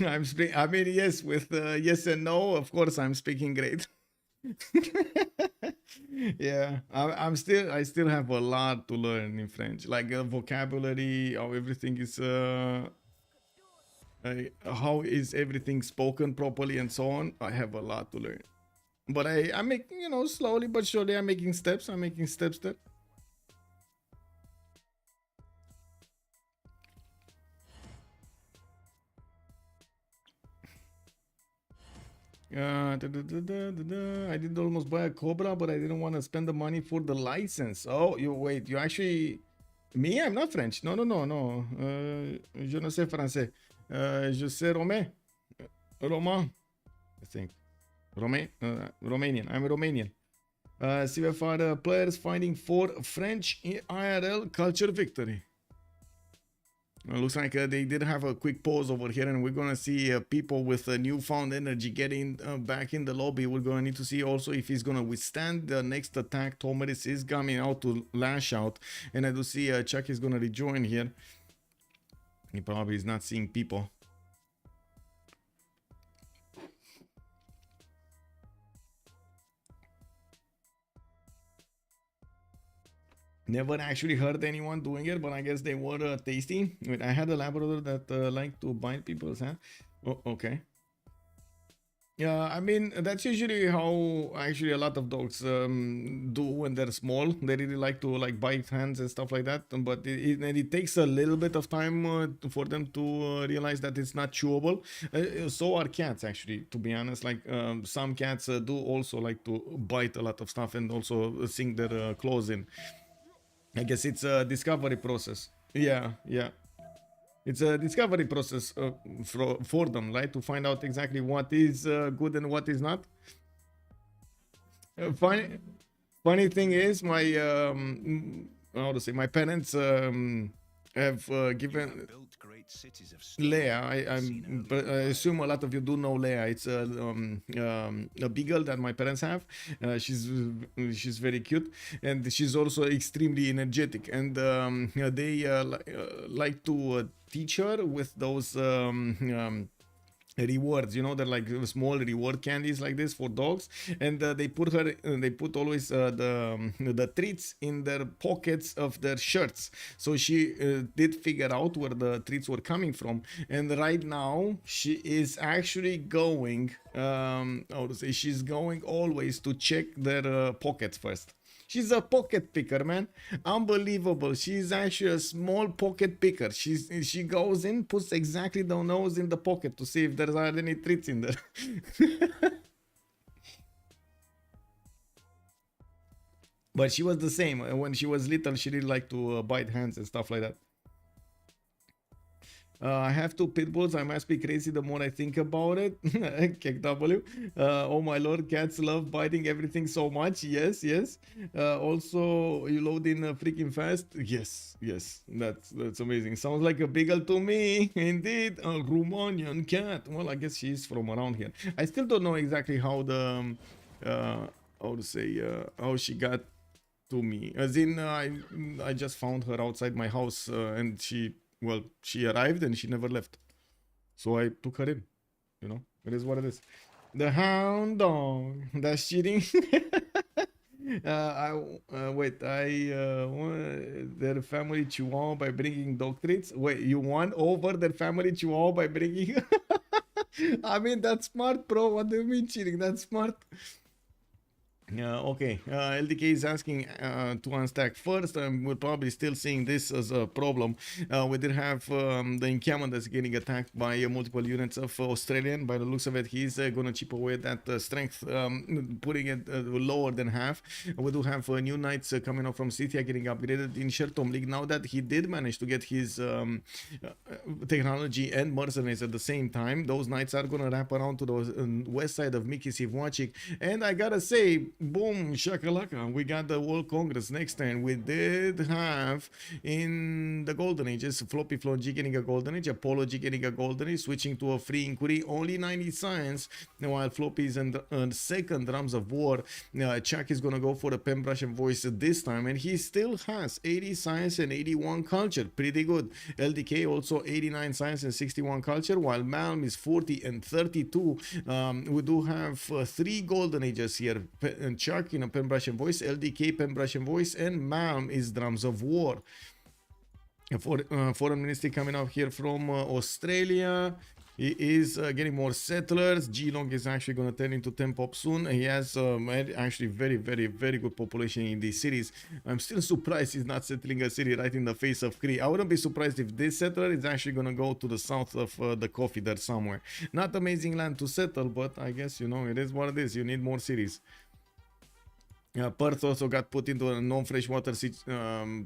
I mean, yes, with yes and no, of course, I'm speaking great. Yeah, I still have a lot to learn in French, like vocabulary, how everything is, how is everything spoken properly, and so on. I have a lot to learn, but I'm making, you know, slowly but surely, I'm making steps. I'm making steps there. I did almost buy a Cobra, but I didn't want to spend the money for the license. Oh, you wait, you actually... Me? I'm not French. No, no, no, no. Je ne sais français. Je sais Romais. Roman, I think. Romanian. I'm Romanian. CivFR players fighting for French IRL culture victory. Looks like they did have a quick pause over here, and we're gonna see people with newfound energy getting back in the lobby. We're gonna need to see also if he's gonna withstand the next attack. Tomeris is coming out to lash out, and I do see Chuck is gonna rejoin here. He probably is not seeing people. Never actually heard anyone doing it, but I guess they were tasty. Wait, I had a Labrador that liked to bite people's hand. Oh, okay. Yeah, I mean, that's usually how actually a lot of dogs do when they're small. They really like to like bite hands and stuff like that. But it takes a little bit of time for them to realize that it's not chewable. So are cats, actually, to be honest. Like some cats do also like to bite a lot of stuff and also sink their claws in. I guess it's a discovery process. Yeah, yeah. It's a discovery process for them, right? To find out exactly what is good and what is not. Funny thing is, my how to say, my parents have given Leia. But I assume a lot of you do know Leia. It's a beagle that my parents have. She's very cute, and she's also extremely energetic. And they like to teach her with those rewards, you know, they're like small reward candies like this for dogs, and they put always the treats in their pockets of their shirts. So she did figure out where the treats were coming from, and right now she is actually going how to say, she's going always to check their pockets first. She's a pocket picker, man. Unbelievable. She's actually a small pocket picker. She goes in, puts exactly the nose in the pocket to see if there are any treats in there. But she was the same. When she was little, she really liked to bite hands and stuff like that. I have two pit bulls. I must be crazy the more I think about it. Kek W. Oh my lord, cats love biting everything so much. Yes, yes. Also, you load in freaking fast. Yes, yes. That's amazing. Sounds like a beagle to me. Indeed, a Romanian cat. Well, I guess she's from around here. I still don't know exactly how the how to say how she got to me. As in, I just found her outside my house and she arrived and she never left. So I took her in. You know, it is what it is. The hound dog. That's cheating. Wait, their family chihuahua by bringing dog treats. Wait, you won over their family chihuahua by bringing. I mean, that's smart, bro. What do you mean cheating? That's smart. Okay, LDK is asking to unstack first. We're probably still seeing this as a problem. We did have the encampment that's getting attacked by multiple units of Australian. By the looks of it, he's gonna chip away at that strength, putting it lower than half. We do have new knights coming up from Scythia getting upgraded in Shertom League. Now that he did manage to get his technology and mercenaries at the same time, those knights are gonna wrap around to the west side of Miki Sivwachik. And I gotta say, boom, shakalaka, we got the World Congress next turn. We did have in the Golden Ages, Floppy Flon G getting a Golden Age, Apollo G getting a Golden Age, switching to a free inquiry, only 90 science, while Floppy's in second drums of war. Chuck is gonna go for the pen brush and voice this time, and he still has 80 science and 81 culture, pretty good. LDK also 89 science and 61 culture, while Malm is 40 and 32. We do have 3 Golden Ages here. And Chuck in a pen brush and voice, LDK pen brush and voice, and Malm is drums of war. Foreign ministry coming up here from Australia. He is getting more settlers. Geelong is actually going to turn into 10 pop soon. He has actually very good population in these cities. I'm still surprised he's not settling a city right in the face of Cree. I wouldn't be surprised if this settler is actually going to go to the south of the coffee there somewhere. Not amazing land to settle, but I guess, you know, it is what it is. You need more cities. Perth also got put into a non-freshwater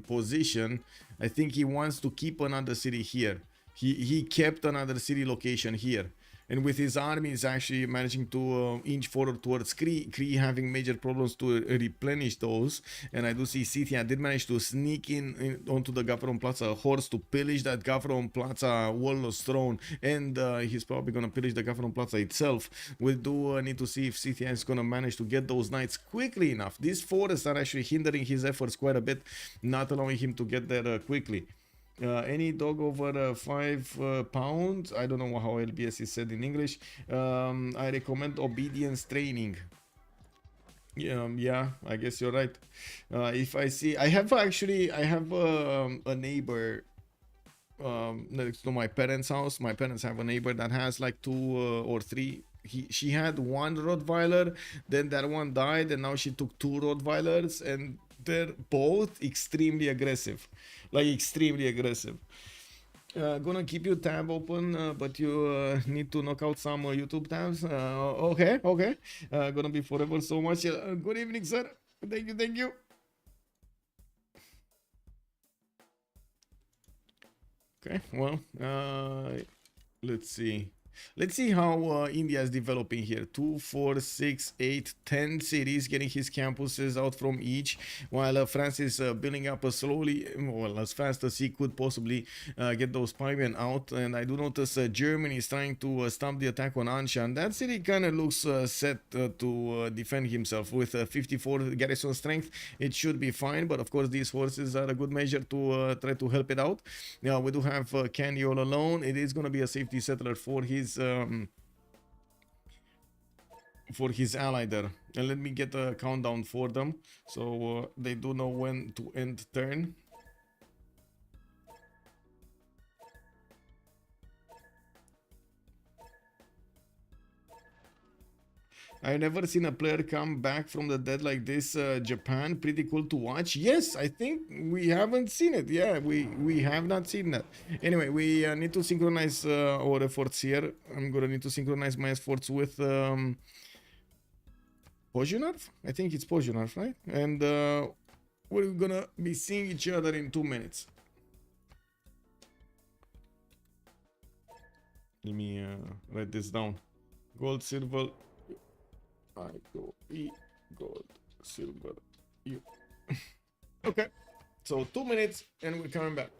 position. I think he wants to keep another city here. He kept another city location here. And with his army, he's actually managing to inch forward towards Cree. Cree having major problems to replenish those. And I do see Scythia did manage to sneak in onto the Gavron Plaza horse to pillage that Gavron Plaza Warlord's throne. And he's probably going to pillage the Gavron Plaza itself. We do need to see if Scythia is going to manage to get those knights quickly enough. These forests are actually hindering his efforts quite a bit, not allowing him to get there quickly. Any dog over 5 pounds, I don't know how LBS is said in English, I recommend obedience training. Yeah, I guess you're right. If I see, I have a neighbor next to my parents' house. My parents have a neighbor that has like 2 or 3. She had 1 Rottweiler, then that one died, and now she took 2 Rottweilers, and they're both extremely aggressive. Like extremely aggressive. Gonna keep your tab open, but you need to knock out some YouTube tabs. Okay. Gonna be forever so much. Good evening, sir. Thank you. Okay, well, let's see. Let's see how India is developing here. 2, 4, 6, 8, 10 cities getting his campuses out from each, while France is building up slowly, well, as fast as he could possibly get those pikemen out. And I do notice Germany is trying to stop the attack on Anshan. That city kind of looks set to defend himself with 54 garrison strength. It should be fine, but of course these forces are a good measure to try to help it out. Now we do have Candy all alone. It is going to be a safety settler for his ally there. And let me get a countdown for them so they do know when to end turn. I've never seen a player come back from the dead like this. Japan, pretty cool to watch. Yes, I think we haven't seen it. Yeah, we have not seen that. Anyway, we need to synchronize our efforts here. I'm gonna need to synchronize my efforts with Pozhunarv? I think it's Pozhunarv, right? And we're gonna be seeing each other in 2 minutes. Let me write this down. Gold, silver, I go E, gold, silver, U. Okay, so 2 minutes and we're coming back.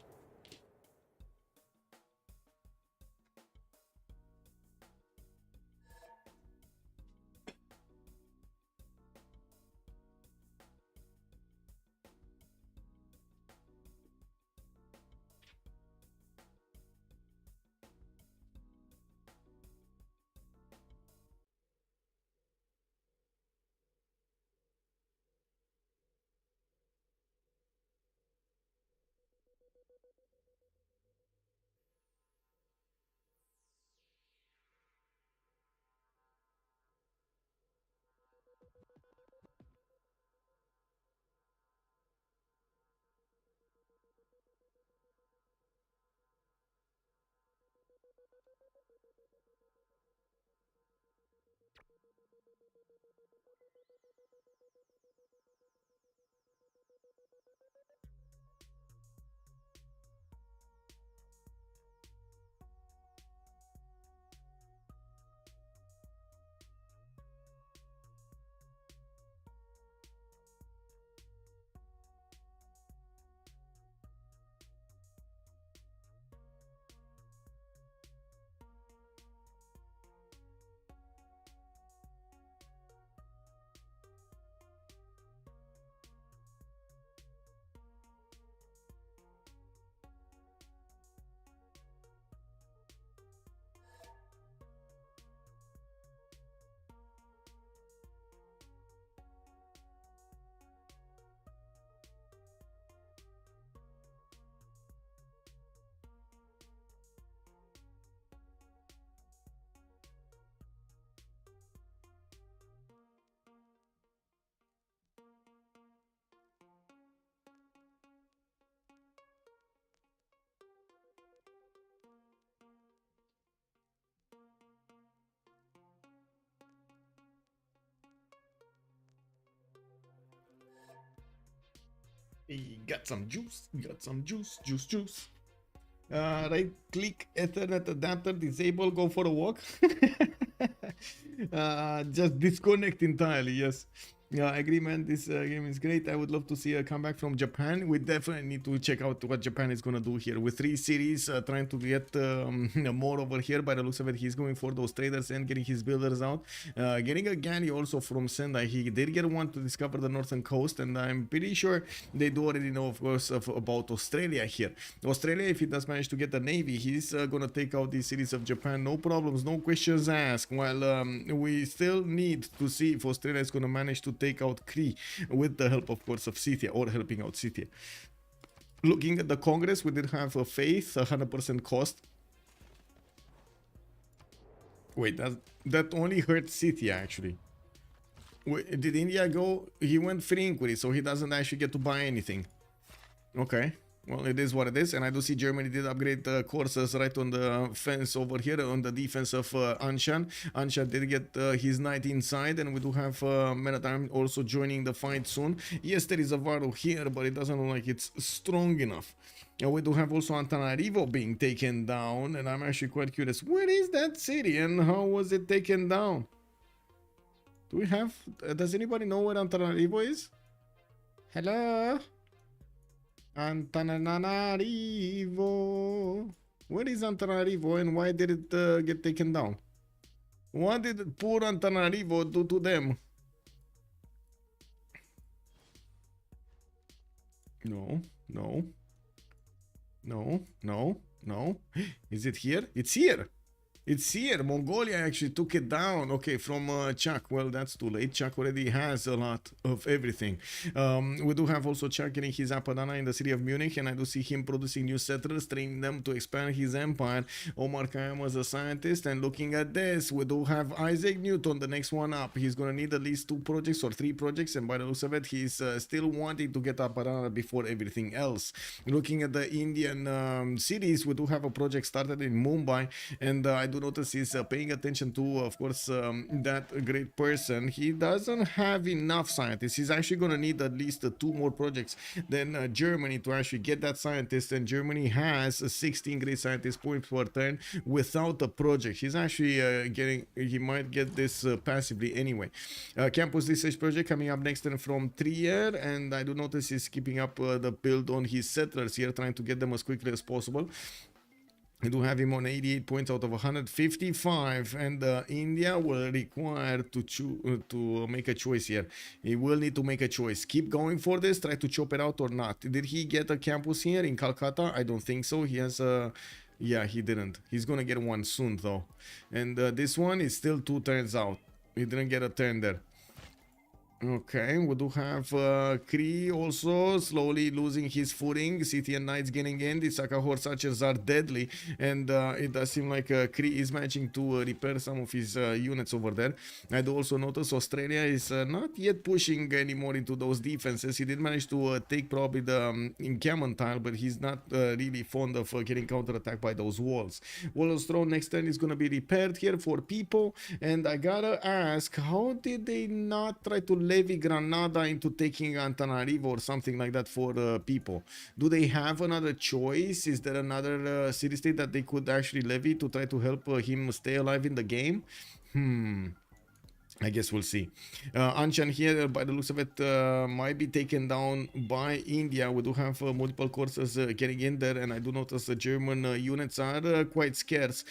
Got some juice, juice. Right click Ethernet adapter, disable, go for a walk. Just disconnect entirely, yes. Agreement, this game is great. I would love to see a comeback from Japan. We definitely need to check out what Japan is going to do here. With 3 series, trying to get more over here. By the looks of it, he's going for those traders and getting his builders out. Getting a galley also from Sendai. He did get one to discover the northern coast, and I'm pretty sure they do already know, of course, about Australia here. Australia, if he does manage to get the navy, he's going to take out these cities of Japan. No problems, no questions asked. While we still need to see if Australia is going to manage to take out Kree with the help, of course, of Scythia, or helping out Scythia. Looking at the Congress, we did have a faith, 100% cost. Wait, that only hurt Scythia, actually. Wait, did India go? He went free inquiry, so he doesn't actually get to buy anything. Okay. Well, it is what it is, and I do see Germany did upgrade the courses right on the fence over here, on the defense of Anshan. Anshan did get his knight inside, and we do have Men-at-Arms also joining the fight soon. Yes, there is a Varo here, but it doesn't look like it's strong enough. We do have also Antananarivo being taken down, and I'm actually quite curious, where is that city, and how was it taken down? Do we have... does anybody know where Antananarivo is? Hello? Antananarivo. Where is Antananarivo and why did it get taken down? What did poor Antananarivo do to them? No. Is it here? It's here. It's here. Mongolia actually took it down. Okay, from Chuck. Well, that's too late. Chuck already has a lot of everything. We do have also Chuck getting his Apadana in the city of Munich, and I do see him producing new settlers, training them to expand his empire. Omar Khayyam was a scientist, and looking at this, we do have Isaac Newton, the next one up. He's going to need at least 2 projects or 3 projects, and by the looks of it, he's still wanting to get Apadana before everything else. Looking at the Indian cities, we do have a project started in Mumbai, and I do notice he's paying attention to, of course, that great person. He doesn't have enough scientists. He's actually going to need at least 2 more projects than Germany to actually get that scientist, and Germany has 16 great scientist points per turn without a project. He's actually he might get this passively anyway. Campus research project coming up next and from Trier, and I do notice he's keeping up the build on his settlers here, trying to get them as quickly as possible. I do have him on 88 points out of 155, and India will require to make a choice here. He will need to make a choice. Keep going for this, try to chop it out or not. Did he get a campus here in Calcutta? I don't think so. He has a... Yeah, he didn't. He's gonna get one soon though. And this one is still 2 turns out. He didn't get a turn there. Okay, we do have Kree also slowly losing his footing. Scythian Knights getting in. The Sakahor Archers are deadly, and it does seem like Kree is managing to repair some of his units over there. I do also notice Australia is not yet pushing anymore into those defenses. He did manage to take probably the encampment tile, but he's not really fond of getting counterattacked by those walls. Wall of Throne next turn is going to be repaired here for people, and I gotta ask, how did they not try to levy Granada into taking Antananarivo or something like that for people? Do they have another choice? Is there another city state that they could actually levy to try to help him stay alive in the game? I guess we'll see. Anshan here, by the looks of it, might be taken down by India. We do have multiple courses getting in there, and I do notice the German units are quite scarce.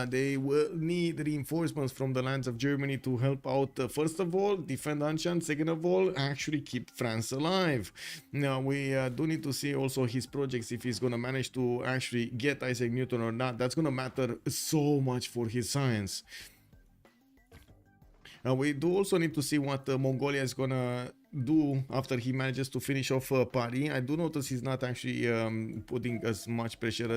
They will need reinforcements from the lands of Germany to help out, first of all, defend Anshan, second of all, actually keep France alive. Now, we do need to see also his projects, if he's going to manage to actually get Isaac Newton or not. That's going to matter so much for his science. We do also need to see what Mongolia is gonna do after he manages to finish off Paris. I do notice he's not actually putting as much pressure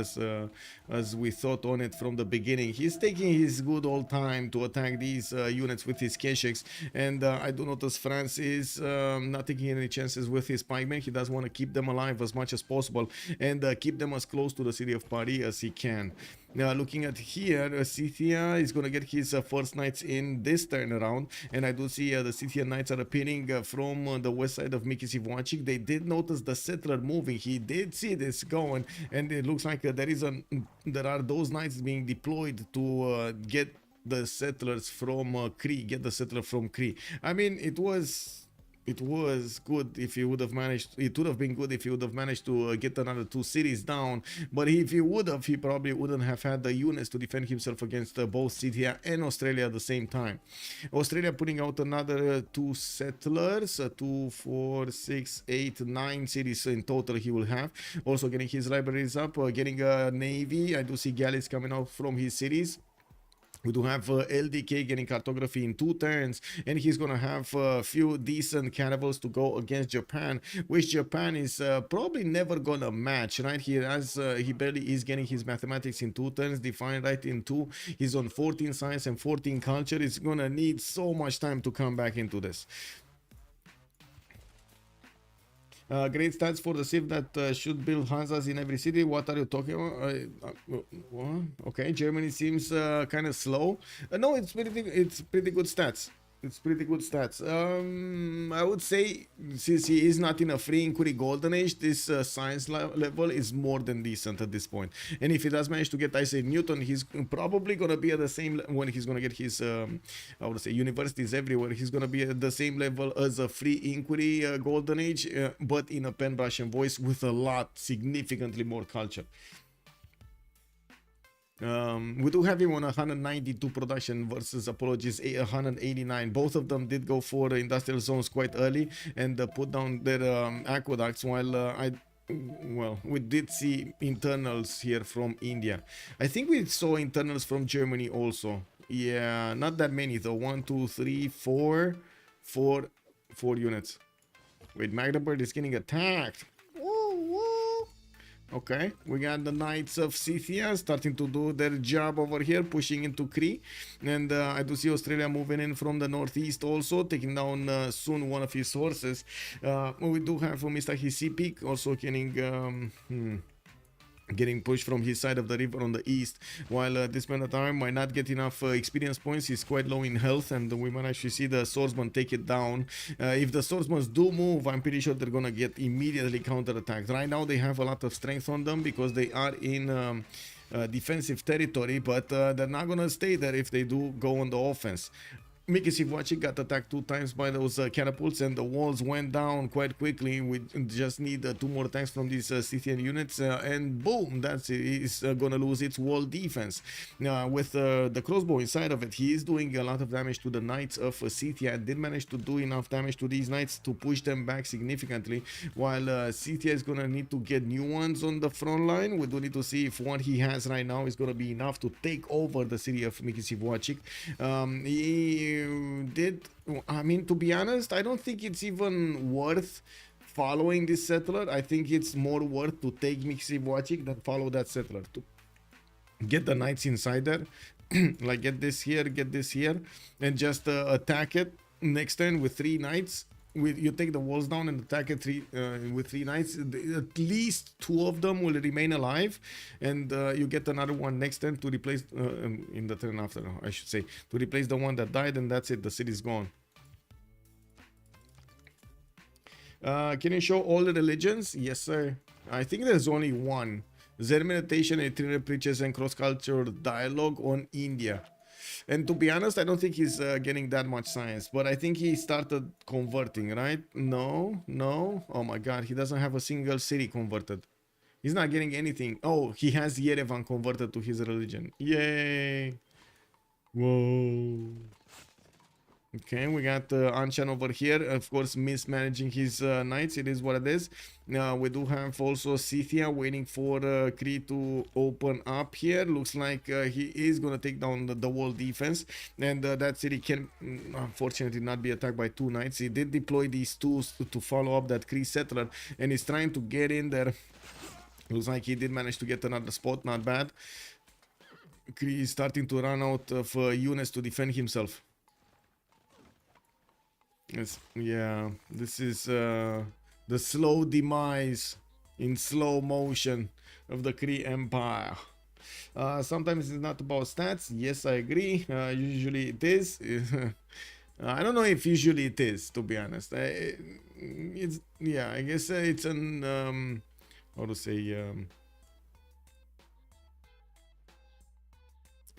as we thought on it from the beginning. He's taking his good old time to attack these units with his Kesheks, and I do notice France is not taking any chances with his pikemen. He does want to keep them alive as much as possible and keep them as close to the city of Paris as he can. Now, looking at here, Scythia is going to get his first knights in this turn around, and I do see the Scythian knights are appearing from the west side of Mikisiwachik. They did notice the settler moving. He did see this going, and it looks like there are those knights being deployed to get the settlers from Kree, get the settler from Kree. I mean, it was good if he would have managed. It would have been good if he would have managed to get another 2 cities down. But if he would have, he probably wouldn't have had the units to defend himself against both Scythia and Australia at the same time. Australia putting out another 2 settlers, 2, 4, 6, 8, 9 cities in total he will have. Also getting his libraries up, getting a navy. I do see galleys coming out from his cities. We do have LDK getting cartography in 2 turns, and he's going to have a few decent caravels to go against Japan, which Japan is probably never going to match, right? He barely is getting his mathematics in 2 turns, defined right in 2. He's on 14 science and 14 culture. It's going to need so much time to come back into this. Great stats for the Civ that should build Hansas in every city. What are you talking about? Okay, Germany seems kind of slow. No, it's pretty good stats. It's pretty good stats. I would say, since he is not in a free inquiry golden age, this science level is more than decent at this point. And if he does manage to get Isaac Newton, he's probably going to be at the same, when he's going to get his, I would say, universities everywhere, he's going to be at the same level as a free inquiry golden age, but in a pen, brush, and voice with a lot, significantly more culture. We do have him on 192 production versus Apologies 189. Both of them did go for industrial zones quite early and put down their aqueducts, while we did see internals here from India. I think we saw internals from Germany also. Yeah, not that many though. 1, 2, 3, 4 units. Wait, Magdeburg is getting attacked. Okay, we got the Knights of Scythia starting to do their job over here, pushing into Kree. And I do see Australia moving in from the northeast also, taking down soon one of his horses. We do have Mr. Hisipik also getting... getting pushed from his side of the river on the east, while this man at arm might not get enough experience points. He's quite low in health, and we might actually see the swordsman take it down. If the swordsmen do move, I'm pretty sure they're gonna get immediately counterattacked. Right now they have a lot of strength on them because they are in defensive territory, but they're not gonna stay there if they do go on the offense. Mickey Civ6 got attacked 2 times by those catapults, and the walls went down quite quickly. We just need 2 more tanks from these Scythian units, and boom, that's it. He's gonna lose its wall defense. With the crossbow inside of it, he is doing a lot of damage to the knights of Scythia. Did manage to do enough damage to these knights to push them back significantly, while Scythia is gonna need to get new ones on the front line. We do need to see if what he has right now is gonna be enough to take over the city of Mickey Civ6. I mean, to be honest, I don't think it's even worth following this settler. I think it's more worth to take Mickey Civ6 than follow that settler. To get the knights inside there, like get this here, and just attack it next turn with 3 knights. You take the walls down and attack it with 3 knights. At least 2 of them will remain alive, and you get another one next turn to replace in the turn after, I should say, to replace the one that died, and that's it. The city's gone. Can you show all the religions? Yes, sir. I think there's only one: Zen meditation, itinerary preachers, and cross-cultural dialogue on India. And to be honest, I don't think he's getting that much science, but I think he started converting, right? No. Oh my god, he doesn't have a single city converted. He's not getting anything. Oh, he has Yerevan converted to his religion. Yay! Whoa. Okay, we got Anshan over here, of course, mismanaging his knights. It is what it is. We do have also Scythia waiting for Kree to open up here. Looks like he is going to take down the wall defense, and that city can unfortunately not be attacked by 2 knights. He did deploy these 2 to follow up that Kree settler, and he's trying to get in there. Looks like he did manage to get another spot, not bad. Kree is starting to run out of units to defend himself. Yeah, this is the slow demise in slow motion of the Kree Empire. Sometimes it's not about stats. Yes, I agree. Usually it is. I don't know if usually it is, to be honest. It's, yeah, I guess it's an how to say,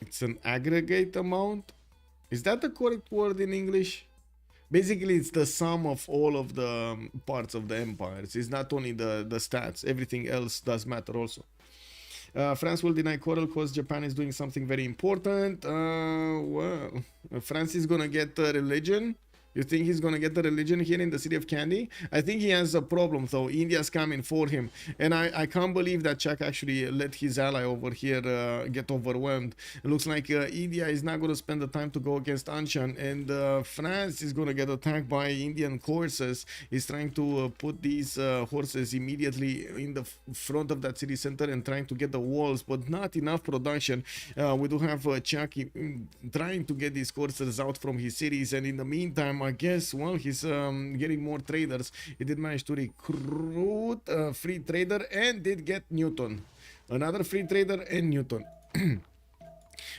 it's an aggregate amount. Is that the correct word in English? Basically, it's the sum of all of the parts of the empires. It's not only the stats. Everything else does matter also. France will deny Coral because Japan is doing something very important. Well, France is gonna get religion. You think he's gonna get the religion here in the city of Candy? I think he has a problem though. India's coming for him, and I can't believe that Chuck actually let his ally over here get overwhelmed. It looks like India is not gonna spend the time to go against Anshan, and France is gonna get attacked by Indian horses. He's trying to put these horses immediately in the front of that city center and trying to get the walls, but not enough production. We do have Chuck trying to get these horses out from his cities, and in the meantime, I guess, well, he's getting more traders. He did manage to recruit a free trader and did get Newton. Another free trader and Newton.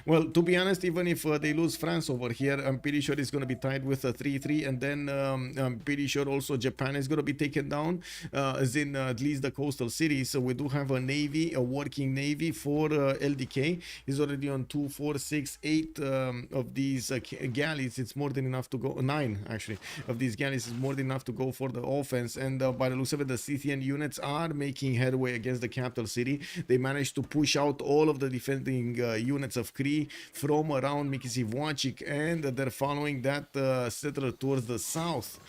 Well, to be honest, even if they lose France over here, I'm pretty sure it's going to be tied with a 3-3, and then I'm pretty sure also Japan is going to be taken down, as in at least the coastal cities. So we do have a navy, a working navy for LDK. He's already on 2, 4, 6, 8 of these galleys. It's more than enough to go, 9 actually, of these galleys is more than enough to go for the offense, and by the looks of it, the Scythian units are making headway against the capital city. They managed to push out all of the defending units of Kree from around Mickey Civ6, and they're following that settler towards the south.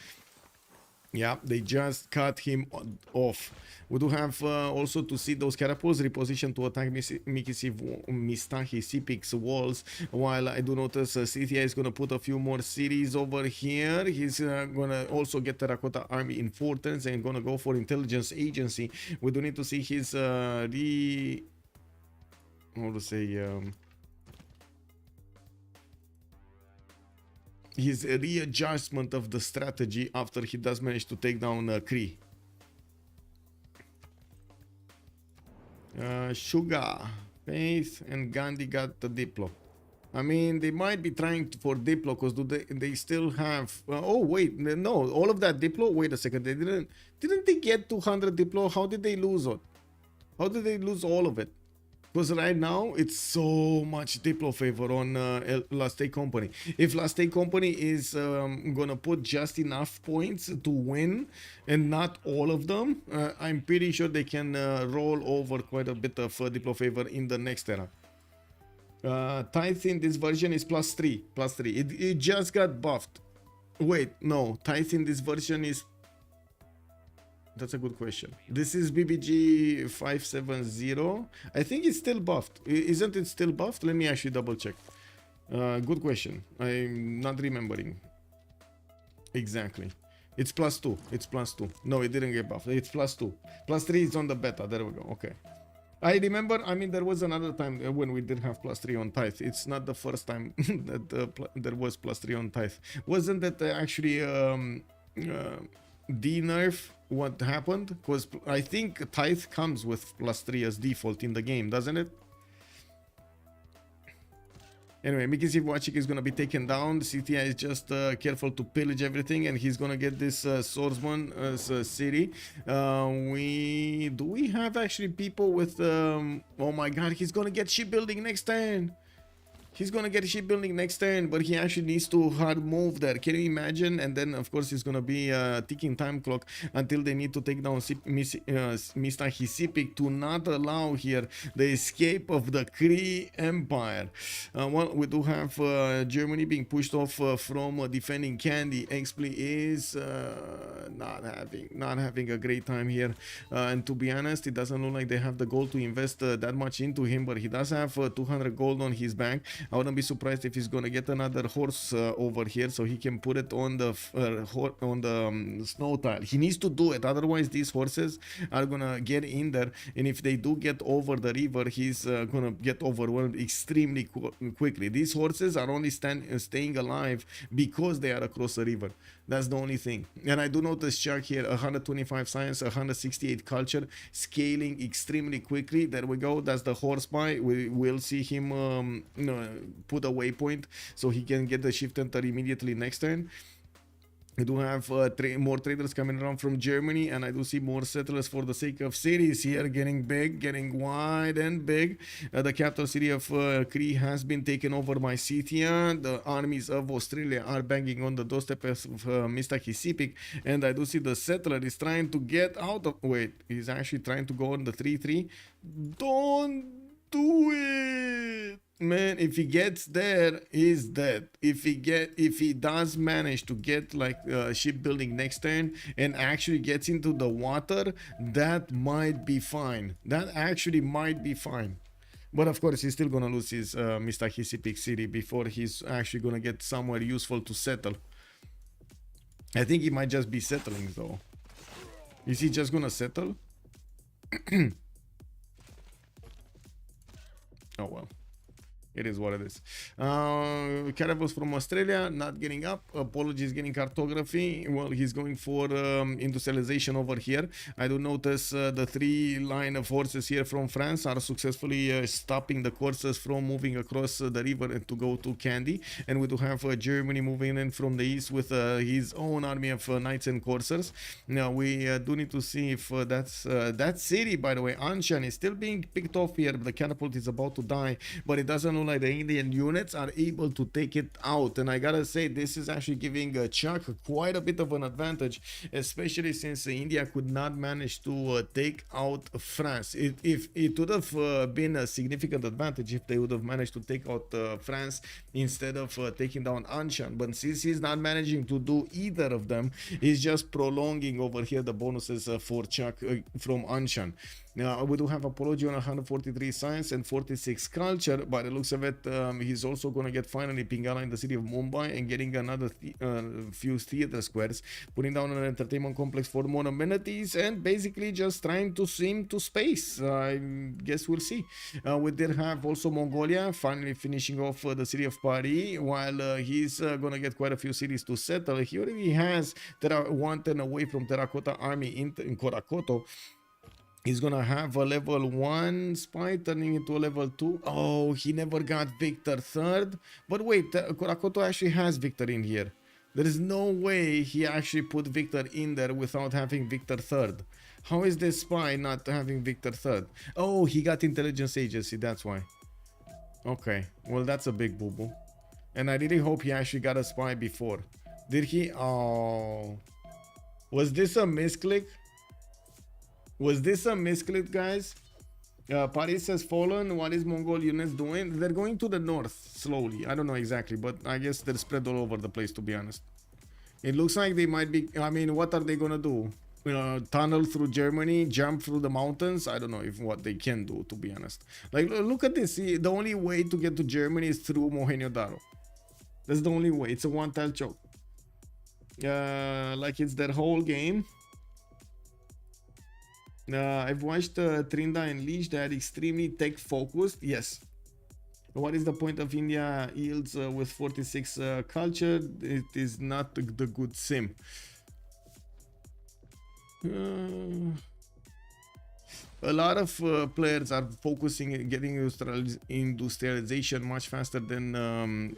Yeah, they just cut him off. We do have also to see those catapults repositioned to attack Mistahi Sipik's walls, while I do notice Scythia is going to put a few more cities over here. He's going to also get Terracotta Army in Fortens and going to go for intelligence agency. We do need to see his how to say, his readjustment of the strategy after he does manage to take down Kree. Sugar, Faith, and Gandhi got the Diplo. I mean, they might be trying for Diplo because they still have. Oh wait, no, all of that Diplo. Wait a second, they didn't they get 200 Diplo? How did they lose it? How did they lose all of it? Because right now it's so much Diplo favor on Last Day Company. If Last Day Company is gonna put just enough points to win and not all of them, I'm pretty sure they can roll over quite a bit of Diplo favor in the next era. Tithe in this version is +3. It just got buffed. Wait, no, Tithe in this version is. That's a good question. This is BBG 570. I think it's still buffed. Isn't it still buffed? Let me actually double check. Good question. I'm not remembering exactly. It's +2. It's +2. No, it didn't get buffed. It's +2. +3 is on the beta. There we go. Okay. I remember, I mean, there was another time when we did have +3 on Tithe. It's not the first time that there was +3 on Tithe. Wasn't that actually de-nerf what happened? Because I think Tithe comes with +3 as default in the game, doesn't it? Anyway, Mickey Civ6 is gonna be taken down. CTI is just careful to pillage everything, and he's gonna get this swordsman city. Do we have actually people with? Oh my God, he's gonna get shipbuilding next turn. He's gonna get shipbuilding next turn, but he actually needs to hard move there. Can you imagine? And then, of course, it's gonna be a ticking time clock until they need to take down Mr. Hisipik to not allow here the escape of the Kree Empire. Well, we do have Germany being pushed off from defending Candy. Expli is not having a great time here, and to be honest, it doesn't look like they have the gold to invest that much into him. But he does have 200 gold on his bank. I wouldn't be surprised if he's gonna get another horse over here so he can put it on the snow tile. He needs to do it, otherwise these horses are gonna get in there, and if they do get over the river, he's gonna get overwhelmed extremely quickly. These horses are only staying alive because they are across the river. That's the only thing. And I do notice Shark here, 125 science, 168 culture, scaling extremely quickly. There we go. That's the horse buy. We will see him put a waypoint so he can get the shift enter immediately next turn. We do have more traders coming around from Germany, and I do see more settlers for the sake of cities here getting big, getting wide and big. The capital city of Kree has been taken over by Scythia. The armies of Australia are banging on the doorstep of Mr. Hisipik, and I do see the settler is trying to get out of. Wait, he's actually trying to go on the 3-3. Don't do it! Man, if he gets there, he's dead. If he does manage to get like shipbuilding next turn and actually gets into the water, that might be fine. That actually might be fine. But of course, he's still gonna lose his Mr. Hisipik city before he's actually gonna get somewhere useful to settle. I think he might just be settling though. Is he just gonna settle? Oh well. It is what it is. Caravels from Australia not getting up. Apologies, getting cartography. Well, he's going for industrialization over here. I do notice the 3 line of horses here from France are successfully stopping the courses from moving across the river to go to Candy. And we do have Germany moving in from the east with his own army of knights and coursers. Now we do need to see if that's that city, by the way, Anshan, is still being picked off here. The catapult is about to die, but it doesn't look like the Indian units are able to take it out. And I gotta say, this is actually giving Chuck quite a bit of an advantage, especially since India could not manage to take out France. It would have been a significant advantage if they would have managed to take out France instead of taking down Anshan. But since he's not managing to do either of them, he's just prolonging over here the bonuses for Chuck from Anshan. Now, we do have Apology on 143 science and 46 culture. By the looks of it, he's also going to get finally Pingala in the city of Mumbai and getting another few theater squares, putting down an entertainment complex for more amenities, and basically just trying to swim to space. I guess we'll see. We did have also Mongolia finally finishing off the city of Paris, while he's going to get quite a few cities to settle. He already has one turn away from Terracotta Army in Korakoto. He's gonna have a level 1 spy turning into a level 2. Oh, he never got Victor 3rd. But wait, Kurakoto actually has Victor in here. There is no way he actually put Victor in there without having Victor 3rd. How is this spy not having Victor 3rd? Oh, he got intelligence agency, that's why. Okay, well that's a big boo-boo. And I really hope he actually got a spy before. Did he? Oh. Was this a misclick? Was this a misclick, guys? Paris has fallen. What is Mongol units doing? They're going to the north slowly. I don't know exactly, but I guess they're spread all over the place, to be honest. It looks like they might be... I mean, what are they gonna do? Tunnel through Germany, jump through the mountains? I don't know if what they can do, to be honest. Like, look at this. See, the only way to get to Germany is through Mohenjo-Daro. That's the only way. It's a one-tile choke. Like it's their whole game. I've watched Trinda and Leash. They are extremely tech focused. Yes. What is the point of India yields with 46 culture? It is not the good sim. A lot of players are focusing on getting industrialization much faster than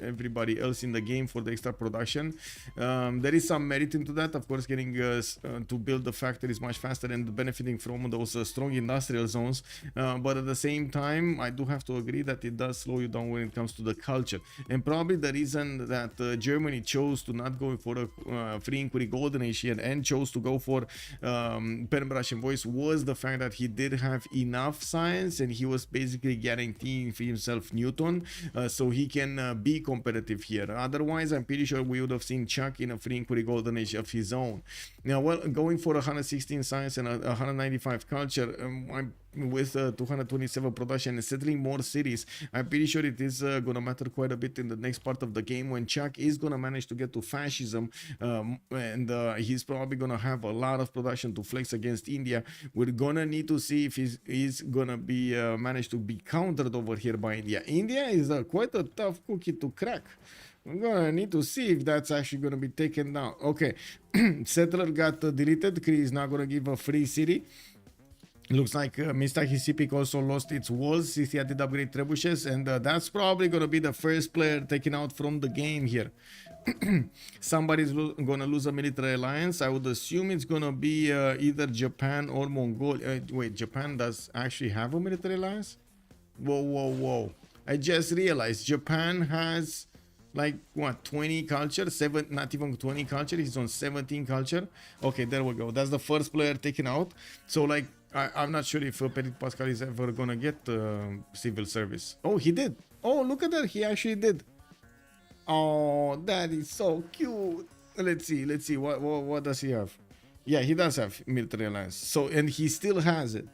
everybody else in the game for the extra production. There is some merit into that, of course, getting to build the factories much faster and benefiting from those strong industrial zones. But at the same time, I do have to agree that it does slow you down when it comes to the culture. And probably the reason that Germany chose to not go for a free inquiry golden age here and chose to go for Penbrush and Voice was the fact that he did have enough science and he was basically guaranteeing for himself Newton, so he can be competitive here. Otherwise, I'm pretty sure we would have seen Chuck in a free inquiry golden age of his own. Now, well, going for 116 science and 195 culture, I'm with 227 production and settling more cities, I'm pretty sure it is gonna matter quite a bit in the next part of the game when Chuck is gonna manage to get to fascism, and he's probably gonna have a lot of production to flex against India. We're gonna need to see if he's gonna be managed to be countered over here by India. India is quite a tough cookie to crack. I'm gonna need to see if that's actually gonna be taken down. Okay, settler got deleted. Kree is not gonna give a free city. Looks like Mr. Hisipik also lost its walls. Scythia did upgrade trebuchets, and that's probably going to be the first player taken out from the game here. Somebody's going to lose a military alliance. I would assume it's going to be either Japan or Mongolia. Wait, Japan does actually have a military alliance? Whoa, whoa, whoa. I just realized Japan has like what, 20 culture, not even 20 culture. He's on 17 culture. Okay, there we go. That's the first player taken out. So like, I'm not sure if Petit Pascal is ever gonna get civil service. Oh, he did. Oh, look at that. He actually did. Oh, that is so cute. Let's see. What does he have? Yeah, he does have military alliance. So, and he still has it.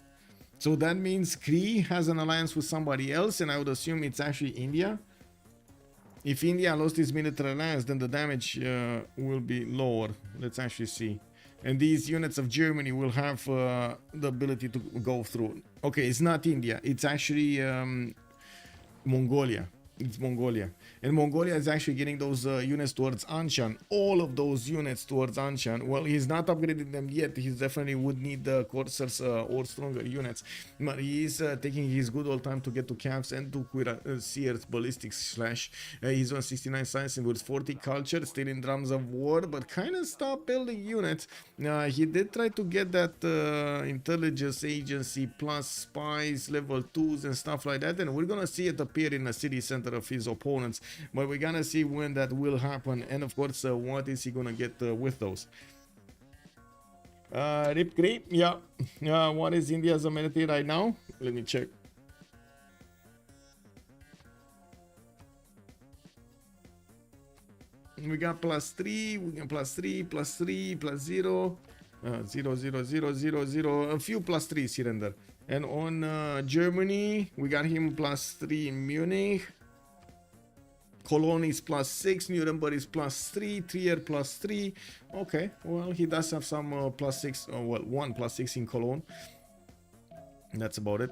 So that means Kree has an alliance with somebody else, and I would assume it's actually India. If India lost its military alliance, then the damage will be lower. Let's actually see. And these units of Germany will have the ability to go through. Okay, it's not India. It's actually Mongolia. It's Mongolia. And Mongolia is actually getting those units towards Anshan. All of those units towards Anshan. Well, he's not upgrading them yet. He definitely would need the Corsairs or stronger units. But he is taking his good old time to get to Caps and to Sears Ballistics Slash. He's on 69 science and with 40 culture. Still in drums of war, but kind of stopped building units. He did try to get that intelligence agency plus spies, level 2s and stuff like that. And we're going to see it appear in the city center of his opponents, but we're gonna see when that will happen, and of course what is he gonna get with those. Rip Kree, yeah. What is India's amenity right now? Let me check. We got +3, we got +3, +3, +0, 0, 0, 0, 0, 0, a few +3s here and there. And on Germany, we got him +3 in Munich. Cologne is +6, Nuremberg is +3, Trier +3. Okay, well, he does have some +6, well, one +6 in Cologne. That's about it.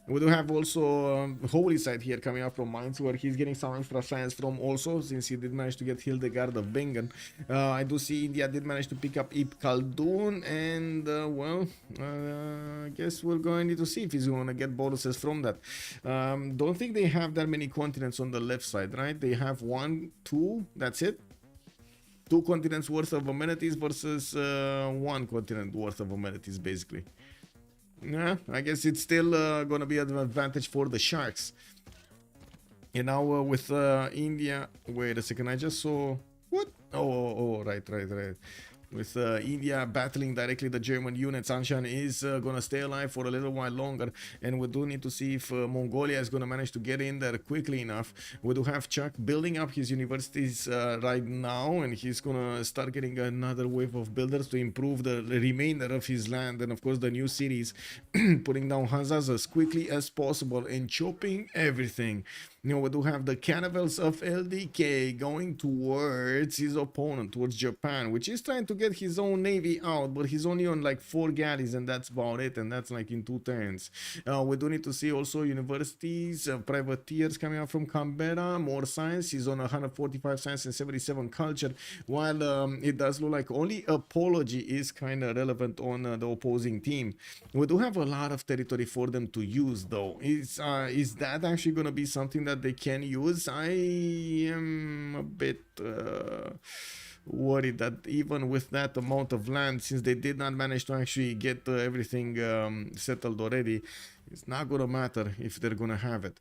We do have also Holy Side here coming up from Mainz, where he's getting some extra science from also, since he did manage to get Hildegard of Bingen. I do see India did manage to pick up Ibn Khaldun, and I guess we're going to see if he's going to get bonuses from that. Don't think they have that many continents on the left side, right? They have 1, 2, that's it. 2 continents worth of amenities versus 1 continent worth of amenities, basically. Yeah, I guess it's still gonna be an advantage for the Sharks. And now with India, wait a second, I just saw what? Oh, right. With India battling directly the German units, Anshan is gonna stay alive for a little while longer, and we do need to see if Mongolia is gonna manage to get in there quickly enough. We do have Chuck building up his universities right now, and he's gonna start getting another wave of builders to improve the remainder of his land, and of course the new cities, putting down Hanzas as quickly as possible and chopping everything. You know, we do have the caravels of LDK going towards his opponent, towards Japan, which is trying to get his own navy out, but he's only on like 4 galleys, and that's about it, and that's like in 2 turns. We do need to see also universities, privateers coming out from Canberra, more science. He's on 145 science and 77 culture, while it does look like only apology is kind of relevant on the opposing team. We do have a lot of territory for them to use, though. Is that actually going to be something that they can use? I am a bit worried that even with that amount of land, since they did not manage to actually get everything settled already, it's not gonna matter if they're gonna have it.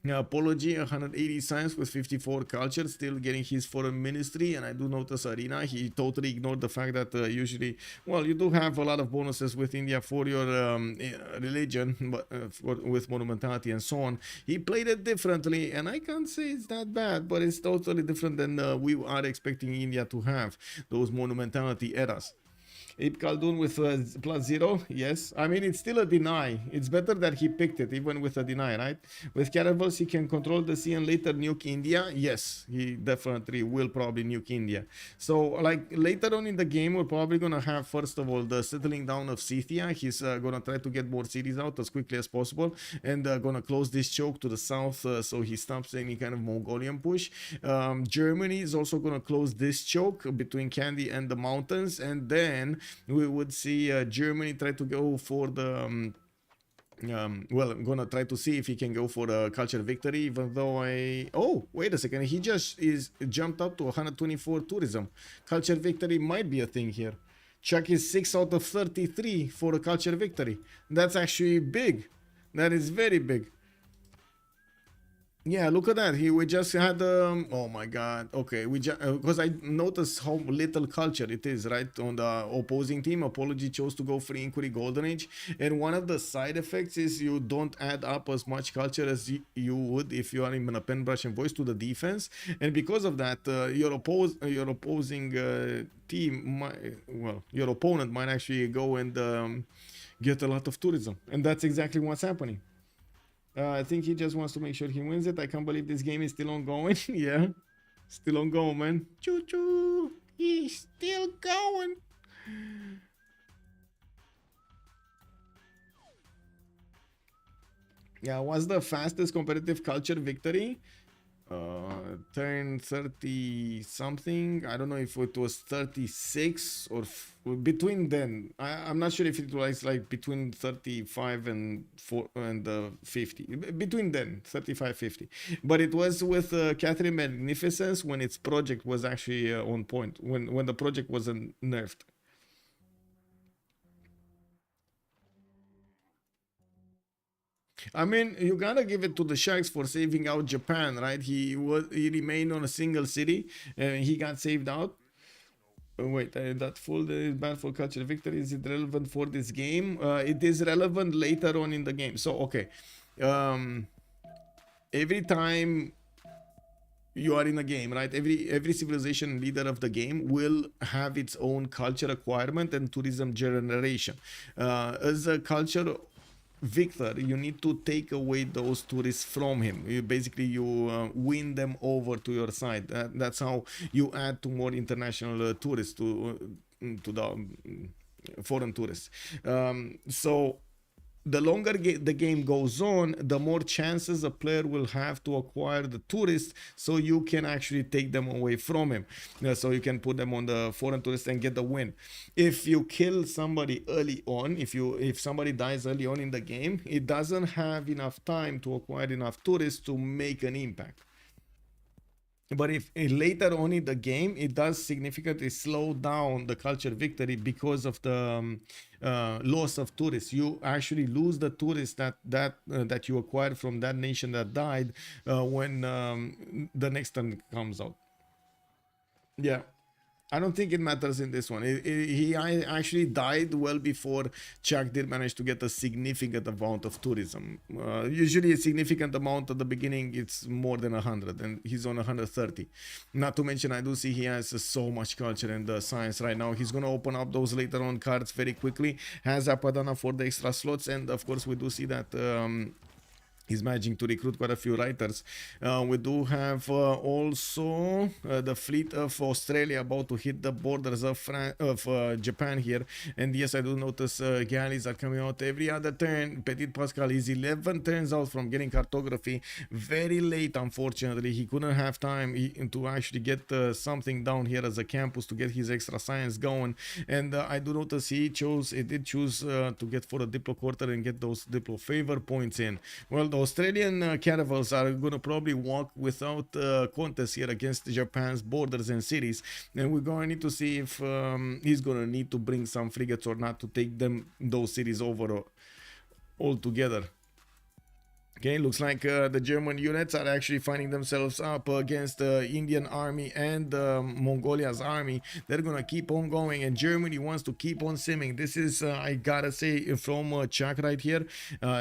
Apology, 180 science with 54 culture, still getting his foreign ministry. And I do notice Arena, he totally ignored the fact that usually, well, you do have a lot of bonuses with India for your religion, but with monumentality and so on. He played it differently, and I can't say it's that bad, but it's totally different than we are expecting India to have, those monumentality eras. Ibn Khaldun with +0, yes. I mean, it's still a deny. It's better that he picked it, even with a deny, right? With caravels, he can control the sea and later nuke India. Yes, he definitely will probably nuke India. So, like, later on in the game, we're probably going to have, first of all, the settling down of Scythia. He's going to try to get more cities out as quickly as possible, and going to close this choke to the south so he stops any kind of Mongolian push. Germany is also going to close this choke between Kandy and the mountains, and then we would see Germany try to go for the well, I'm gonna try to see if he can go for a culture victory, even though oh, wait a second, he just jumped up to 124 tourism. Culture victory might be a thing here. Chuck is 6 out of 33 for a culture victory. That's actually big. That is very big. Yeah, look at that. We just had oh my god. Okay, we just because I noticed how little culture it is, right? On the opposing team, Apology chose to go for Inquiry Golden Age, and one of the side effects is you don't add up as much culture as you would if you are in a pen, brush, and voice to the defense, and because of that, your opposing team your opponent might actually go and get a lot of tourism, and that's exactly what's happening. I think he just wants to make sure he wins it. I can't believe this game is still ongoing. Yeah, still ongoing, man. Choo choo, he's still going. Yeah, what's the fastest competitive culture victory? Turn 30 something. I don't know if it was 36 or between then. I'm not sure if it was like between 35 and 50. Between then, 35, 50. But it was with Catherine Magnificence when its project was actually on point. When the project wasn't nerfed. I mean, you gotta give it to the Sharks for saving out Japan, right? He remained on a single city, and he got saved out. Wait, that full bad for culture victory, is it relevant for this game? It is relevant later on in the game. So okay, every time you are in a game, right? Every civilization leader of the game will have its own culture acquirement and tourism generation. As a culture victor, you need to take away those tourists from him. You win them over to your side. That's how you add to more international tourists, to the foreign tourists. So the longer the game goes on, the more chances a player will have to acquire the tourists, so you can actually take them away from him. So you can put them on the foreign tourists and get the win. If you kill somebody early on, if somebody dies early on in the game, it doesn't have enough time to acquire enough tourists to make an impact. But if later on in the game, it does significantly slow down the culture victory because of the loss of tourists. You actually lose the tourists that you acquired from that nation that died when the next turn comes out. Yeah. I don't think it matters in this one. He actually died well before Chuck did manage to get a significant amount of tourism. Usually a significant amount at the beginning, it's more than 100, and he's on 130. Not to mention, I do see he has so much culture and science right now. He's going to open up those later on cards very quickly. Has Apadana for the extra slots, and of course we do see that he's managing to recruit quite a few writers. We do have also the fleet of Australia about to hit the borders of Japan here. And yes, I do notice galleys are coming out every other turn. Petit Pascal is 11 turns out from getting cartography. Very late, unfortunately. He couldn't have time to actually get something down here as a campus to get his extra science going. And I do notice he did choose to get for a Diplo quarter and get those Diplo favor points in. Well, the Australian caravels are going to probably walk without contest here against Japan's borders and cities, and we're going to need to see if he's going to need to bring some frigates or not to take those cities over altogether. Okay, looks like the German units are actually finding themselves up against the Indian army and Mongolia's army. They're gonna keep on going, and Germany wants to keep on simming. This is, I gotta say, from Chuck right here,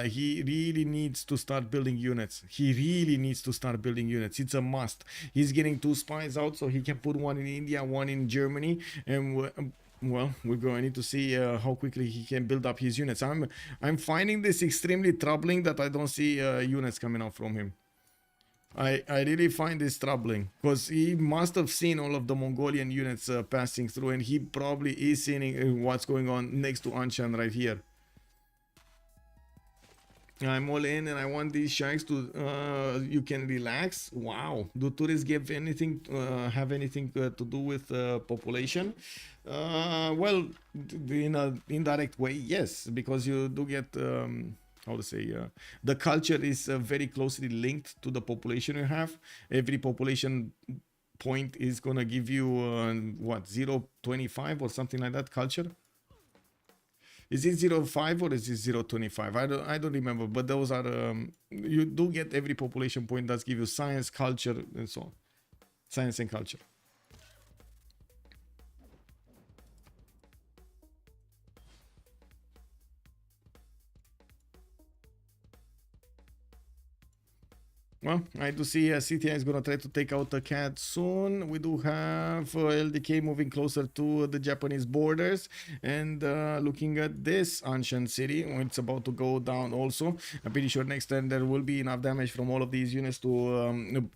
he really needs to start building units. He really needs to start building units. It's a must. He's getting 2 spies out, so he can put one in India, one in Germany, and well, we're going to need to see how quickly he can build up his units. I'm finding this extremely troubling that I don't see units coming out from him. I really find this troubling because he must have seen all of the Mongolian units passing through, and he probably is seeing what's going on next to Anshan right here. I'm all in, and I want these sharks to you can relax. Wow, do tourists give anything have anything to do with population? Well, in an indirect way, yes, because you do get how to say, the culture is very closely linked to the population you have. Every population point is gonna give you what, 0.25 or something like that culture. Is it 0.5 or is it 0.25? I don't remember, but those are you do get every population point does give you science, culture, and so on. Science and culture. Well, I do see CTI is going to try to take out the cat soon. We do have LDK moving closer to the Japanese borders, and looking at this ancient city, it's about to go down also. I'm pretty sure next turn there will be enough damage from all of these units to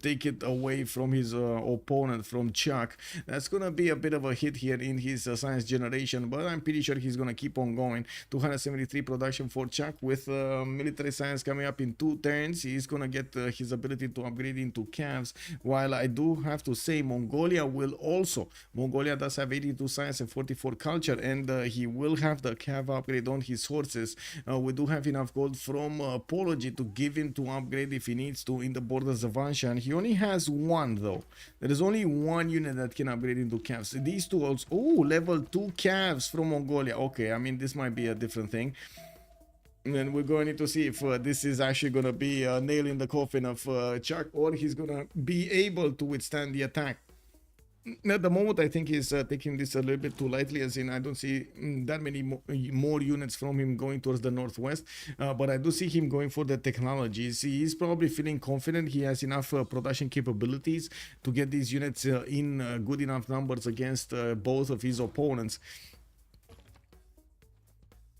take it away from his opponent, from Chuck. That's gonna be a bit of a hit here in his science generation, but I'm pretty sure he's gonna keep on going. 273 production for Chuck with military science coming up in 2 turns. He's gonna get his ability to upgrade into calves, while I do have to say Mongolia will also. Mongolia does have 82 science and 44 culture, and he will have the cav upgrade on his horses. We do have enough gold from Apology to give him to upgrade if he needs to in the borders of Anshan. He only has 1 though. There is only 1 unit that can upgrade into calves. These 2 also. Oh, level 2 calves from Mongolia. Okay, I mean, this might be a different thing. And then we're going to need to see if this is actually going to be a nail in the coffin of Chuck, or he's going to be able to withstand the attack. At the moment, I think he's taking this a little bit too lightly, as in I don't see that many more units from him going towards the northwest, but I do see him going for the technologies. He's probably feeling confident he has enough production capabilities to get these units in good enough numbers against both of his opponents.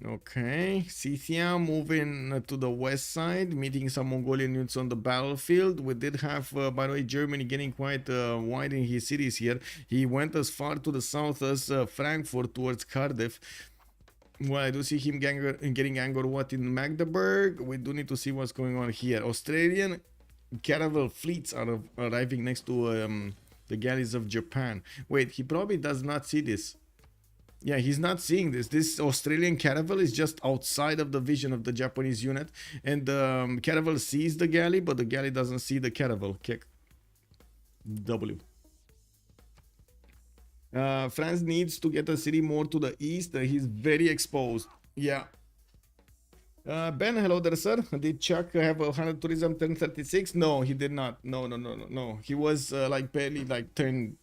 Okay, Scythia moving to the west side, meeting some Mongolian units on the battlefield. We did have, by the way, Germany getting quite wide in his cities here. He went as far to the south as Frankfurt towards Cardiff. Well, I do see him getting anger what in Magdeburg. We do need to see what's going on here. Australian caravel fleets are arriving next to the galleys of Japan. Wait, he probably does not see this. Yeah, he's not seeing this. This Australian caravel is just outside of the vision of the Japanese unit. And the caravel sees the galley, but the galley doesn't see the caravel. Kick. W. France needs to get a city more to the east. He's very exposed. Yeah. Ben, hello there, sir. Did Chuck have a 100 tourism turn 36? No, he did not. No. He was like barely like turned...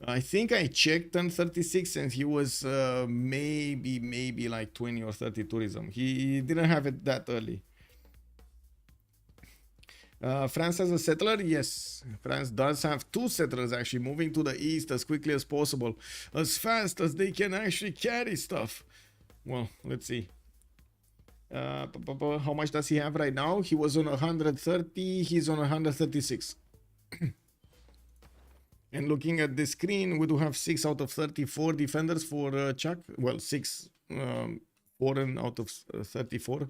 I think I checked on 36 and he was maybe like 20 or 30 tourism. He didn't have it that early. France has a settler? Yes. France does have 2 settlers actually moving to the east as quickly as possible. As fast as they can actually carry stuff. Well, let's see. How much does he have right now? He was on 130. He's on 136. And looking at the screen, we do have 6 out of 34 defenders for Chuck. Well, 6 foreign out of 34.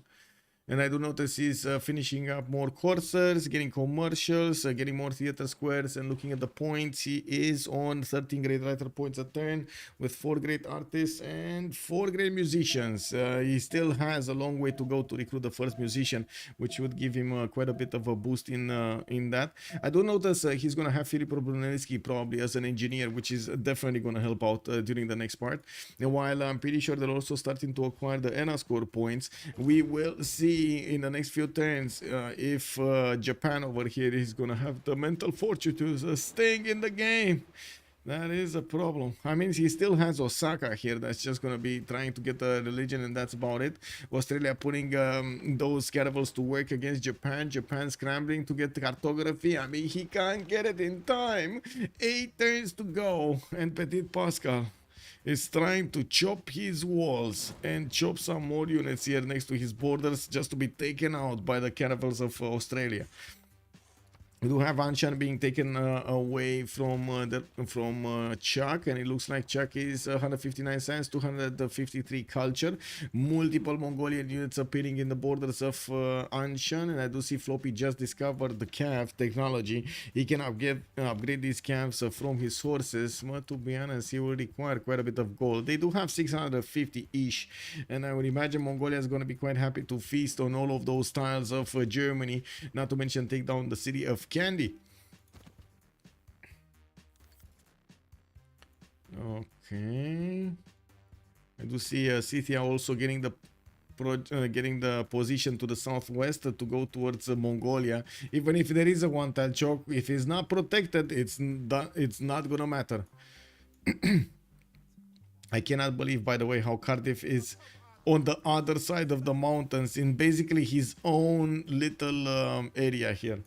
And I do notice he's finishing up more coursers, getting commercials, getting more theater squares, and looking at the points, he is on 13 great writer points a turn with 4 great artists and 4 great musicians. He still has a long way to go to recruit the first musician, which would give him quite a bit of a boost in that. I do notice he's going to have Filippo Brunelleschi probably as an engineer, which is definitely going to help out during the next part. And while I'm pretty sure they're also starting to acquire the ENA score points, we will see in the next few turns if Japan over here is gonna have the mental fortitude staying in the game. That is a problem. I mean, he still has Osaka here that's just gonna be trying to get the religion, and that's about it. Australia putting those caravels to work against Japan. Japan scrambling to get the cartography. I mean, he can't get it in time. 8 turns to go, and Petit Pascal is trying to chop his walls and chop some more units here next to his borders just to be taken out by the caravels of Australia. We do have Anshan being taken away from Chuck, and it looks like Chuck is 159 cents, 253 culture. Multiple Mongolian units appearing in the borders of Anshan, and I do see Floppy just discovered the cav technology. He can upgrade these calves from his sources, but to be honest, he will require quite a bit of gold. They do have 650-ish, and I would imagine Mongolia is going to be quite happy to feast on all of those tiles of Germany, not to mention take down the city of Candy. Okay, I do see Scythia also getting the position to the southwest to go towards Mongolia. Even if there is a one-tile choke, if it's not protected, it's not gonna matter. I cannot believe, by the way, how Cardiff is on the other side of the mountains in basically his own little area here.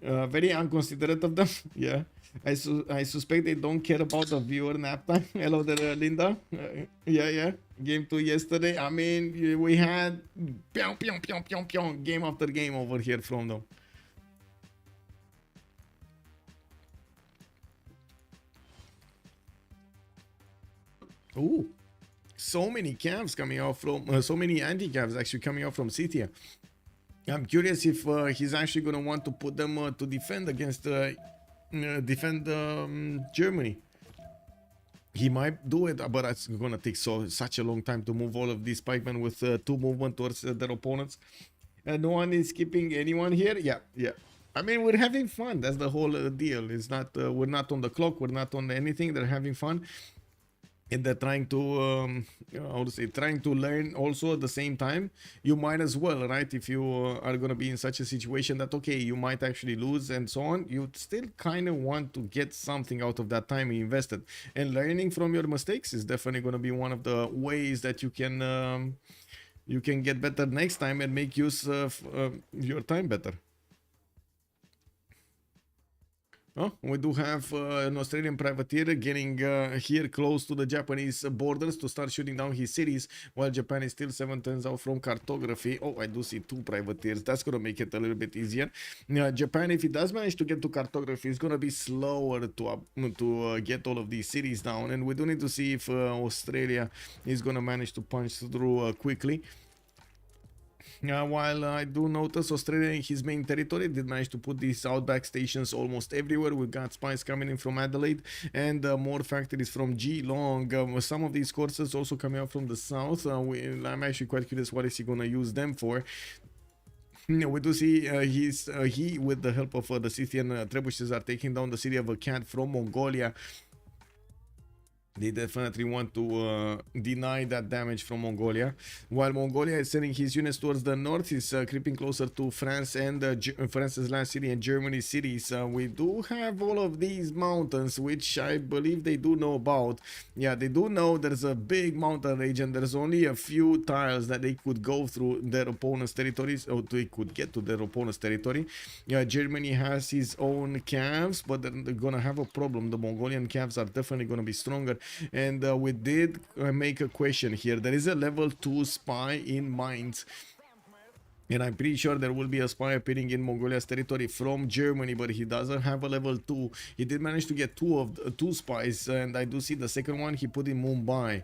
Very unconsiderate of them. Yeah, I suspect they don't care about the viewer nap time. Hello there, Linda. Yeah. Game 2 yesterday. I mean, we had game after game over here from them. Ooh, so many calves coming out from so many anti-calves actually coming out from Scythia. I'm curious if he's actually going to want to put them to defend against Germany. He might do it, but it's going to take such a long time to move all of these pikemen with 2 movement towards their opponents. No one is skipping anyone here. Yeah. I mean, we're having fun. That's the whole deal. It's not we're not on the clock. We're not on anything. They're having fun. And they're trying to, trying to learn also at the same time. You might as well, right? If you are going to be in such a situation that, okay, you might actually lose and so on, you still kind of want to get something out of that time you invested. And learning from your mistakes is definitely going to be one of the ways that you can get better next time and make use of your time better. Oh, we do have an Australian privateer getting here close to the Japanese borders to start shooting down his cities, while Japan is still 7 turns out from cartography. Oh, I do see 2 privateers. That's going to make it a little bit easier. Japan, if it does manage to get to cartography, is going to be slower to get all of these cities down. And we do need to see if Australia is going to manage to punch through quickly. While I do notice Australia in his main territory did manage to put these outback stations almost everywhere. We've got spies coming in from Adelaide and more factories from Geelong. Some of these courses also coming out from the south. I'm actually quite curious what is he going to use them for. We do see he, with the help of the Scythian trebuchets, are taking down the city of Akkad from Mongolia. They definitely want to deny that damage from Mongolia. While Mongolia is sending his units towards the north, he's creeping closer to France and France's last city and Germany's cities. We do have all of these mountains, which I believe they do know about. Yeah, they do know there's a big mountain range and there's only a few tiles that they could go through their opponent's territories, or they could get to their opponent's territory. Yeah, Germany has his own cavs, but they're gonna have a problem. The Mongolian cavs are definitely gonna be stronger. And we did make a question here. There is a level 2 spy in mines, and I'm pretty sure there will be a spy appearing in Mongolia's territory from Germany, but he doesn't have a level 2. He did manage to get two spies, and I do see the second one he put in Mumbai.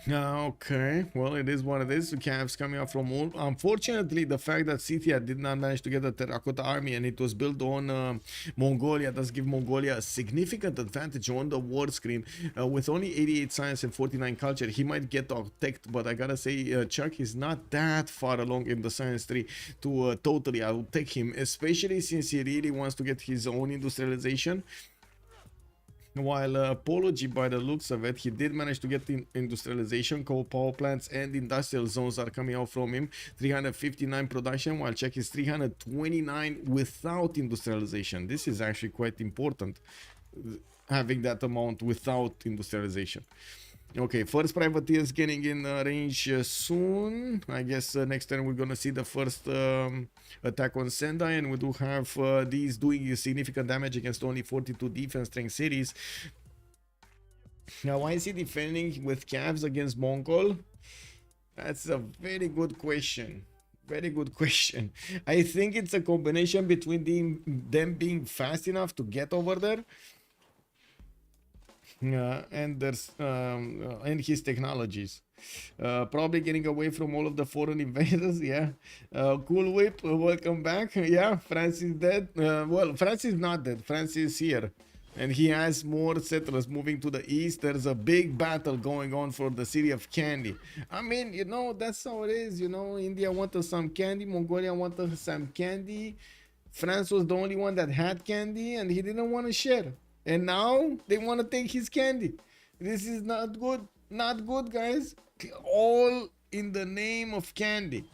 Okay, well, it is what it is. The cavs coming out from all. Unfortunately, the fact that Scythia did not manage to get a terracotta army and it was built on Mongolia does give Mongolia a significant advantage on the war screen. With only 88 science and 49 culture, he might get attacked, but I gotta say, Chuck is not that far along in the science tree to totally outtake him, especially since he really wants to get his own industrialization. While Apology, by the looks of it, he did manage to get in industrialization. Coal power plants and industrial zones are coming out from him. 359 production, while Czech is 329 without industrialization. This is actually quite important, having that amount without industrialization. Okay, first privateers getting in range soon. I guess next turn we're gonna see the first attack on Sendai, and we do have these doing significant damage against only 42 defense strength cities. Now, why is he defending with cavs against Mongol? That's a very good question. Very good question. I think it's a combination between them being fast enough to get over there, and there's and his technologies. Probably getting away from all of the foreign invaders. Yeah. Cool Whip, welcome back. Yeah, France is dead. Well, France is not dead. France is here, and he has more settlers moving to the east. There's a big battle going on for the city of candy. I mean, you know, that's how it is. You know, India wanted some candy, Mongolia wanted some candy. France was the only one that had candy, and he didn't want to share. And now they want to take his candy. This is not good. Not good, guys. All in the name of candy.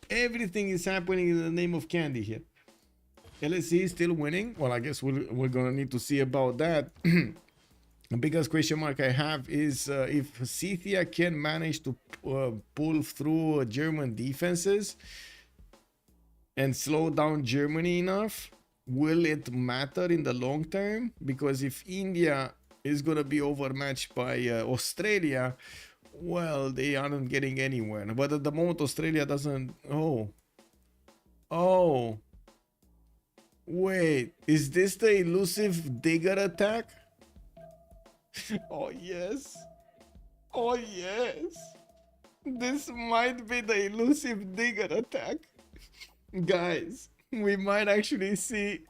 Everything is happening in the name of candy here. LSE is still winning. Well, I guess we're going to need to see about that. The biggest question mark I have is if Scythia can manage to pull through German defenses and slow down Germany enough. Will it matter in the long term? Because if India is going to be overmatched by Australia, well, they aren't getting anywhere. But at the moment, Australia doesn't... Oh. Wait, is this the elusive digger attack? Oh, yes. Oh, yes. This might be the elusive digger attack. Guys, we might actually see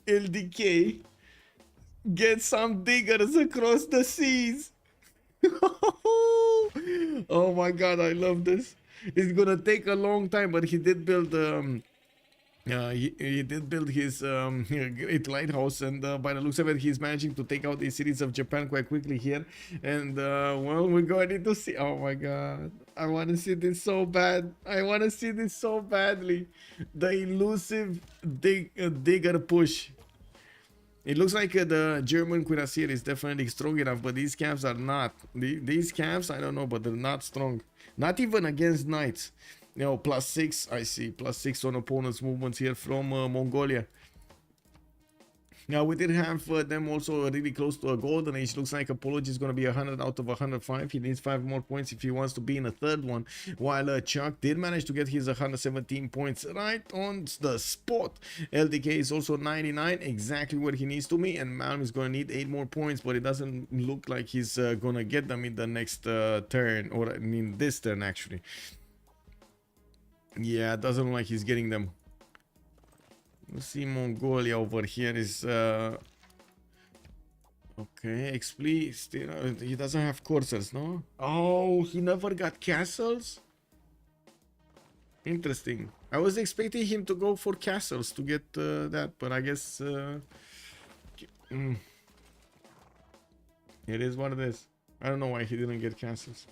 LDK get some diggers across the seas. Oh my god, I love this. It's gonna take a long time, but he did build he did build his great lighthouse, and by the looks of it, he's managing to take out the cities of Japan quite quickly here. And well, we're going to see. Oh my god, I want to see this so bad. I want to see this so badly. The elusive digger push. It looks like the German cuirassier is definitely strong enough, but these calves are not. These calves, I don't know, but they're not strong. Not even against knights. You know, +6, I see. +6 on opponent's movements here from Mongolia. Now we did have them also really close to a golden age. Looks like Apology is going to be 100 out of 105. He needs 5 more points if he wants to be in a third one, while Chuck did manage to get his 117 points right on the spot. LDK is also 99, exactly where he needs to be, and Malm is going to need 8 more points, but it doesn't look like he's going to get them in the next turn, or I mean this turn actually. Yeah, it doesn't look like he's getting them. Let's see, Mongolia over here is okay. XP still he doesn't have coursers, no? Oh, he never got castles. Interesting. I was expecting him to go for castles to get that, but I guess it is what it is. I don't know why he didn't get castles.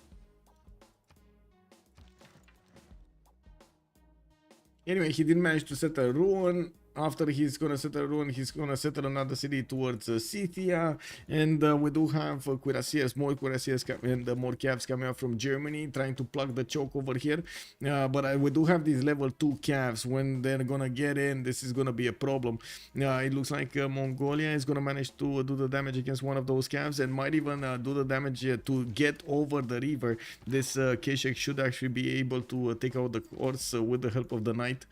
Anyway, he did manage to set a ruin. After he's gonna settle a ruin, he's gonna settle another city towards Scythia, and we do have cuirassiers, more cuirassiers and more cavs coming up from Germany, trying to plug the choke over here. But we do have these level 2 cavs. When they're gonna get in, this is gonna be a problem. It looks like Mongolia is gonna manage to do the damage against one of those cavs, and might even do the damage to get over the river. This Keshek should actually be able to take out the horse with the help of the knight.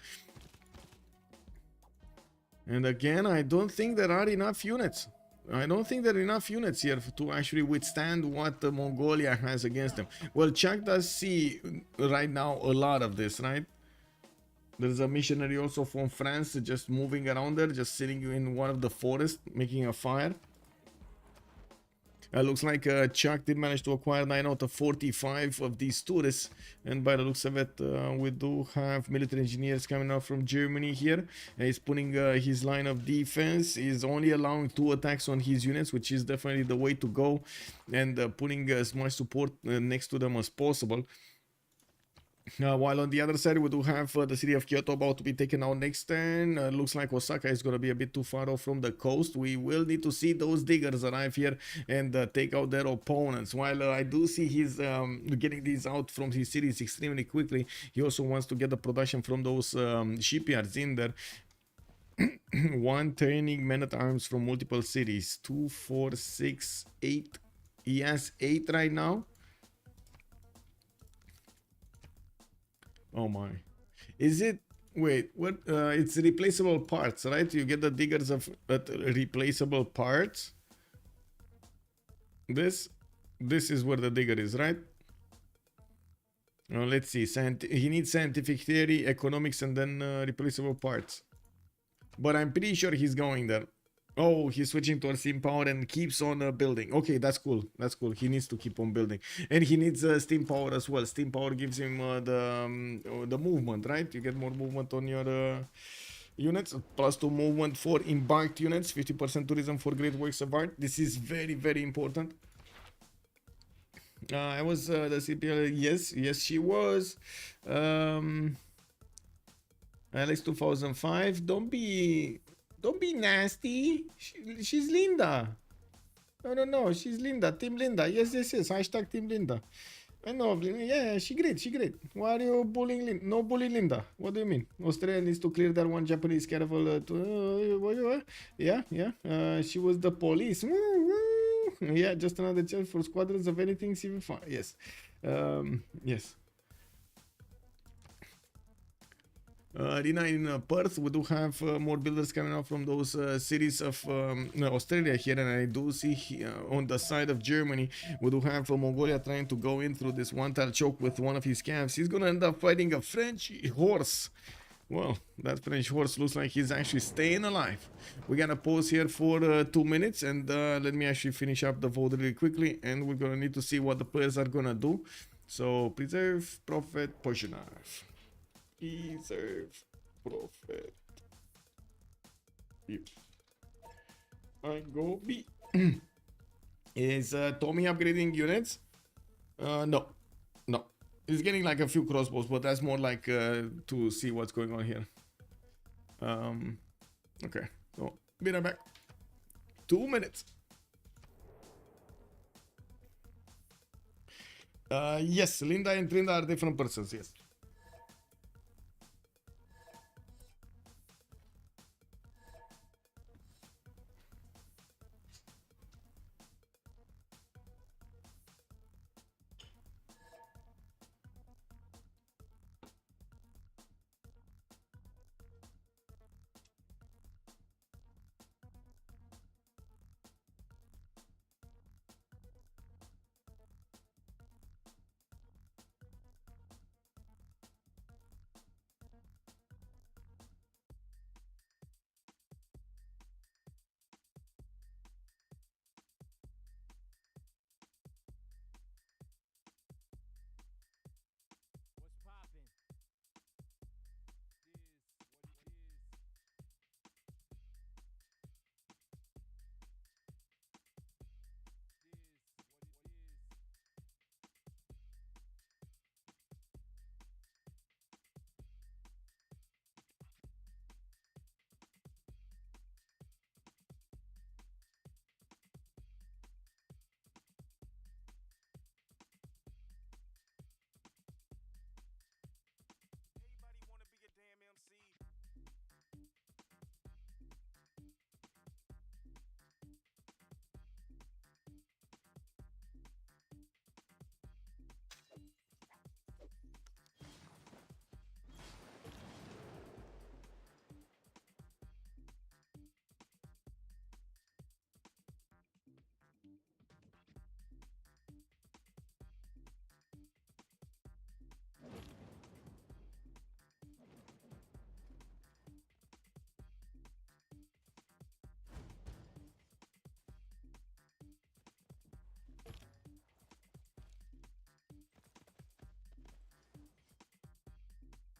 And again, I don't think there are enough units. I don't think there are enough units here to actually withstand what Mongolia has against them. Well, Chuck does see right now a lot of this, right? There's a missionary also from France just moving around there, just sitting in one of the forests, making a fire. Looks like Chuck did manage to acquire 9 out of 45 of these tourists, and by the looks of it, we do have military engineers coming out from Germany here. He's putting his line of defense. He's only allowing 2 attacks on his units, which is definitely the way to go, and putting as much support next to them as possible. While on the other side, we do have the city of Kyoto about to be taken out next turn. Looks like Osaka is going to be a bit too far off from the coast. We will need to see those diggers arrive here and take out their opponents. While I do see he's getting these out from his cities extremely quickly, he also wants to get the production from those shipyards in there. 1 turning men-at-arms from multiple cities. 2, 4, 6, 8. He has 8 right now. Oh my. Is it... Wait, what? It's replaceable parts, right? You get the diggers of replaceable parts. This is where the digger is, right? Let's see. He needs scientific theory, economics, and then replaceable parts. But I'm pretty sure he's going there. Oh, he's switching towards steam power and keeps on building. Okay, that's cool. That's cool. He needs to keep on building, and he needs steam power as well. Steam power gives him the movement, right? You get more movement on your units. +2 movement for embarked units. 50% tourism for great works of art. This is very, very important. I was the CPL. Yes, she was. Alex 2005. Don't be nasty. She's Linda. No, she's Linda. Team Linda. Yes. Hashtag Team Linda. I know. Yeah, she great. Why are you bullying Linda? No bully Linda. What do you mean? Australia needs to clear that one Japanese caravel. Yeah. She was the police. Yeah, just another chance for Squadrons of anything CivFR. Yes. Yes. Arena in Perth, we do have more builders coming out from those cities of Australia here, and I do see on the side of Germany, we do have Mongolia trying to go in through this one-tile choke with one of his calves. He's gonna end up fighting a French horse. Well, that French horse looks like he's actually staying alive. We're gonna pause here for 2 minutes, and let me actually finish up the vote really quickly, and we're gonna need to see what the players are gonna do. So, preserve, profit, poison. Preserve, profit. I go B. Is Tommy upgrading units? No. He's getting like a few crossbows, but that's more like to see what's going on here. Okay, so be right back. 2 minutes. Yes, Linda and Trinda are different persons, yes.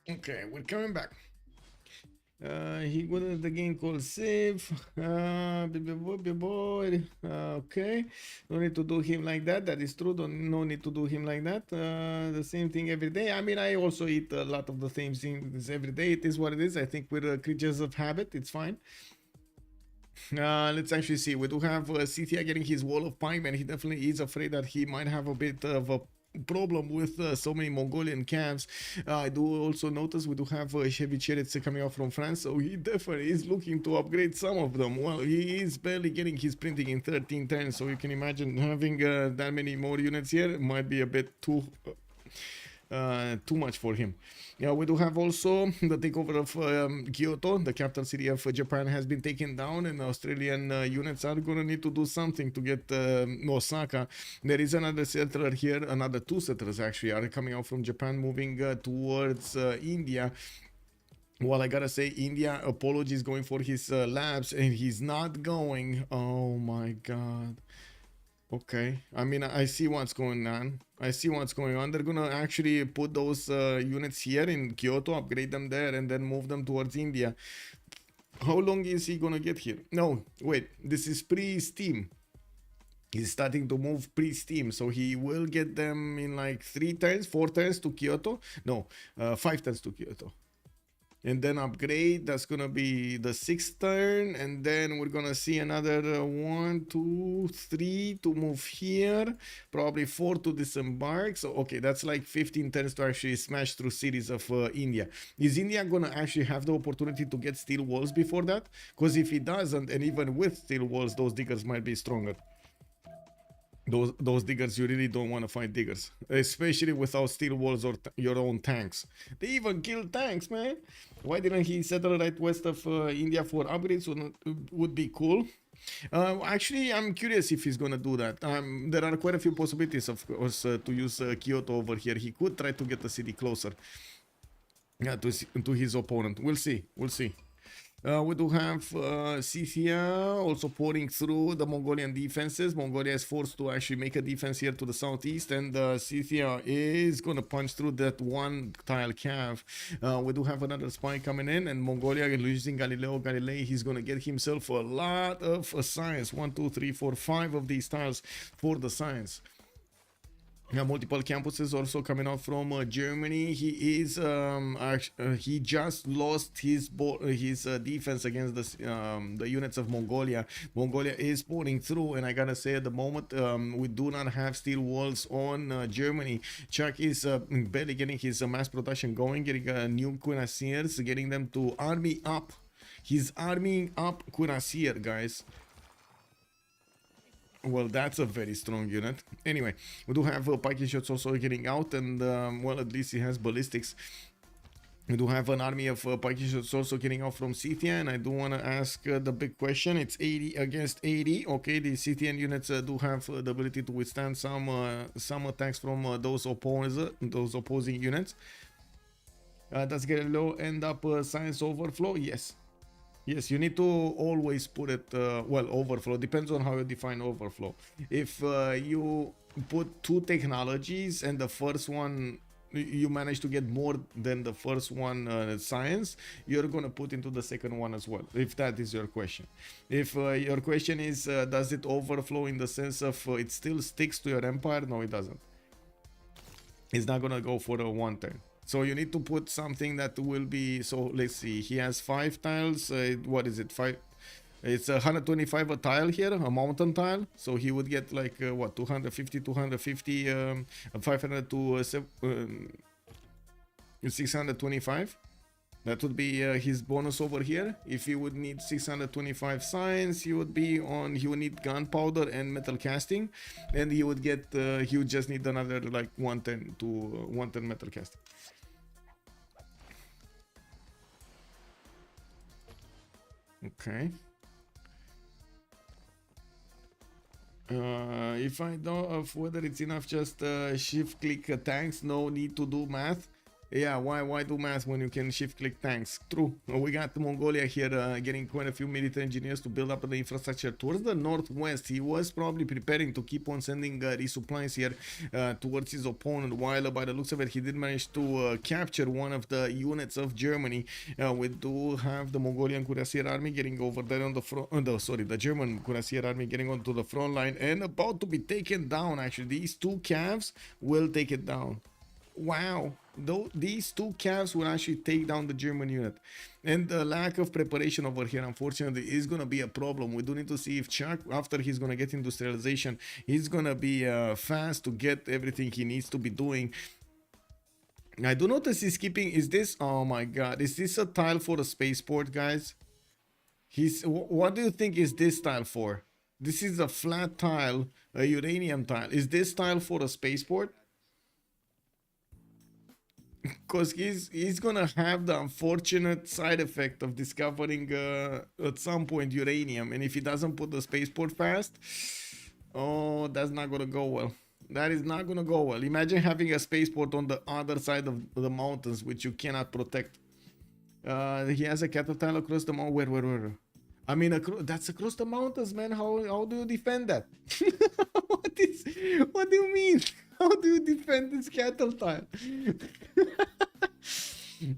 Okay, we're coming back. He got the game called Civ. Okay, no need to do him like that. That is true. No need to do him like that. The same thing every day. I mean, I also eat a lot of the same things every day. It is what it is. I think we're creatures of habit. It's fine. Let's actually see. We do have Cynthia getting his wall of pipe, and he definitely is afraid that he might have a bit of a problem with so many Mongolian camps. I do also notice we do have heavy chariots coming out from France, so he definitely is looking to upgrade some of them. Well, he is barely getting his printing in 13 turns, so you can imagine having that many more units here might be a bit too much for him. Yeah, we do have also the takeover of Kyoto. The capital city of Japan has been taken down, and Australian units are gonna need to do something to get Osaka. There is another settler here, another two settlers actually are coming out from Japan, moving towards India. Well, I gotta say, India, apologies going for his labs, and he's not going. Oh my god. Okay, I mean, I see what's going on. I see what's going on. They're gonna actually put those units here in Kyoto, upgrade them there, and then move them towards India. How long is he gonna get here? No, wait, this is pre-Steam. He's starting to move pre-Steam, so he will get them in like 3 turns, 4 turns to Kyoto. No, 5 turns to Kyoto. And then upgrade, that's gonna be the 6th turn, and then we're gonna see another 1, 2, 3 to move here, probably 4 to disembark. So okay, that's like 15 turns to actually smash through cities of India. Is India gonna actually have the opportunity to get steel walls before that? Because if he doesn't, and even with steel walls, those diggers might be stronger. Those diggers, you really don't want to fight diggers, especially without steel walls or your own tanks. They even kill tanks, man. Why didn't he settle right west of India for upgrades? Would be cool. Actually, I'm curious if he's gonna do that. There are quite a few possibilities, of course, to use Kyoto over here. He could try to get the city closer to his opponent. We'll see. We'll see. We do have Scythia also pouring through the Mongolian defenses. Mongolia is forced to actually make a defense here to the southeast, and Scythia is going to punch through that one tile cav. We do have another spy coming in, and Mongolia losing Galileo Galilei. He's going to get himself a lot of science. 1, 2, 3, 4, 5 of these tiles for the science. Multiple campuses also coming out from Germany. He is he just lost his defense against the units of Mongolia. Mongolia is pouring through, and I gotta say, at the moment we do not have steel walls on Germany. Chuck is barely getting his mass production going, getting new cuirassiers, getting them to army up. He's arming up cuirassier, guys. Well, that's a very strong unit. Anyway, we do have Pikey shots also getting out, and well, at least he has ballistics. We do have an army of Pikey shots also getting out from Scythia, and I do want to ask the big question. It's 80 against 80. Okay, the Scythian units do have the ability to withstand some attacks from those opposing units. Does Galileo end up science overflow? Yes. Yes, you need to always put it, well, overflow, depends on how you define overflow. If you put 2 technologies and the first one, you manage to get more than the first one science, you're going to put into the second one as well, if that is your question. If your question is, does it overflow in the sense of it still sticks to your empire? No, it doesn't. It's not going to go for a 1 turn. So you need to put something that will be, so let's see, he has 5 tiles, what is it, 5, it's 125 a tile here, a mountain tile, so he would get like, what, 250, 500 to 625, that would be his bonus over here. If he would need 625 science, he would be on, he would need gunpowder and metal casting, and he would get, he would just need another like 110 to 110 metal casting. Okay. If I know of whether it's enough just shift click tanks, no need to do math. Yeah, why do math when you can shift click tanks? True. We got Mongolia here getting quite a few military engineers to build up the infrastructure towards the northwest. He was probably preparing to keep on sending resupplies here towards his opponent, while by the looks of it he did manage to capture one of the units of Germany. We do have the Mongolian Cuirassier army getting over there on the front, the German Cuirassier army getting onto the front line and about to be taken down. Actually, these two calves will take it down. Wow, though these two calves will actually take down the German unit, and the lack of preparation over here unfortunately is going to be a problem. We do need to see if Chuck, after he's going to get industrialization, he's going to be fast to get everything he needs to be doing. I do notice he's keeping, is this, oh my god, is this a tile for a spaceport, guys? What do you think is this tile for? This is a flat tile, a uranium tile. Is this tile for a spaceport? Because he's gonna have the unfortunate side effect of discovering at some point uranium, and if he doesn't put the spaceport fast, oh, that's not gonna go well. That is not gonna go well. Imagine having a spaceport on the other side of the mountains, which you cannot protect. He has a cattle tile across the mountain. Where? I mean, that's across the mountains, man. How do you defend that? What do you mean? How do you defend this cattle tile?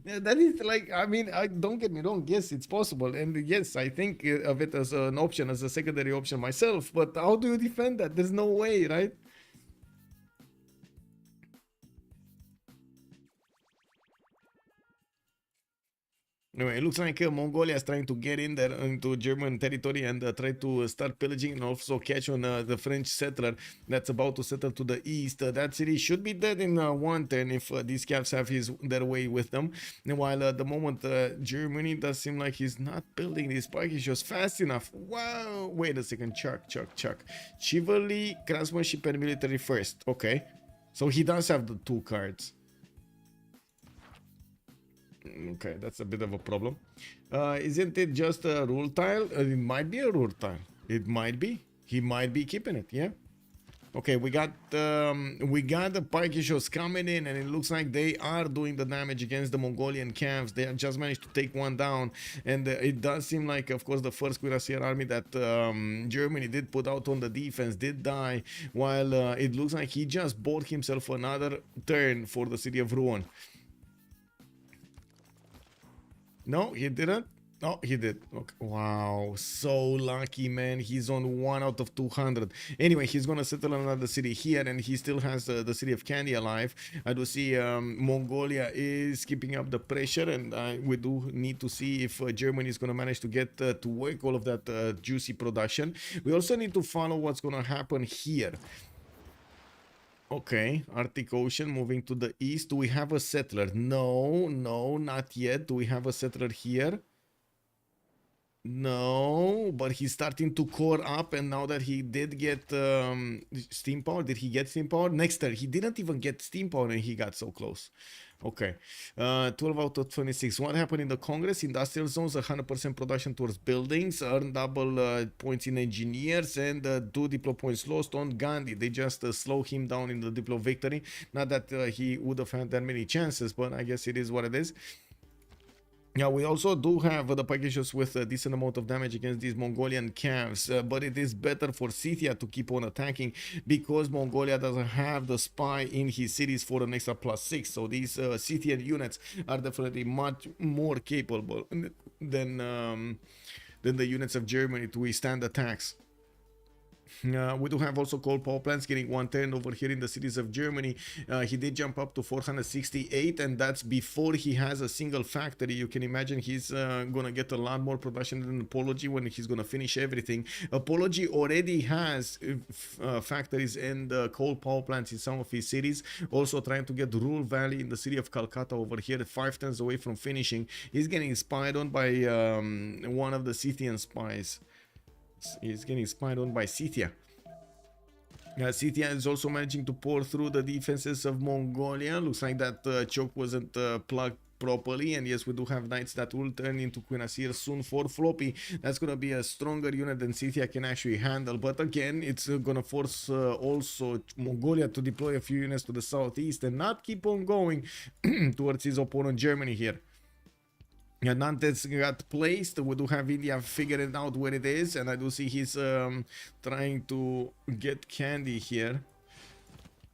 Yeah, that is like, I mean, don't get me wrong. Yes, it's possible. And yes, I think of it as an option, as a secondary option myself. But how do you defend that? There's no way, right? Anyway, it looks like Mongolia is trying to get in there into German territory and try to start pillaging and also catch on the French settler that's about to settle to the east. That city should be dead in one turn if these caps have their way with them. And while at the moment Germany does seem like he's not building these packages fast enough. Wow, wait a second, Chuck. Chivalry, craftsmanship and military first. Okay, so he does have the two cards. Okay, that's a bit of a problem. Isn't it just a rule tile? It might be a rule tile. It might be. He might be keeping it, yeah. Okay, we got the Pikishos coming in, and it looks like they are doing the damage against the Mongolian camps. They have just managed to take one down, and it does seem like, of course, the first Cuirassier army that Germany did put out on the defense did die, while it looks like he just bought himself another turn for the city of Rouen. No, he didn't. Oh, he did. Okay. Wow, so lucky, man. He's on 1 out of 200. Anyway, he's gonna settle another city here, and he still has the city of Candy alive. I do see Mongolia is keeping up the pressure, and we do need to see if Germany is gonna manage to get to work all of that juicy production. We also need to follow what's gonna happen here. Okay, Arctic Ocean moving to the east. Do we have a settler? No, not yet. Do we have a settler here? No, but he's starting to core up, and now that he did get steam power, did he get steam power? Next turn, he didn't even get steam power, and he got so close. Okay, 12 out of 26. What happened in the Congress? Industrial zones, 100% production towards buildings, earn double points in engineers, and 2 diplo points lost on Gandhi. They just slow him down in the diplo victory. Not that he would have had that many chances, but I guess it is what it is. Yeah, we also do have the packages with a decent amount of damage against these Mongolian camps, but it is better for Scythia to keep on attacking because Mongolia doesn't have the spy in his cities for an extra +6. So these Scythian units are definitely much more capable than the units of Germany to withstand attacks. We do have also coal power plants getting 110 over here in the cities of Germany. He did jump up to 468, and that's before he has a single factory. You can imagine he's gonna get a lot more production than Apology when he's gonna finish everything. Apology already has factories and coal power plants in some of his cities. Also trying to get Rural Valley in the city of Calcutta over here, 5 turns away from finishing. He's getting spied on by one of the Scythian spies. He's getting spied on by Scythia. Scythia is also managing to pour through the defenses of Mongolia. Looks like that choke wasn't plugged properly. And yes, we do have knights that will turn into cuirassiers soon for floppy. That's gonna be a stronger unit than Scythia can actually handle, but again, it's gonna force also Mongolia to deploy a few units to the southeast and not keep on going towards his opponent Germany here. And Nantes got placed. We do have India figuring out where it is, and I do see he's trying to get Candy here.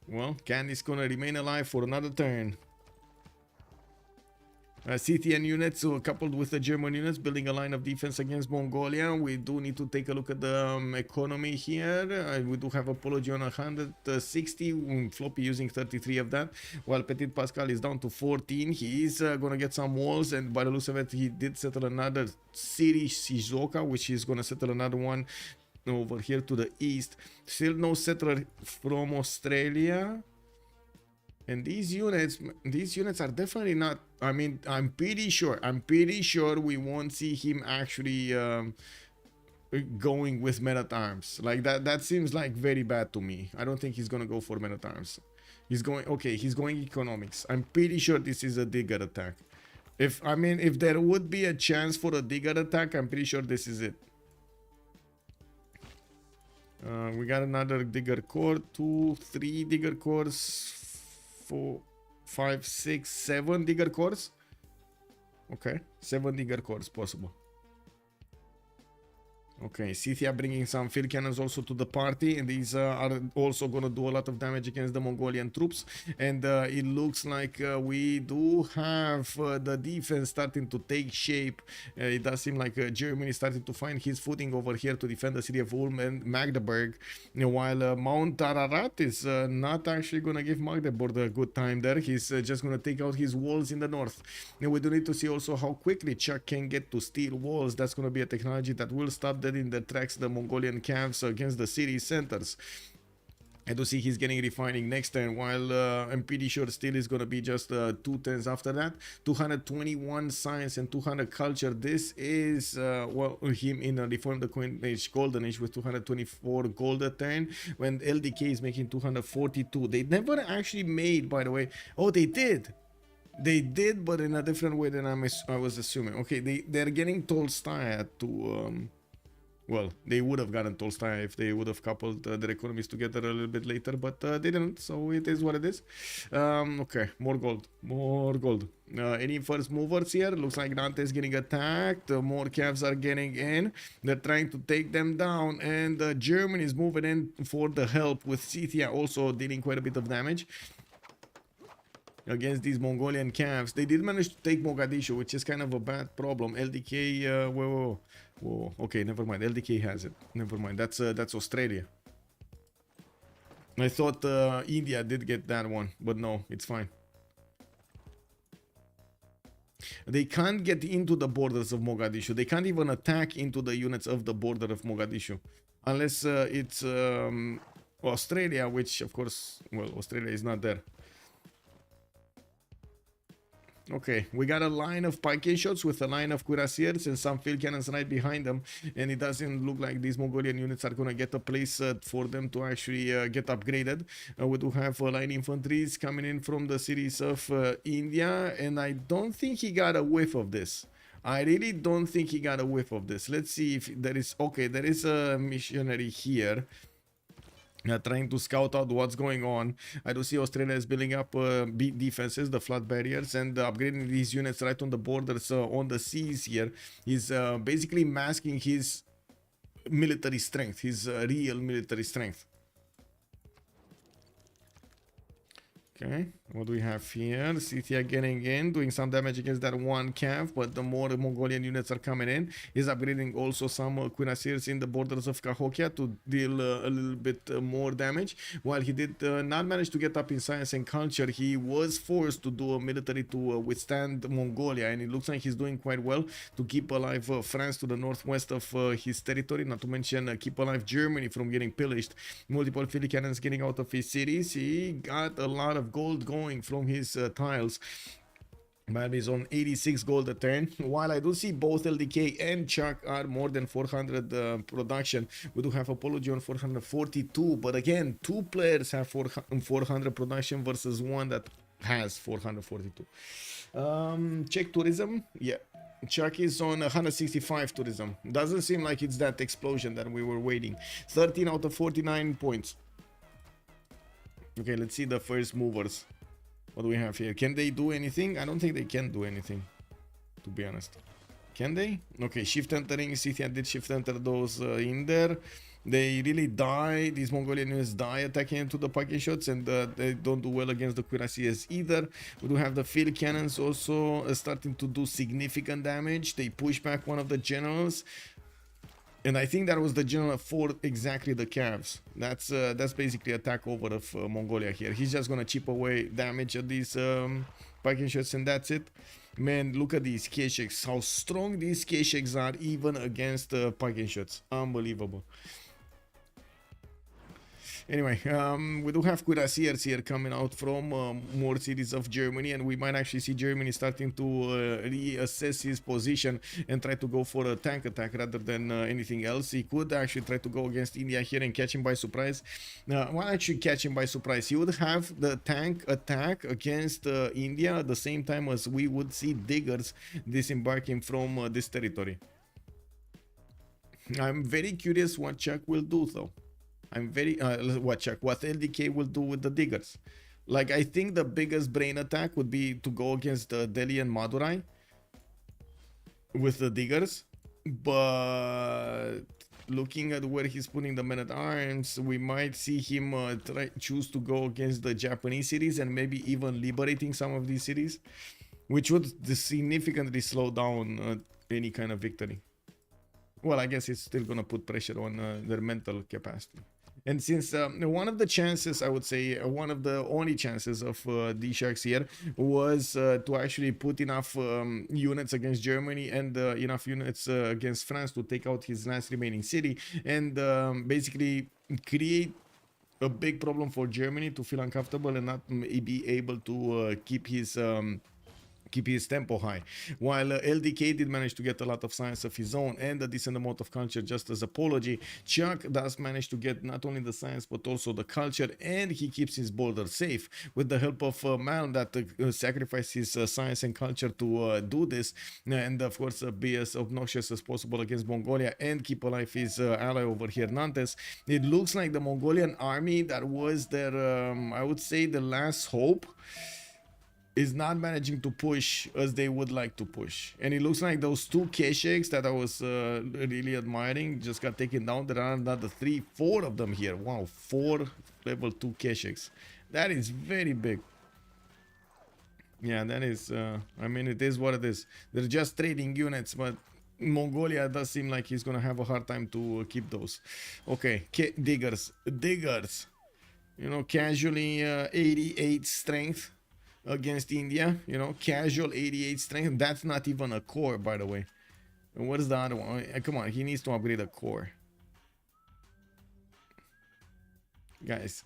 Well, Candy's gonna remain alive for another turn. Scythian units, coupled with the German units, building a line of defense against Mongolia. We do need to take a look at the economy here. We do have Apology on 160, Floppy using 33 of that, while Petit Pascal is down to 14. He is gonna get some walls, and by the looks of it, he did settle another city, Shizuoka, which is gonna settle another one over here to the east. Still no settler from Australia. And these units are definitely not, I mean, I'm pretty sure we won't see him actually going with men-at-arms. Like that seems like very bad to me. I don't think he's gonna go for men-at-arms. He's going, okay, he's going economics. I'm pretty sure this is a digger attack. If there would be a chance for a digger attack, I'm pretty sure this is it. We got another digger core, 2, 3 digger cores, 4, 5, 6, 7 digger cores. Okay, 7 digger cores possible. Okay, Scythia bringing some field cannons also to the party, and these are also gonna do a lot of damage against the Mongolian troops. And it looks like we do have the defense starting to take shape. It does seem like Germany is starting to find his footing over here to defend the city of Ulm and Magdeburg, while Mount Ararat is not actually gonna give Magdeburg a good time there. He's just gonna take out his walls in the north. And we do need to see also how quickly Chuck can get to steel walls. That's gonna be a technology that will stop in the tracks the Mongolian camps against the city centers. I do see he's getting refining next turn, while I'm pretty sure still is going to be just 2 turns after that. 221 science and 200 culture. This is well, him in a reform the Coin Age Golden Age with 224 gold a turn, when LDK is making 242. They never actually made, by the way. Oh, they did. They did, but in a different way than I was assuming. Okay, they're getting Tolstaya to well, they would have gotten Tolstaya if they would have coupled their economies together a little bit later, but they didn't, so it is what it is. Okay, more gold. Any first movers here? Looks like Dante is getting attacked. More Cavs are getting in. They're trying to take them down, and Germany is moving in for the help, with Scythia also dealing quite a bit of damage against these Mongolian camps. They did manage to take Mogadishu, which is kind of a bad problem. LDK, whoa. Okay, never mind. LDK has it. Never mind. That's Australia. I thought India did get that one, but no, it's fine. They can't get into the borders of Mogadishu. They can't even attack into the units of the border of Mogadishu, unless it's Australia, which of course, well, Australia is not there. Okay, we got a line of pike shots with a line of cuirassiers and some field cannons right behind them, and it doesn't look like these Mongolian units are gonna get a place for them to actually get upgraded. We do have line infantries coming in from the cities of India, and I don't think he got a whiff of this. I really don't think he got a whiff of this. Let's see if there is... Okay, there is a missionary here. Trying to scout out what's going on. I do see Australia is building up defenses, the flood barriers, and upgrading these units right on the borders on the seas here. He's basically masking his military strength, his real military strength. Okay, what do we have here? Scythia getting in, doing some damage against that one camp, but the more Mongolian units are coming in. He's upgrading also some cuirassiers in the borders of Cahokia to deal a little bit more damage. While he did not manage to get up in science and culture, he was forced to do a military to withstand Mongolia, and it looks like he's doing quite well to keep alive France to the northwest of his territory, not to mention keep alive Germany from getting pillaged. Multiple field cannons getting out of his cities. He got a lot of gold going from his tiles. Bab is on 86 gold a turn, while I do see both LDK and Chuck are more than 400 production. We do have Apology on 442, but again, two players have 400 production versus one that has 442. Czech tourism, yeah. Czech is on 165 tourism. Doesn't seem like it's that explosion that we were waiting. 13 out of 49 points. Okay, let's see the first movers. What do we have here? Can they do anything? I don't think they can do anything, to be honest. Can they? Okay, shift entering. Scythia did shift enter those in there. They really die. These Mongolian units die attacking into the parking shots, and they don't do well against the cuirassiers either. We do have the field cannons also starting to do significant damage. They push back one of the generals, and I think that was the general for exactly the calves. That's basically attack over of Mongolia here. He's just gonna chip away damage at these parking shots, and that's it. Man, look at these K-Sheks. How strong these K-Sheks are even against parking shots. Unbelievable. Anyway, we do have cuirassiers here coming out from more cities of Germany, and we might actually see Germany starting to reassess his position and try to go for a tank attack rather than anything else. He could actually try to go against India here and catch him by surprise. Well, actually catch him by surprise. He would have the tank attack against India at the same time as we would see diggers disembarking from this territory. I'm very curious what Czech will do, though. I'm very what LDK will do with the diggers. Like, I think the biggest brain attack would be to go against Delhi and Madurai with the diggers, but looking at where he's putting the men-at-arms, we might see him choose to go against the Japanese cities and maybe even liberating some of these cities, which would significantly slow down any kind of victory. Well, I guess it's still gonna put pressure on their mental capacity. And since one of the chances, I would say, one of the only chances of DSharks here was to actually put enough units against Germany and enough units against France to take out his last remaining city, and basically create a big problem for Germany to feel uncomfortable and not be able to keep his tempo high. While LDK did manage to get a lot of science of his own and a decent amount of culture just as apology, Chuck does manage to get not only the science but also the culture, and he keeps his border safe with the help of Malm that sacrifices his science and culture to do this, and of course be as obnoxious as possible against Mongolia and keep alive his ally over here, Nantes. It looks like the Mongolian army that was their I would say the last hope is not managing to push as they would like to push. And it looks like those two K-Shakes that I was really admiring just got taken down. There are another 4 of them here. Wow, 4 level 2 K-Shakes. That is very big. Yeah, that is, I mean, it is what it is. They're just trading units, but Mongolia does seem like he's gonna have a hard time to keep those. Okay, diggers. You know, casually 88 strength against India, you know, casual 88 strength. That's not even a core, by the way. And what is the other one? Come on, he needs to upgrade a core. Guys,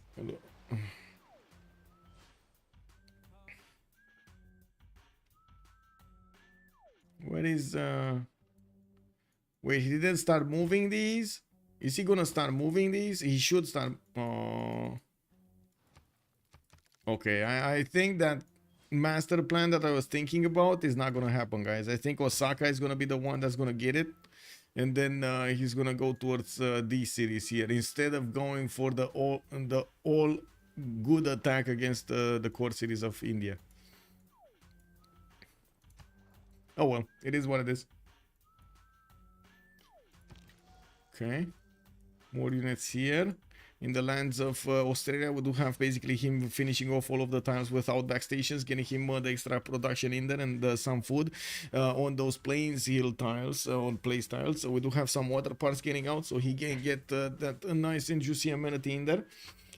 what is wait, he didn't start moving these? Is he gonna start moving these? He should start. Okay, I think that master plan that I was thinking about is not gonna happen, guys. I think Osaka is gonna be the one that's gonna get it, and then he's gonna go towards these cities here instead of going for the all good attack against the core cities of India. Oh well, it is what it is. Okay, more units here. In the lands of Australia, we do have basically him finishing off all of the tiles with outback stations, getting him the extra production in there and some food on those plains hill tiles, on place tiles. So we do have some water parts getting out, so he can get that nice and juicy amenity in there.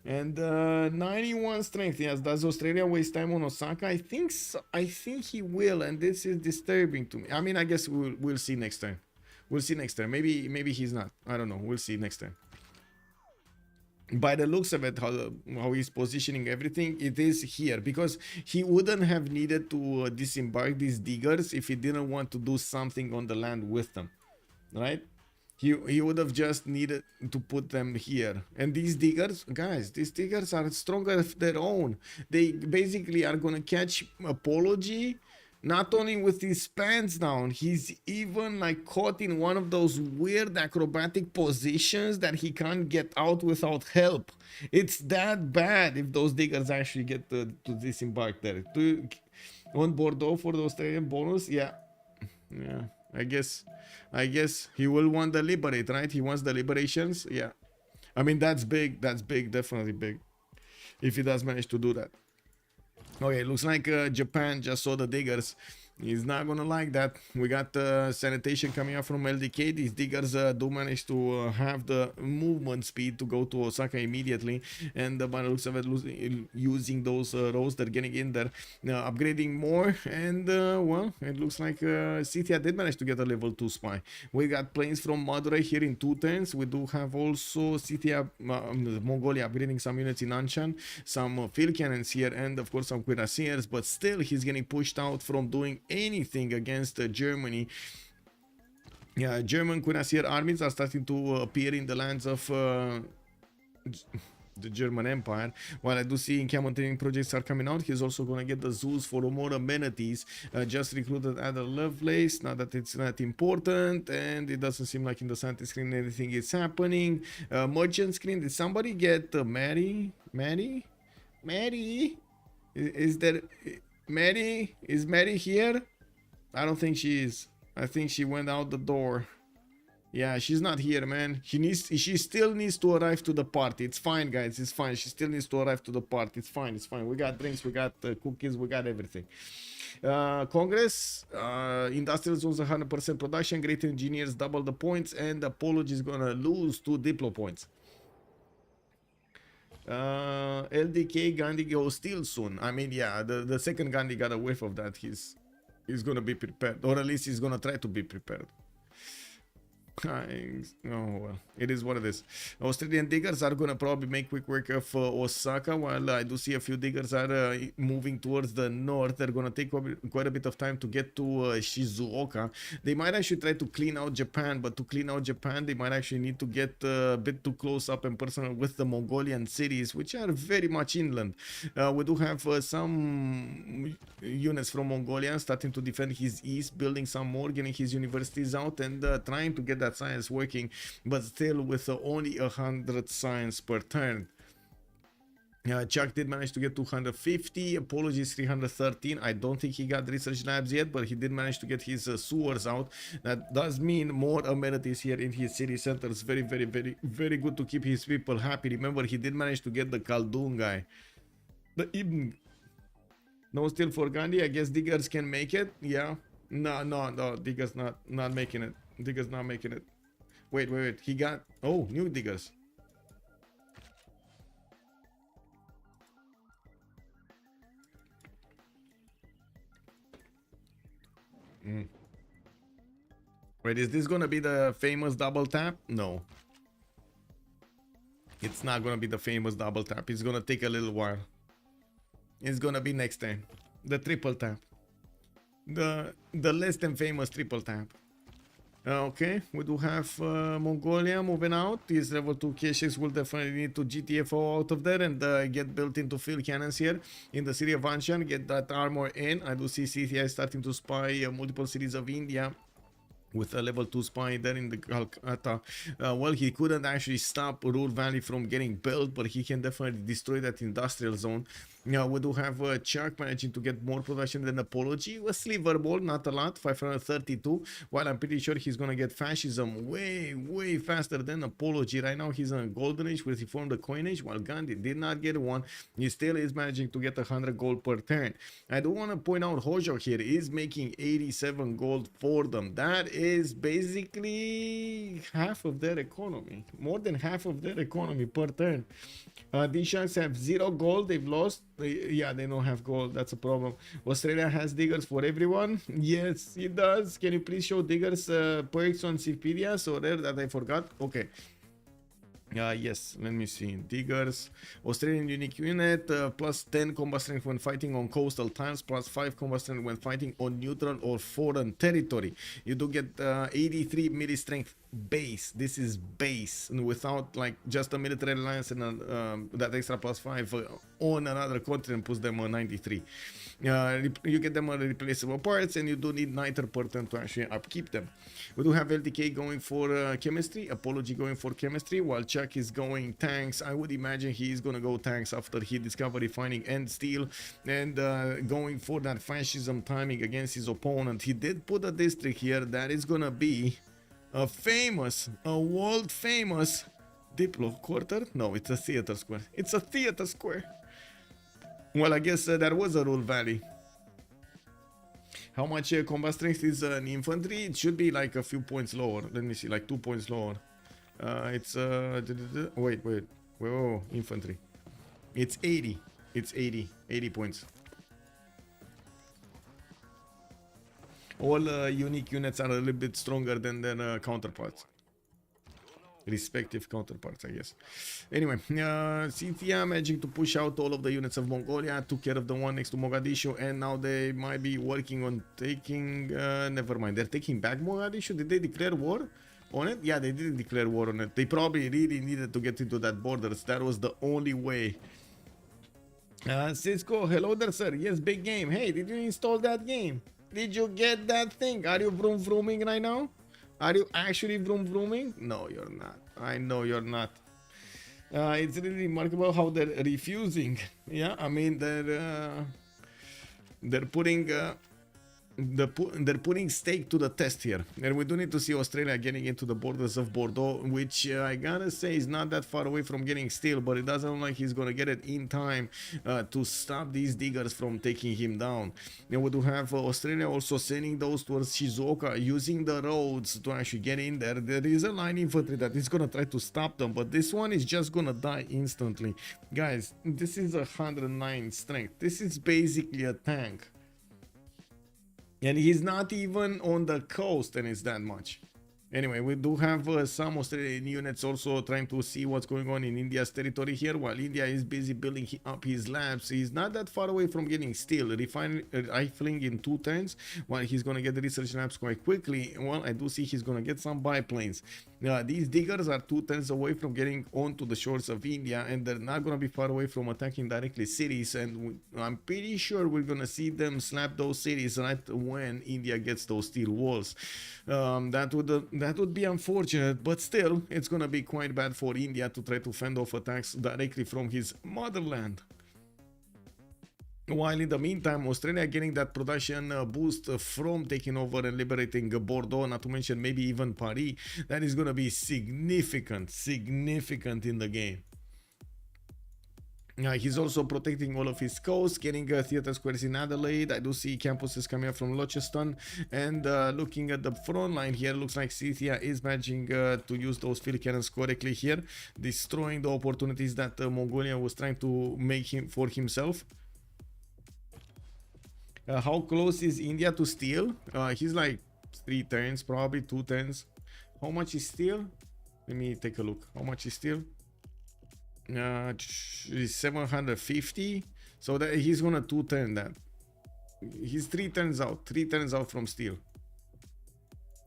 And 91 strength. Yes, does Australia waste time on Osaka? I think so. I think he will, and this is disturbing to me. I mean, I guess we'll see next time. We'll see next time. Maybe he's not. I don't know. We'll see next time. By the looks of it, how he's positioning everything, it is here, because he wouldn't have needed to disembark these diggers if he didn't want to do something on the land with them, right? He would have just needed to put them here. And these diggers, guys, these diggers are stronger of their own. They basically are gonna catch Apology, not only with his pants down, he's even like caught in one of those weird acrobatic positions that he can't get out without help. It's that bad if those diggers actually get to disembark there. On Bordeaux for the Australian bonus? Yeah. I guess he will want the liberate, right? He wants the liberations. Yeah, I mean that's big, definitely big if he does manage to do that. Okay, looks like Japan just saw the diggers. He's not gonna like that. We got sanitation coming up from LDK. These diggers do manage to have the movement speed to go to Osaka immediately, and by the looks of it, using those rows, they're getting in there, upgrading more, and well, it looks like Scythia did manage to get a level 2 spy. We got planes from Madurai here in 2 turns. We do have also Scythia, Mongolia upgrading some units in Anshan, some field cannons here, and of course some cuirassiers, but still he's getting pushed out from doing anything against Germany. Yeah, German cuirassier armies are starting to appear in the lands of the German Empire. While I do see encampment training projects are coming out, he's also gonna get the zoos for more amenities. Just recruited at a Lovelace, not that it's not important, and it doesn't seem like in the scientist screen anything is happening. Merchant screen, did somebody get Mary? Is there Mary? Is Mary here? I don't think she is. I think she went out the door. Yeah, she's not here, man. She still needs to arrive to the party. It's fine, guys. It's fine. She still needs to arrive to the party. It's fine. It's fine. We got drinks. We got cookies. We got everything. Congress, industrial zones 100% production. Great engineers double the points, and Apology is gonna lose 2 diplo points. LDK Gandhi goes still soon. I mean, yeah, the second Gandhi got a whiff of that. He's gonna be prepared, or at least he's gonna try to be prepared. Oh well, it is what it is. Australian diggers are gonna probably make quick work of Osaka, while I do see a few diggers are moving towards the north. They're gonna take quite a bit of time to get to Shizuoka. They might actually try to clean out Japan, but to clean out Japan they might actually need to get a bit too close up and personal with the Mongolian cities, which are very much inland. We do have some units from Mongolia starting to defend his east, building some more, getting his universities out, and trying to get that science working, but still with only 100 science per turn. Chuck did manage to get 250. Apologies 313. I don't think he got research labs yet, but he did manage to get his sewers out. That does mean more amenities here in his city centers. Very good to keep his people happy. Remember, he did manage to get the Khaldun guy. The Ibn. No still for Gandhi. I guess diggers can make it. Yeah. No. Diggers not making it. Diggers not making it. Wait. He got... Oh, new diggers. Wait, is this gonna be the famous double tap? No. It's not gonna be the famous double tap. It's gonna take a little while. It's gonna be next time. The triple tap. The less than famous triple tap. Okay, we do have Mongolia moving out. These level 2 caches will definitely need to GTFO out of there and get built into field cannons here in the city of Anshan. Get that armor in. I do see CTI starting to spy multiple cities of India with a level 2 spy there in the Calcutta. Well, he couldn't actually stop Ruhr Valley from getting built, but he can definitely destroy that industrial zone. Now we do have Chuck managing to get more production than Apology. A sliver ball, not a lot, 532. While I'm pretty sure he's gonna get fascism way faster than Apology. Right now he's on golden age with reformed the coinage, while Gandhi did not get one. He still is managing to get 100 gold per turn. I do want to point out Hojo here is making 87 gold for them. That is basically half of their economy, more than half of their economy per turn. DSharks have 0 gold. They've lost. Yeah, they don't have gold. That's a problem. Australia has diggers for everyone. Yes, it does. Can you please show diggers perks on Civipedia? So there that I forgot. Okay. Yes, let me see. Diggers, Australian unique unit, plus 10 combat strength when fighting on coastal tiles, plus 5 combat strength when fighting on neutral or foreign territory. You do get 83 melee strength base. This is base, and without like just a military alliance and that extra +5 on another continent puts them on 93. You get them replaceable parts, and you do need niter per turn to actually upkeep them. We do have LTK going for chemistry, Apology going for chemistry, while Chuck is going tanks. I would imagine he is gonna go tanks after he discovered refining and steel, and going for that fascism timing against his opponent. He did put a district here that is gonna be a world famous Diplo quarter. No, it's a theater square. It's a theater square. Well, I guess that was a rule valley. How much combat strength is an infantry? It should be like a few points lower. Let me see, like 2 points lower. It's wait, whoa, infantry. It's 80. It's 80 points. All unique units are a little bit stronger than their counterparts. Respective counterparts, I guess. Anyway, Cynthia managing to push out all of the units of Mongolia, took care of the one next to Mogadishu, and now they might be working on taking... never mind, they're taking back Mogadishu? Did they declare war on it? Yeah, they did declare war on it. They probably really needed to get into that borders. That was the only way. Cisco, hello there, sir. Yes, big game. Hey, did you install that game? Did you get that thing? Are you vroom vrooming right now? Are you actually vroom vrooming? No, you're not. I know you're not. It's really remarkable how they're refusing. Yeah, I mean they're putting they're putting stake to the test here, and we do need to see Australia getting into the borders of Bordeaux, which I gotta say is not that far away from getting steel, but it doesn't look like he's gonna get it in time to stop these diggers from taking him down. And we do have Australia also sending those towards Shizuoka, using the roads to actually get in there. There is a line infantry that is gonna try to stop them, but this one is just gonna die instantly. Guys, this is 109 strength. This is basically a tank. And he's not even on the coast, and it's that much. Anyway, we do have some Australian units also trying to see what's going on in India's territory here, while India is busy building up his labs. He's not that far away from getting steel, rifling in 2 turns, while he's going to get the research labs quite quickly. Well, I do see he's going to get some biplanes. These diggers are 2 turns away from getting onto the shores of India, and they're not going to be far away from attacking directly cities, and I'm pretty sure we're going to see them slap those cities right when India gets those steel walls. That would be unfortunate, but still, it's gonna be quite bad for India to try to fend off attacks directly from his motherland. While in the meantime, Australia getting that production boost from taking over and liberating Bordeaux, not to mention maybe even Paris. That is gonna be significant in the game. He's also protecting all of his coast, getting theater squares in Adelaide. I do see campuses coming up from Launceston, and looking at the front line here, looks like Cynthia is managing to use those field cannons correctly here, destroying the opportunities that Mongolia was trying to make for himself. How close is India to steel? He's like 3 turns, probably 2 turns. How much is steel? Let me take a look. How much is steel? 750, so that he's gonna 2-turn that. He's 3 turns out from steel.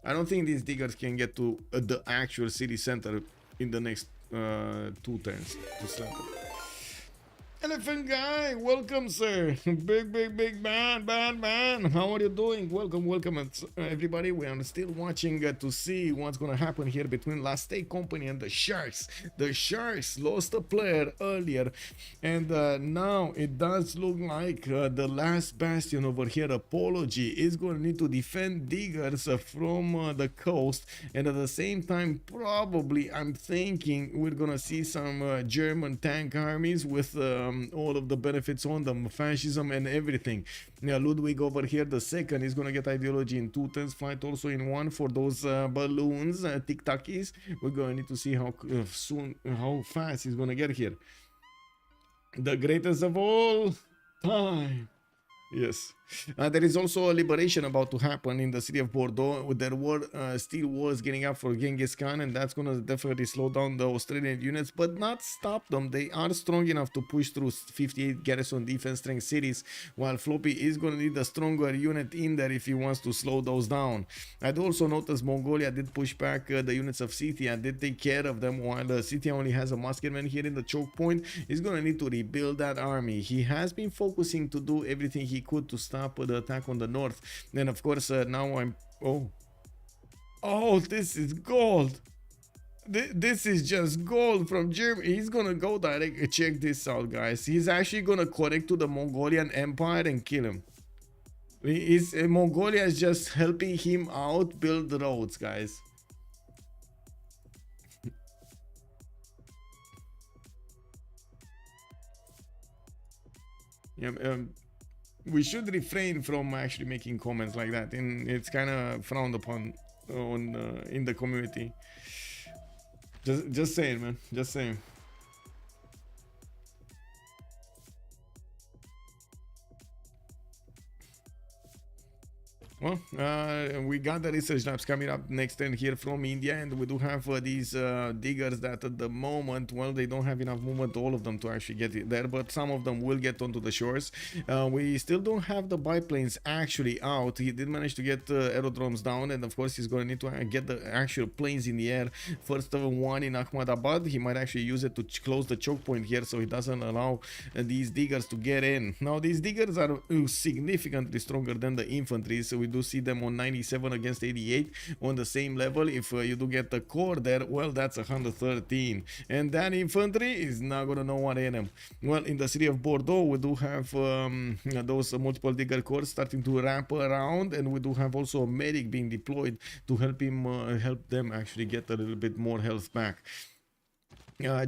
I don't think these diggers can get to the actual city center in the next 2 turns to slap it. Elephant guy, welcome sir. Big man. How are you doing? Welcome everybody. We are still watching to see what's gonna happen here between Last Day Company and the Sharks. The Sharks lost a player earlier, and now it does look like the last bastion over here, Apology, is gonna need to defend diggers from the coast, and at the same time probably I'm thinking we're gonna see some German tank armies with all of the benefits on them, fascism and everything. Ludwig over here, the second, is gonna get ideology in 2 turns, flight also in 1 for those balloons, tic-tackies. We're gonna need to see how fast he's gonna get here. The greatest of all time. Yes. There is also a liberation about to happen in the city of Bordeaux. There were still wars getting up for Genghis Khan, and that's going to definitely slow down the Australian units, but not stop them. They are strong enough to push through 58 garrison defense strength cities, while Floppy is going to need a stronger unit in there if he wants to slow those down. I'd also notice Mongolia did push back the units of Scythia, did take care of them, while Scythia only has a musketman here in the choke point. He's going to need to rebuild that army. He has been focusing to do everything he could to stop the attack on the north. Then of course now I'm oh, this is gold. This is just gold from Germany. He's gonna go direct. Check this out, guys. He's actually gonna connect to the Mongolian Empire and kill him. Mongolia is just helping him out build roads, guys. Yeah, we should refrain from actually making comments like that, and it's kind of frowned upon on in the community. Just saying, man. Just saying. Well, we got the research labs coming up next and here from India, and we do have these diggers that at the moment, well, they don't have enough movement, all of them, to actually get it there, but some of them will get onto the shores. We still don't have the biplanes actually out. He did manage to get aerodromes down, and of course he's going to need to get the actual planes in the air. First one in Ahmedabad, he might actually use it to close the choke point here, so he doesn't allow these diggers to get in. Now these diggers are significantly stronger than the infantry, so we do see them on 97 against 88 on the same level. If you do get the core there, well, that's 113, and that infantry is not gonna know what hit him. Well, in the city of Bordeaux, we do have those multiple digger cores starting to wrap around, and we do have also a medic being deployed to help him help them actually get a little bit more health back.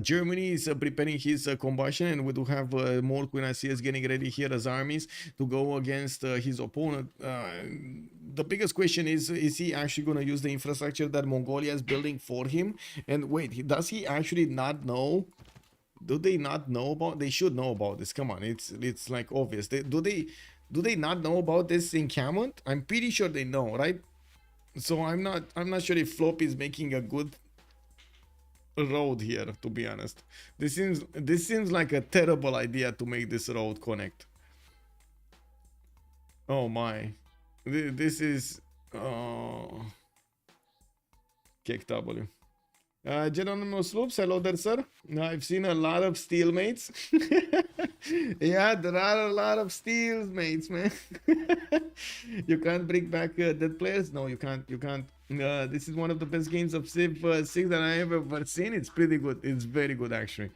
Germany is preparing his combustion, and we do have more cuirassiers getting ready here as armies to go against his opponent. The biggest question is he actually going to use the infrastructure that Mongolia is building for him? And wait, does he actually not know? Do they not know about? They should know about this. Come on, it's like obvious. Do they not know about this encampment? I'm pretty sure they know, right? So I'm not sure if Flop is making a good road here, to be honest. This seems like a terrible idea to make this road connect. Oh my, this is Cake W. Geronimo Sloops, hello there, sir. I've seen a lot of steel mates. Yeah, there are a lot of steals mates, man. You can't bring back dead players. No, you can't. This is one of the best games of Civ6 that I have ever seen. It's pretty good. It's very good, actually.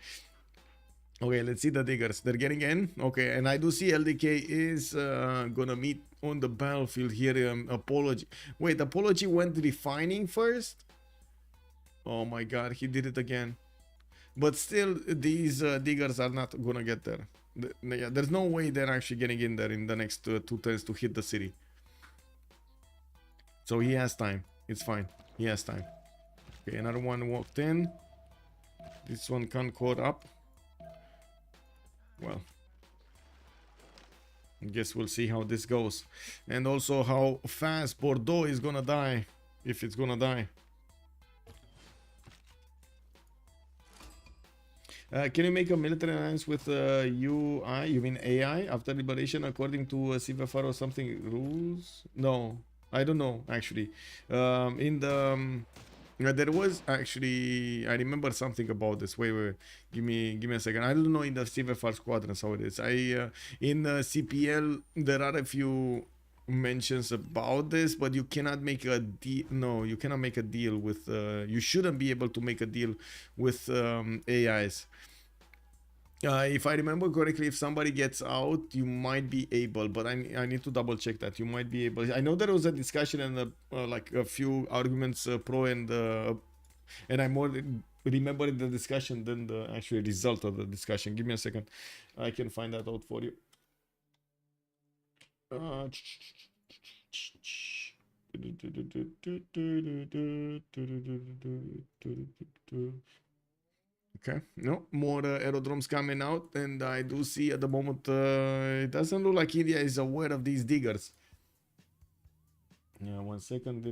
Okay, let's see the diggers. They're getting in. Okay, and I do see LDK is gonna meet on the battlefield here. Apology. Wait, Apology went refining first? Oh my god, he did it again. But still, these diggers are not gonna get there. Yeah, there's no way they're actually getting in there in the next 2 turns to hit the city. So he has time. It's fine. He has time. Okay, another one walked in. This one can't caught up. Well, I guess we'll see how this goes. And also how fast Bordeaux is gonna die. If it's gonna die. Can you make a military alliance with UI? You mean AI after liberation according to CivFR or something rules? No, I don't know actually. In the there was actually, I remember something about this. Wait, give me a second. I don't know in the CivFR Squadrons how it is. In CPL there are a few mentions about this, but you cannot make a deal. No, you cannot make a deal with you shouldn't be able to make a deal with AIs. If I remember correctly, if somebody gets out, you might be able, but I need to double check that. You might be able. I know there was a discussion and like a few arguments pro and I more remember the discussion than the actual result of the discussion. Give me a second. I can find that out for you. Okay, no more aerodromes coming out, and I do see at the moment it doesn't look like India is aware of these diggers. Yeah, 1 second.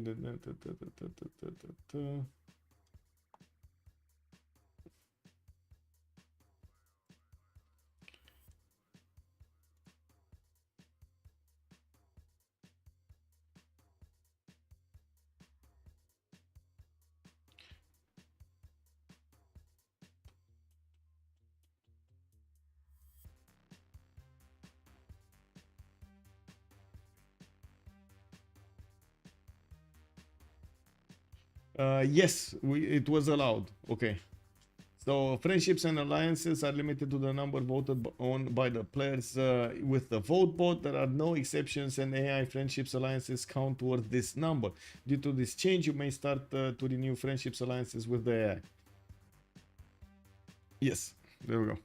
Yes, it was allowed. Okay. So friendships and alliances are limited to the number voted on by the players with the vote bot. There are no exceptions, and AI friendships alliances count towards this number. Due to this change, you may start to renew friendships alliances with the AI. Yes, there we go.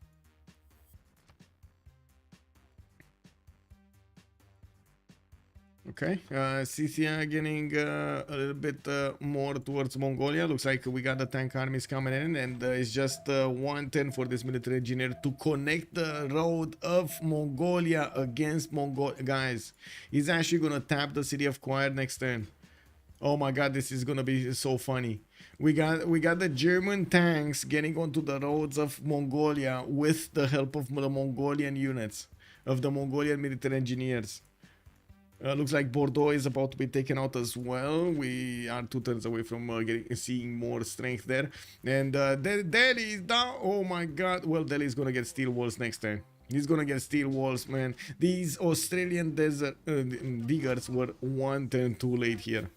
Okay, Scythia getting a little bit more towards Mongolia. Looks like we got the tank armies coming in, and it's just 110 for this military engineer to connect the road of Mongolia against Mongolia. Guys, he's actually gonna tap the city of Choir next turn. Oh my god, this is gonna be so funny. We got the German tanks getting onto the roads of Mongolia with the help of the Mongolian units, of the Mongolian military engineers. Looks like Bordeaux is about to be taken out as well. We are 2 turns away from seeing more strength there. And Delhi is down. Oh my god. Well, Delhi is going to get steel walls next turn. He's going to get steel walls, man. These Australian desert diggers were 1 turn too late here.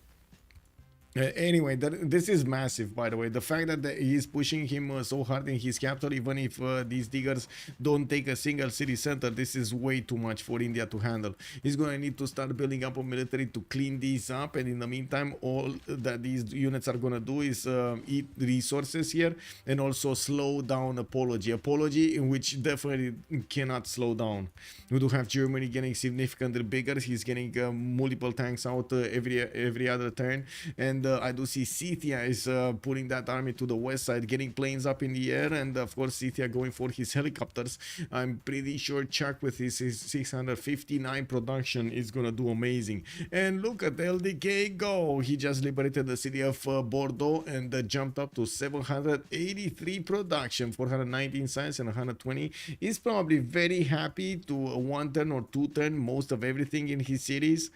Anyway, this is massive, by the way. The fact that he's pushing him so hard in his capital, even if these diggers don't take a single city center, this is way too much for India to handle. He's going to need to start building up a military to clean these up, and in the meantime, all that these units are going to do is eat resources here and also slow down Apology, in which definitely cannot slow down. We do have Germany getting significantly bigger. He's getting multiple tanks out every other turn, and I do see Scythia is putting that army to the west side, getting planes up in the air, and of course Scythia going for his helicopters. I'm pretty sure Chuck with his 659 production is gonna do amazing. And look at LDK go! He just liberated the city of Bordeaux and jumped up to 783 production, 419 science and 120. He's probably very happy to 1 turn or 2 turn most of everything in his cities.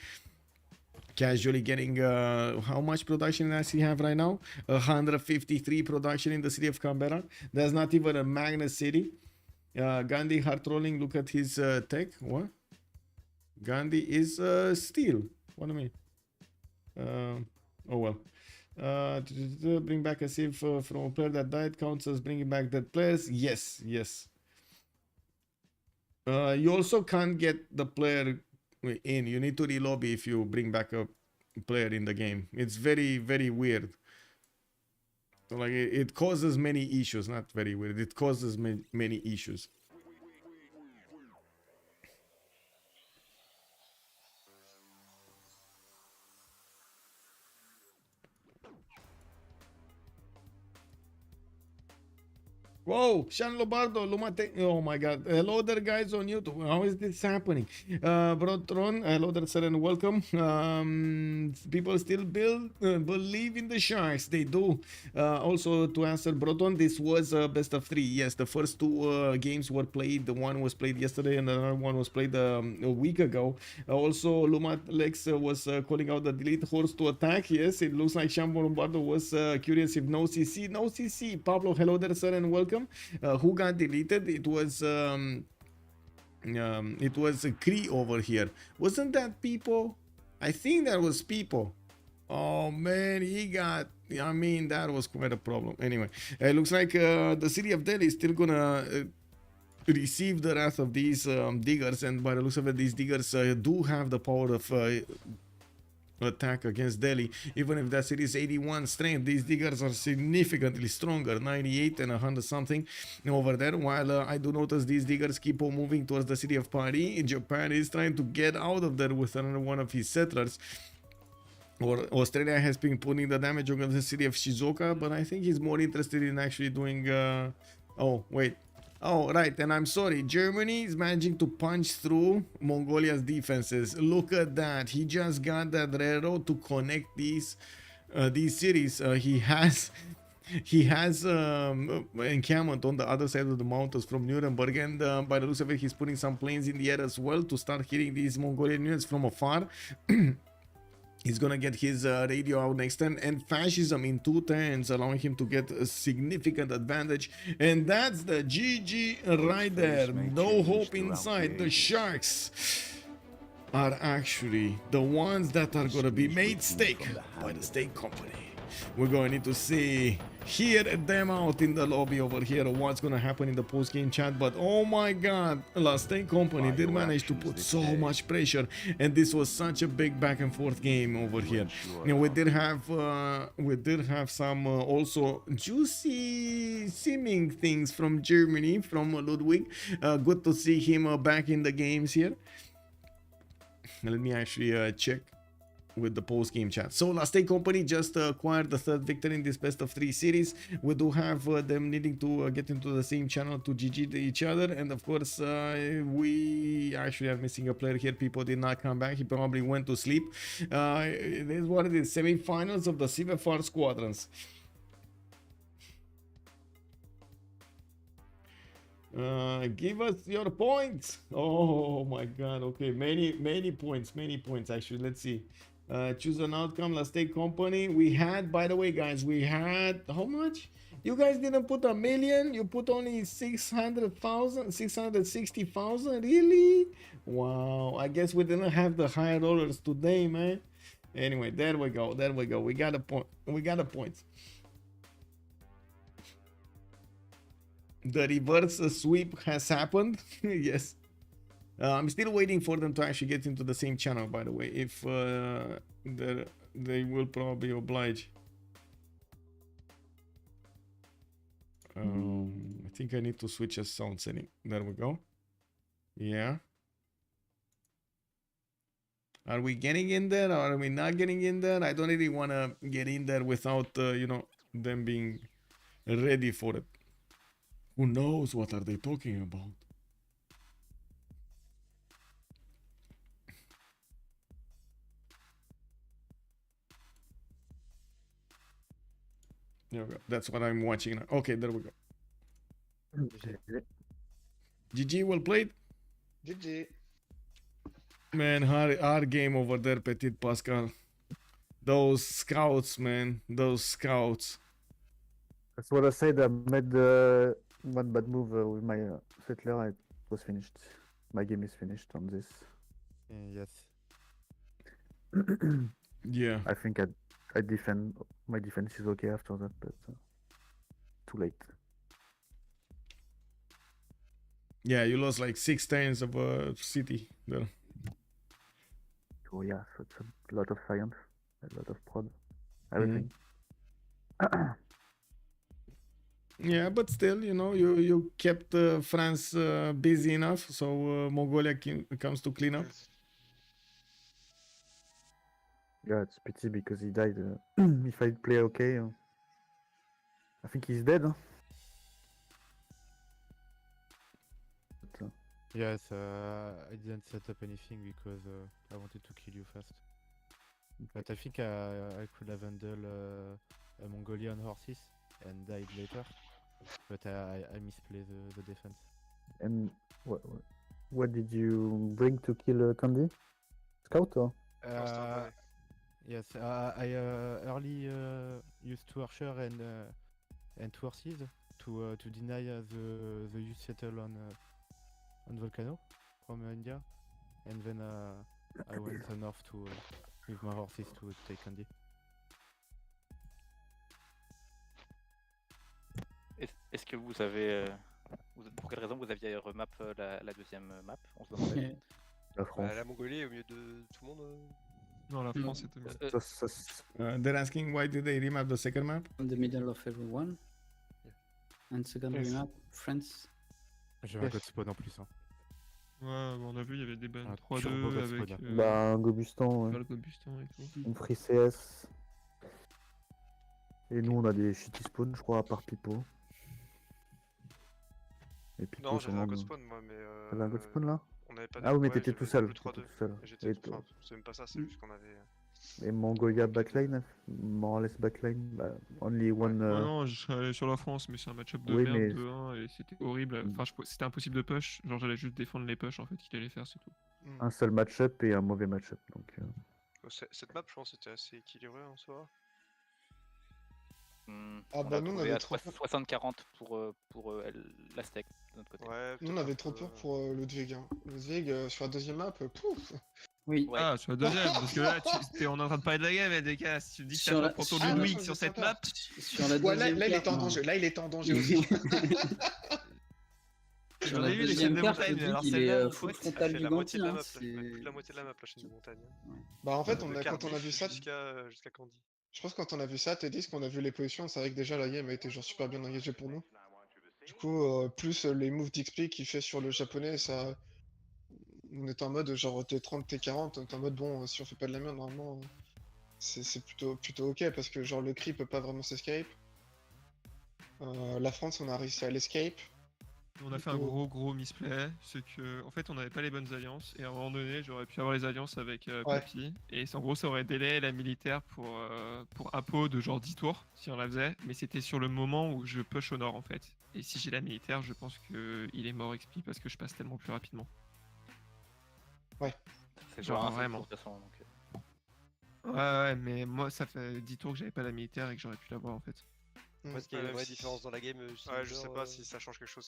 Casually getting how much production does he have right now? 153 production in the city of Canberra. There's not even a magnet city. Gandhi heart rolling. Look at his tech. What? Gandhi is steel. What do you mean? Oh well. Bring back a Civ from a player that died counts as bringing back dead players. Yes, yes. You also can't get the player in. You need to relobby if you bring back a player in the game. It's very, very weird. So like it causes many issues. Not very weird. It causes many issues. Whoa, Sean Lobardo, Lumate. Oh my god. Hello there, guys on YouTube. How is this happening? Brotron, hello there, sir, and welcome. People still believe in the Sharks. They do. Also, to answer Broton, this was a best of 3. Yes, the first 2 games were played. The one was played yesterday, and another one was played a week ago. Also, Lumat Lex was calling out the delete horse to attack. Yes, it looks like Sean Lombardo was curious if no CC. No CC. Pablo, hello there, sir, and welcome. Who got deleted? It was Cree over here. Wasn't that people? I think that was people. Oh man, he got. I mean, that was quite a problem. Anyway, it looks like the city of Delhi is still gonna receive the wrath of these diggers, and by the looks of it, these diggers do have the power of attack against Delhi. Even if that city is 81 strength, these diggers are significantly stronger, 98 and 100 something over there. While I do notice these diggers keep on moving towards the city of Paris. Japan is trying to get out of there with another one of his settlers. Or Australia has been putting the damage on the city of Shizuoka, but I think he's more interested in actually doing Oh, wait. Oh, right, and I'm sorry. Germany is managing to punch through Mongolia's defenses. Look at that. He just got that railroad to connect these cities. He has encampment on the other side of the mountains from Nuremberg, and by the looks of it, he's putting some planes in the air as well to start hitting these Mongolian units from afar. He's gonna get his radio out next turn, and fascism in 2 turns, allowing him to get a significant advantage. And that's the GG right there. No hope inside. The Sharks are actually the ones that are gonna be made stake by the state company. We're going to need to see, hear them out in the lobby over here, what's going to happen in the post-game chat. But oh my god, Last State Company did manage to put so much pressure, and this was such a big back and forth game over here. And we did have some also juicy seeming things from Germany, from Ludwig. Good to see him back in the games here. Let me actually check with the post-game chat. So Last State Company just acquired the 3rd victory in this best of 3 series. We do have them needing to get into the same channel to GG each other, and of course we actually are missing a player here. People did not come back. He probably went to sleep. It is what it is. Semi-finals of the CivFR Squadrons. Give us your points. Oh my god. Okay, many points actually. Let's see. Choose an outcome. Last State Company. We had, by the way, guys, we had how much? You guys didn't put 1 million. You put only 600,000, 660,000. Really? Wow. I guess we didn't have the high rollers today, man. Anyway, there we go. There we go. We got a point. We got a point. The reverse sweep has happened. Yes. I'm still waiting for them to actually get into the same channel, by the way. If they will probably oblige. I think I need to switch a sound setting. There we go. Yeah. Are we getting in there, or are we not getting in there? I don't really want to get in there without, you know, them being ready for it. Who knows what are they talking about? There we go. That's what I'm watching now. Okay, there we go. GG, well played. GG. Man, hard game over there, Petit Pascal. Those scouts, man. Those scouts. That's what I said. I made one bad move with my settler. It was finished. My game is finished on this. Yes. Yeah. I think I defend. My defense is okay after that, but too late. Yeah, you lost like 6 turns of a city there. Oh yeah, so it's a lot of science, a lot of prod, everything. Yeah, but still, you know, you kept France busy enough, so Mongolia comes to clean up. Yeah, it's pity because he died. If I play okay, I think he's dead. Huh? But, Yes, I didn't set up anything because I wanted to kill you first. But I think I could have handled a Mongolian horses and died later. But I misplayed the defense. And what did you bring to kill Candy? Scout or? Yes, I early used 2 archer and 2 horses to deny the youth settle on Volcano from India, and then I went north to with my horses to take Candy. Est-ce que vous avez... pour quelle raison vous aviez remap la deuxième map? On se demandait. La France. La Mongolie au milieu de tout le monde Non, la France est au milieu. They're asking why did they remap the second map? In the middle of everyone. And second remap, France. J'avais un code spawn en plus. Hein. Ouais, on a vu, il y avait des bannes 3-2 turbo avec un Gobustan, le Gobustan et tout. une Free CS. Et nous on a des shitty spawns, je crois, à part Pipo. Et puis Non, tout j'avais un le god monde. spawn moi, mais. T'avais un god spawn là? On avait pas Ah oui, mais ouais, t'étais j'avais tout seul. le 3-2. T'étais tout seul. Et j'étais. Et Enfin, c'est même pas ça, c'est juste qu'on avait. Et Mongolia backline, more or less backline, bah, only one. Non, je serais allé sur la France, mais c'est un match-up de Oui, merde, mais- 2-1, et c'était horrible. Enfin, c'était impossible de push. Genre, j'allais juste défendre les push en fait qu'il allait faire, c'est tout. Un seul match-up et un mauvais match-up. Donc, Cette map, je pense, c'était assez équilibré en soi. On bah a nous on trouvé avait à trop peur. 60-40 pour la steak de notre côté. Ouais, Nous on avait trop peur pour Ludwig. Hein. Ludwig sur la deuxième map, pouf. Oui. Ouais. Ah, sur la deuxième, parce que là, t'es en train de parler de la game, des gars. Si tu dis que Sur t'as la- pas pour ton sur la- Ludwig Ah, sur j'ai cette peur. map, Sur la Ouais, là deuxième il carte, était en non. danger. Là il était en danger aussi. Sur j'en la ai vu des deuxième chaînes de carte, montagne, mais Ludwig, alors il celle-là, est mon full pote, frontal du la moitié de la Ganti, map, hein, c'est- plus de la moitié de la map, la chaîne de montagne. Bah en fait De quand on a Cardiff vu ça, jusqu'à Candy. je pense que quand on a vu ça, Teddy, qu'on a vu les positions, c'est vrai que déjà la game a été genre super bien engagée pour nous. Du coup, plus les moves d'XP qu'il fait sur le japonais, ça. On est en mode genre T30, T40, on est en mode bon, si on fait pas de la merde, normalement, c'est plutôt ok parce que genre le creep peut pas vraiment s'escape. La France, on a réussi à l'escape. On a fait un gros misplay, c'est que en fait on n'avait pas les bonnes alliances et à un moment donné j'aurais pu avoir les alliances avec Papy et en gros ça aurait délai la militaire pour Apo de genre 10 tours si on la faisait, mais c'était sur le moment où je push au nord en fait, et si j'ai la militaire je pense qu'il est mort XP parce que je passe tellement plus rapidement. Ouais. C'est genre genre vraiment. de toute façon, donc, Ouais, mais moi ça fait 10 tours que j'avais pas la militaire et que j'aurais pu l'avoir en fait. Est-ce qu'il y a une vraie différence dans la game? Ouais, je sais pas si ça change quelque chose.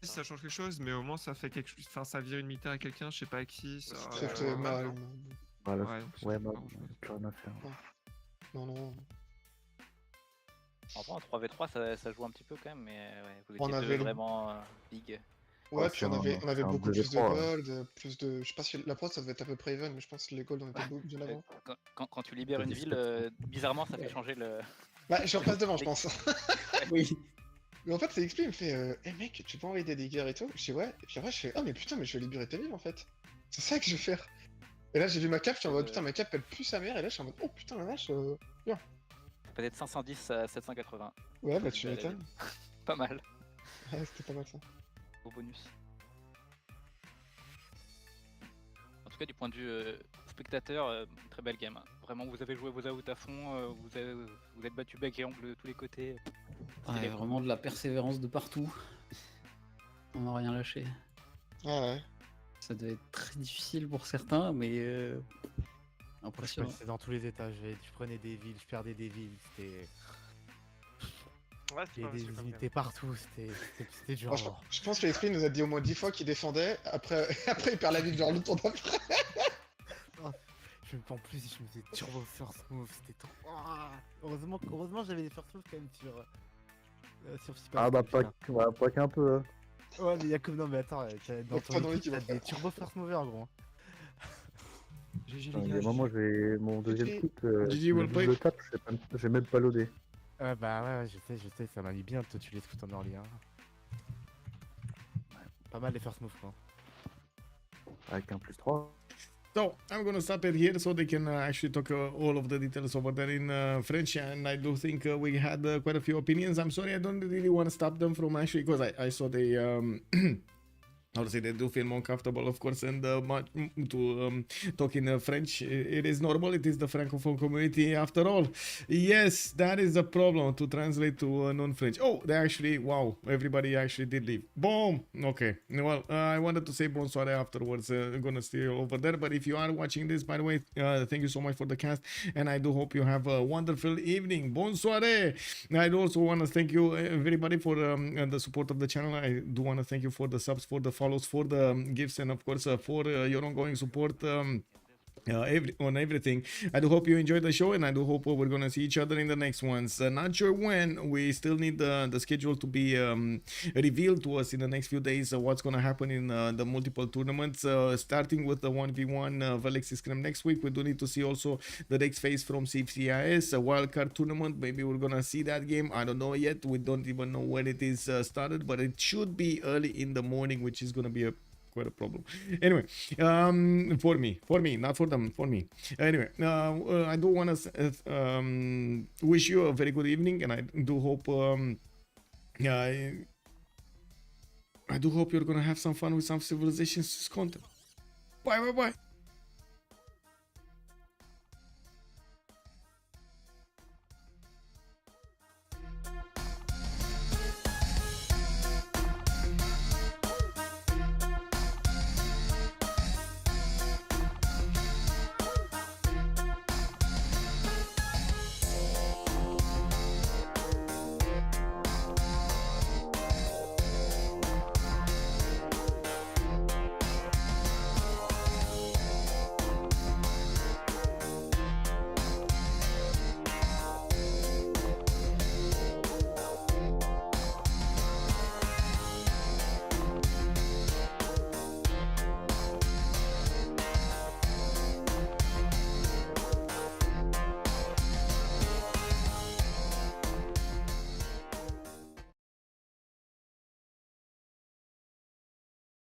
Si ça change quelque chose, mais au moins ça fait quelque chose. Enfin, ça vire une militaire à quelqu'un, je sais pas à qui. Ça C'était mal. voilà. Ouais, donc ça Ouais, fait bah, pas grand-chose. plus rien à faire. Non. En vrai, en 3v3, ça joue un petit peu quand même, mais ouais, vous On étiez avait deux le- vraiment big. Ouais, Ouais, puis c'est on un- avait c'est un beaucoup plus de 2v3, gold, plus de. Je sais pas si la prod ça devait être à peu près even, mais je pense que les gold on était bien avant. Quand tu libères une ville, bizarrement, ça fait changer le. Bah, je repasse devant, je pense. Oui. Mais en fait, c'est XP, il me fait mec, tu peux envoyer des dégâts et tout. Je dis ouais, et puis après, je fais oh, mais putain, mais je vais libérer ta ville en fait. C'est ça que je vais faire. Et là, j'ai vu ma cap, je suis en mode putain, ma cap elle pue sa mère, et là, je suis en mode oh putain, la vache, bien. Peut-être 510 à 780. Ouais, bah, tu m'étonnes. Pas mal. Ouais, c'était pas mal ça. Beau bonus. En tout cas, du point de vue spectateur, très belle game. Hein. Vraiment, vous avez joué vos outs à fond, vous êtes battu bec et ongle de tous les côtés. Ouais, vraiment de la persévérance de partout. On n'a rien lâché. Ah ouais. Ça devait être très difficile pour certains, mais impressionnant. C'est dans tous les étages. Je prenais des villes, je perdais des villes. C'était. Ouais, Il y avait des unités partout. C'était dur. Bon, je pense que l'esprit nous a dit au moins 10 fois qu'il défendait. Après, il perd la ville genre le tour d'après. En plus, je me faisais turbo first move. C'était trop. Heureusement, j'avais des first moves quand même sur Civ6. Ah bah pas qu'un peu. Hein. Ouais, mais il y a comme non, mais attends, dans Pas dans ton équipe, l'équipe. t'as des turbo first movers, gros. GG Il les y gars. a un moment, j'ai mon deuxième kit. GG, well played. Le tape, j'ai même pas loadé. Bah ouais, je sais, ça m'a mis bien de te tuer les scouts en early. Hein. Ouais, pas mal les first moves, quoi. Avec un +3. So I'm gonna stop it here so they can actually talk all of the details over there in French, and I do think we had quite a few opinions. I'm sorry, I don't really want to stop them from actually, because I saw they how to say, they do feel more comfortable, of course, and to talk in French. It is normal. It is the Francophone community after all. Yes, that is the problem to translate to non-French. Oh, they actually, wow, everybody actually did leave. Boom. Okay. Well, I wanted to say bonsoir afterwards. I'm gonna stay over there. But if you are watching this, by the way, thank you so much for the cast, and I do hope you have a wonderful evening. Bonsoir. I do also want to thank you, everybody, for the support of the channel. I do want to thank you for the subs, for the follows, for the gifts, and of course for your ongoing support on everything. I do hope you enjoyed the show, and I do hope we're gonna see each other in the next ones. Not sure when. We still need the schedule to be revealed to us in the next few days. What's gonna happen in the multiple tournaments, starting with the 1v1 Velexi Scrim next week. We do need to see also the next phase from CivFR, a wildcard tournament. Maybe we're gonna see that game. I don't know yet. We don't even know when it is started, but it should be early in the morning, which is gonna be quite a problem. Anyway, for me, not for them, for me. Anyway, I do want to wish you a very good evening, and I do hope I do hope you're gonna have some fun with some Civilizations content. Bye bye bye.